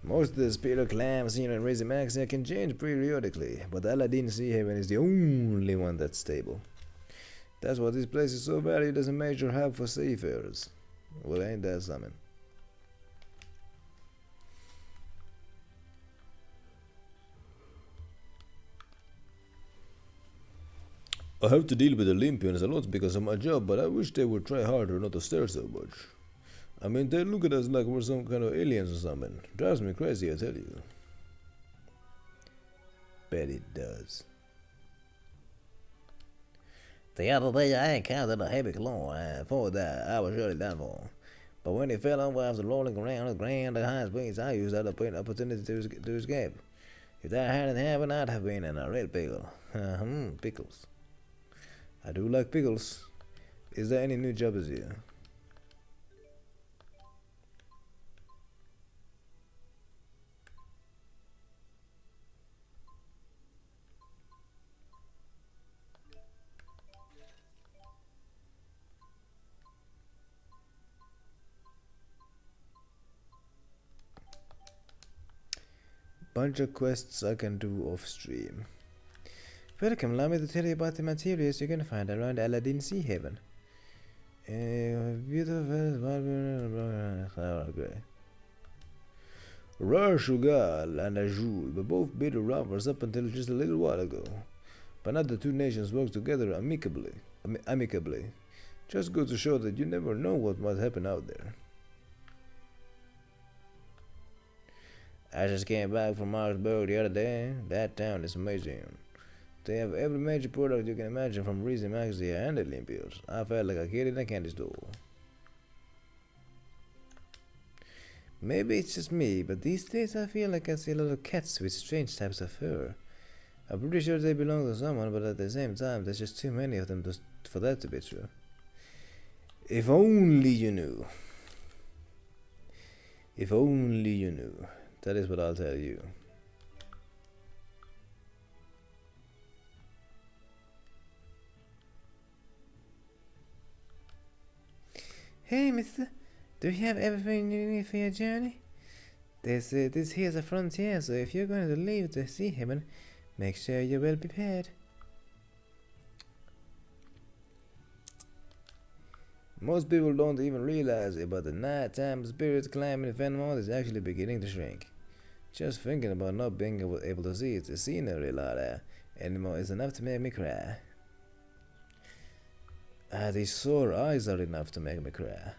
Most of the spirit claims seen in Raising Maxia can change periodically, but Aladdin Sea Haven is the only one that's stable. That's why this place is so valued as a major hub for seafarers. Well, ain't that something? I have to deal with Olympians a lot because of my job, but I wish they would try harder not to stare so much. I mean, they look at us like we're some kind of aliens or something. Drives me crazy, I tell you. Bet it does. The other day I encountered a heavy claw, and for that I was surely done for. But when he fell over after rolling around the ground at high speeds, I used that opportunity to escape. If that hadn't happened, I'd have been in a real pickle. Pickles. I do like pickles. Is there any new jobs here? Bunch of quests I can do off stream. Welcome, allow me to tell you about the materials you're gonna find around Aladdin Sea Haven. Beautiful grey. Rare Shugal and Azul were both bitter rivals up until just a little while ago. But now the two nations work together amicably. Just goes to show that you never know what might happen out there. I just came back from Marsburg the other day. That town is amazing. They have every major product you can imagine from Reason Maxia and Olympios. I felt like a kid in a candy store. Maybe it's just me, but these days I feel like I see a lot of cats with strange types of fur. I'm pretty sure they belong to someone, but at the same time, there's just too many of them for that to be true. If only you knew. If only you knew. That is what I'll tell you. Hey, mister. Do you have everything you need for your journey? This here's a frontier, so if you're going to leave the Sea Haven, make sure you're well prepared. Most people don't even realize it, but the nighttime spirit climbing Fenmouth is actually beginning to shrink. Just thinking about not being able to see the scenery like that anymore is enough to make me cry. These sore eyes are enough to make me cry.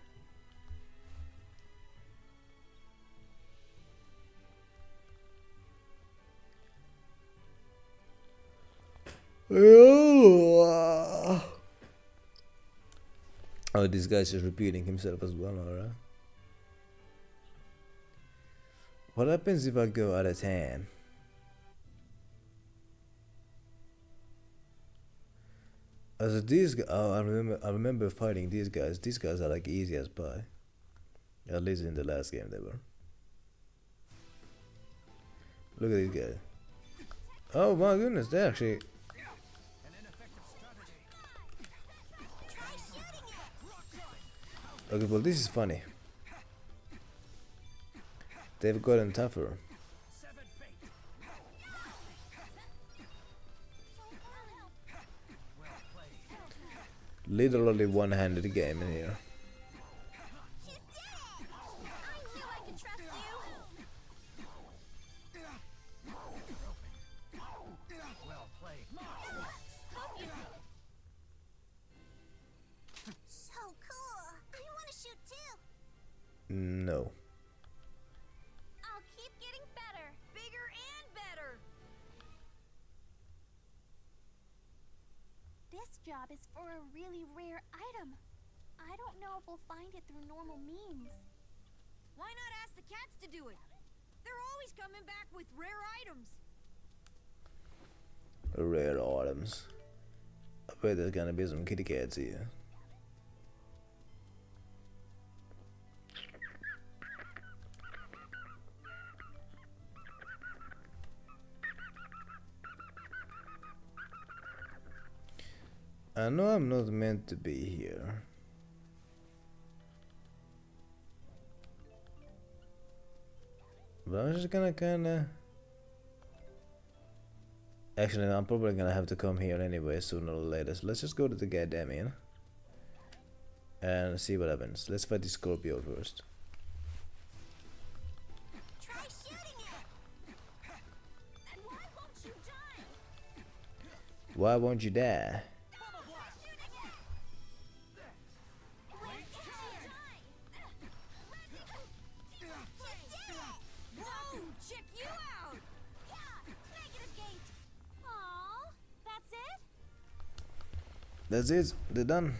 Oh, this guy's just repeating himself as well, alright. What happens if I go out of town? As these guys, I remember fighting these guys. These guys are like easy as pie. At least in the last game they were. Look at these guys. Oh my goodness, they actually. Okay, well this is funny. They've gotten tougher. Literally one-handed game in here. So cool. I want to shoot too. No. I'll keep getting better, bigger and better. This job is for a really rare item. I don't know if we'll find it through normal means. Why not ask the cats to do it? They're always coming back with rare items. Rare items. I bet there's gonna be some kitty cats here. I know I'm not meant to be here. But I'm just gonna kinda... Actually, no, I'm probably gonna have to come here anyway sooner or later. So let's just go to the goddamn inn. And see what happens. Let's fight the Scorpio first. Try shooting it! And why won't you die? Why won't you die? Whoa! Check you out! Yeah, negative gate. Aw, that's it? That's it. They're done.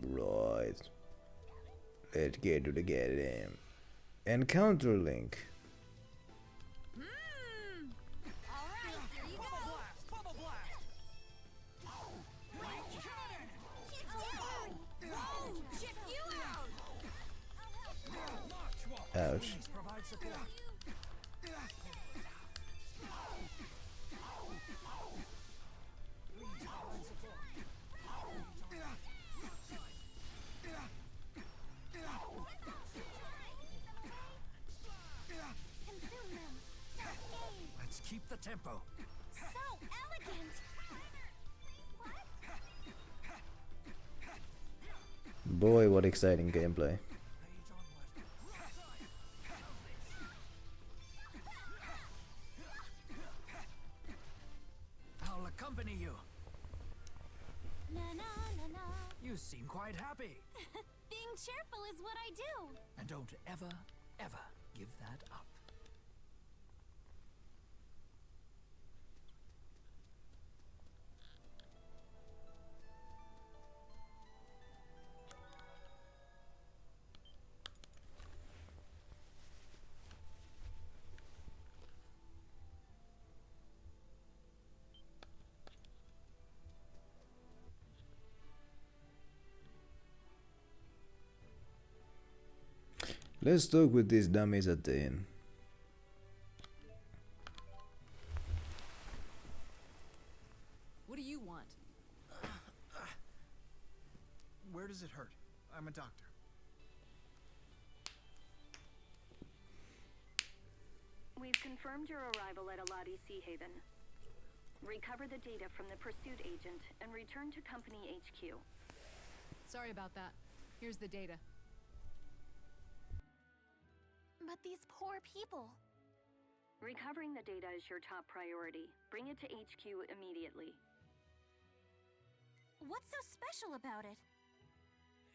Right. Let's get to the goddamn encounter link. Alright, here you go! Bubble blast! Whoa! Check you out! Ouch. Provide support. Let's keep the tempo. So elegant. Boy, what exciting gameplay. I'll accompany you. Na na na na. You seem quite happy. Being cheerful is what I do. And don't ever, ever give that up. Let's talk with these dummies at the inn. What do you want? Where does it hurt? I'm a doctor. We've confirmed your arrival at Aladi Sea Haven. Recover the data from the pursuit agent and return to Company HQ. Sorry about that. Here's the data. But these poor people. Recovering the data is your top priority. Bring it to HQ immediately. What's so special about it?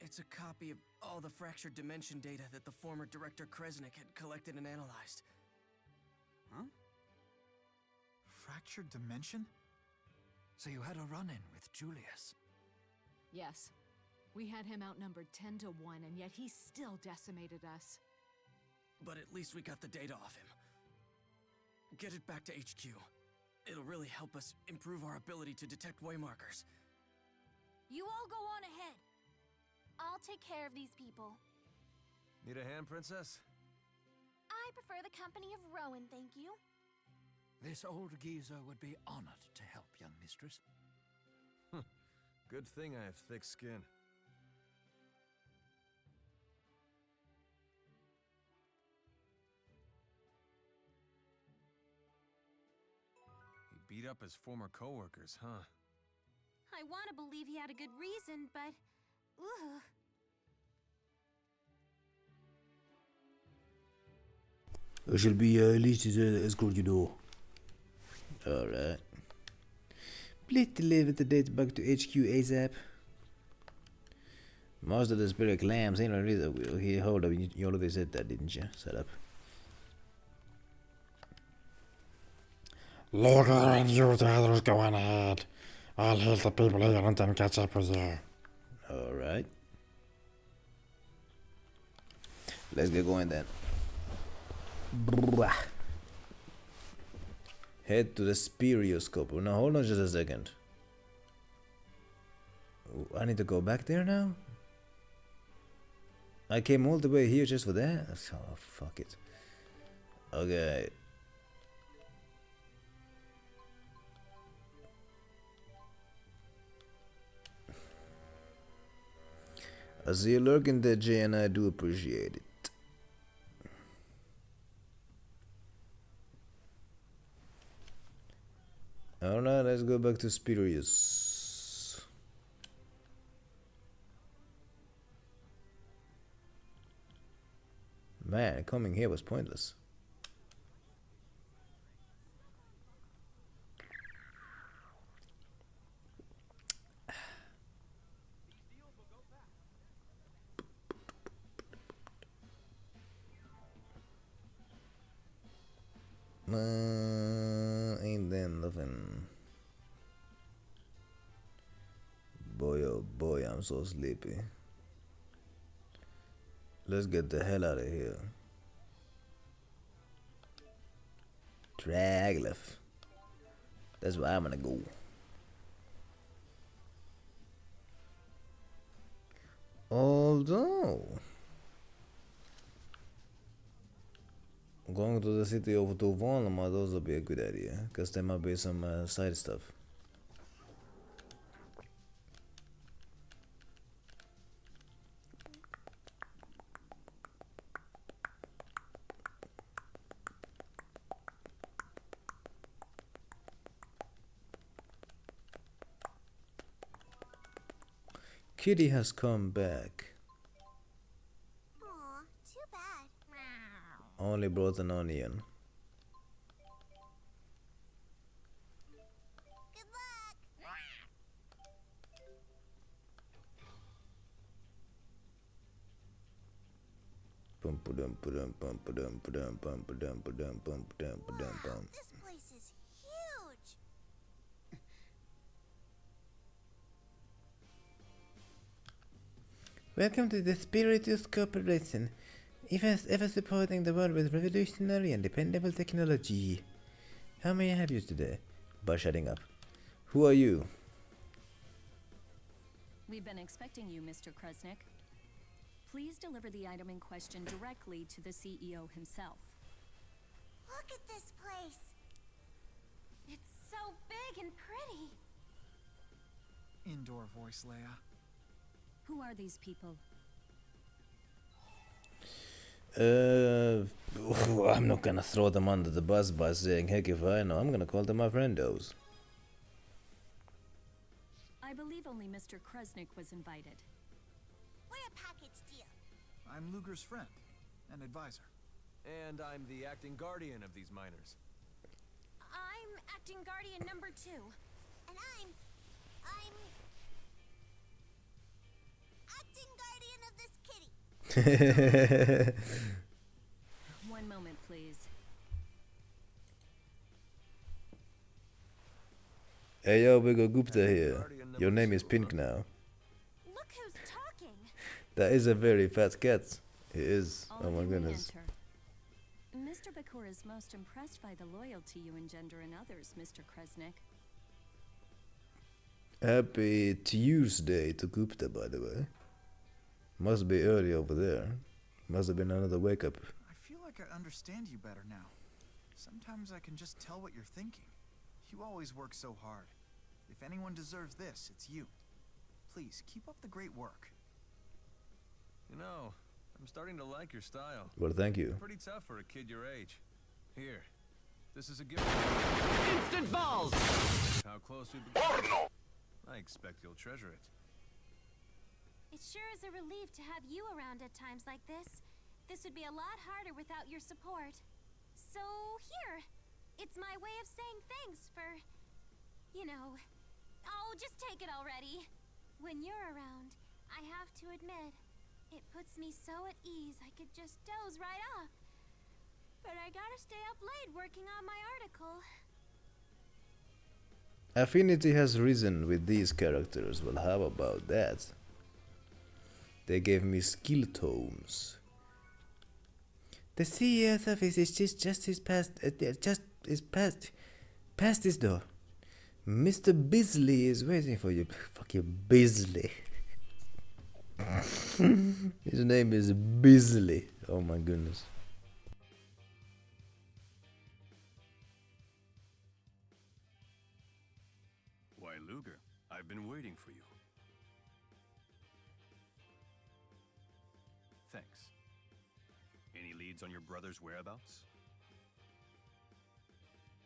It's a copy of all the fractured dimension data that the former Director Kresnik had collected and analyzed. Huh? Fractured dimension? So you had a run-in with Julius? Yes. We had him outnumbered 10 to 1, and yet he still decimated us. But at least we got the data off him. Get it back to HQ. It'll really help us improve our ability to detect waymarkers. You all go on ahead. I'll take care of these people. Need a hand, Princess? I prefer the company of Rowan, thank you. This old geezer would be honored to help, young mistress. Good thing I have thick skin. He beat up his former co-workers, huh? I want to believe he had a good reason, but... Ugh. I shall be listed as escort you know. Alright. Please deliver the data back to HQ ASAP. Most of the spirit clams ain't on either wheel. Hold up, you already said that, didn't you? Shut up. Look at you, the others going ahead. I'll heal the people here and then catch up with you. Alright. Let's get going then. Blah. Head to the spirioscope. Now hold on just a second. I need to go back there now? I came all the way here just for that? Oh, fuck it. Okay. I see you lurking there, Jay, and I do appreciate it. Alright, let's go back to Spirius. Man, coming here was pointless. Ain't that nothing. Boy, oh boy, I'm so sleepy. Let's get the hell out of here. Traglyph. That's where I'm gonna go. Although going to the city of Tuvan might also be a good idea, because there might be some side stuff. Kitty has come back. Aw, too bad. Only brought an onion. Good luck. Bum ba-dum ba-dum bum ba-dum ba-dum bum ba-dum ba-dum bum ba-dum ba-dum bum. This place is huge. Welcome to the Spiritus Corporation. Ever supporting the world with revolutionary and dependable technology. How may I help you today? By shutting up. Who are you? We've been expecting you, Mr. Krusnik. Please deliver the item in question directly to the CEO himself. Look at this place. It's so big and pretty. Indoor voice, Leia. Who are these people? I'm not gonna throw them under the bus by saying heck if I know. I'm gonna call them my friendos. I believe only Mr. Krusnik was invited. We're a package deal. I'm Luger's friend and advisor. And I'm the acting guardian of these miners. I'm acting guardian number 2. And I'm acting guardian of this kitty. One moment, please. Hey yo, we got Gupta here. Your name is Pink now. Look who's talking. That is a very fat cat. He is. All Oh of my you may goodness. enter. Mr. Bakura is most impressed by the loyalty you engender in others, Mr. Krusnik. Happy Tuesday to Gupta, by the way. Must be early over there. Must have been another wake up. I feel like I understand you better now. Sometimes I can just tell what you're thinking. You always work so hard. If anyone deserves this, it's you. Please, keep up the great work. You know, I'm starting to like your style. Well, thank you. Pretty tough for a kid your age. Here, this is a gift. Instant balls! How close we've become. I expect you'll treasure it. It sure is a relief to have you around at times like this. This would be a lot harder without your support. So, here. It's my way of saying thanks for, you know. Oh, just take it already. When you're around, I have to admit, it puts me so at ease I could just doze right off. But I gotta stay up late working on my article. Affinity has risen with these characters. Well, how about that? They gave me skill tomes. The CEO's office is just his past, past this door. Mr. Bisley is waiting for you. Fuck you, Bisley. His name is Bisley. Oh my goodness. Why, Luger, I've been waiting for you. Thanks. Any leads on your brother's whereabouts?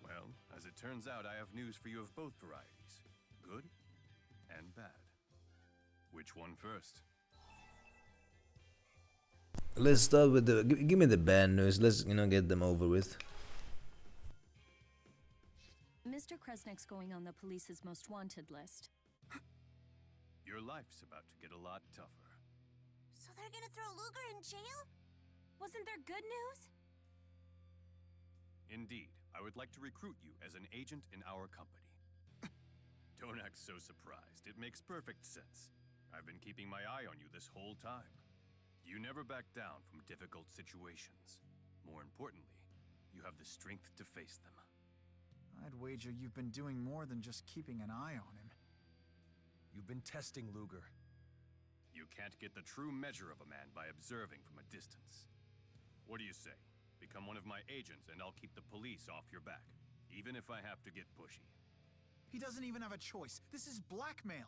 Well, as it turns out, I have news for you of both varieties. Good and bad. Which one first? Let's start with the... Give me the bad news. Let's, get them over with. Mr. Kresnik's going on the police's most wanted list. Your life's about to get a lot tougher. So they're gonna throw Luger in jail? Wasn't there good news? Indeed, I would like to recruit you as an agent in our company. Don't act so surprised. It makes perfect sense. I've been keeping my eye on you this whole time. You never back down from difficult situations. More importantly, you have the strength to face them. I'd wager you've been doing more than just keeping an eye on him. You've been testing Luger. You can't get the true measure of a man by observing from a distance. What do you say? Become one of my agents and I'll keep the police off your back, even if I have to get pushy. He doesn't even have a choice. This is blackmail.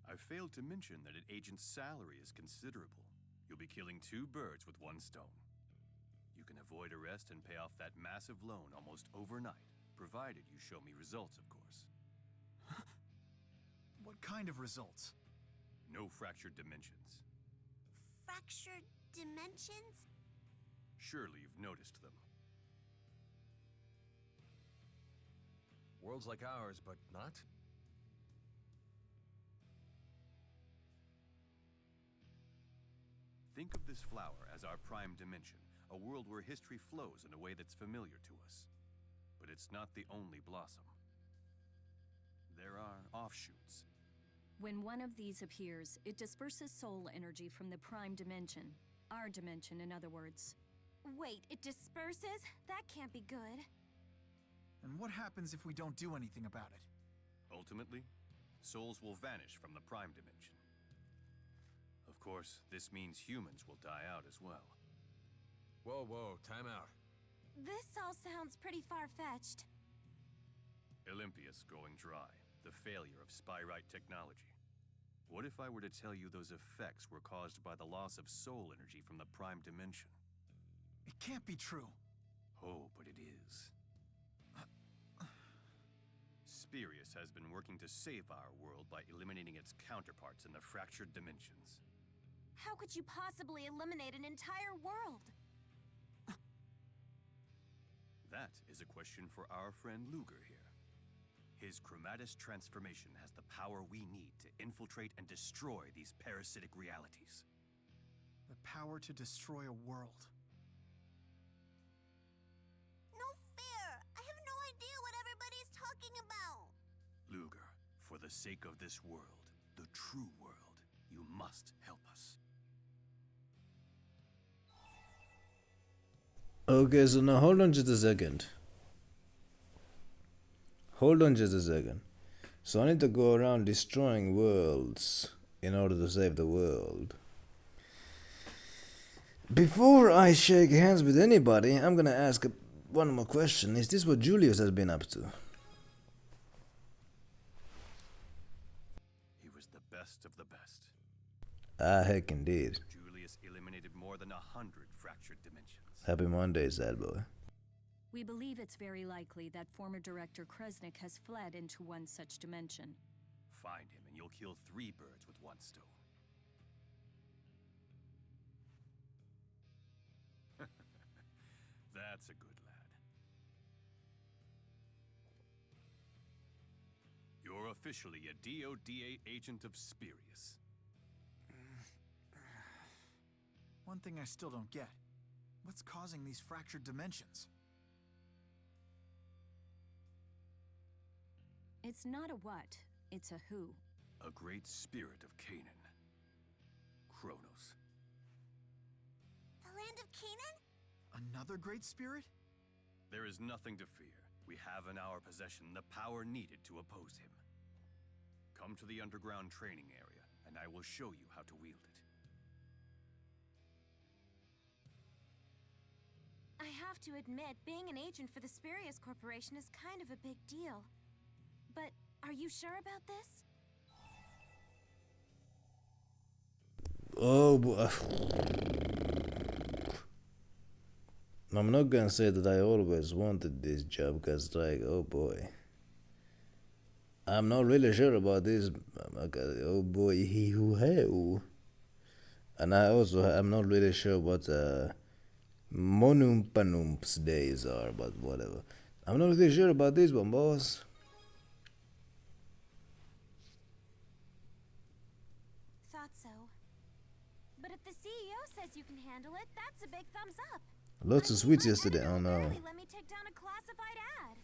I failed to mention that an agent's salary is considerable. You'll be killing two birds with one stone. You can avoid arrest and pay off that massive loan almost overnight, provided you show me results, of course. What kind of results? No fractured dimensions. Fractured dimensions? Surely you've noticed them. Worlds like ours, but not? Think of this flower as our prime dimension, a world where history flows in a way that's familiar to us. But it's not the only blossom. There are offshoots. When one of these appears, it disperses soul energy from the prime dimension. Our dimension, in other words. Wait, it disperses? That can't be good. And what happens if we don't do anything about it? Ultimately, souls will vanish from the prime dimension. Of course, this means humans will die out as well. Whoa, time out. This all sounds pretty far-fetched. Olympias going dry, the failure of Spyrite technology. What if I were to tell you those effects were caused by the loss of soul energy from the prime dimension? It can't be true. Oh, but it is. Spirius has been working to save our world by eliminating its counterparts in the fractured dimensions. How could you possibly eliminate an entire world? That is a question for our friend Luger here. His chromatis transformation has the power we need to infiltrate and destroy these parasitic realities. The power to destroy a world. No fair! I have no idea what everybody's talking about! Luger, for the sake of this world, the true world, you must help us. Okay, so now hold on just a second. Hold on just a second. So I need to go around destroying worlds in order to save the world. Before I shake hands with anybody, I'm gonna ask one more question. Is this what Julius has been up to? He was the best of the best. Ah, heck indeed. Julius eliminated more than 100 fractured dimensions. Happy Monday, sad boy. We believe it's very likely that former director Kresnik has fled into one such dimension. Find him and you'll kill 3 birds with one stone. That's a good lad. You're officially a DODA agent of Spirius. One thing I still don't get. What's causing these fractured dimensions? It's not a what, it's a who. A great spirit of Canaan. Kronos. The land of Canaan? Another great spirit? There is nothing to fear. We have in our possession the power needed to oppose him. Come to the underground training area, and I will show you how to wield it. I have to admit, being an agent for the Spurious Corporation is kind of a big deal. But are you sure about this? Oh, I'm not gonna say that I always wanted this job, cause like, oh boy, I'm not really sure about this. Oh boy, he who hell, and I'm not really sure what Monumpanum's days are, but whatever. I'm not really sure about this one, boss. Thought so. But if the CEO says you can handle it, that's a big thumbs up. Lots of sweets yesterday. Oh no. Let me take down a classified ad.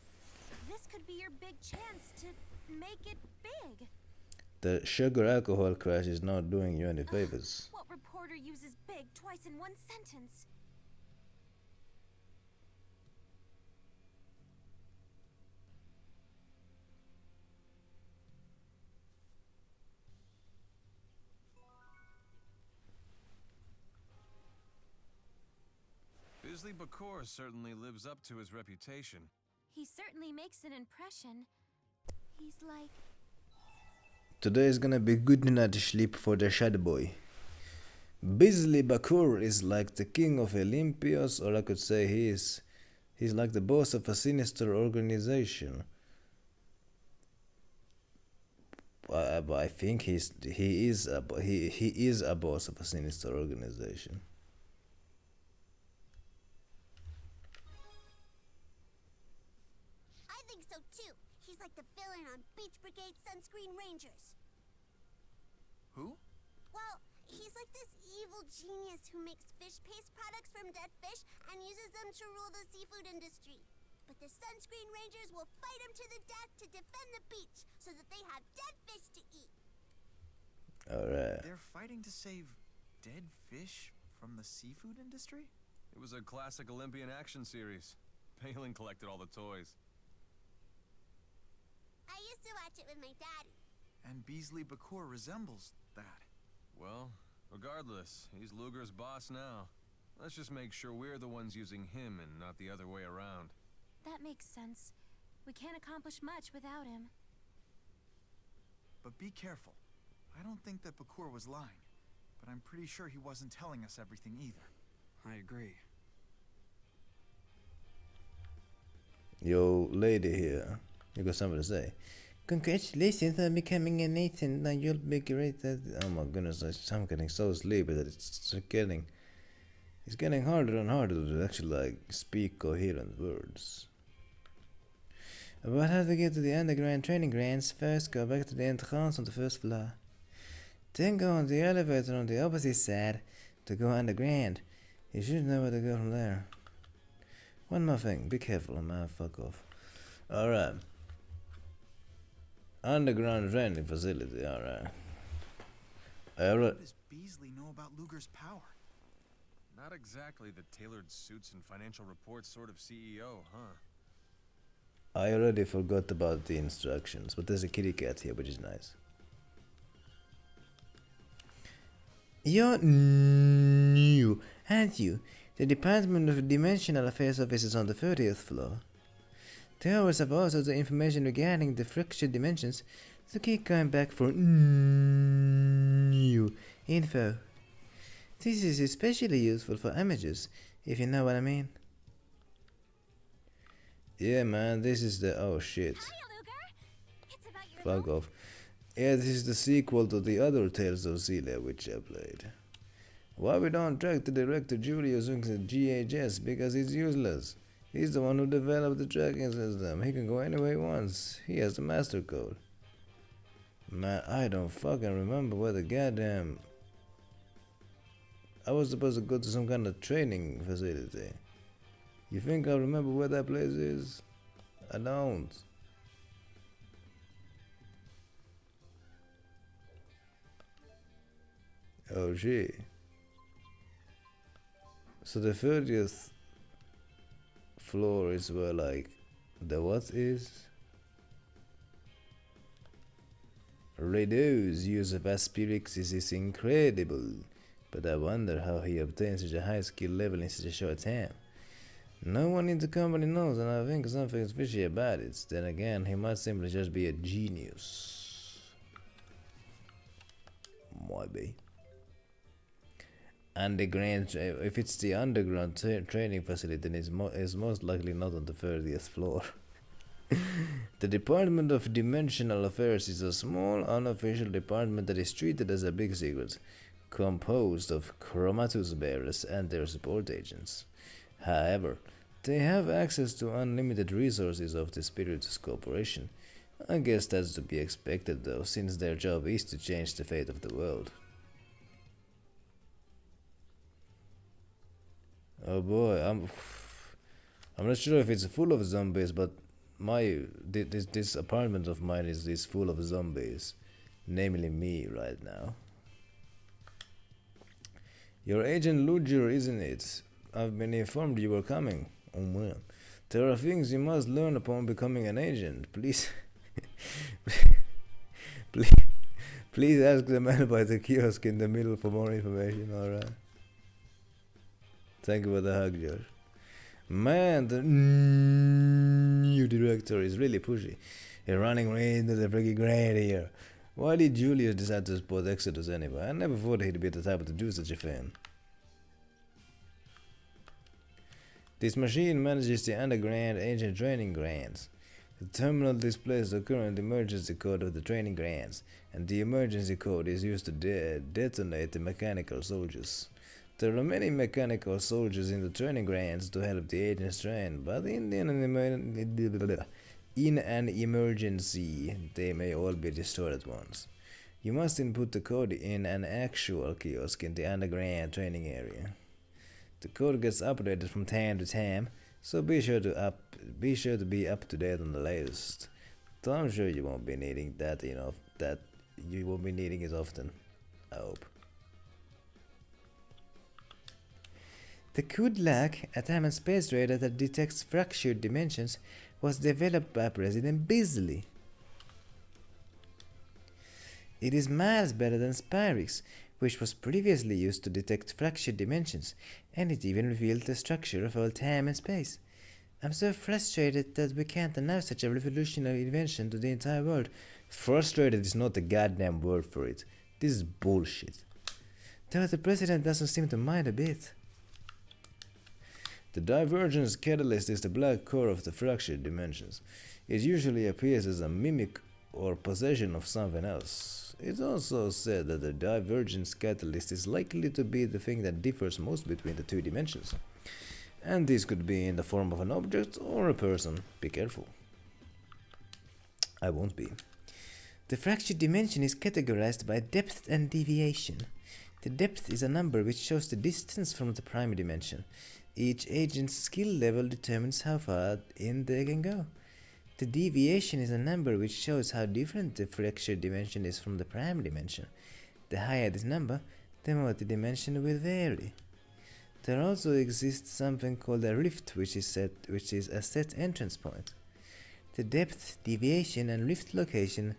This could be your big chance to make it big. The sugar alcohol crash is not doing you any favors. What reporter uses big twice in one sentence? Bisley Bakor certainly lives up to his reputation. He certainly makes an impression. He's like... Today is gonna be good night sleep for the Shadow Boy. Bisley Bakor is like the king of Olympus, or I could say he's like the boss of a sinister organization. I think he is a boss of a sinister organization. Like the villain on Beach Brigade Sunscreen Rangers. Who? Well, he's like this evil genius who makes fish paste products from dead fish and uses them to rule the seafood industry. But the Sunscreen Rangers will fight him to the death to defend the beach so that they have dead fish to eat. Alright. They're fighting to save dead fish from the seafood industry? It was a classic Olympian action series. Palin collected all the toys. I used to watch it with my daddy. And Bisley Bakor resembles that. Well, regardless, he's Luger's boss now. Let's just make sure we're the ones using him and not the other way around. That makes sense. We can't accomplish much without him. But be careful. I don't think that Bakor was lying. But I'm pretty sure he wasn't telling us everything either. I agree. Yo, lady here. You got something to say? Congratulations on becoming an agent. Now you'll be great at... Oh my goodness, I'm getting so sleepy that it's getting harder and harder to actually like speak coherent words. About how to get to the underground training grounds, first go back to the entrance on the first floor. Then go on the elevator on the opposite side to go underground. You should know where to go from there. One more thing, be careful, man, fuck off. Alright. Underground training facility, alright. What does Beasley know about Luger's power? Not exactly the tailored suits and financial reports sort of CEO, huh? I already forgot about the instructions, but there's a kitty cat here, which is nice. You're new, aren't you? The Department of Dimensional Affairs office is on the 30th floor. There was also the information regarding the fractured dimensions, so keep going back for new info. This is especially useful for amateurs, if you know what I mean. Yeah, man, this is the... oh shit. Fuck off. Yeah, this is the sequel to the other Tales of Xillia, which I played. Why we don't track the director Julius at GHS? Because he's useless. He's the one who developed the tracking system. He can go anywhere he wants. He has the master code. Man, I don't fucking remember where the goddamn... I was supposed to go to some kind of training facility. You think I remember where that place is? I don't. Oh shit. So the 30th floor is where like the what is? Redo's use of Aspirix is incredible, but I wonder how he obtained such a high skill level in such a short time. No one in the company knows, and I think something is fishy about it. Then again, he might simply just be a genius. Might be. Underground, if it's the underground training facility, then it's most likely not on the 30th floor. The Department of Dimensional Affairs is a small, unofficial department that is treated as a big secret, composed of chromatus bearers and their support agents. However, they have access to unlimited resources of the Spiritus Corporation. I guess that's to be expected though, since their job is to change the fate of the world. Oh boy, I'm not sure if it's full of zombies, but this apartment of mine is full of zombies, namely me right now. Your agent Luger, isn't it? I've been informed you were coming. Oh man, there are things you must learn upon becoming an agent. Please, please ask the man by the kiosk in the middle for more information. All right. Thank you for the hug, Josh. Man, the new director is really pushy. He's running right into the freaking ground here. Why did Julius decide to support Exodus anyway? I never thought he'd be the type to do such a thing. This machine manages the underground agent training grounds. The terminal displays the current emergency code of the training grounds, and the emergency code is used to detonate the mechanical soldiers. There are many mechanical soldiers in the training grounds to help the agents train, but in an emergency, they may all be destroyed at once. You must input the code in an actual kiosk in the underground training area. The code gets updated from time to time, so be sure to be up to date on the latest. Though I'm sure you won't be needing that you won't be needing it often. I hope. The Kudlak, a time and space radar that detects fractured dimensions, was developed by President Beasley. It is miles better than Spyrix, which was previously used to detect fractured dimensions, and it even revealed the structure of all time and space. I'm so frustrated that we can't announce such a revolutionary invention to the entire world. Frustrated is not a goddamn word for it. This is bullshit. Though the president doesn't seem to mind a bit. The divergence catalyst is the black core of the fractured dimensions. It usually appears as a mimic or possession of something else. It's also said that the divergence catalyst is likely to be the thing that differs most between the two dimensions. And this could be in the form of an object or a person. Be careful. I won't be. The fractured dimension is categorized by depth and deviation. The depth is a number which shows the distance from the primary dimension. Each agent's skill level determines how far in they can go. The deviation is a number which shows how different the fractured dimension is from the prime dimension. The higher this number, the more the dimension will vary. There also exists something called a rift, which is a set entrance point. The depth, deviation, and rift location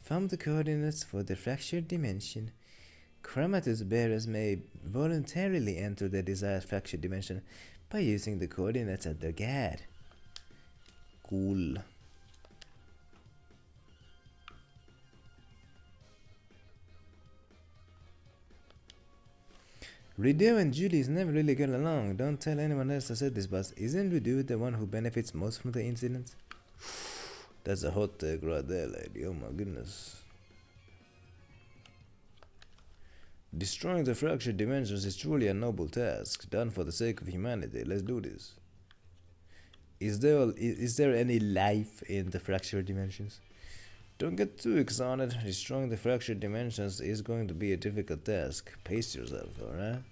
form the coordinates for the fractured dimension. Chromatus bearers may voluntarily enter the desired fractured dimension by using the coordinates at their guard. Cool. Rideau and Julius never really got along. Don't tell anyone else I said this, but isn't Rideau the one who benefits most from the incident? That's a hot take right there, lady. Oh my goodness. Destroying the fractured dimensions is truly a noble task, done for the sake of humanity. Let's do this. Is there any life in the fractured dimensions? Don't get too excited. Destroying the fractured dimensions is going to be a difficult task. Pace yourself, alright?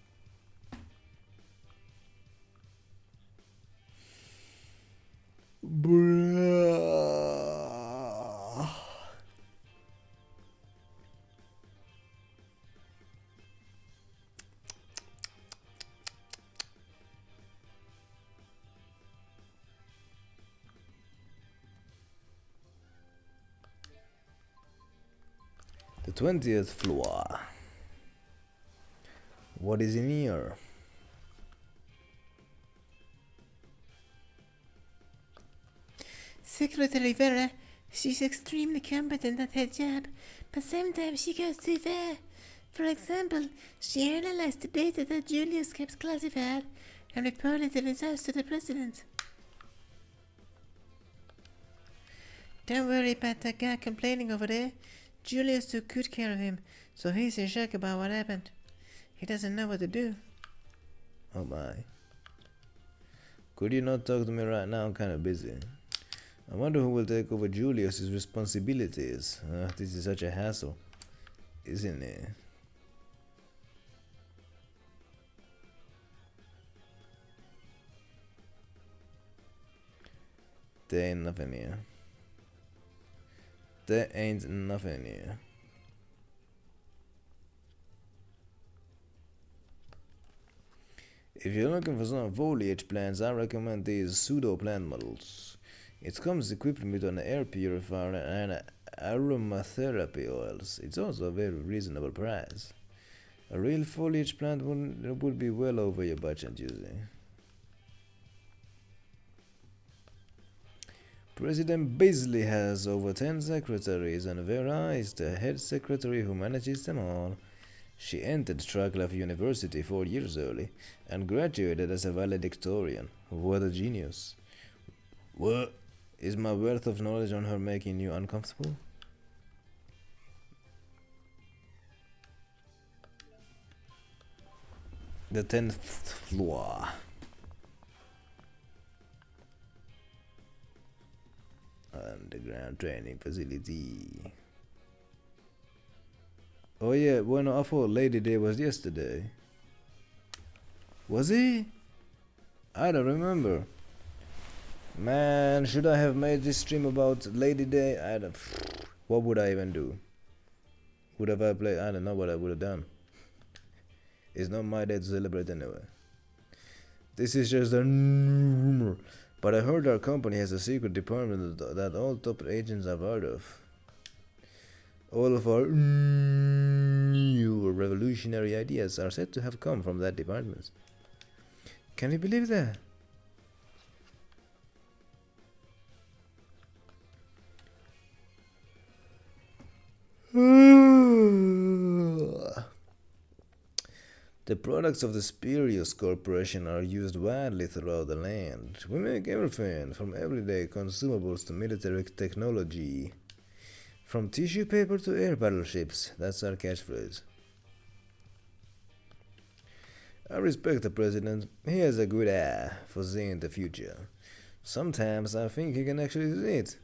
20th floor. What is in here? Secretary Vera, she's extremely competent at her job, but sometimes she goes too far. For example, she analyzed the data that Julius kept classified and reported the results to the president. Don't worry about that guy complaining over there. Julius took good care of him, so he's in shock about what happened. He doesn't know what to do. Oh my. Could you not talk to me right now? I'm kind of busy. I wonder who will take over Julius's responsibilities. This is such a hassle, isn't it? There ain't nothing here. There ain't nothing here. If you're looking for some foliage plants, I recommend these pseudo plant models. It comes equipped with an air purifier and aromatherapy oils. It's also a very reasonable price. A real foliage plant would be well over your budget usually. President Beasley has over 10 secretaries, and Vera is the head secretary who manages them all. She entered Traclav University 4 years early and graduated as a valedictorian. What a genius. What? Is my wealth of knowledge on her making you uncomfortable? The 10th floor. Underground training facility. Oh yeah, bueno, I thought Lady Day was yesterday. Was he? I don't remember. Man, should I have made this stream about Lady Day? I don't. What would I even do? Would have I played? I don't know what I would have done. It's not my day to celebrate anyway. This is just a rumor. But I heard our company has a secret department that all top agents have heard of. All of our new revolutionary ideas are said to have come from that department. Can you believe that? The products of the Spirius Corporation are used widely throughout the land. We make everything from everyday consumables to military technology. From tissue paper to air battleships. That's our catchphrase. I respect the president. He has a good eye for seeing the future. Sometimes I think he can actually see it.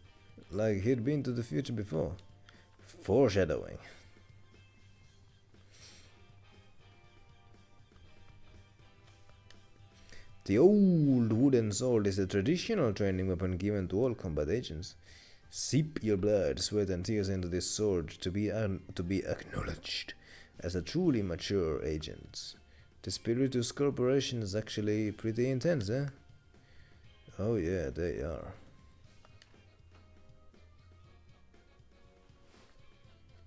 Like he'd been to the future before. Foreshadowing. The old wooden sword is a traditional training weapon given to all combat agents. Seep your blood, sweat and tears into this sword to be acknowledged as a truly mature agent. The Spiritus Corporation is actually pretty intense, eh? Oh yeah, they are.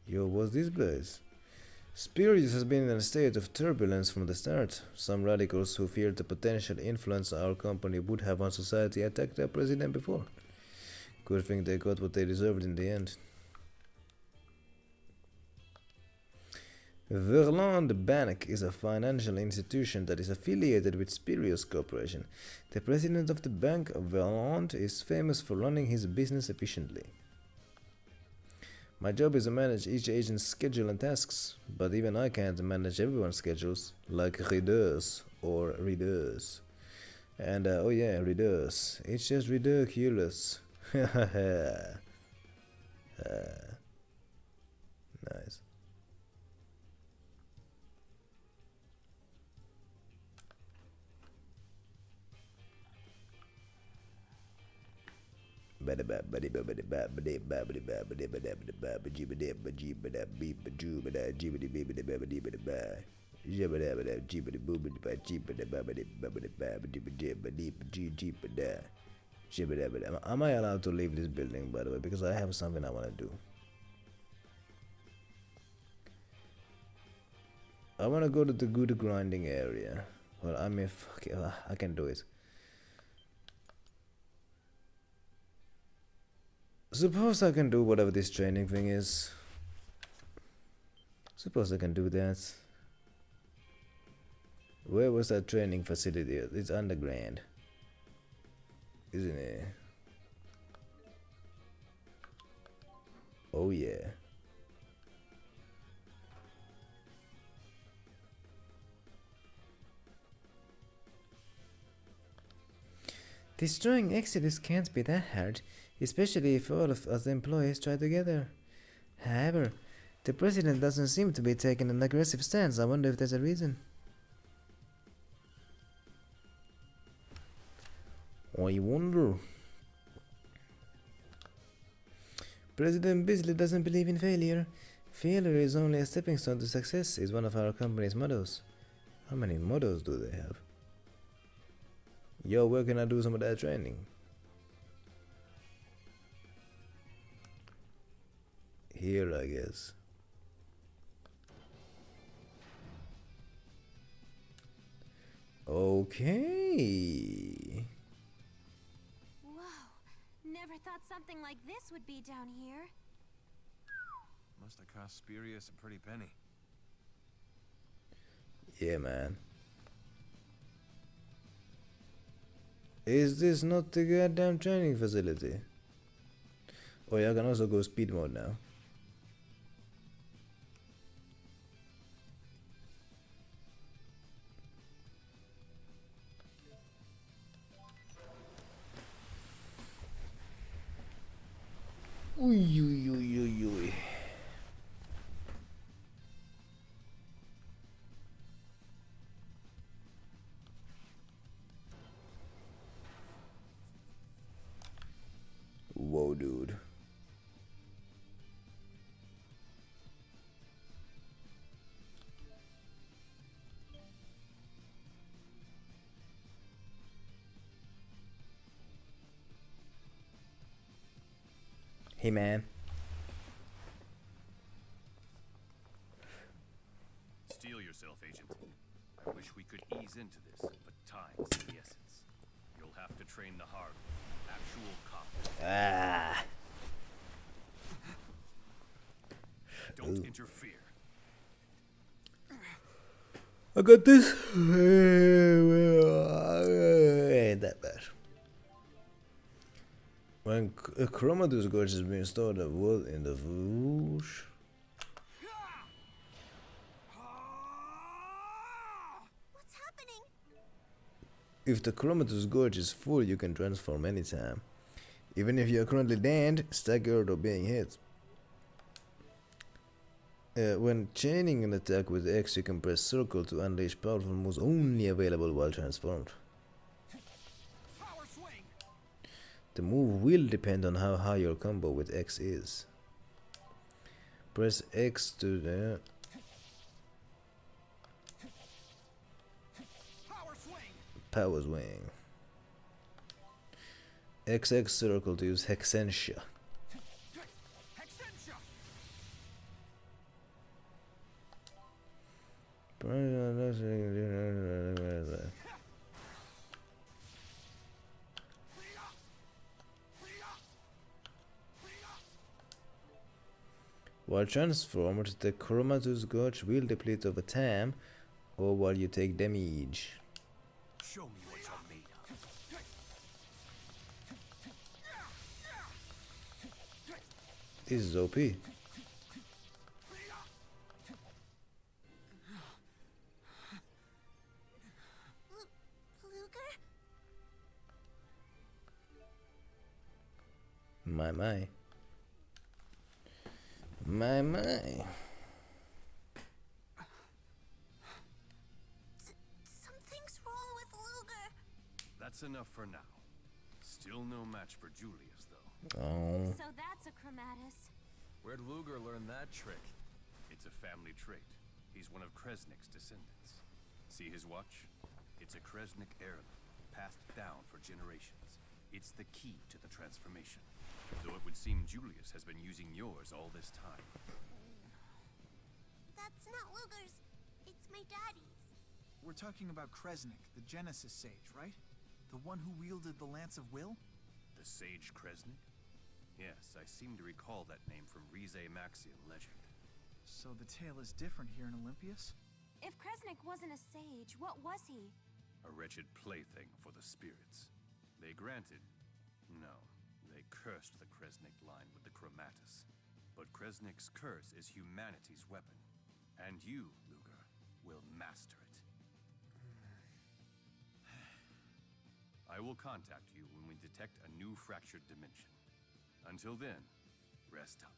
Yo, what's this place? Spiritus has been in a state of turbulence from the start. Some radicals who feared the potential influence our company would have on society attacked their president before. Good thing they got what they deserved in the end. Verland Bank is a financial institution that is affiliated with Spirius Corporation. The president of the Bank of Verland is famous for running his business efficiently. My job is to manage each agent's schedule and tasks, but even I can't manage everyone's schedules, like readers or readers. And oh yeah, readers. It's just ridiculous. Nice. Am I allowed to leave this building, by the way? Because I have something I want to do. I wanna go to the good grinding area. Well, I mean, fuck it, I can do it. Suppose I can do whatever this training thing is. Suppose I can do that. Where was that training facility? It's underground, isn't it? Oh yeah. Destroying Exodus can't be that hard, especially if all of us employees try together. However, the president doesn't seem to be taking an aggressive stance. I wonder if there's a reason. I wonder. President Beasley doesn't believe in failure. Failure is only a stepping stone to success is one of our company's mottos. How many mottos do they have? Yo, where can I do some of that training? Here, I guess. Okay. Whoa, never thought something like this would be down here. Must have cost Spurious a pretty penny. Yeah, man. Is this not the goddamn training facility? Oh yeah, I can also go speed mode now. Uy, uy, uy, uy, uy. Whoa, dude. Hey, man. Steel yourself, Agent. I wish we could ease into this, but time's of the essence. You'll have to train the hard way. Actual combat. Ah. Don't Ooh. interfere. I got this. Ain't that bad. When a Chromatus Gorge has been stored of wood in the whoosh. What's happening? If the Chromatus Gorge is full, you can transform anytime. Even if you are currently dead, staggered or being hit. When chaining an attack with X, you can press circle to unleash powerful moves only available while transformed. The move will depend on how high your combo with X is. Press X to the Power Swing. XX circle to use Hexentia. While transformed, the Chromatus Gorge will deplete over time or while you take damage. Show me what you're made of. This is OP. My. Something's wrong with Luger. That's enough for now. Still no match for Julius, though. Oh. So that's a Chromatus. Where'd Luger learn that trick? It's a family trait. He's one of Kresnik's descendants. See his watch? It's a Kresnik heirloom, passed down for generations. It's the key to the transformation. Though it would seem Julius has been using yours all this time. That's not Luger's. It's my daddy's. We're talking about Kresnik, the Genesis Sage, right? The one who wielded the Lance of Will? The Sage Kresnik? Yes, I seem to recall that name from Rize Maxian legend. So the tale is different here in Olympias? If Kresnik wasn't a sage, what was he? A wretched plaything for the spirits. They granted... No, they cursed the Kresnik line with the Chromatus. But Kresnik's curse is humanity's weapon. And you, Luger, will master it. I will contact you when we detect a new fractured dimension. Until then, rest up.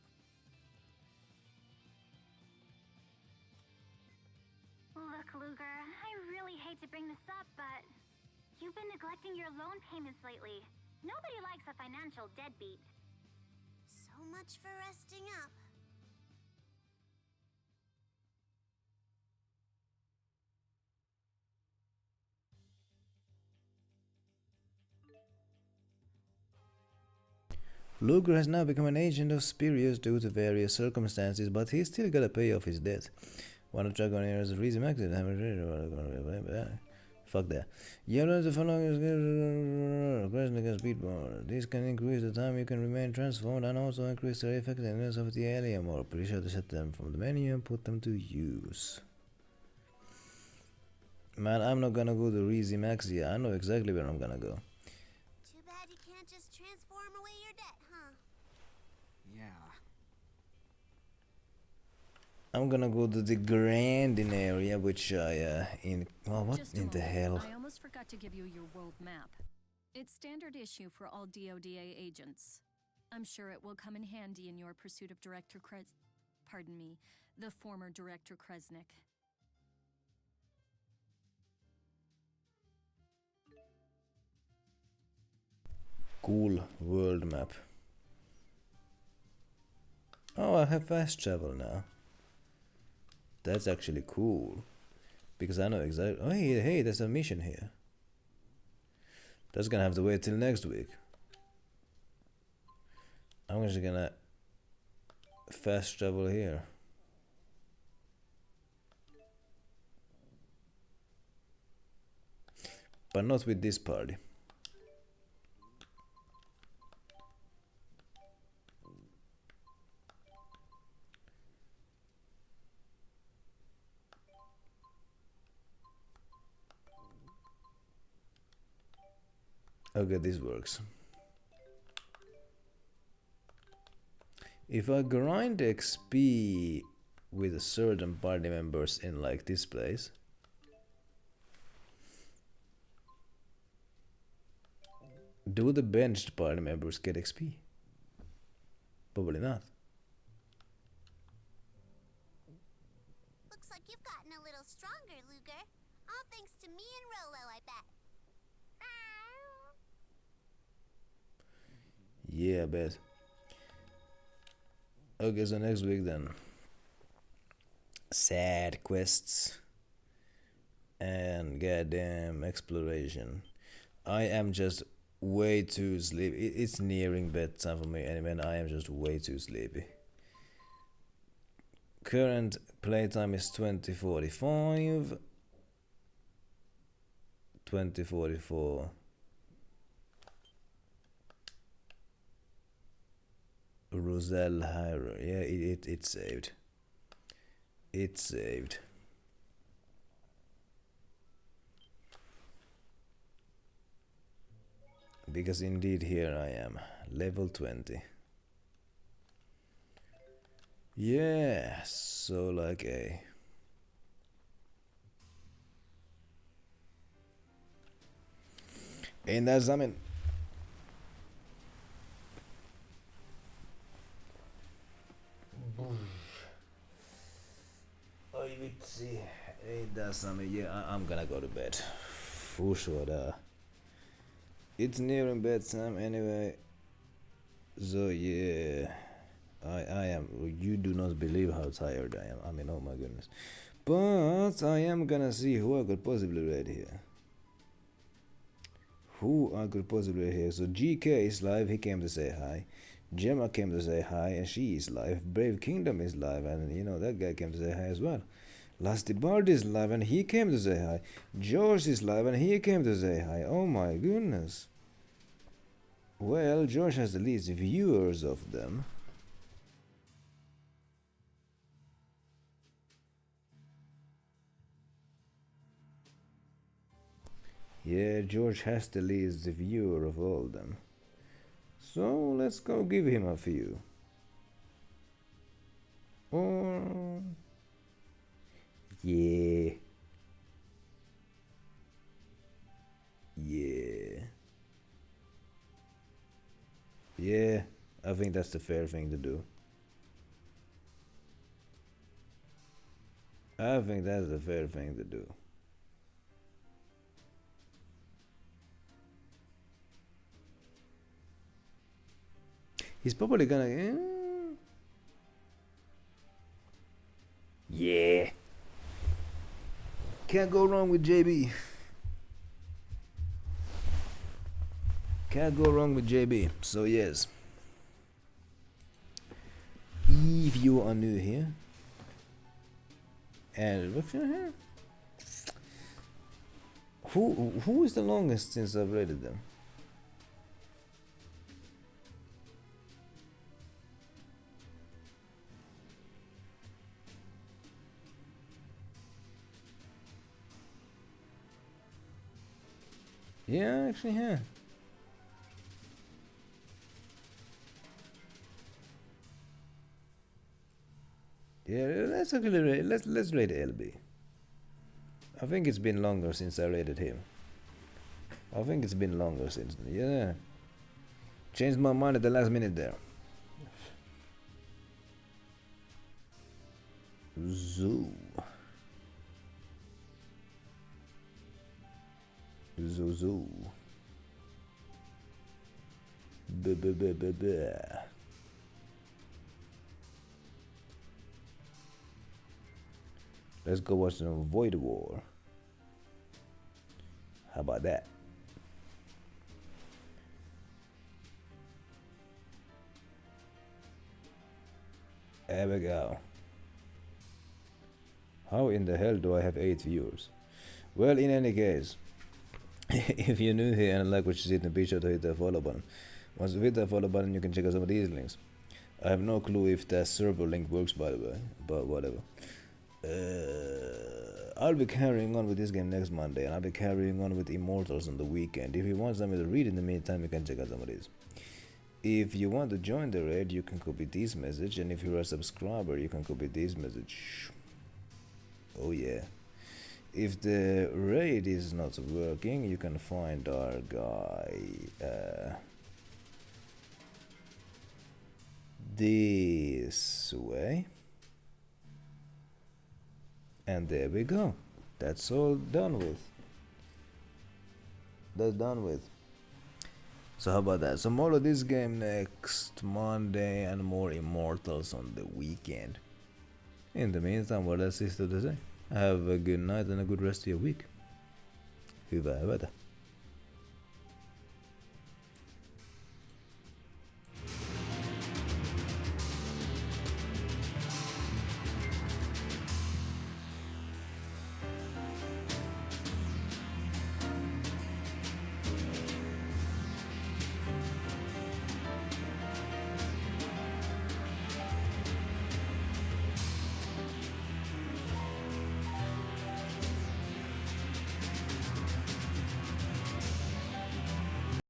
Look, Luger, I really hate to bring this up, but you've been neglecting your loan payments lately. Nobody likes a financial deadbeat. So much for resting up. Luger has now become an agent of Spurious due to various circumstances, but he's still gotta pay off his debt. Wanna track on here as a reason accident? Fuck that. You know the following Kresnik and Speedball. This can increase the time you can remain transformed and also increase the effectiveness of the alien. Or pretty sure to set them from the menu and put them to use. Man, I'm not gonna go to Rize Maxia. I know exactly where I'm gonna go. Too bad you can't just transform away your debt, huh? Yeah. I'm gonna go to the Grandin area, which I, well, what Just a in the moment. hell? I almost forgot to give you your world map. It's standard issue for all DODA agents. I'm sure it will come in handy in your pursuit of pardon me, the former Director Kresnik. Cool world map. Oh, I have fast travel now. That's actually cool. Because I know exactly... Oh, hey, there's a mission here. That's gonna have to wait till next week. I'm just gonna fast travel here. But not with this party. Okay, this works. If I grind XP with a certain party members in like this place, do the benched party members get XP? Probably not. Looks like you've gotten a little stronger, Luger. All thanks to me and Rolo, I bet. Yeah, I bet. Okay, so next week then. Sad quests. And goddamn exploration. I am just way too sleepy. It's nearing bedtime for me anyway, and I am just way too sleepy. Current playtime is 20:45. 20:44. Roselle Hyrule. Yeah, it saved. It saved. Because indeed here I am. Level 20. Yeah, so like a... Ain't that something? Oi vitsi, ain't that something? Yeah, I'm gonna go to bed. For sure. It's nearing bedtime anyway. So yeah, I am. You do not believe how tired I am. I mean, oh my goodness. But I am gonna see who I could possibly read here. Who I could possibly read here. So GK is live. He came to say hi. Gemma came to say hi, and she is live. Brave Kingdom is live, and you know that guy came to say hi as well. Lusty Bard is live and he came to say hi. George is live and he came to say hi. Oh my goodness. Well, George has the least viewers of them. Yeah, George has the least viewer of all them. So let's go give him a few. Or... yeah. Yeah. Yeah, I think that's the fair thing to do. I think that's the fair thing to do. He's probably gonna... yeah. Can't go wrong with JB. Can't go wrong with JB. So yes. If you are new here, and who is the longest since I've rated them? Yeah, actually, yeah. Yeah, let's actually rate, let's rate LB. I think it's been longer since I rated him. I think it's been longer since, yeah. Changed my mind at the last minute there. Zoo. Zoo. Let's go watch some Void War. How about that? There we go. How in the hell do I have 8 viewers? Well, in any case, if you're new here and like what you see, then be sure to hit the follow button. Once you hit that follow button, you can check out some of these links. I have no clue if that server link works, by the way, but whatever. I'll be carrying on with this game next Monday, and I'll be carrying on with Immortals on the weekend. If you want something to read in the meantime, you can check out some of these. If you want to join the raid, you can copy this message, and if you're a subscriber, you can copy this message. Oh yeah. If the raid is not working, you can find our guy this way. And there we go. That's all done with. That's done with. So how about that? So more of this game next Monday and more Immortals on the weekend. In the meantime, what else is there to say? Have a good night and a good rest of your week. Hyvää yötä.